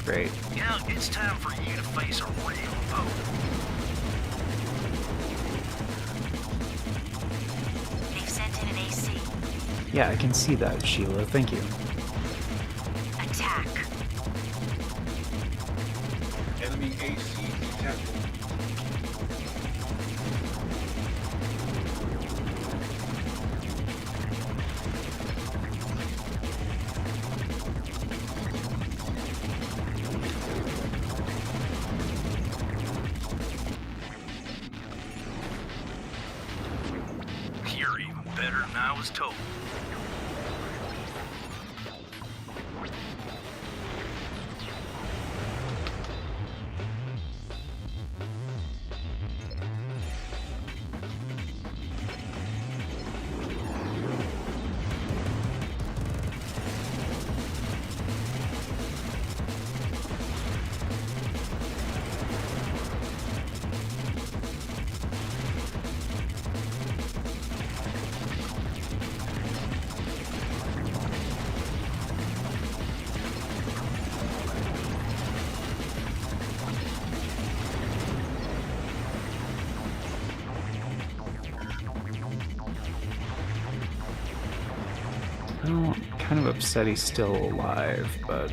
Great. Yeah, it's time for you to face a real foe. They've sent in an AC. Yeah, I can see that, Sheila. Thank you. Attack. Enemy AC detected. You're even better than I was told. Well, I'm kind of upset he's still alive, but...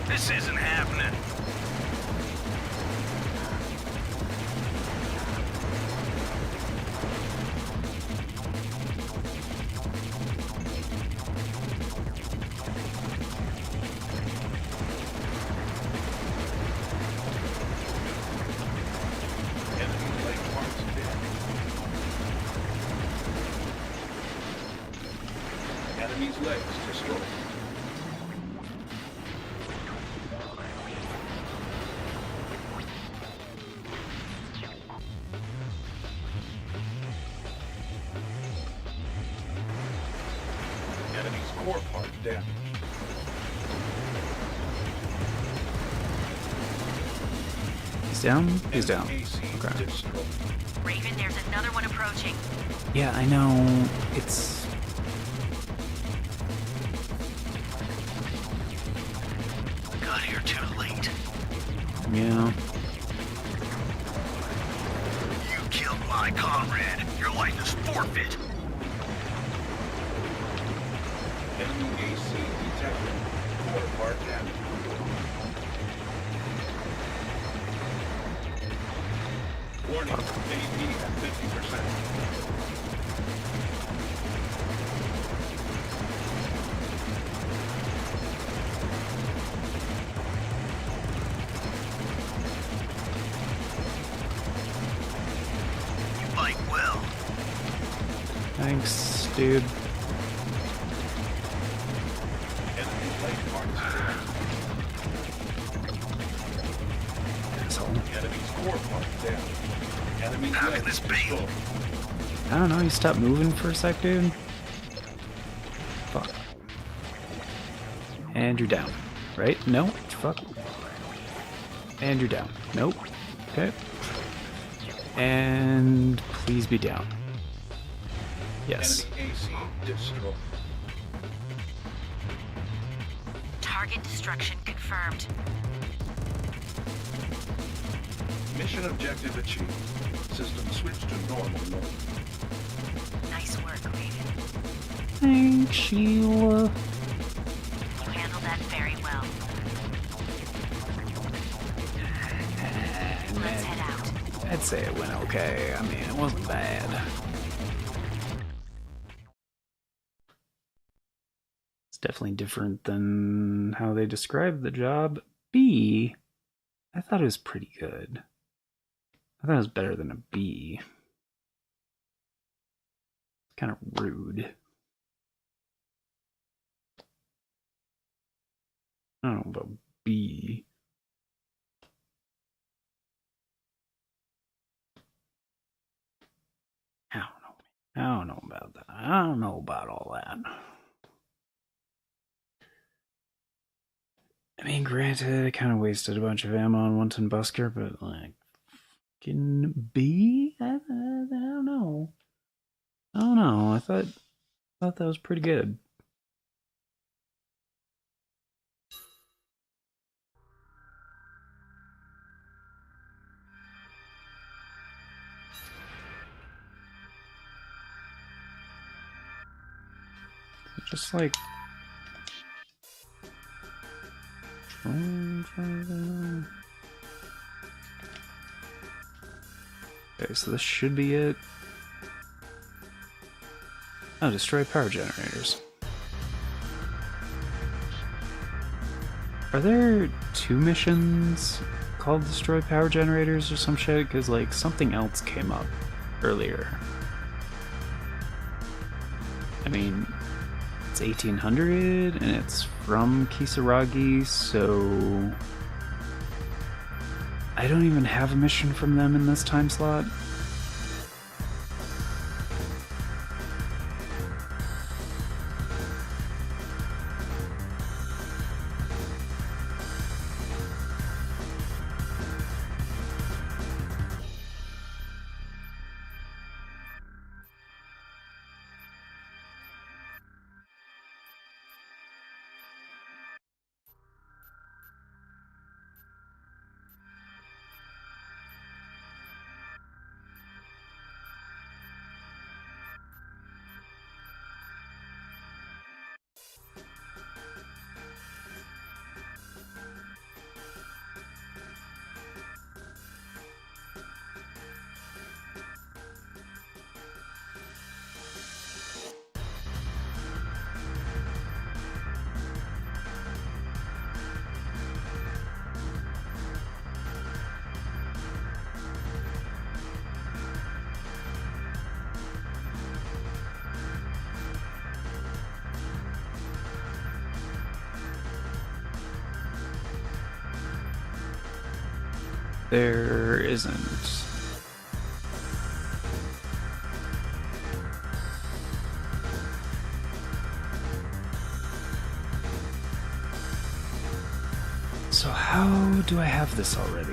This isn't happening. Enemy leg parts dead. Enemy's legs destroyed. Enemy's core part damaged. He's down? He's down. AC Okay. destroyed. Raven, there's another one approaching. Yeah, I know. It's... Got here too late. Yeah. You killed my comrade. Your life is forfeit. Enemy AC detected. Core part damaged. Warning, AP at 50%. You fight well. Thanks, dude. Enemy leg parts Asshole. dead. Enemy's core part damaged. Enemy's How can legs this be? destroyed. I don't know, you stopped moving for a sec, dude? Fuck. And you're down. Right? No? Fuck. And you're down. Nope. Okay. And please be down. Yes. Enemy AC destroyed. Target destruction confirmed. Mission objective achieved. System switched to normal mode. Nice work, Raven. Thanks, Sheila. You handled that very well. Let's head out. I'd say it went okay. I mean, it wasn't bad. It's definitely different than how they described the job. B, I thought it was pretty good. I thought it was better than a B. It's kind of rude. I don't know about B. I don't know about that. I don't know about all that. I mean, granted, I kind of wasted a bunch of ammo on one-ton busker, but like, can be? I don't know. I don't know. I thought that was pretty good. Just like. Okay, so this should be it. Oh, destroy power generators. Are there 2 missions called destroy power generators or some shit? Because, like, something else came up earlier. I mean, it's 1800 and it's from Kisaragi, so I don't even have a mission from them in this time slot. There isn't. So how do I have this already?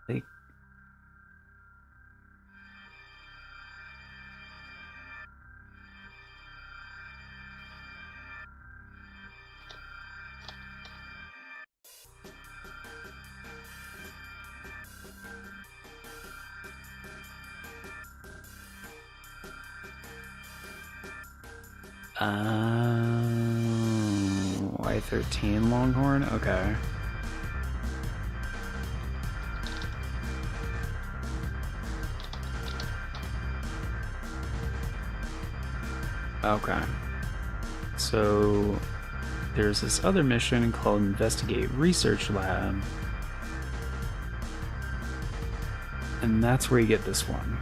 Like, Y13 Longhorn? Okay. Okay. So there's this other mission called Investigate Research Lab. And that's where you get this one.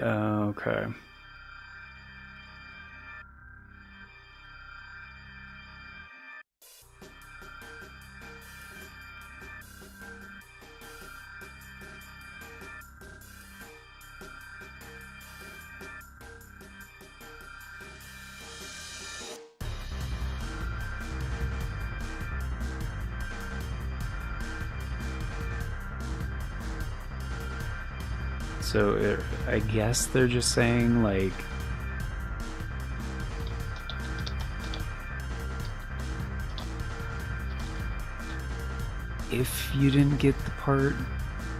Okay. So I guess they're just saying, like, if you didn't get the part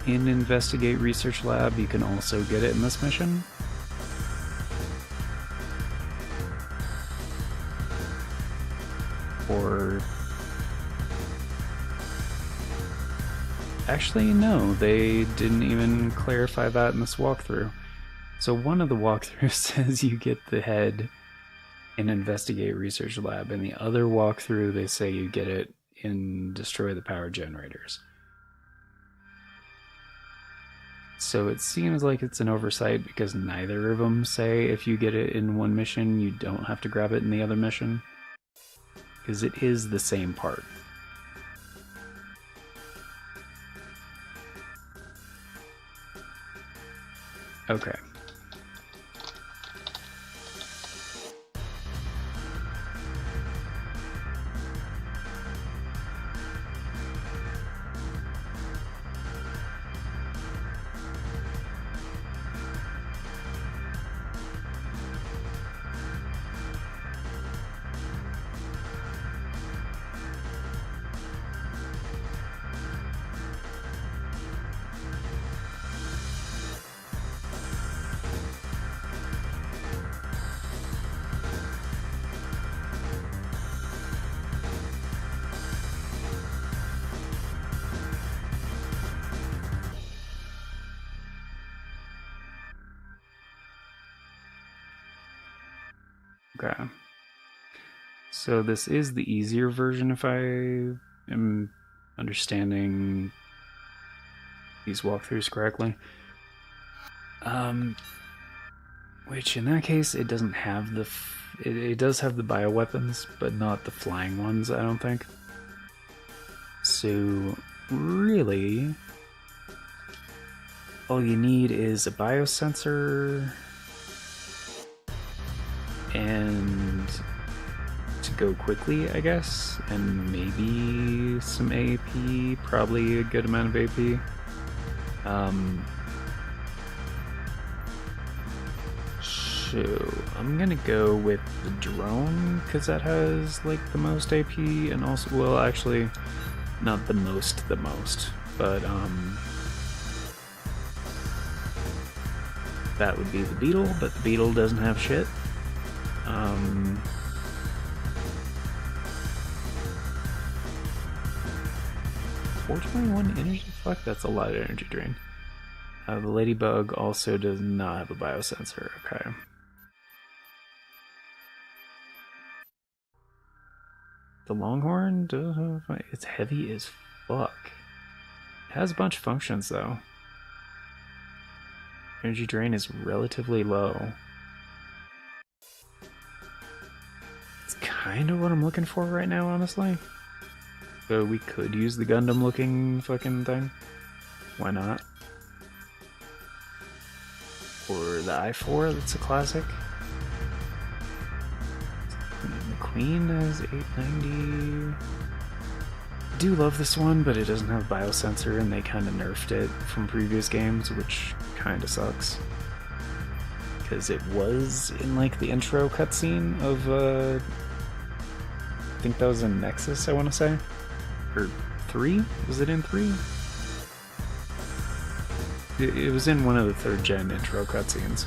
in Investigate Research Lab, you can also get it in this mission? or... Actually, no, they didn't even clarify that in this walkthrough. So one of the walkthroughs says you get the head in Investigate Research Lab, and the other walkthrough they say you get it in Destroy the Power Generators. So it seems like it's an oversight because neither of them say if you get it in one mission, you don't have to grab it in the other mission. Because it is the same part. Okay. Okay. So this is the easier version if I am understanding these walkthroughs correctly. Which in that case, it doesn't have the... It does have the bioweapons, but not the flying ones, I don't think. So, really, all you need is a biosensor and to go quickly, I guess, and maybe some AP, probably a good amount of AP. So I'm gonna go with the drone because that has like the most AP, and also, well, actually, not the most, but that would be the Beetle, but the Beetle doesn't have shit. 421 energy? Fuck, that's a lot of energy drain. The Ladybug also does not have a biosensor. Okay. The Longhorn does have... It's heavy as fuck. It has a bunch of functions, though. Energy drain is relatively low. It's kind of what I'm looking for right now, honestly. So we could use the Gundam-looking fucking thing. Why not? Or the I-4, that's a classic. The Queen has 890. I do love this one, but it doesn't have biosensor, and they kind of nerfed it from previous games, which kind of sucks. Because it was in like the intro cutscene of, I think that was in Nexus, I want to say. Or 3? Was it in 3? It was in one of the 3rd gen intro cutscenes.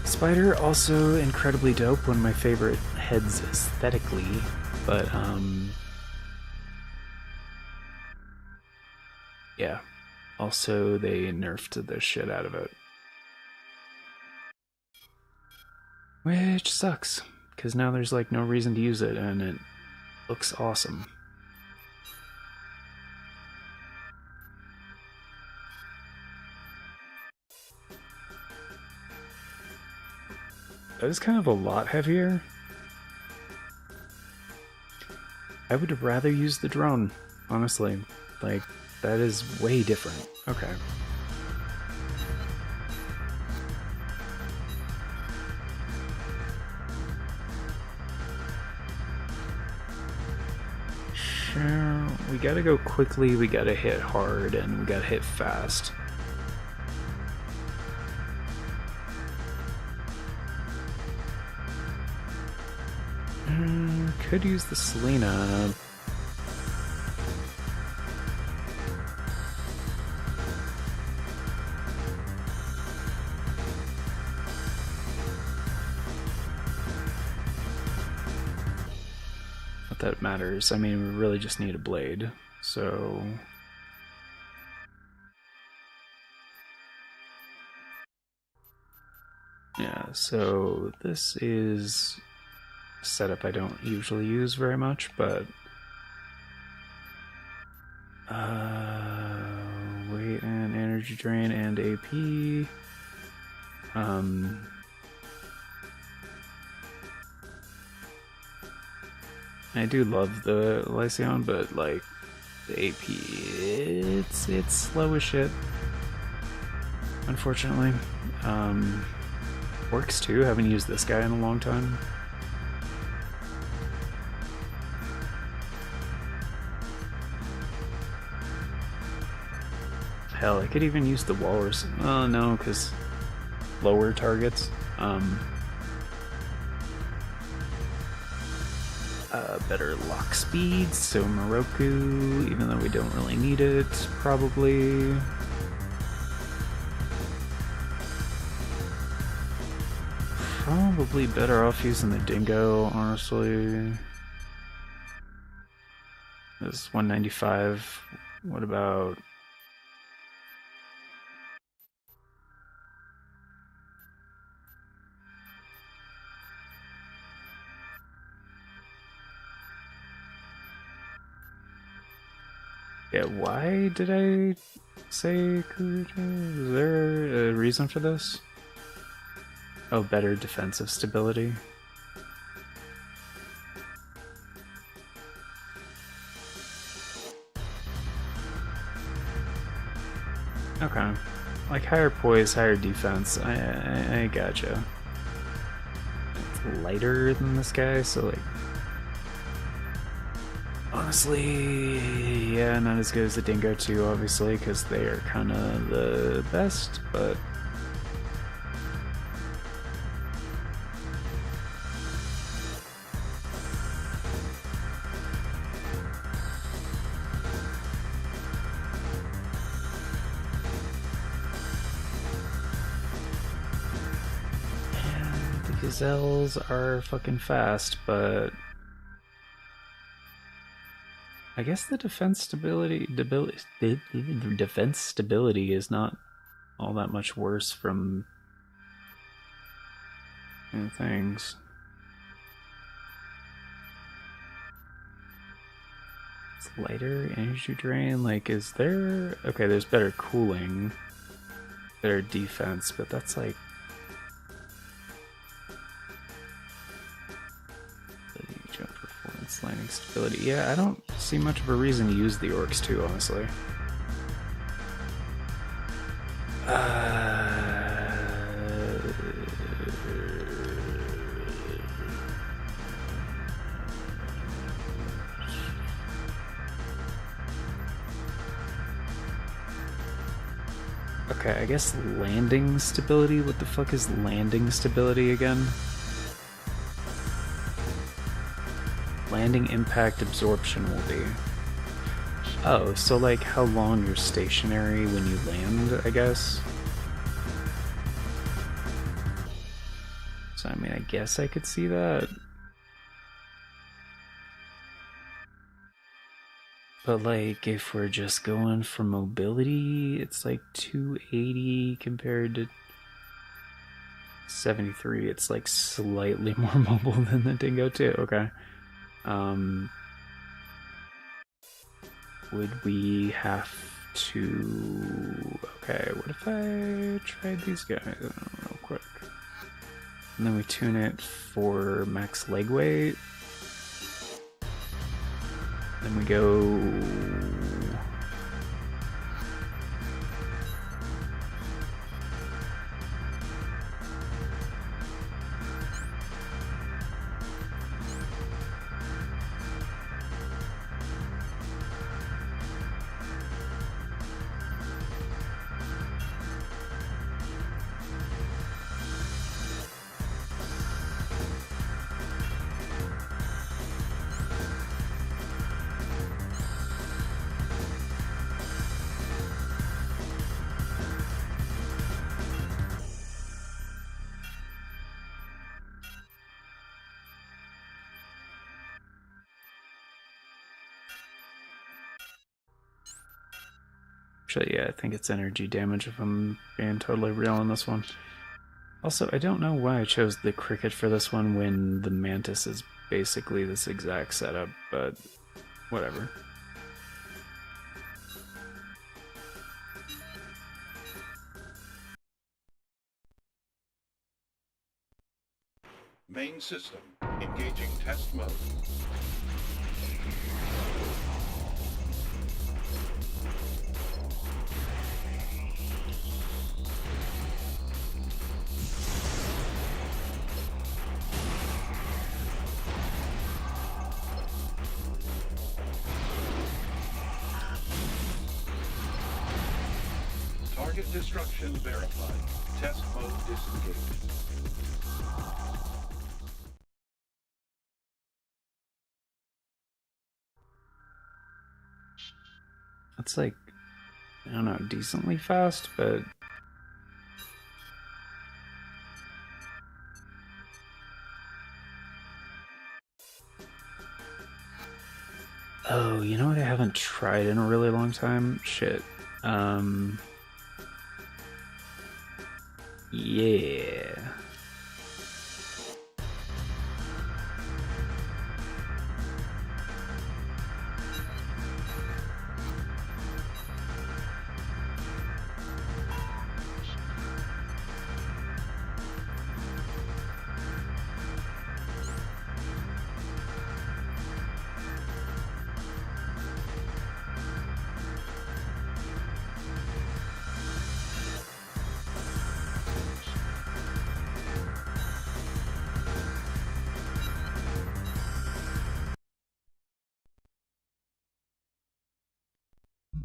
Spider, also incredibly dope, one of my favorite heads aesthetically, but yeah, also they nerfed the shit out of it. Which sucks, because now there's like no reason to use it, and it looks awesome. That is kind of a lot heavier. I would rather use the drone, honestly. Like, that is way different. Okay. Sure, we gotta go quickly, we gotta hit hard, and we gotta hit fast. Could use the Selena. Not that it matters. I mean, we really just need a blade, so... Yeah, so this is a setup I don't usually use very much, but... weight and energy drain and AP. I do love the Lycion, but like the AP, it's slow as shit. Unfortunately. Works too, haven't used this guy in a long time. Hell, I could even use the Walrus. Oh no, because lower targets. Better lock speed, so Moroku, even though we don't really need it, probably. Probably better off using the Dingo, honestly. This is 195. What about... Yeah, why did I say Kuruja? Is there a reason for this? Oh, better defensive stability. Okay. Like higher poise, higher defense. I gotcha. It's lighter than this guy, so like... Honestly, yeah, not as good as the Dingo 2, obviously, because they are kind of the best, but... And the Gazelles are fucking fast, but... I guess the defense stability is not all that much worse from things. It's lighter energy drain. Like, is there? Okay, there's better cooling, better defense, but that's like. Jump performance, landing stability. Yeah, I don't see much of a reason to use the Orcs too, honestly. Okay, I guess landing stability. What the fuck is landing stability again? Landing impact absorption will be. Oh, so like how long you're stationary when you land, I guess? So I mean, I guess I could see that. But like, if we're just going for mobility, it's like 280 compared to 73. It's like slightly more mobile than the Dingo 2. Okay. Would we have to... Okay, what if I tried these guys real quick? And then we tune it for max leg weight. Then we go... Actually, yeah, I think it's energy damage if I'm being totally real on this one. Also, I don't know why I chose the cricket for this one when the mantis is basically this exact setup, but whatever. Main system, engaging test mode. Target destruction verified. Test mode disengaged. That's like, I don't know, decently fast, but... Oh, you know what I haven't tried in a really long time? Shit. Yeah.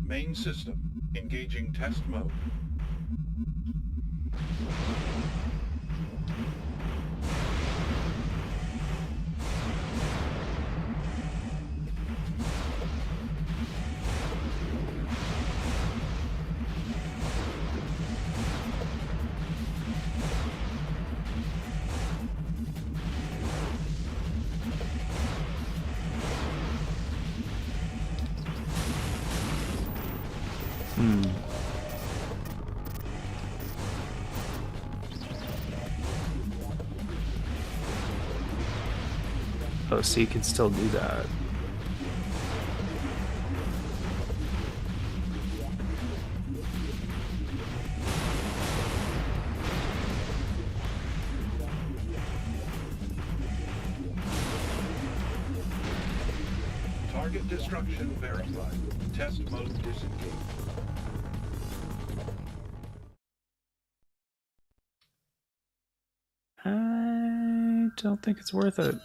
Main system, engaging test mode. Oh, so you can still do that. Target destruction verified. Test mode disengaged. I don't think it's worth it,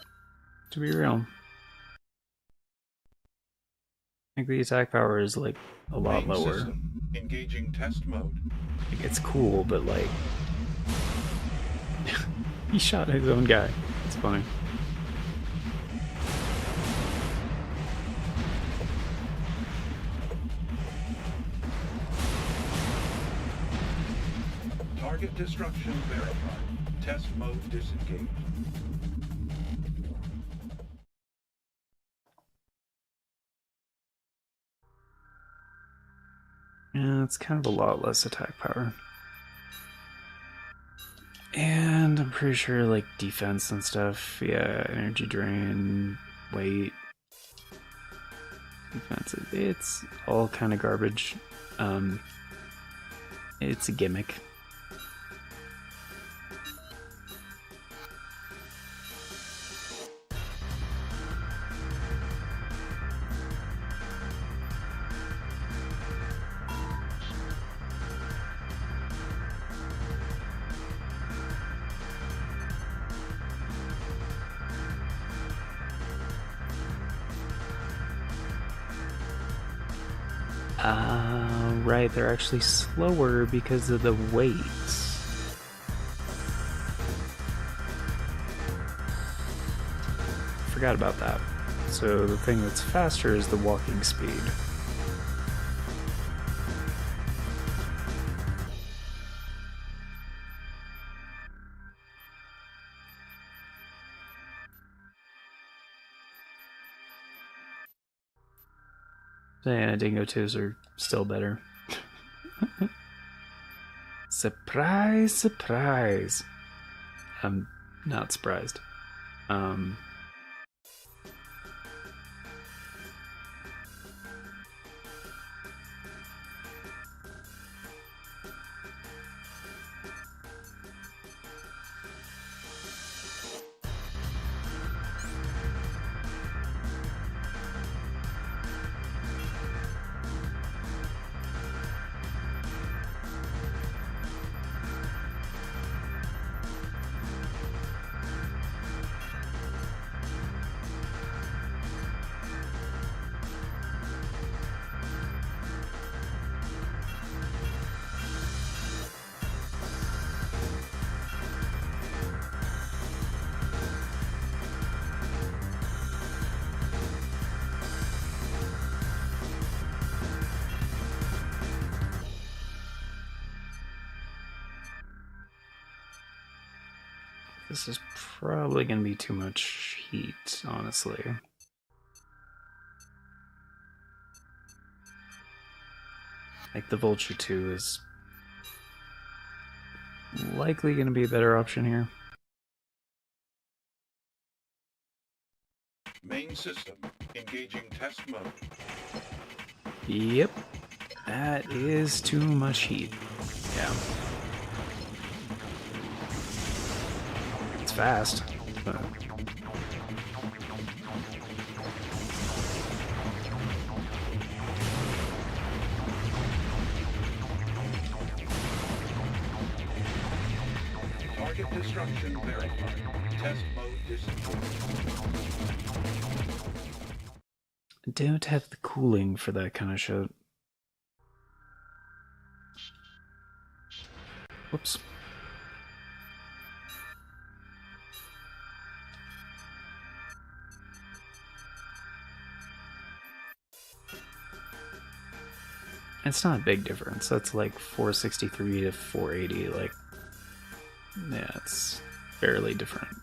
to be real. I think the attack power is like a lot Main lower. System, engaging test mode. Like, it's cool, but like... he shot his own guy. It's funny. Target destruction verified. Test mode disengaged. Yeah, it's kind of a lot less attack power. And I'm pretty sure, like, defense and stuff, yeah, energy drain, weight, defense, it's all kind of garbage. It's a gimmick. Right, they're actually slower because of the weights. Forgot about that. So the thing that's faster is the walking speed. And Dingo 2s are still better. Surprise, surprise. I'm not surprised. This is probably going to be too much heat, honestly. Like, the Vulture 2 is likely going to be a better option here. Main system engaging test mode. Yep. That is too much heat. Yeah. It's fast, but... Target destruction verified. Test mode disabled. I don't have the cooling for that kind of shit. Whoops. It's not a big difference. That's like 463 to 480. Like, yeah, it's fairly different.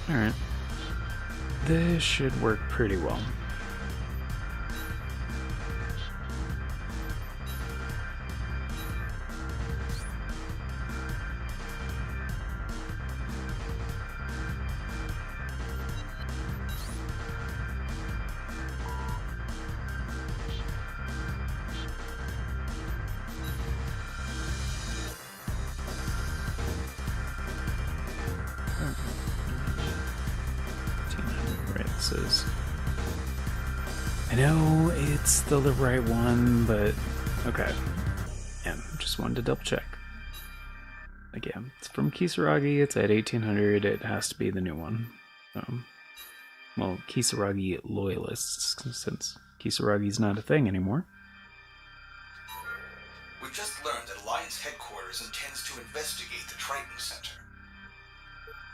Alright. This should work pretty well. I know it's still the right one, but okay. Yeah, just wanted to double check. Again, it's from Kisaragi, it's at 1800, it has to be the new one. Well, Kisaragi loyalists, since Kisaragi's not a thing anymore. We just learned that Alliance Headquarters intends to investigate the Triton Center.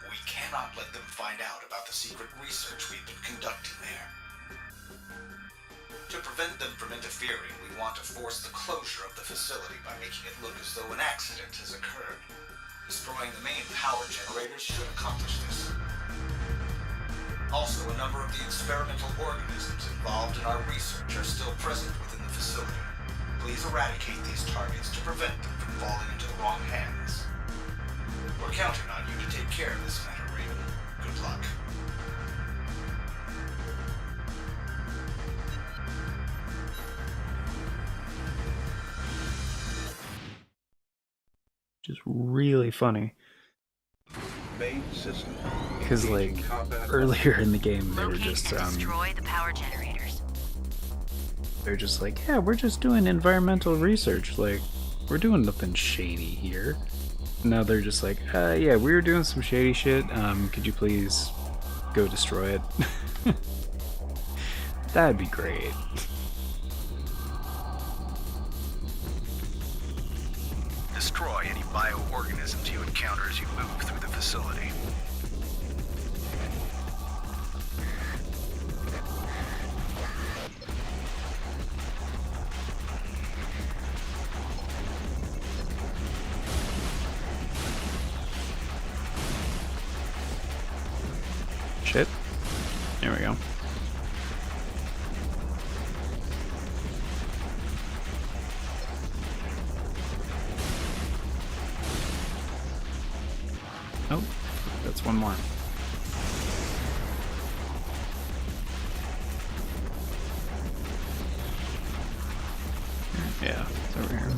We cannot let them find out about the secret research we've been conducting there. To prevent them from interfering, we want to force the closure of the facility by making it look as though an accident has occurred. Destroying the main power generators should accomplish this. Also, a number of the experimental organisms involved in our research are still present within the facility. Please eradicate these targets to prevent them from falling into the wrong hands. We're counting on you to take care of this matter, Raven. Good luck. Which is really funny. Main system. Because, like, earlier in the game, they were just, destroy the power generators. They're just like, yeah, we're just doing environmental research. Like, we're doing nothing shady here. Now they're just like, yeah, we were doing some shady shit. Could you please go destroy it? That'd be great. Destroy any bioorganisms you encounter as you move through the facility. Shit. There we go. Oh, that's one more. Yeah, it's over here.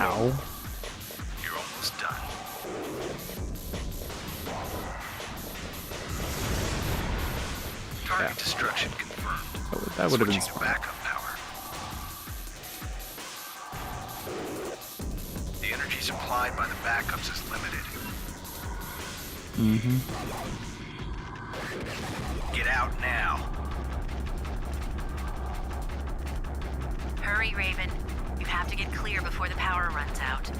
Ow. You're almost done. Target destruction confirmed. That would have been Switching to smart. backup power. The energy supplied by the backups is limited. Mm-hmm. Get out now. Hurry, Raven. You have to get clear before the power runs out.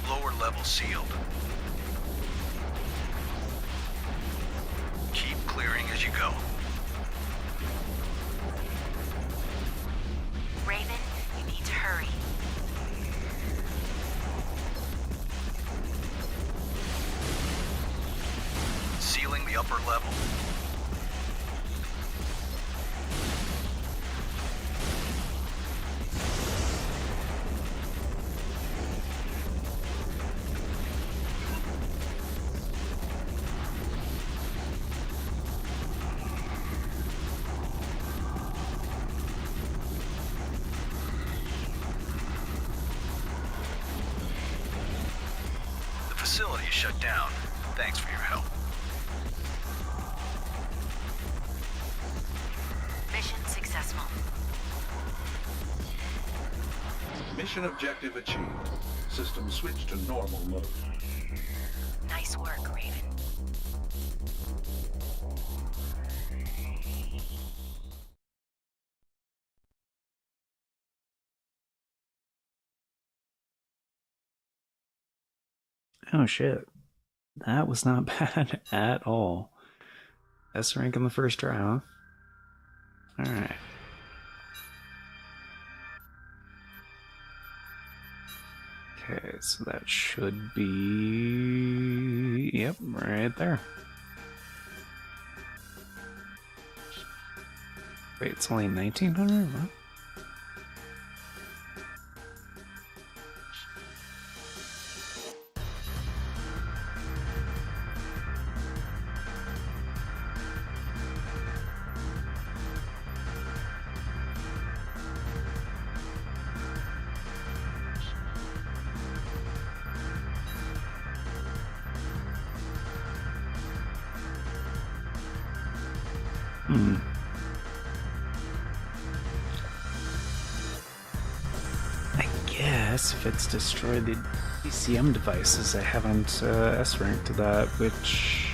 Lower level sealed. Keep clearing as you go. Raven, you need to hurry. Sealing the upper level. The facility is shut down. Thanks for your help. Mission successful. Mission objective achieved. System switched to normal mode. Nice work, Raven. Oh shit. That was not bad at all. S rank in the first try, huh? Alright. Okay, so that should be... Yep, right there. Wait, it's only 1900? What? I guess if it's destroyed the DCM devices, I haven't S-ranked to that, which...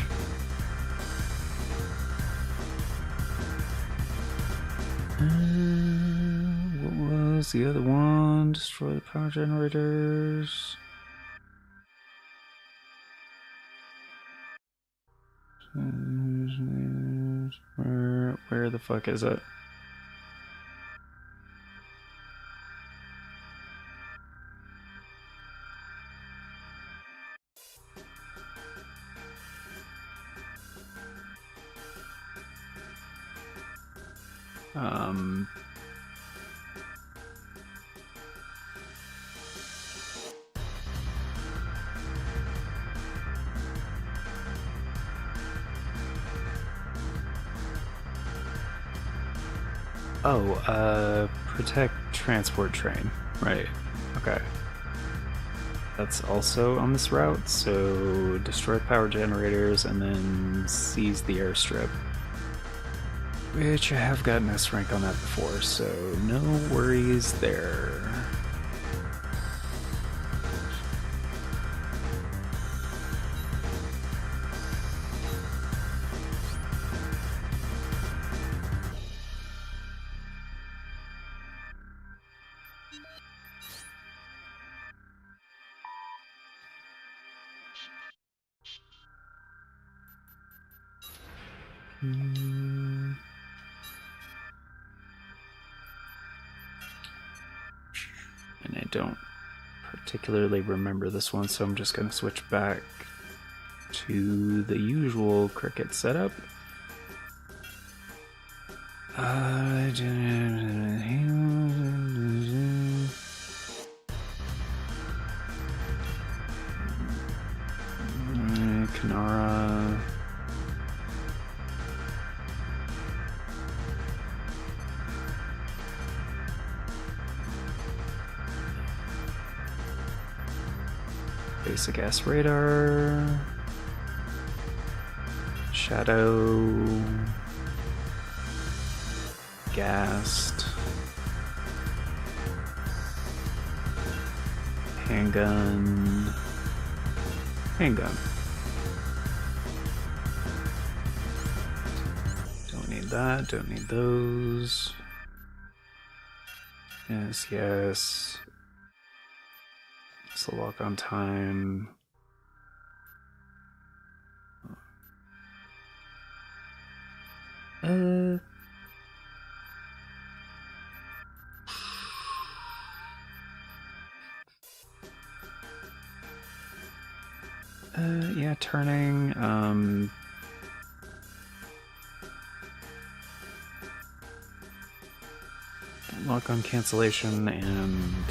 what was the other one? Destroy the power generators. Where the fuck is it? Protect transport train. Right. Okay. That's also on this route, so destroy power generators and then seize the airstrip. Which I have gotten S rank on that before, so no worries there. And I don't particularly remember this one, so I'm just going to switch back to the usual cricket setup. Kanara. TFaCS radar. Shadow. Gassed. Handgun. Handgun. Don't need that, don't need those. Yes, yes. So lock on time. Yeah, turning, lock on cancellation and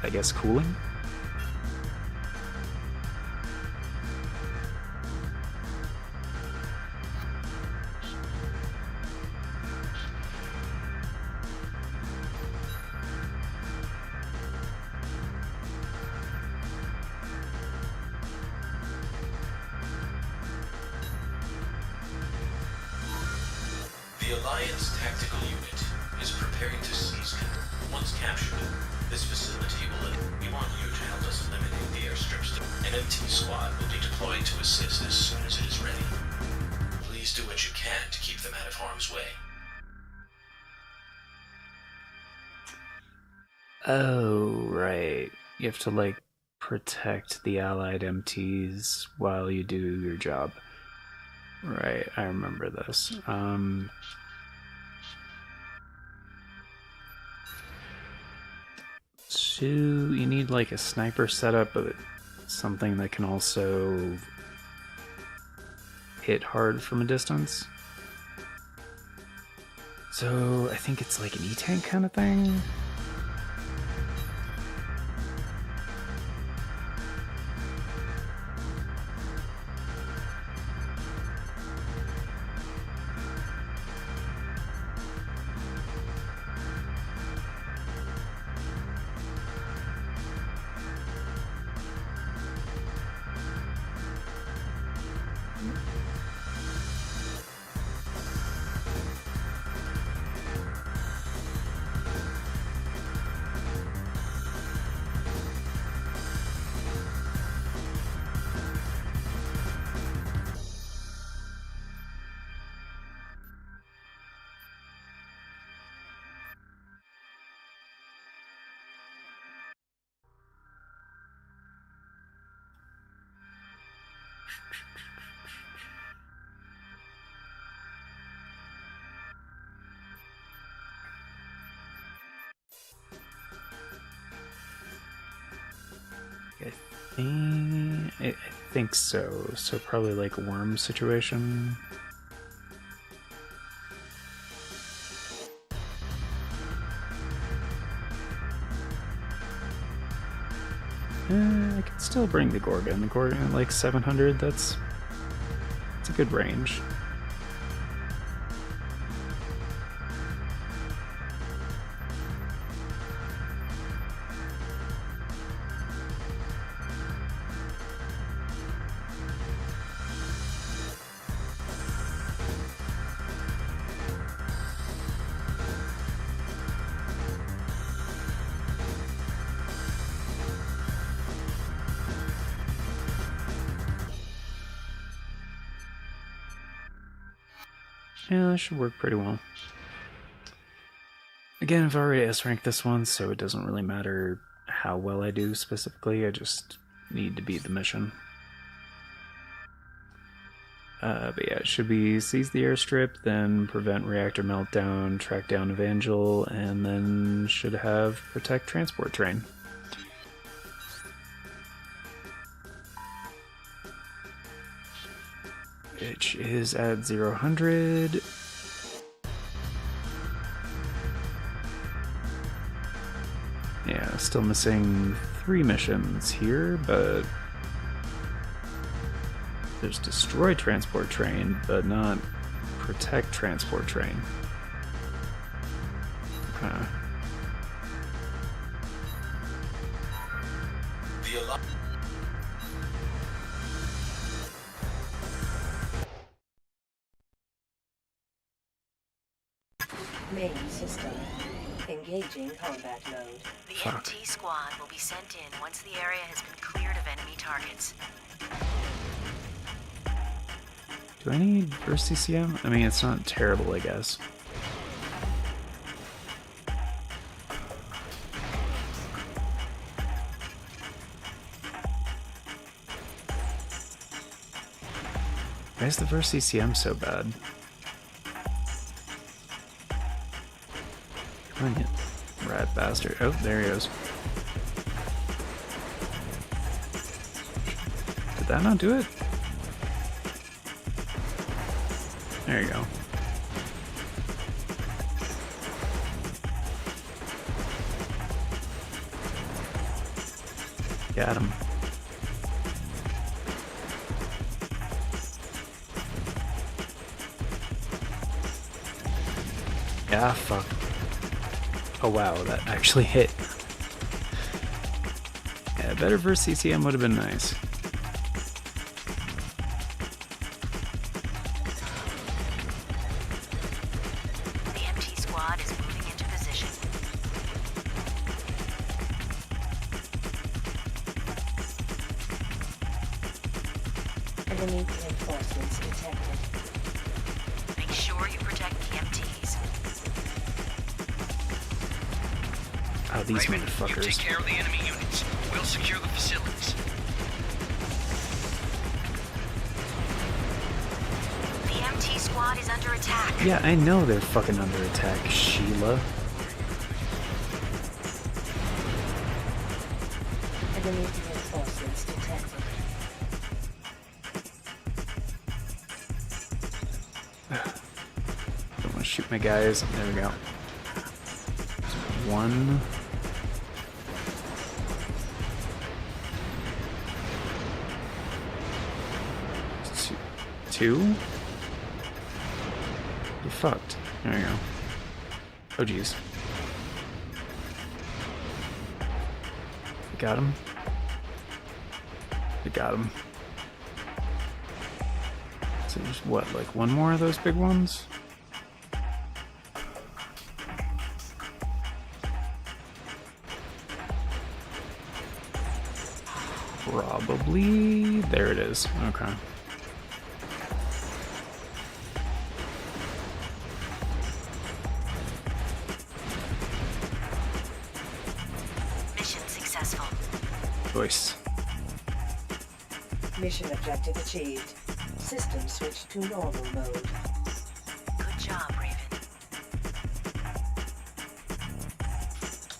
I guess cooling? The Alliance Tactical Unit is preparing to seize control. Once captured, this facility will... We want you to help us eliminate the airstrips. An MT squad will be deployed to assist as soon as it is ready. Please do what you can to keep them out of harm's way. Oh, right. You have to, like, protect the allied MTs while you do your job. Right, I remember this. So you need like a sniper setup, but something that can also hit hard from a distance. So I think it's like an E-tank kind of thing. I think so. So probably like a worm situation. I could still bring the Gorgon. The Gorgon at like 700, that's a good range. Yeah, that should work pretty well. Again, I've already S-ranked this one, so it doesn't really matter how well I do specifically, I just need to beat the mission. But yeah, it should be seize the airstrip, then prevent reactor meltdown, track down Evangel, and then should have protect transport train. Which is at 0-100. Yeah, still missing 3 missions here, but there's destroy transport train, but not protect transport train. Huh. Main system. Engaging combat mode. The MT squad will be sent in once the area has been cleared of enemy targets. Do I need burst CCM? I mean, it's not terrible, I guess. Why is the burst CCM so bad? Come on, you rat bastard. Oh, there he goes. Did that not do it? There you go. Got him. Yeah, fuck. Oh wow, that actually hit. Yeah, better versus CCM would have been nice. The MT squad is moving into position. Enemy reinforcements detected. Make sure you protect the MTs. Oh, these Raven, motherfuckers. you take care of the enemy units. We'll secure the facilities. The MT squad is under attack. Yeah, I know they're fucking under attack, Sheila. Enemy reinforcements detected. Don't want to shoot my guys. There we go. One. Two? You're fucked. There you go. Oh jeez. Got him. We got him. So there's what, like one more of those big ones? Probably. There it is. Okay. Mission successful. Voice. Mission objective achieved. System switched to normal mode. Good job, Raven.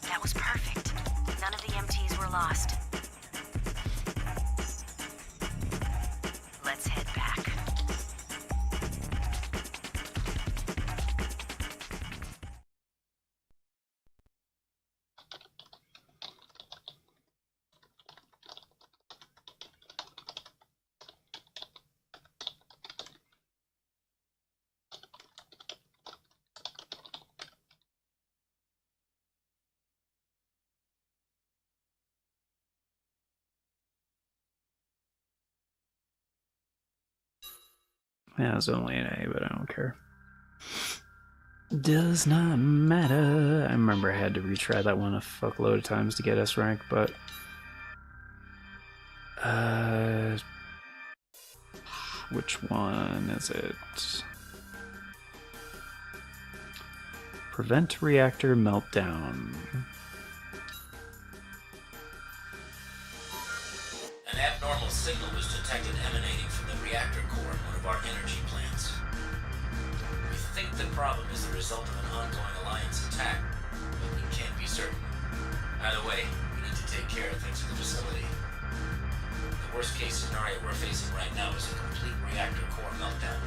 That was perfect. None of the MTs were lost. Let's head back. Yeah, it was only an A, but I don't care. Does not matter. I remember I had to retry that one a fuckload of times to get S rank, but which one is it? Prevent reactor meltdown. An abnormal signal was detected emanating from the reactor core in one of of our energy plants. We think the problem is the result of an ongoing Alliance attack, but we can't be certain. Either way, we need to take care of things at the facility. The worst case scenario we're facing right now is a complete reactor core meltdown.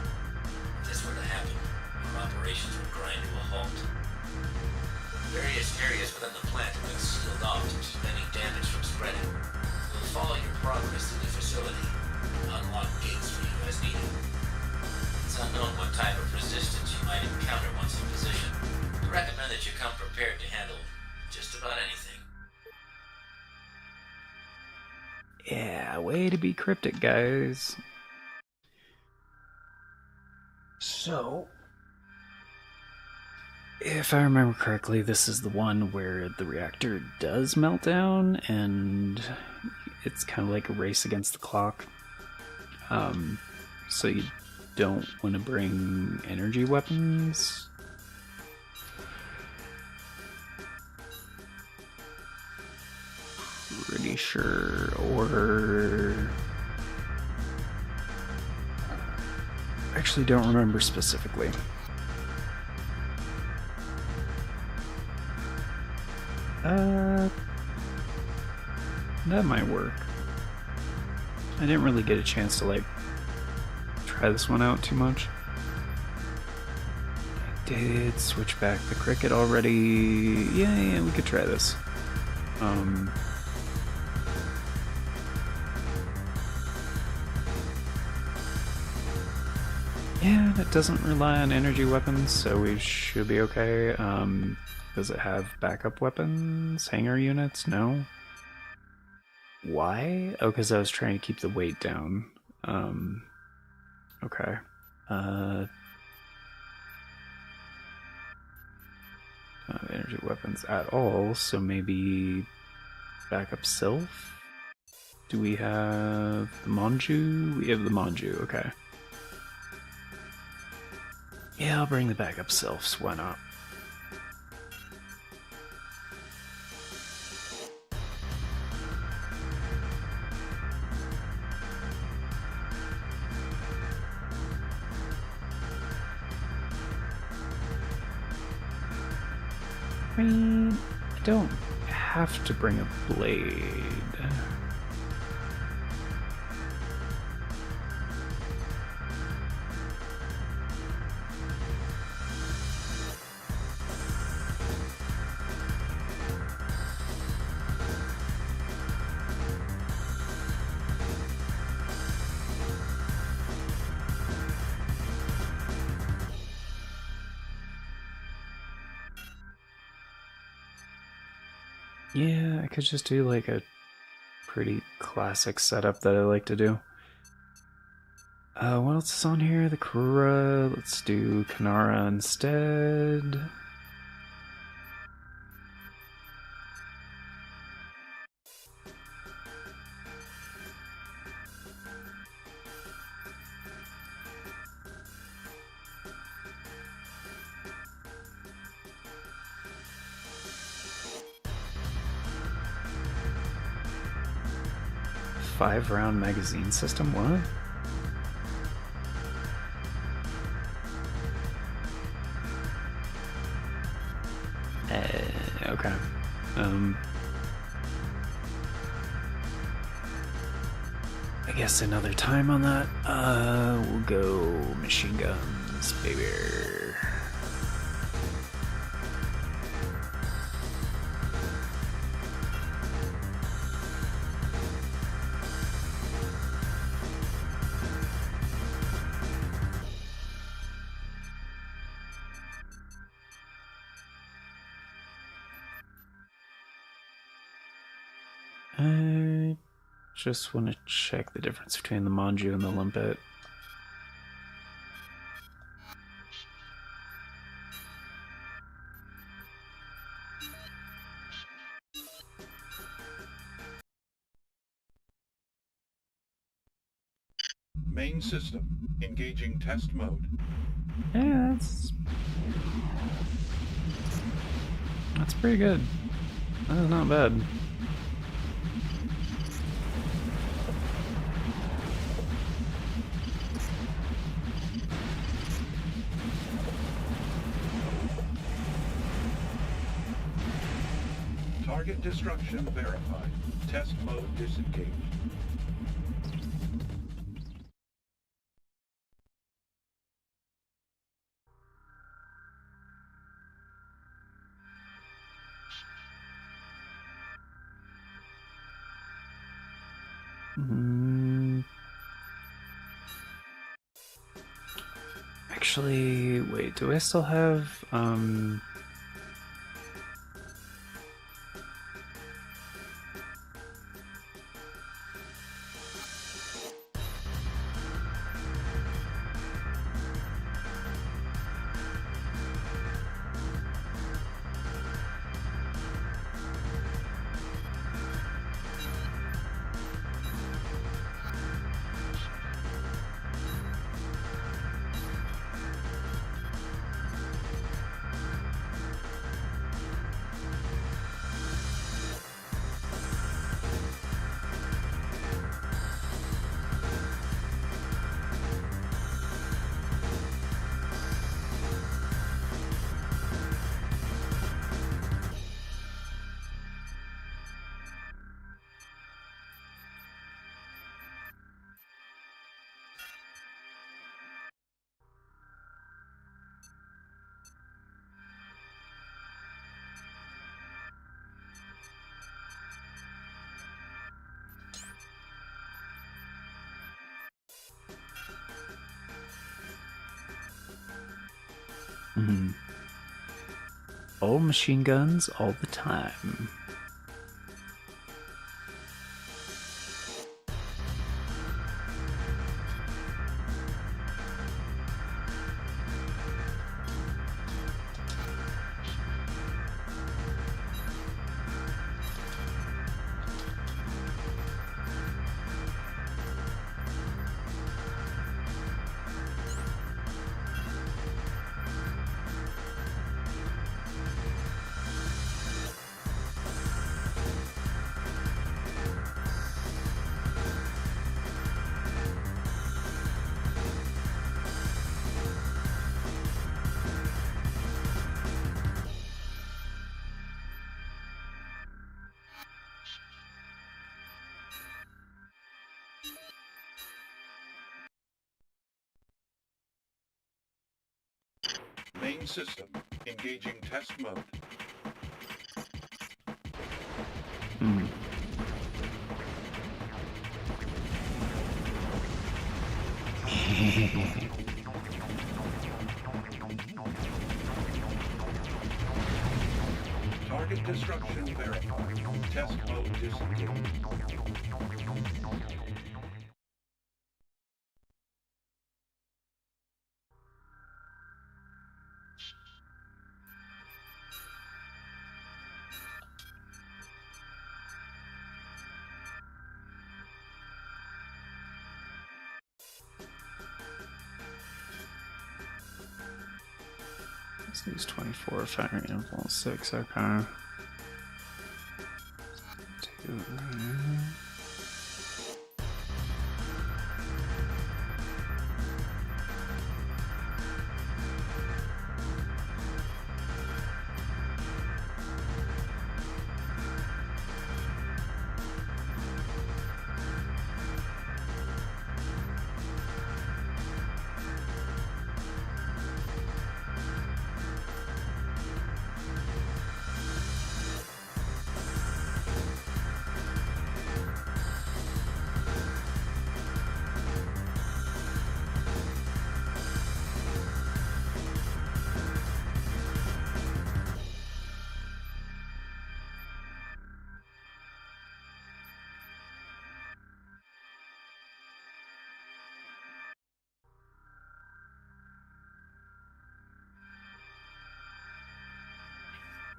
If this were to happen, our operations would grind to a halt. Various areas within the plant have been sealed off to keep any damage from spreading. We'll follow your progress through the facility and unlock gates for you as needed. It's unknown what type of resistance you might encounter once in position. We recommend that you come prepared to handle just about anything. Yeah, way to be cryptic, guys. So, if I remember correctly, this is the one where the reactor does melt down, and it's kind of like a race against the clock. So you don't want to bring energy weapons. Pretty sure, or... actually don't remember specifically. That might work. I didn't really get a chance to, like, try this one out too much. I did switch back the cricket already. Yeah, we could try this. Yeah, it doesn't rely on energy weapons, so we should be okay. Does it have backup weapons? Hangar units? No. Why? Oh, because I was trying to keep the weight down. Okay. Not energy weapons at all, so maybe backup Sylph? Do we have the Monju? We have the Monju, okay. Yeah, I'll bring the backup Sylphs, why not? I mean, I don't have to bring a blade. Yeah, I could just do like a pretty classic setup that I like to do. What else is on here? The Kura. Let's do Kanara instead. Five-round magazine system? What? Okay. I guess another time on that. We'll go machine guns, baby. I just want to check the difference between the Manju and the Limpet. Main system, engaging test mode. Yeah, that's pretty good. That's not bad. Target destruction verified. Test mode disengaged. Actually, wait, do I still have, all machine guns all the time. Main system. Engaging test mode. Target destruction verified. Test mode disengaged. These 24 firing impulse 6, okay. 2.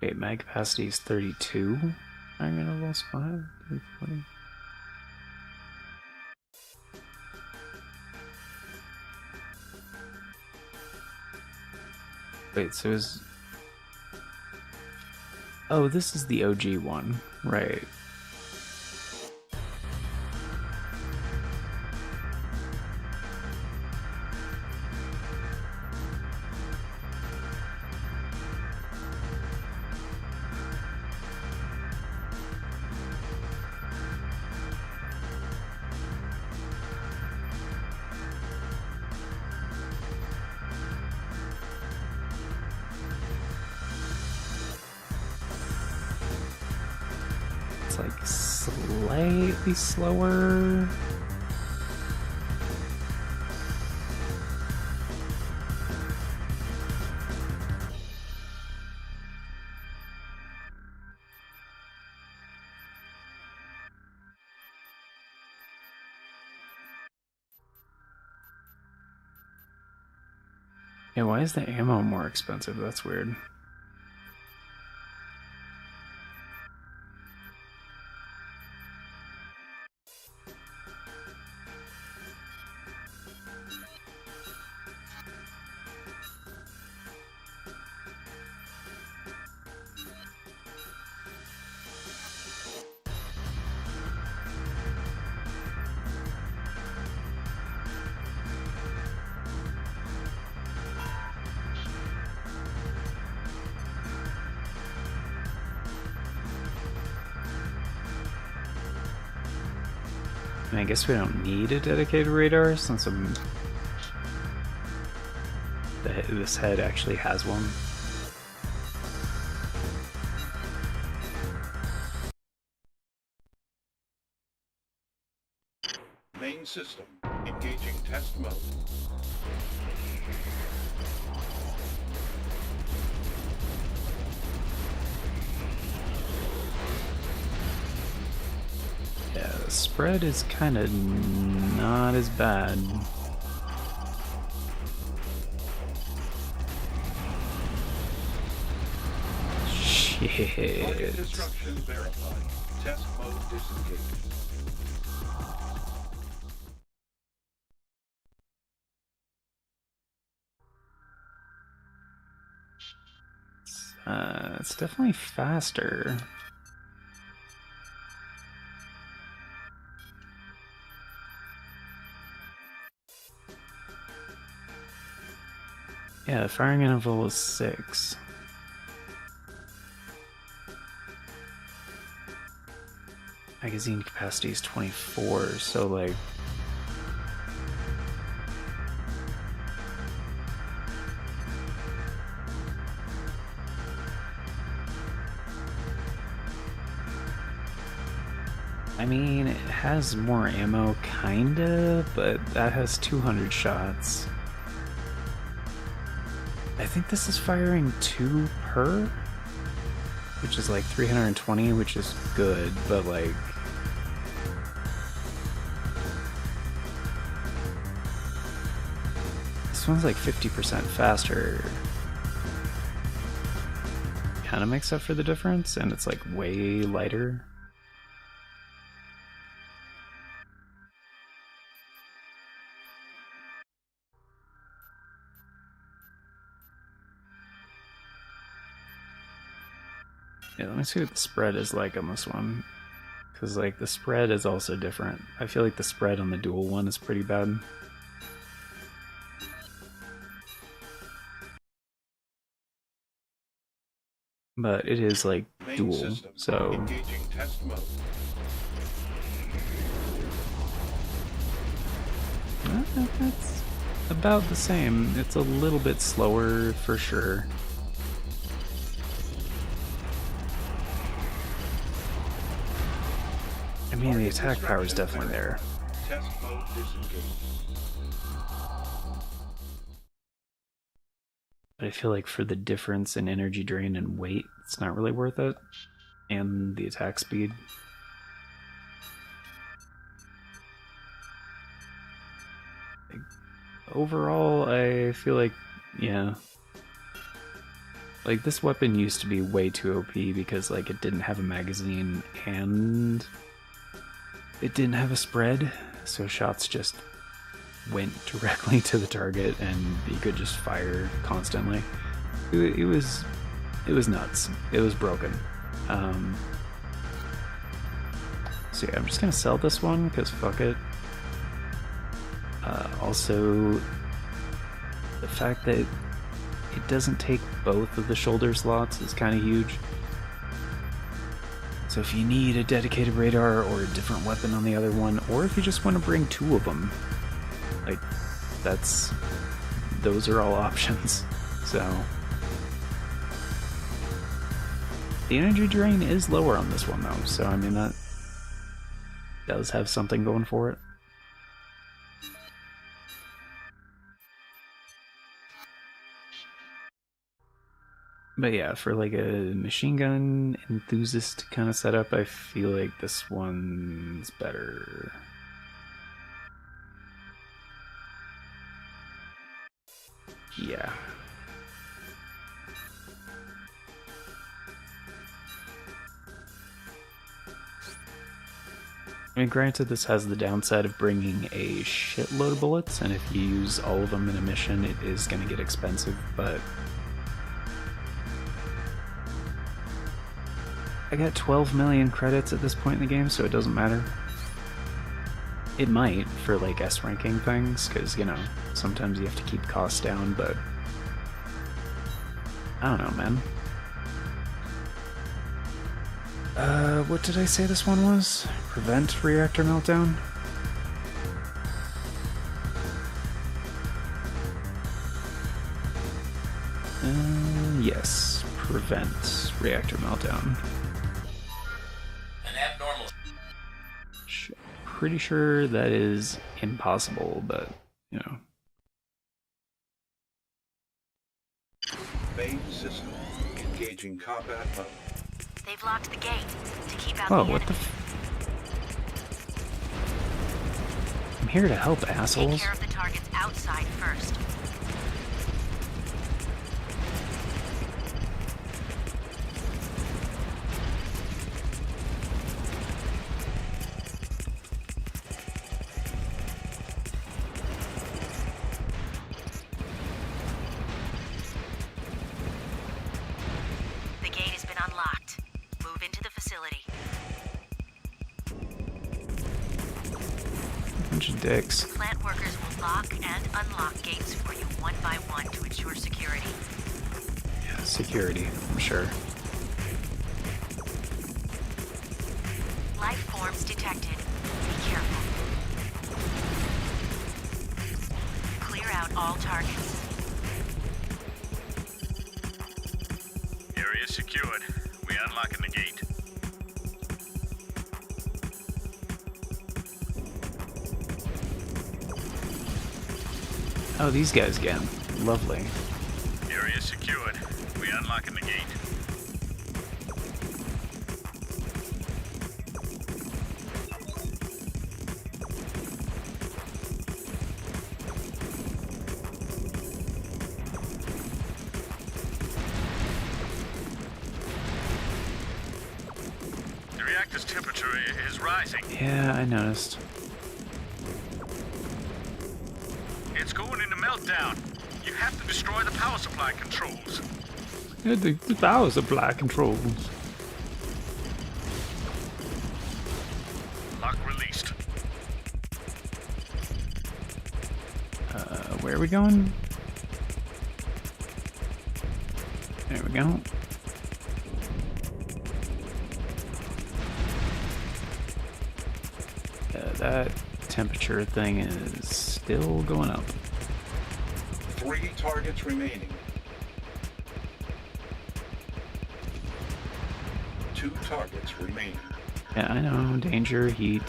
Wait, mag capacity is 32? Firing intervals 5? 340? Wait, so is... Oh, this is the OG one, right. it's like slightly slower. Yeah, why is the ammo more expensive? That's weird. And I guess we don't need a dedicated radar since this head actually has one. Main system engaging test mode. Yeah, the spread is kind of not as bad. Shit. Target destruction verified. Test mode disengaged. It's definitely faster. Yeah, the firing interval is 6. Magazine capacity is 24, so like... I mean, it has more ammo, kinda, but that has 200 shots. I think this is firing 2 per, which is like 320, which is good, but like... This one's like 50% faster. Kinda makes up for the difference, and it's like way lighter. Yeah, let me see what the spread is like on this one. Because, like, the spread is also different. I feel like the spread on the dual one is pretty bad. But it is, like, dual, so... Engaging test mode. That's about the same. It's a little bit slower, for sure. I mean, the attack power is definitely there. Test mode disengaged. But I feel like for the difference in energy drain and weight, it's not really worth it. And the attack speed. Like, overall, I feel like, yeah. Like, this weapon used to be way too OP because, like, it didn't have a magazine and it didn't have a spread, so shots just went directly to the target and you could just fire constantly. It was nuts. It was broken. So yeah, I'm just gonna sell this one because fuck it. Also, the fact that it doesn't take both of the shoulder slots is kind of huge. So if you need a dedicated radar or a different weapon on the other one, or if you just want to bring 2 of them, like, those are all options. So The energy drain is lower on this one though, so I mean that does have something going for it. But yeah, for like a machine gun enthusiast kind of setup, I feel like this one's better. Yeah. I mean, granted, this has the downside of bringing a shitload of bullets, and if you use all of them in a mission, it is going to get expensive, but I got 12 million credits at this point in the game, so it doesn't matter. It might for like S ranking things, because, you know, sometimes you have to keep costs down, but I don't know, man. What did I say this one was? Prevent reactor meltdown? Yes, prevent reactor meltdown. An abnormal. Pretty sure that is impossible, but, you know. Main system engaging combat mode. They've locked the gate to keep out Whoa, the what the I'm here to help, assholes. Take care of the targets outside first. The gate has been unlocked. Move into the facility. Bunch of dicks. Plant workers will lock and unlock gates for you one by one to ensure security. Yeah, security, I'm sure. Life forms detected. Be careful. Clear out all targets. Area secured. We unlocking the gate. Oh, these guys again. Lovely. Area secured. We unlocking the gate. The reactor's temperature is rising. Yeah, I noticed. It's going into meltdown. You have to destroy the power supply controls. Yeah, the power supply controls. Lock released. Where are we going? There we go. That temperature thing is still going up. 3 targets remaining. 2 targets remaining. Yeah, I know. Danger, heat.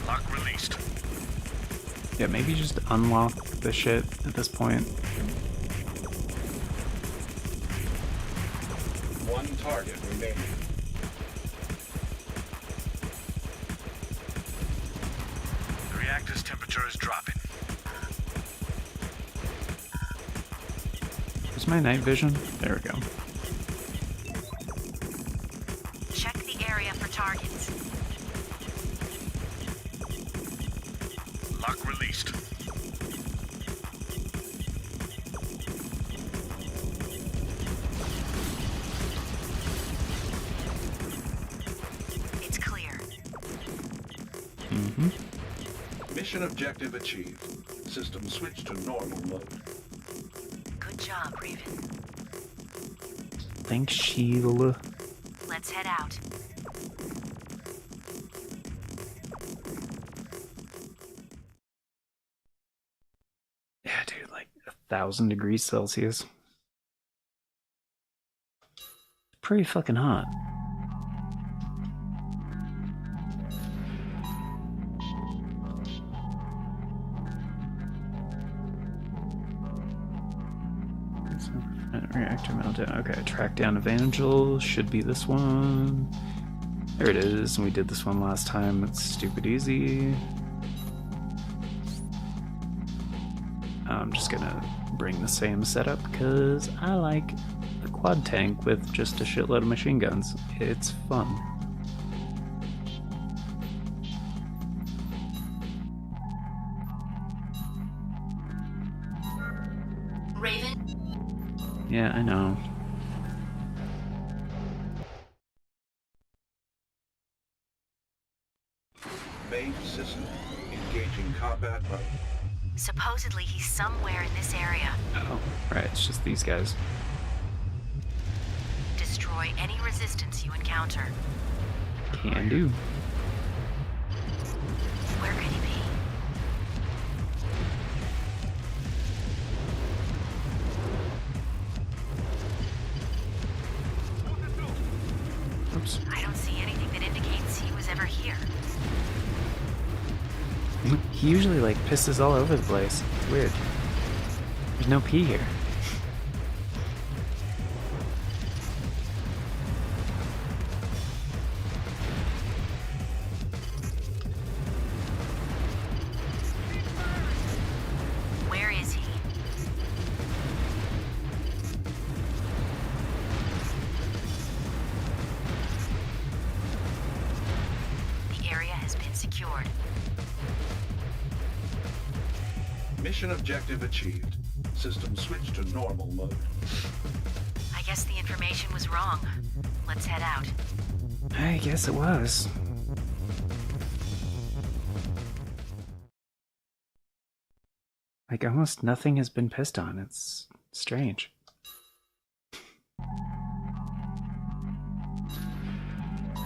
Lock released. Yeah, maybe just unlock the shit at this point. 1 target remaining. The reactor's temperature is dropping. Where's my night vision? There we go. Check the area for targets. Lock released. It's clear. Mm-hmm. Mission objective achieved. System switched to normal mode. Good job, Raven. Thanks, Sheila. Let's head out. 1,000 degrees Celsius. Pretty fucking hot. Reactor meltdown. Okay, track down Evangel should be this one. There it is. We did this one last time. It's stupid easy. I'm just gonna bring the same setup because I like the quad tank with just a shitload of machine guns. It's fun. Raven? Yeah, I know. Main system engaging combat mode. Supposedly he's somewhere in this area. Oh, right, it's just these guys. Destroy any resistance you encounter. Can do. Where could he be? Oops. I don't see anything that indicates he was ever here. He usually, like, pisses all over the place. It's weird. There's no pee here. Where is he? The area has been secured. Mission objective achieved. System switched to normal mode. I guess the information was wrong. Let's head out. I guess it was. Like, almost nothing has been pissed on. It's strange.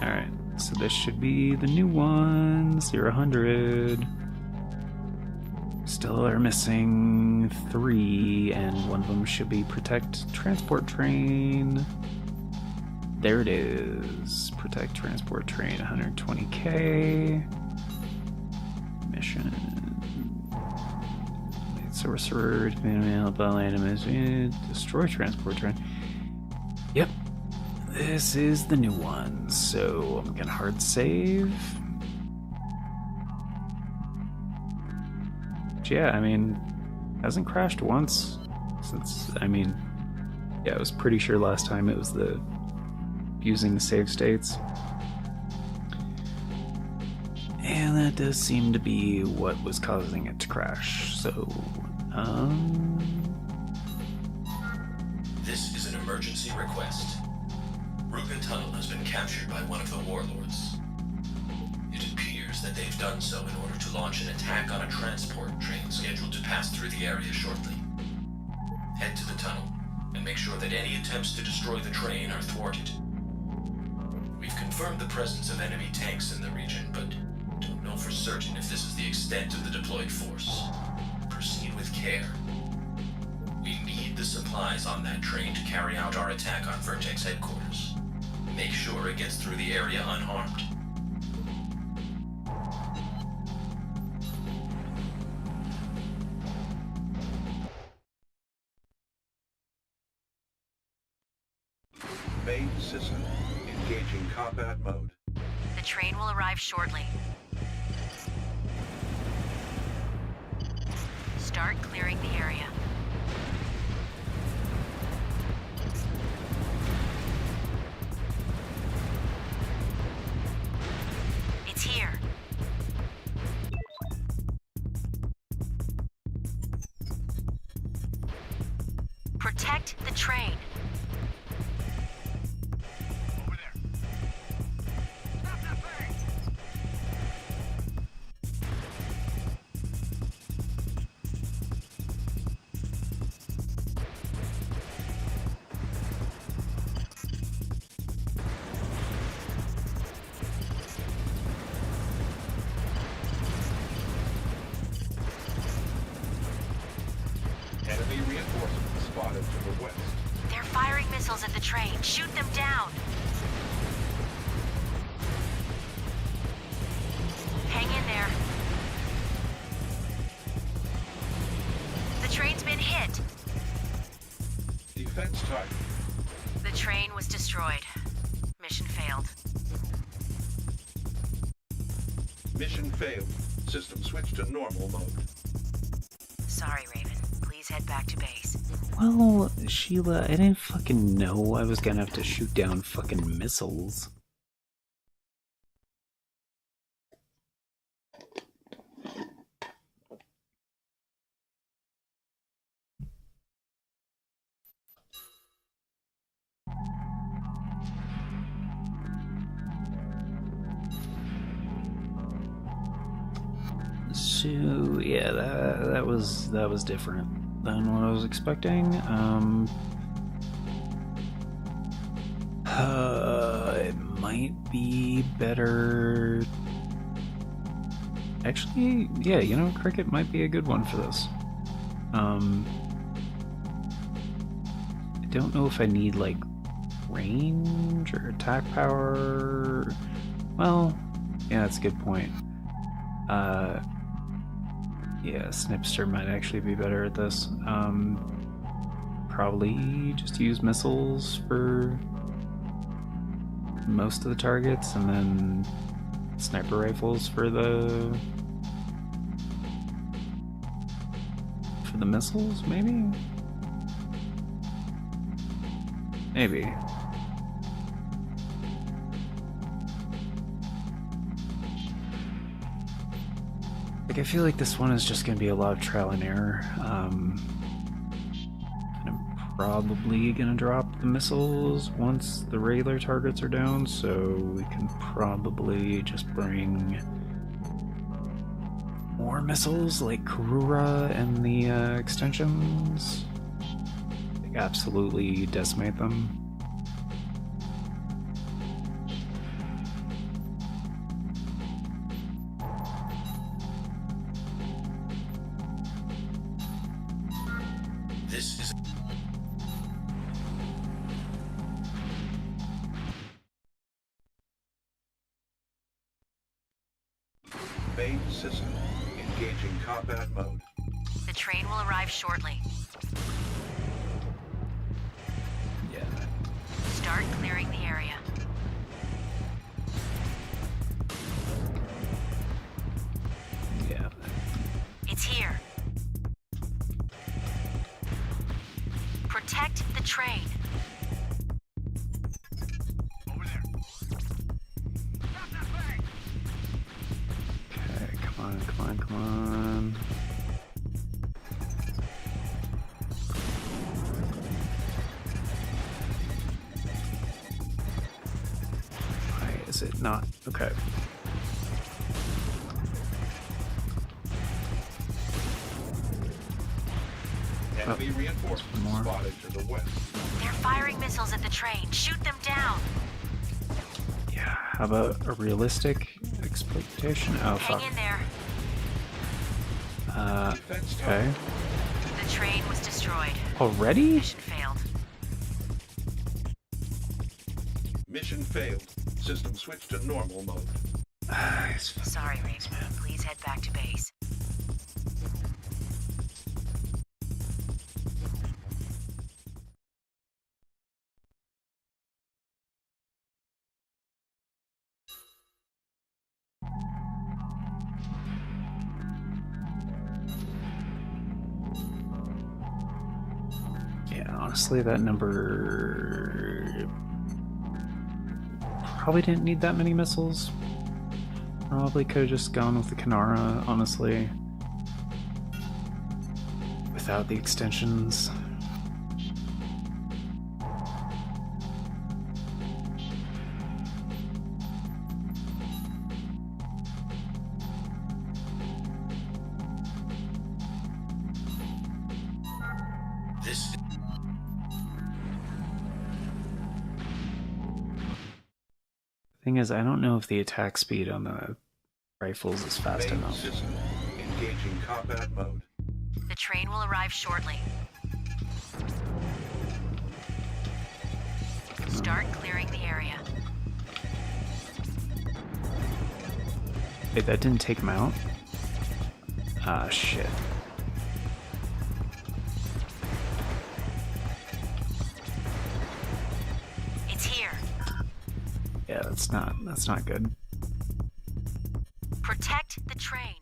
Alright, so this should be the new one. 0-100. Still are missing 3, and one of them should be protect transport train. There it is. Protect transport train, 120k. Mission. Sorcerer, destroy transport train. Yep. This is the new one, so I'm gonna hard save. Yeah, I mean, hasn't crashed once since, I mean, yeah, I was pretty sure last time it was the using the save states. And that does seem to be what was causing it to crash, so, This is an emergency request. Rubin Tunnel has been captured by one of the warlords. It appears that they've done so in order to launch an attack on a transport train scheduled to pass through the area shortly. Head to the tunnel and make sure that any attempts to destroy the train are thwarted. We've confirmed the presence of enemy tanks in the region, but don't know for certain if this is the extent of the deployed force. Proceed with care. We need the supplies on that train to carry out our attack on Vertex headquarters. Make sure it gets through the area unharmed. Main system engaging combat mode. The train will arrive shortly. Start clearing the area. It's here. Protect the train. Over there. Stop that thing! Enemy missiles at the train. Shoot them down. Hang in there. The train's been hit. Defense target. The train was destroyed. Mission failed. Mission failed. System switched to normal mode. Sorry, Raven. Please head back to base. Well, Sheila, I didn't fucking know I was gonna have to shoot down fucking missiles. So yeah, that was different than what I was expecting. It might be better. Actually, yeah, you know, Cricket might be a good one for this. I don't know if I need like range or attack power. Well, yeah, that's a good point. Yeah, Snipster might actually be better at this. Probably just use missiles for most of the targets, and then sniper rifles for the missiles, maybe? Maybe. Like, I feel like this one is just going to be a lot of trial and error. And I'm probably going to drop the missiles once the regular targets are down, so we can probably just bring more missiles like Karura and the extensions. Like, absolutely decimate them. This is Main system engaging combat mode. The train will arrive shortly. Yeah. Start clearing the area. Yeah. It's here. Protect the train. Over there. Okay, come on, come on, come on. Why is it not? Okay. Enemy reinforcements more. spotted to the west. They're firing missiles at the train. Shoot them down. Yeah, how about a realistic exploitation? Oh, Hang fuck. in there. Defense Okay. target. The train was destroyed. Already? Mission failed. Mission failed. System switched to normal mode. Sorry, Raven. Please head back to base. Yeah, honestly, that number probably didn't need that many missiles. Probably could have just gone with the Kanara, honestly. Without the extensions. this. Thing is, I don't know if the attack speed on the rifles is fast Main enough. system engaging combat mode. The train will arrive shortly. Start clearing the area. Wait, that didn't take him out? Ah, shit. It's here. Yeah, that's not good. Protect the train.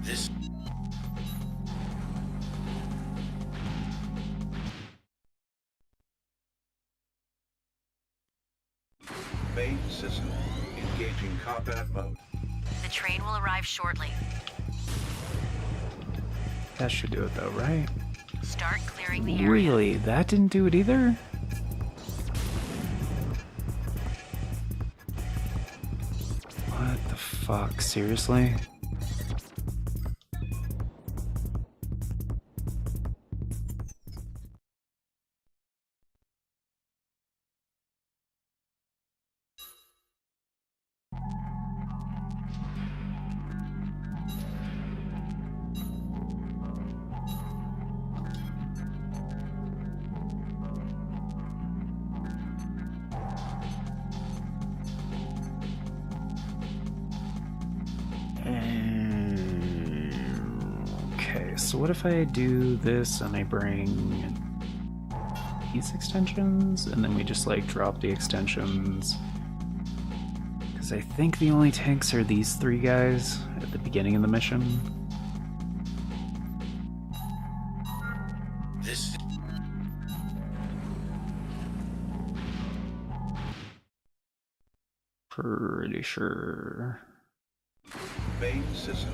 This Main system engaging combat mode. The train will arrive shortly. That should do it though, right? Start clearing the area. Really? That didn't do it either? What the fuck? Seriously? Okay, so what if I do this and I bring these extensions and then we just like drop the extensions? Because I think the only tanks are these three guys at the beginning of the mission. this Pretty sure. Main system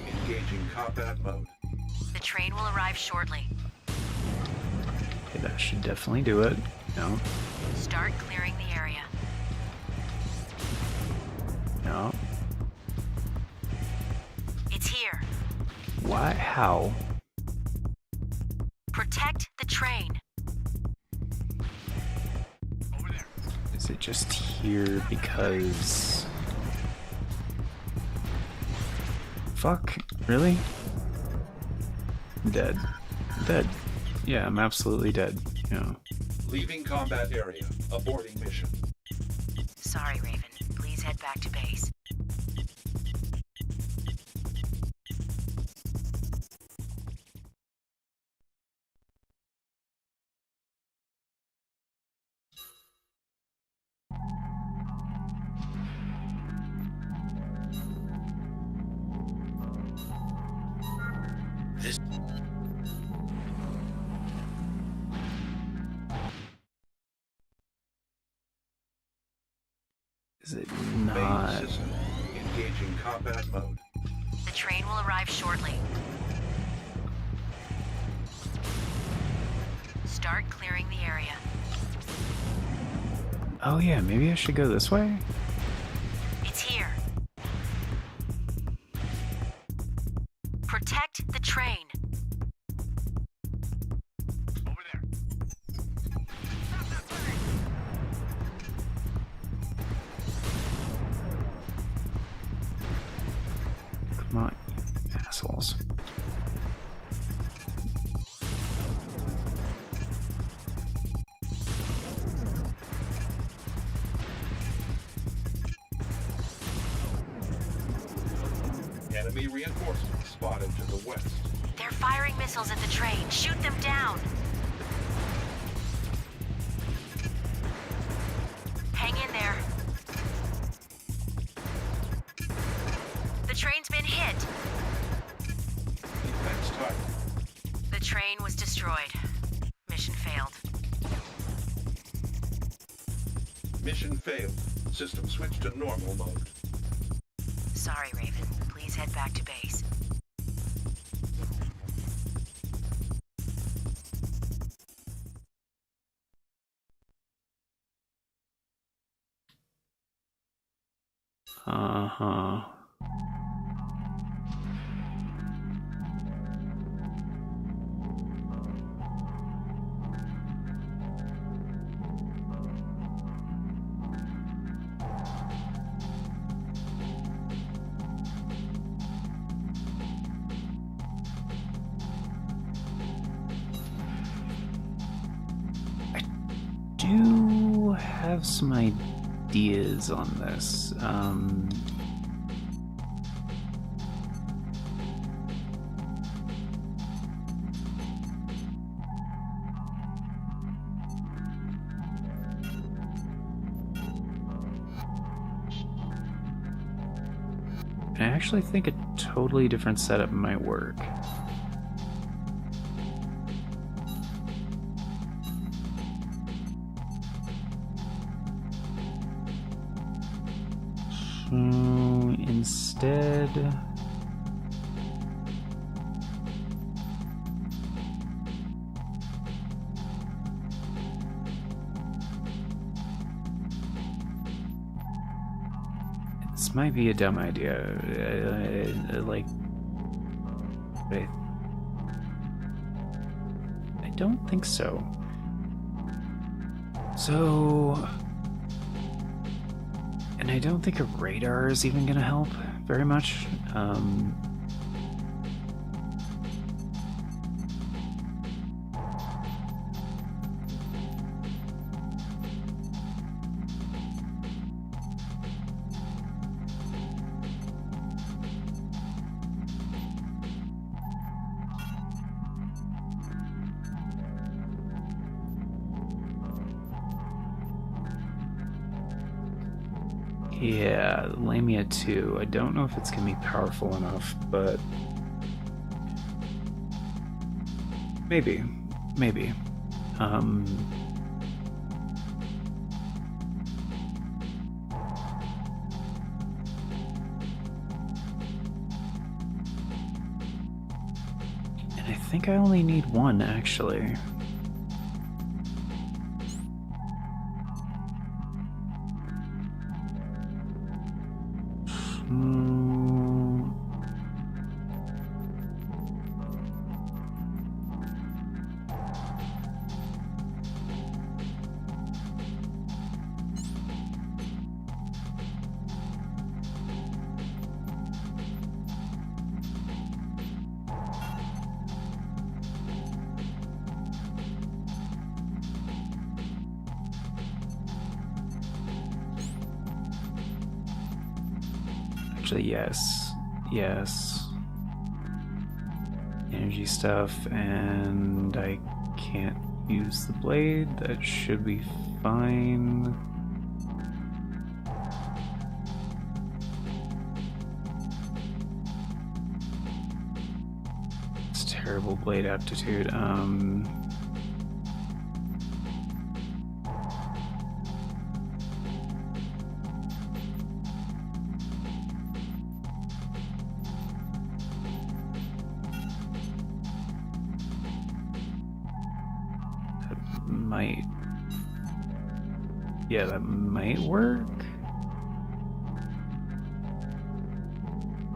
engaging combat mode. The train will arrive shortly. Okay, that should definitely do it. No, Start clearing the area. no. It's here. Why? How? Protect the train. Is it just here because... Fuck? Really? I'm dead. I'm dead. Yeah, I'm absolutely dead. Yeah. Leaving combat area. Aborting mission. Sorry, Raven. Please head back to base. this Is it Main not? system engaging combat mode. The train will arrive shortly. Start clearing the area. Oh yeah, maybe I should go this way? It's here. Protect the train. Over there. Come on, you assholes. Enemy reinforcements spotted to the west. They're firing missiles at the train. Shoot them down. Hang in there. The train's been hit. Defense tight. The train was destroyed. Mission failed. Mission failed. System switched to normal mode. Sorry, Raven. Please head back to base. Uh-huh. have some ideas on this. I actually think a totally different setup might work. So instead, this might be a dumb idea. I don't think so. And I don't think a radar is even going to help very much. Yeah, Lamia 2. I don't know if it's going to be powerful enough, but maybe. And I think I only need one, actually. Actually, yes. Energy stuff, and I can't use the blade. That should be fine. It's terrible blade aptitude. Yeah, that might work.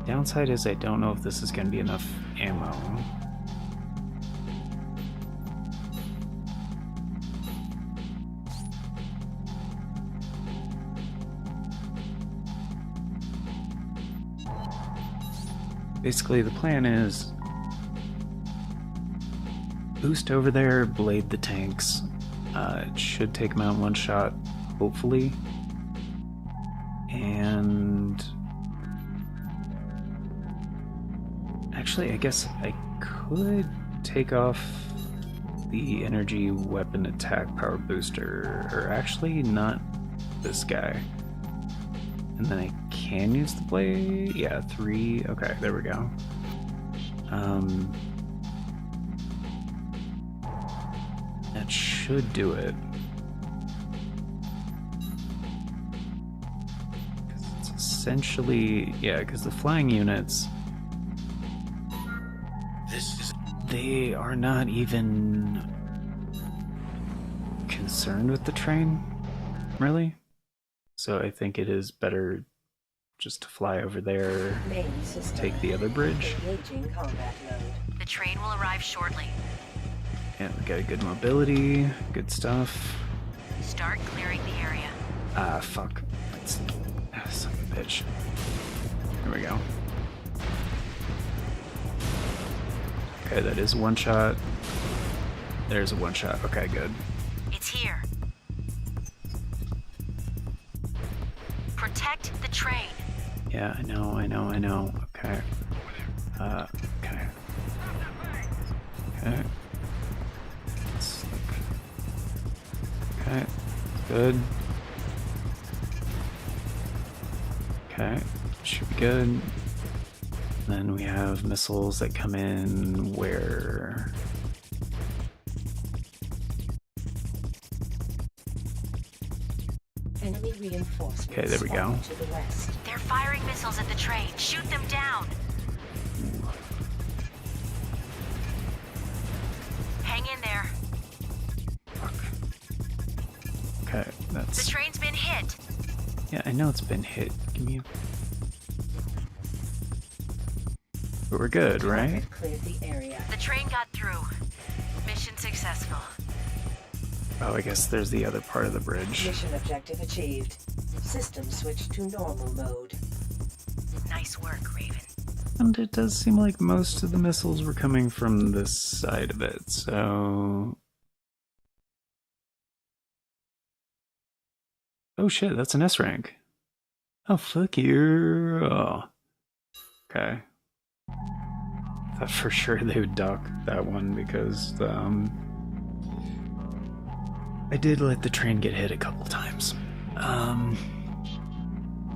Downside is I don't know if this is going to be enough ammo. Basically, the plan is boost over there, blade the tanks. It should take them out in one shot, hopefully. And actually, I guess I could take off the energy weapon attack power booster, or actually not this guy. And then I can use the blade. Yeah, 3. Okay, there we go. That should do it. It's essentially, yeah, because the flying units, they are not even concerned with the train, really. So I think it is better just to fly over there, take the other bridge. The train will arrive shortly. Yeah, we got good mobility, good stuff. Start clearing the area. Ah, fuck. That's son of a bitch. Here we go. Okay, that is one shot. There's a one shot. Okay, good. It's here. train. Yeah, I know. Okay. Okay. Okay. Okay. Good. Okay. Should be good. Then we have missiles that come in where... Enemy reinforcements. Okay, there we go. To the west. They're firing missiles at the train. Shoot them down. Hang in there. Fuck. Okay, that's... The train's been hit. Yeah, I know it's been hit. Give me a... But we're good, right? Cleared the area. The train got through. Mission successful. Oh, I guess there's the other part of the bridge. Mission objective achieved. System switched to normal mode. Nice work, Raven. And it does seem like most of the missiles were coming from this side of it, so... Oh shit, that's an S rank. Oh, fuck you. Oh. Okay. I thought for sure they would dock that one because, I did let the train get hit a couple times.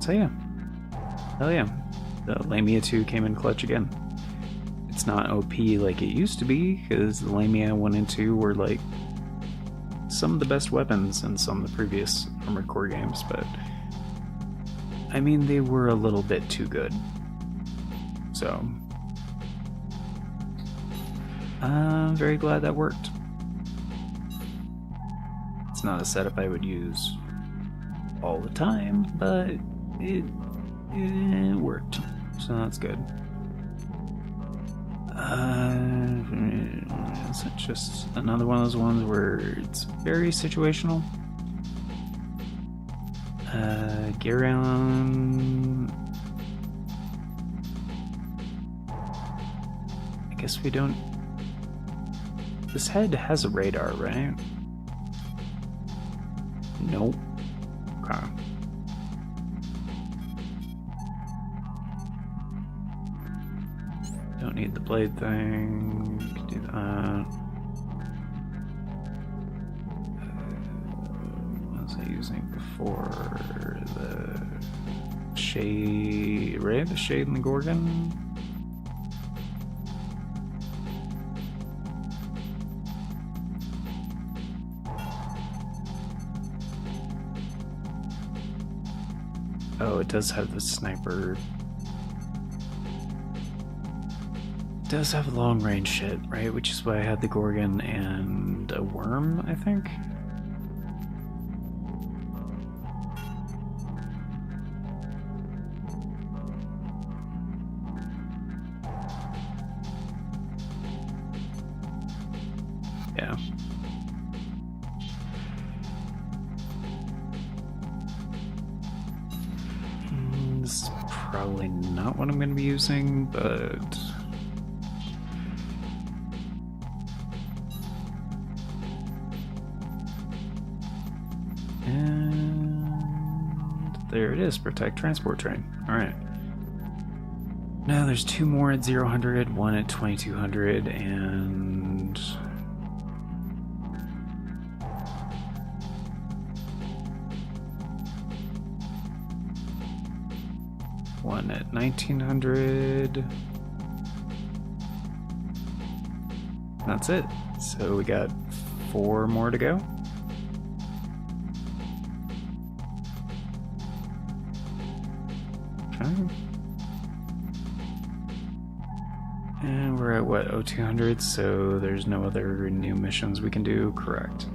So yeah. Hell yeah. The Lamia 2 came in clutch again. It's not OP like it used to be, because the Lamia 1 and 2 were like some of the best weapons in some of the previous Armored Core games, but I mean, they were a little bit too good. So I'm very glad that worked. It's not a setup I would use all the time, but it worked, so that's good. Is it just another one of those ones where it's very situational? Garyon... I guess we don't... This head has a radar, right? Nope. Okay. Don't need the blade thing. Can do that. What was I using before? The shade, right? The shade and the Gorgon. Oh, it does have the sniper. It does have long range shit, right? Which is why I had the Gorgon and a worm, I think. Yeah. This is probably not what I'm going to be using, but... And there it is, protect transport train. Alright. Now there's two more at 0-100, one at 2200, and... one at 1900. That's it. So we got 4 more to go. Okay. And we're at what, 0200, so there's no other new missions we can do, correct.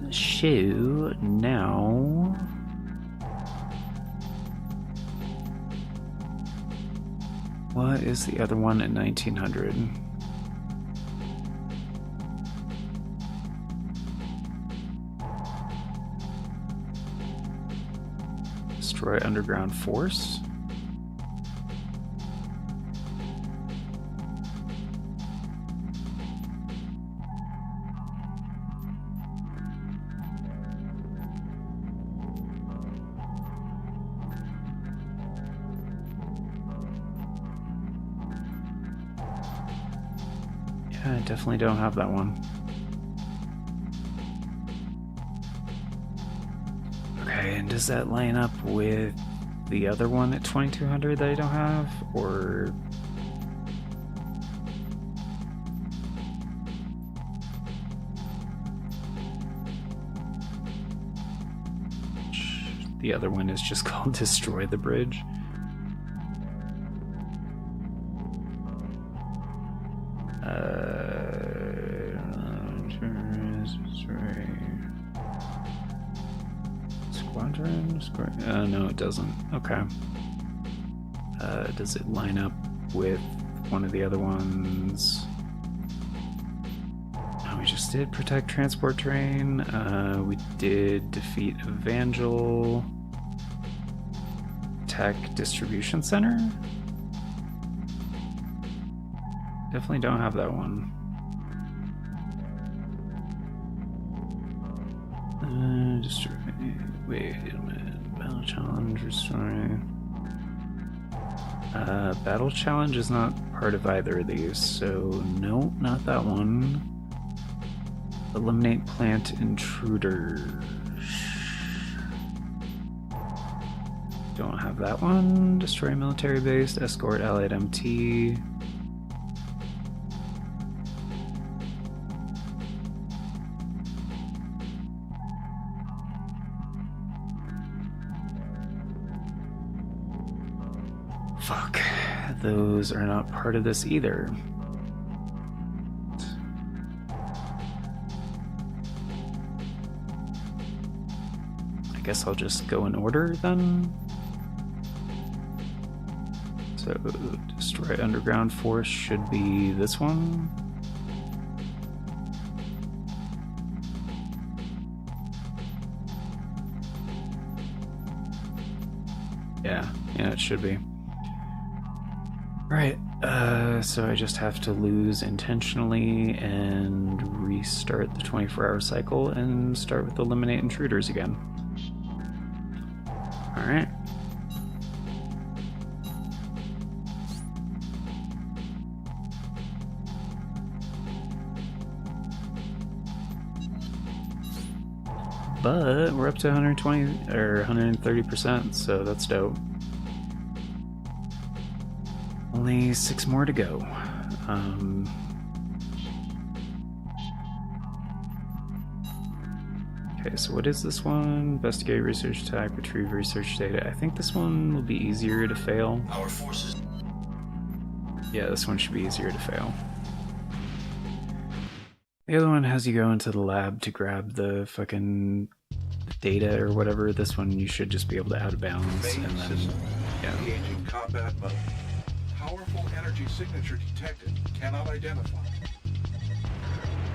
So now what is the other one at 1900? Destroy underground force. I definitely don't have that one. Okay, and does that line up with the other one at 2200 that I don't have? Or... the other one is just called Destroy the Bridge. Squadron? No, it doesn't. Okay. Does it line up with one of the other ones? Oh, we just did Protect Transport Terrain. We did Defeat Evangel. Tech Distribution Center? Definitely don't have that one. Destroy. Wait a minute. Battle Challenge, Restoring. Battle Challenge is not part of either of these, so no, not that one. Eliminate Plant Intruders. Don't have that one. Destroy Military Base. Escort Allied MT. Fuck. Those are not part of this either. I guess I'll just go in order then. So, Destroy Underground Force should be this one. Yeah, it should be. Right, so I just have to lose intentionally and restart the 24-hour cycle and start with Eliminate Intruders again. Alright. But we're up to 120 or 130%, so that's dope. Only 6 more to go. Okay, so what is this one? Investigate, research, attack, retrieve research data. I think this one will be easier to fail. Our forces. Yeah, this one should be easier to fail. The other one has you go into the lab to grab the fucking data or whatever. This one you should just be able to out of bounds and then Engaging combat mode. Powerful energy signature detected. Cannot identify.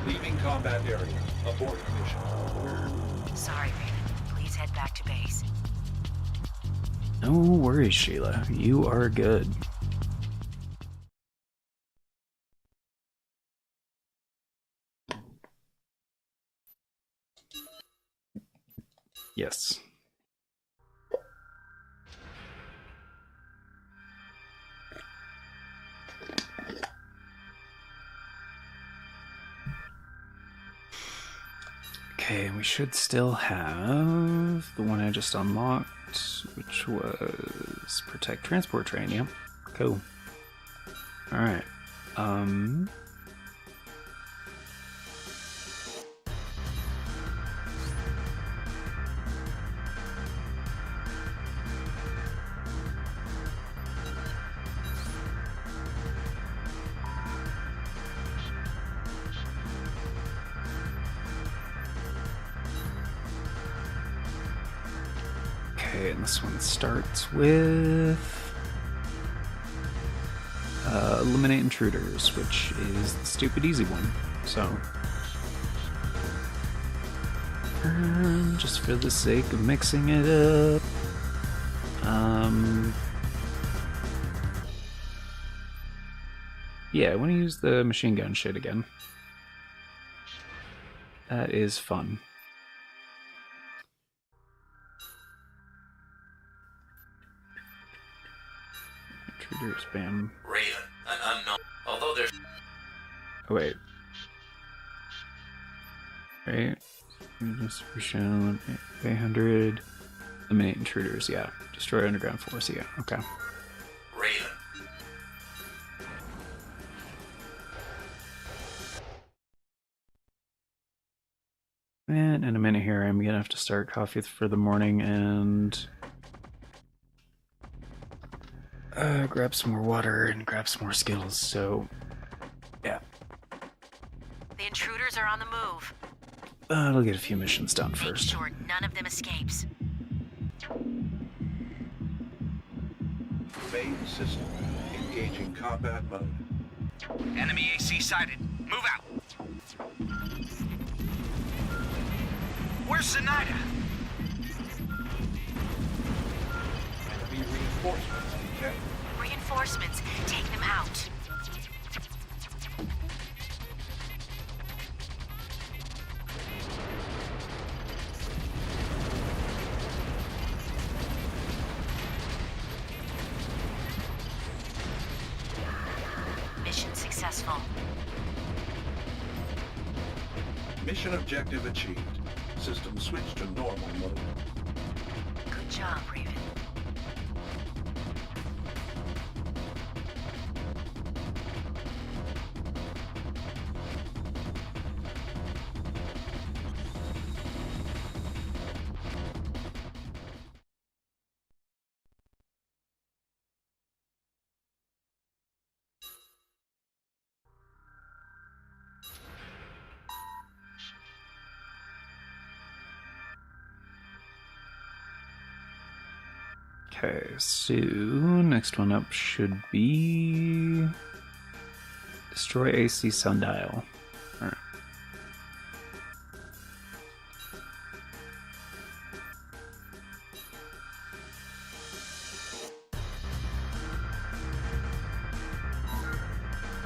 Leaving combat area. Abort mission. Sorry, Raven. Please head back to base. No worries, Sheila. You are good. Yes. Okay, we should still have the one I just unlocked, which was Protect Transport Train, yep. Cool. Alright. Okay, and this one starts with Eliminate Intruders, which is the stupid easy one. So, just for the sake of mixing it up, yeah, I want to use the machine gun shit again. That is fun. Intruder spam. Raven, an unknown. Although there's... Oh, wait. Right? Distribution, 800. Eliminate intruders, yeah. Destroy underground force, yeah. Okay. Raven. And in a minute here, I'm gonna have to start coffee for the morning and grab some more water and grab some more skills, so yeah. The intruders are on the move. I'll get a few missions done Make first. sure none of them escapes. Main system. Engaging combat mode. Enemy AC sighted. Move out. Where's Zenaida? Enemy reinforcements detected. Reinforcements, take them out. Mission successful. Mission objective achieved. System switched to normal mode. Good job, Raven. Okay, so next one up should be destroy AC sundial. Alright.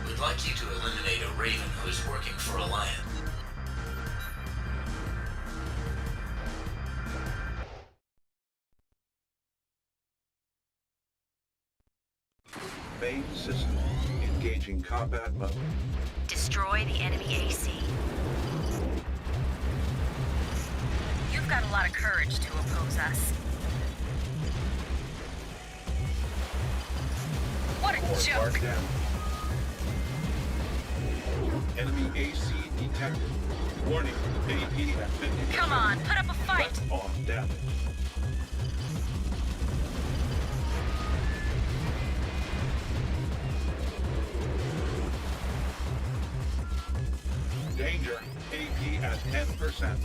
We'd like you to eliminate a Raven who is working for Alliance. Main system. Engaging combat mode. Destroy the enemy AC. You've got a lot of courage to oppose us. What a Core joke! bar down. Enemy AC detected. Warning. AP at 50%. Come on, put up a fight! Left off damage. Danger. AP at 10%.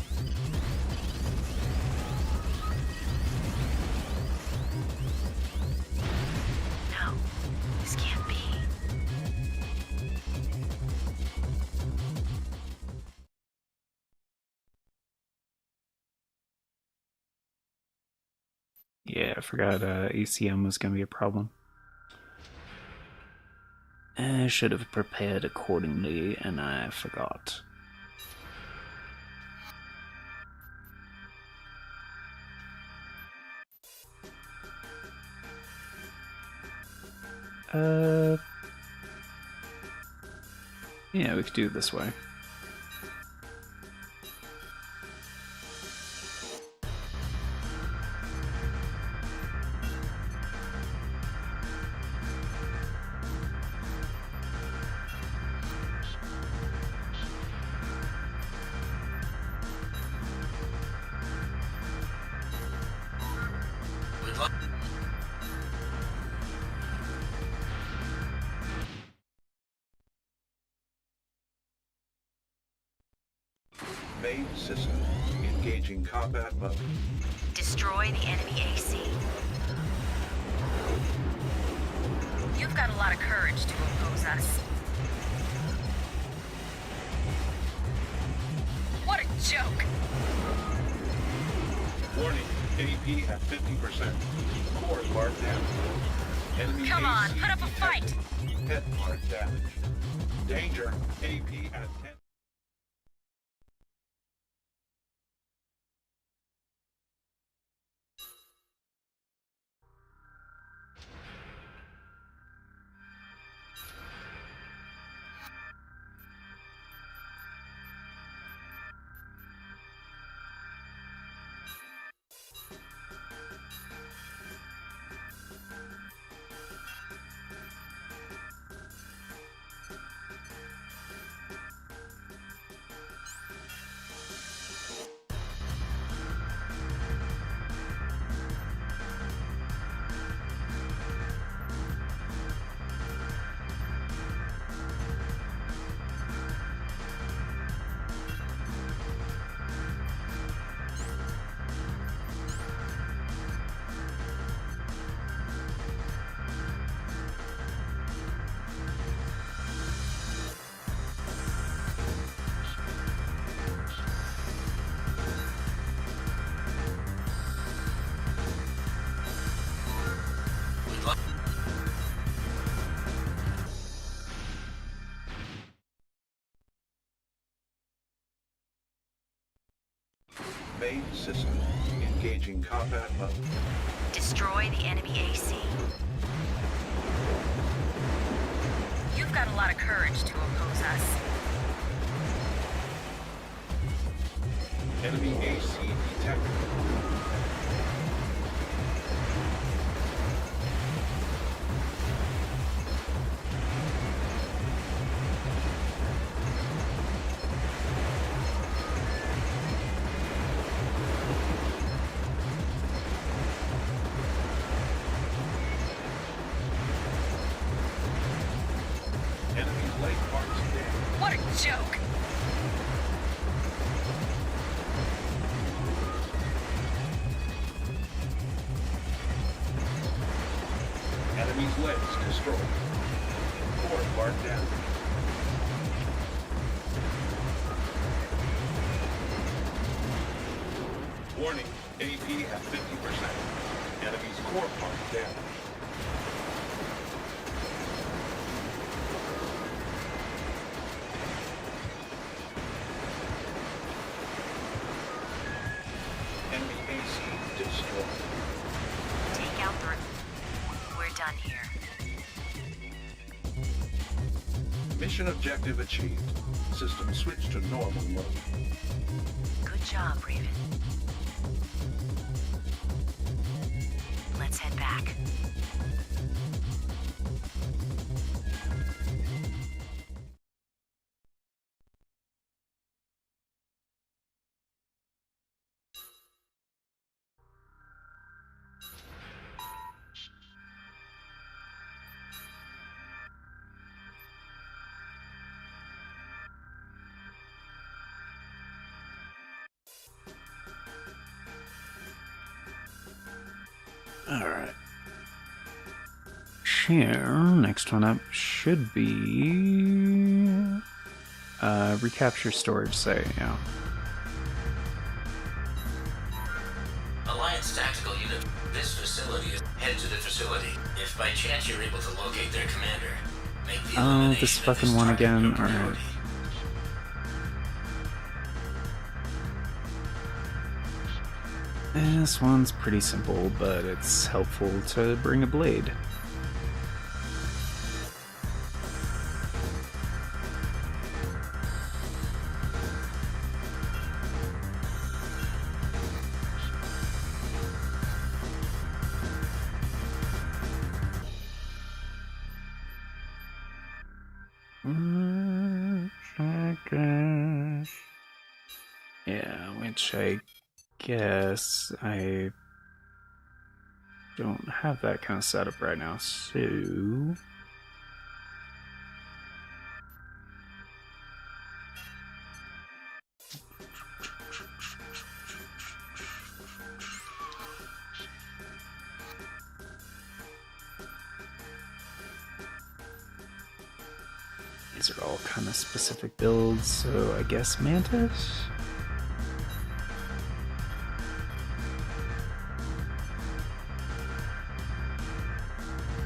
No, this can't be. Yeah, I forgot ACM was going to be a problem. I should have prepared accordingly, and I forgot. Yeah, we could do it this way. We'd like... Main system. Engaging combat mode. Destroy the enemy AC. You've got a lot of courage to oppose us. What a joke! Warning. AP at 50%. Core bar damage. Enemy Come on, AC put up a fight! detected. Head bar damage. Danger. AP at 10%. Main system. Engaging combat mode. Destroy the enemy AC. You've got a lot of courage to oppose us. Enemy AC detected. Enemy's leg parts dead. What a joke! Enemy's legs destroyed. Core part down. Warning, AP at 50%. Enemy's core part down. Enemy AC destroyed. Take out the... We're done here. Mission objective achieved. System switched to normal mode. Good job, Raven. Let's head back. Alright. Here, next one up should be... recapture storage site, yeah. Alliance tactical unit. This facility is... Head to the facility. If by chance you're able to locate their commander, make the elimination this of fucking this one target again, your alright. priority. This one's pretty simple, but it's helpful to bring a blade. Yeah, which I guess I don't have that kind of setup right now, so... These are all kind of specific builds, so I guess Mantis?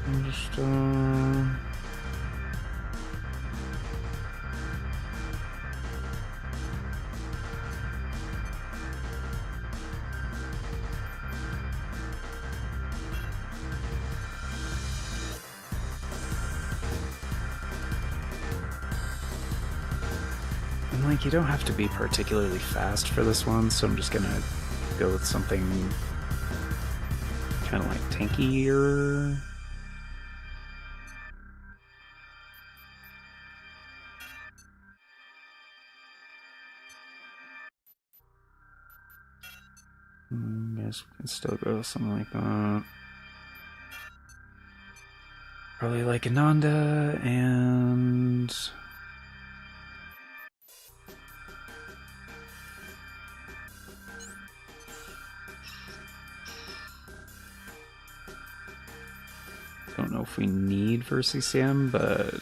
I'm just, and like, you don't have to be particularly fast for this one, so I'm just gonna go with something kind of like tankier. Guess we can still go with something like that. Probably like Ananda and... Don't know if we need for CCM, but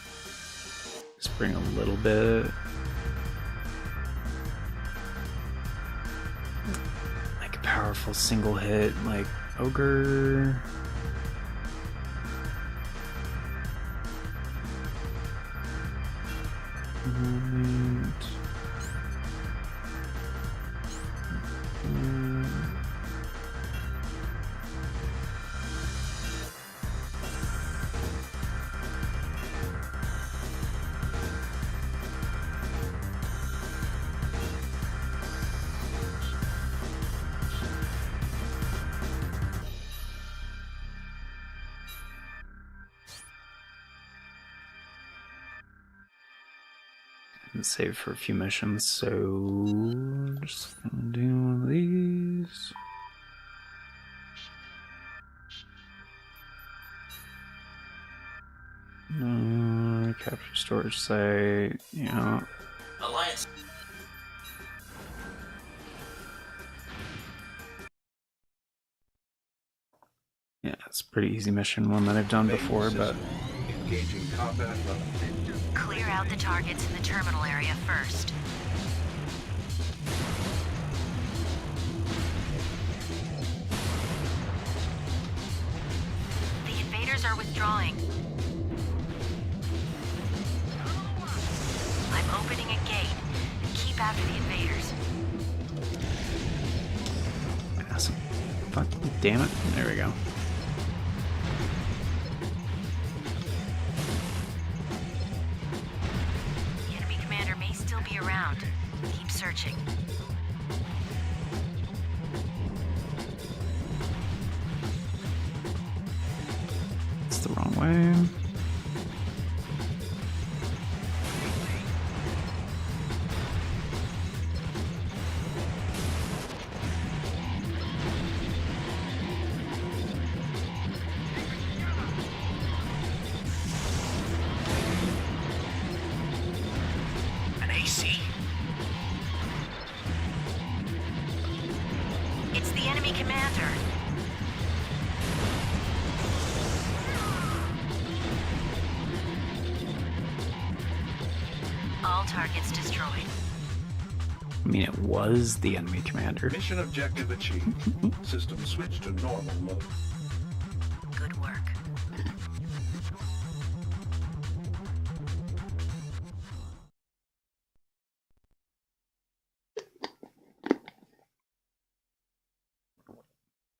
just bring a little bit. Like a powerful single hit, like Ogre. And... and save for a few missions, so just gonna do one of these. Capture storage site, yeah. Alliance. Yeah, it's a pretty easy mission, one that I've done before, but... Engaging combat mode. Clear out the targets in the terminal area first. The invaders are withdrawing. I'm opening a gate. Keep after the invaders. Awesome. Fuck, damn it. There we go. The enemy commander may still be around. Keep searching. It's the wrong way. An AC? It's the enemy commander. All targets destroyed. I mean, it was the enemy commander. Mission objective achieved. System switch to normal mode. Good work.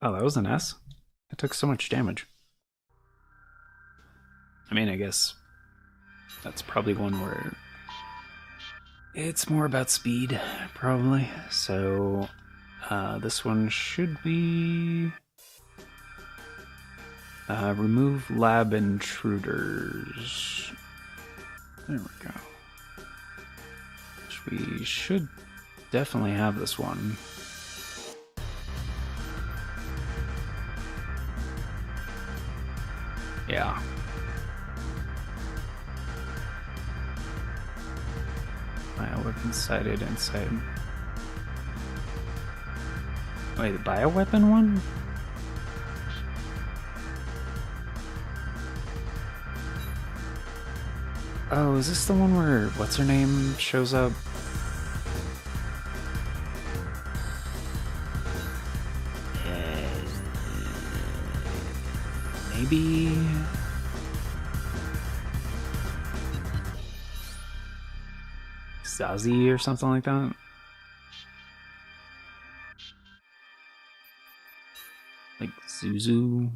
Oh, that was an S? It took so much damage. I mean, I guess that's probably one where it's more about speed, probably. So, this one should be remove lab intruders. There we go. We should definitely have this one. Yeah. Bioweapon sighted inside. Wait, the bioweapon one? Oh, is this the one where what's her name shows up? Maybe. Zazie or something like that? Like Zuzu?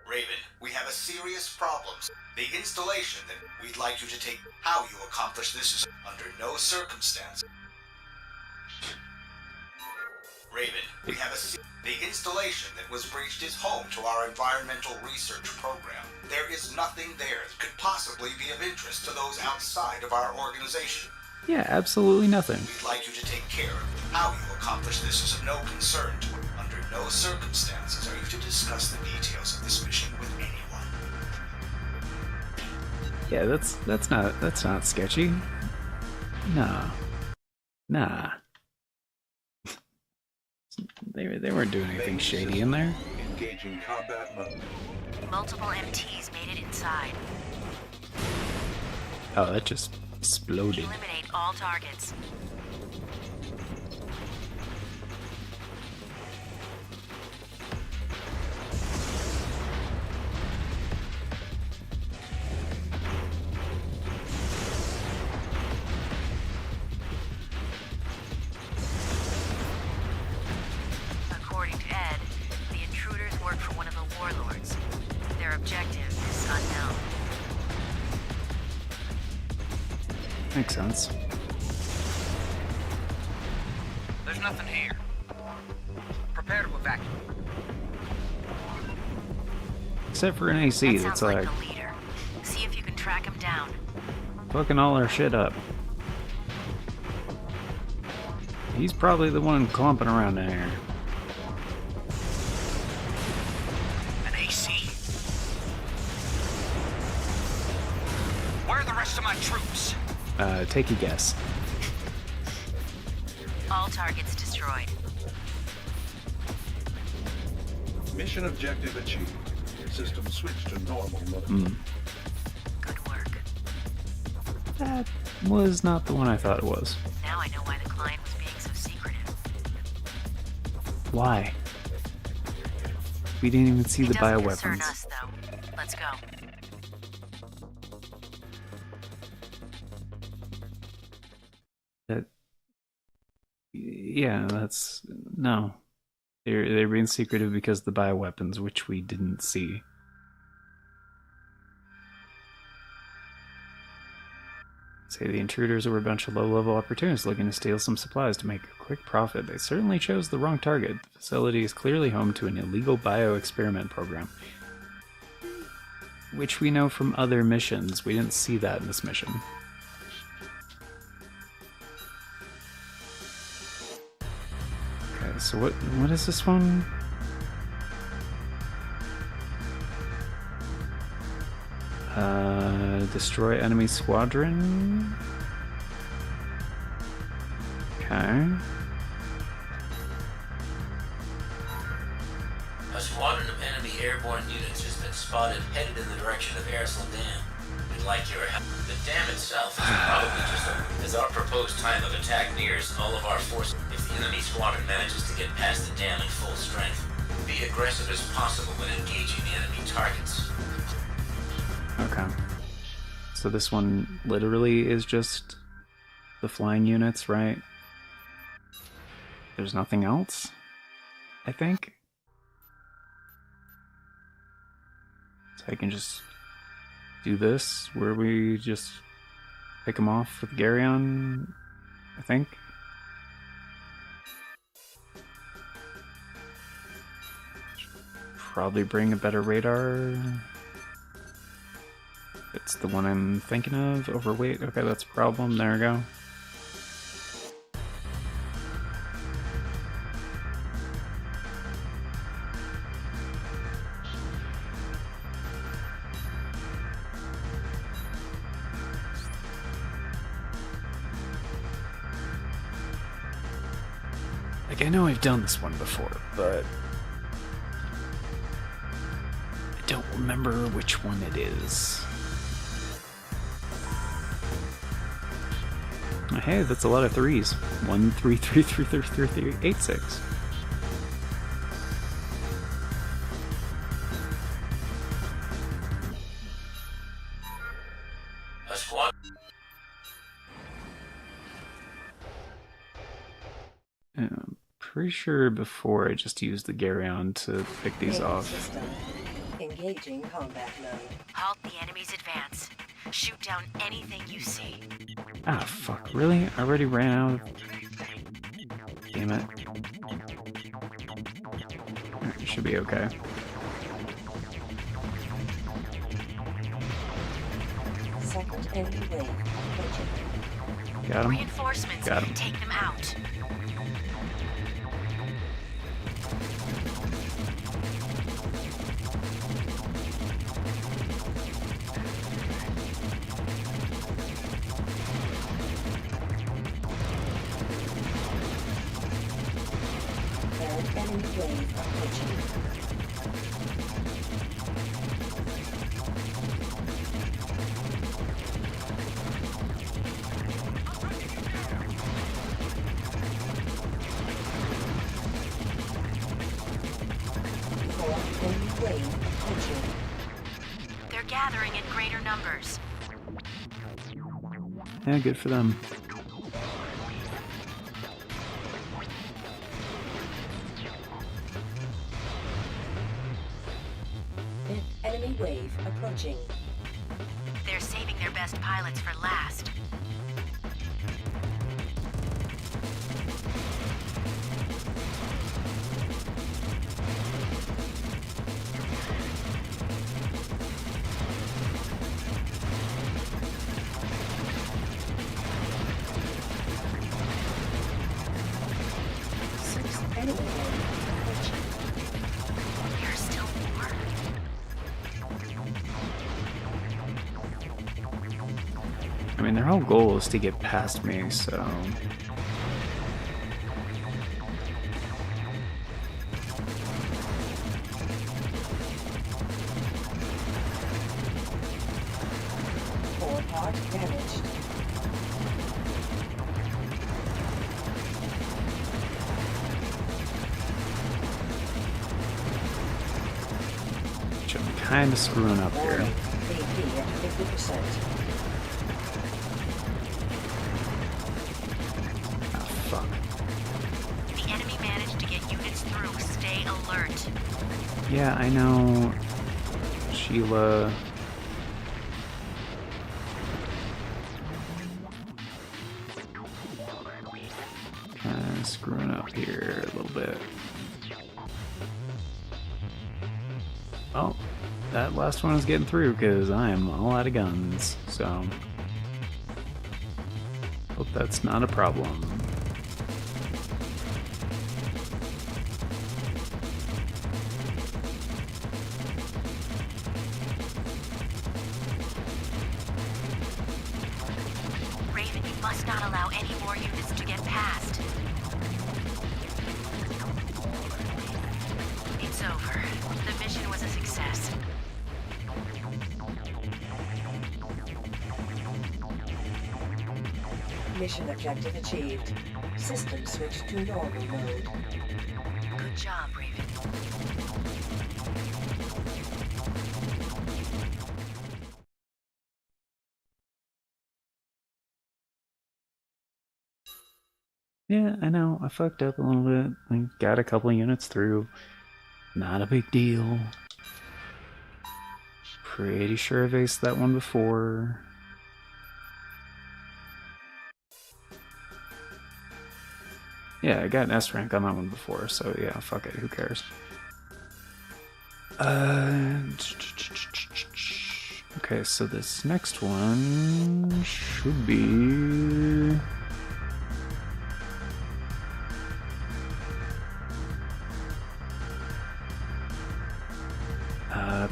Raven, we have a serious problem. The installation that we'd like you to take. How you accomplish this is under no circumstance. Raven, we have the installation that was breached is home to our environmental research program. There is nothing there that could possibly be of interest to those outside of our organization. Yeah, absolutely nothing. We'd like you to take care of how you accomplish this is of no concern to us. Under no circumstances are you to discuss the details of this mission with anyone. Yeah, that's not sketchy. Nah. They weren't doing anything shady in there. Engaging combat mode. Multiple MTs made it inside. Oh, that just exploded. Eliminate all targets. According to Ed, the intruders work for one of the warlords. Their objective is unknown. Makes sense. There's nothing here. Prepare to evacuate. Except for an AC, That that's sounds like like... the leader. See if you can track him down. fucking all our shit up. He's probably the one clumping around in here. An AC. Where are the rest of my troops? Take a guess. All targets destroyed. Mission objective achieved. System switched to normal mode. Good work. That was not the one I thought it was. Now I know why the client was being so secretive. Why? We didn't even see the It doesn't concern bioweapons. us, though. Let's go. That. Yeah, that's no. They're being secretive because of the bioweapons, which we didn't see. Say the intruders were a bunch of low-level opportunists looking to steal some supplies to make a quick profit. They certainly chose the wrong target. The facility is clearly home to an illegal bioexperiment program, which we know from other missions. We didn't see that in this mission. Okay, so what is this one? Destroy enemy squadron. Okay. A squadron of enemy airborne units has been spotted headed in the direction of Arslan Dam. We'd like your help. The dam itself is probably just as our proposed time of attack nears, all of our forces. If the enemy squadron manages to get past the dam in full strength, be aggressive as possible when engaging the enemy targets. Okay. So this one literally is just the flying units, right? There's nothing else, I think. So I can just do this, where we just pick them off with Garyon, I think. Probably bring a better radar. It's the one I'm thinking of. Overweight. Okay, that's a problem. There we go. Like, I know I've done this one before, but I don't remember which one it is. Hey, that's a lot of threes. 1, 3, 3, 3, 3, 3, 3, 8, 6. A squad. I'm pretty sure before I just used the Garyon to pick these off. System. Engaging combat mode. Halt the enemy's advance. Shoot down anything you see. Ah, fuck. Really? I already ran out of... Damn it. Alright, should be okay. Second enemy wave approaching. Got him. Reinforcements. Got him. Take them out. Third enemy wave approaching. Fourth enemy wave approaching. They're gathering in greater numbers. Yeah, good for them. Fifth enemy wave approaching. They're saving their best pilots for last. I mean, their whole goal is to get past me, so... Forward part damaged. Which I'm kind of screwing up here. AP at 50%. Ah, fuck. The enemy managed to get units through. Stay alert. Yeah, I know. Sheila... Kind of screwing up here a little bit. Oh, that last one is getting through because I am all out of guns, so... Hope that's not a problem. Raven, you must not allow any more units to get past. It's over. The mission was a success. Mission objective achieved. System switched to normal mode. Good job, Raven. Yeah, I know, I fucked up a little bit. I got a couple units through. Not a big deal. Pretty sure I've aced that one before. Yeah, I got an S rank on that one before, so yeah, fuck it, who cares? Okay, so this next one should be...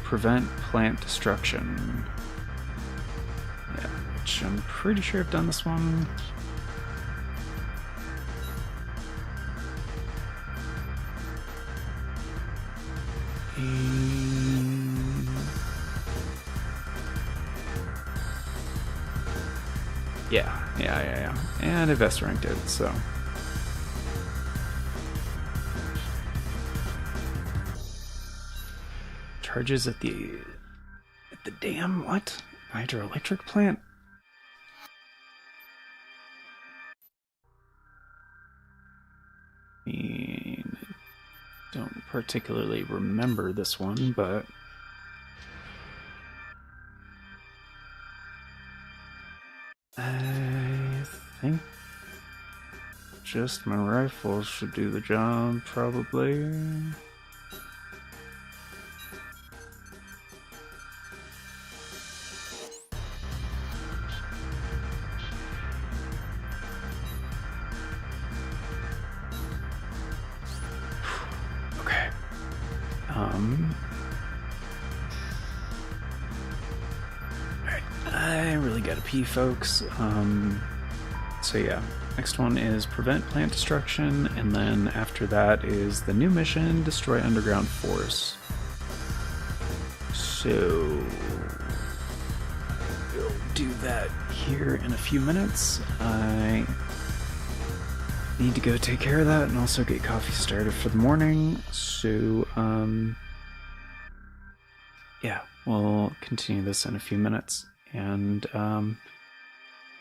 prevent plant destruction. Yeah, which I'm pretty sure I've done this one. Yeah. And I've S ranked it, so. Charges at the damn what? Hydroelectric plant? I mean, I don't particularly remember this one, but I think just my rifle should do the job, probably. Okay. Alright, I really gotta pee, folks. So yeah, next one is prevent plant destruction, and then after that is the new mission, destroy underground force. So we'll do that here in a few minutes. I need to go take care of that and also get coffee started for the morning. So yeah, we'll continue this in a few minutes, and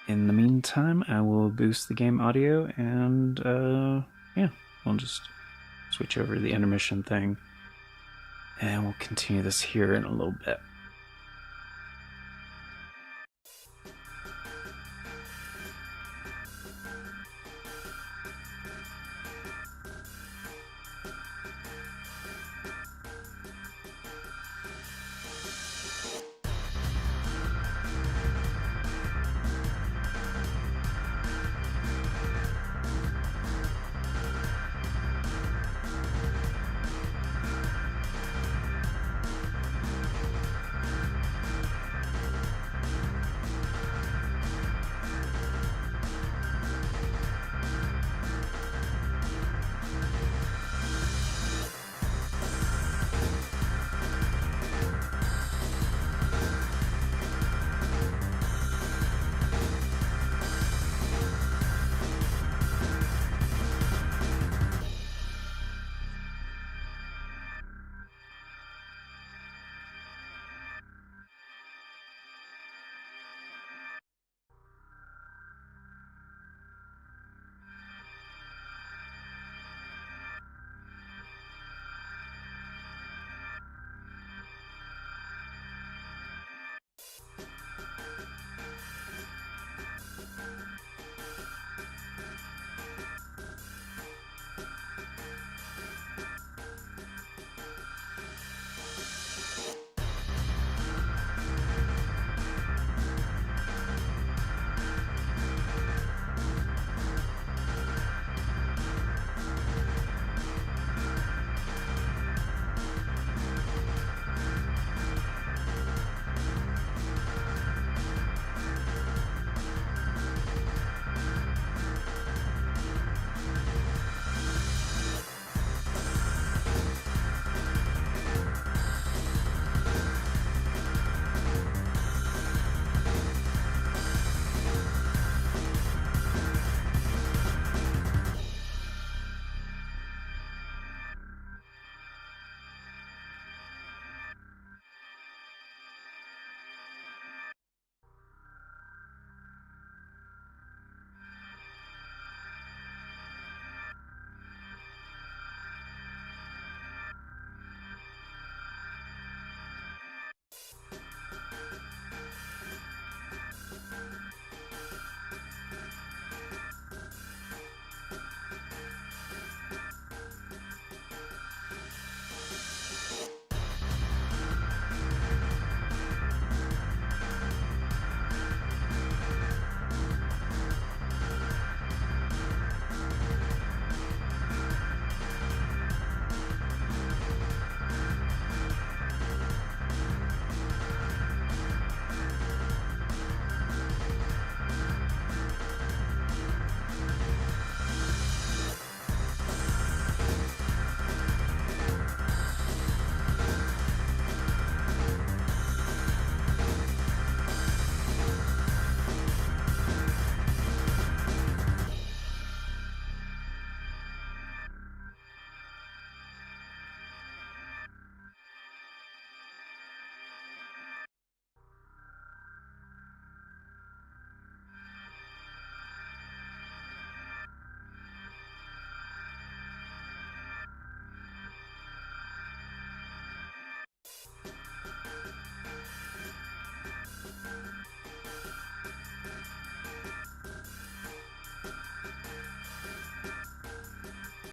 in the meantime, I will boost the game audio, and yeah, we'll just switch over to the intermission thing, and we'll continue this here in a little bit.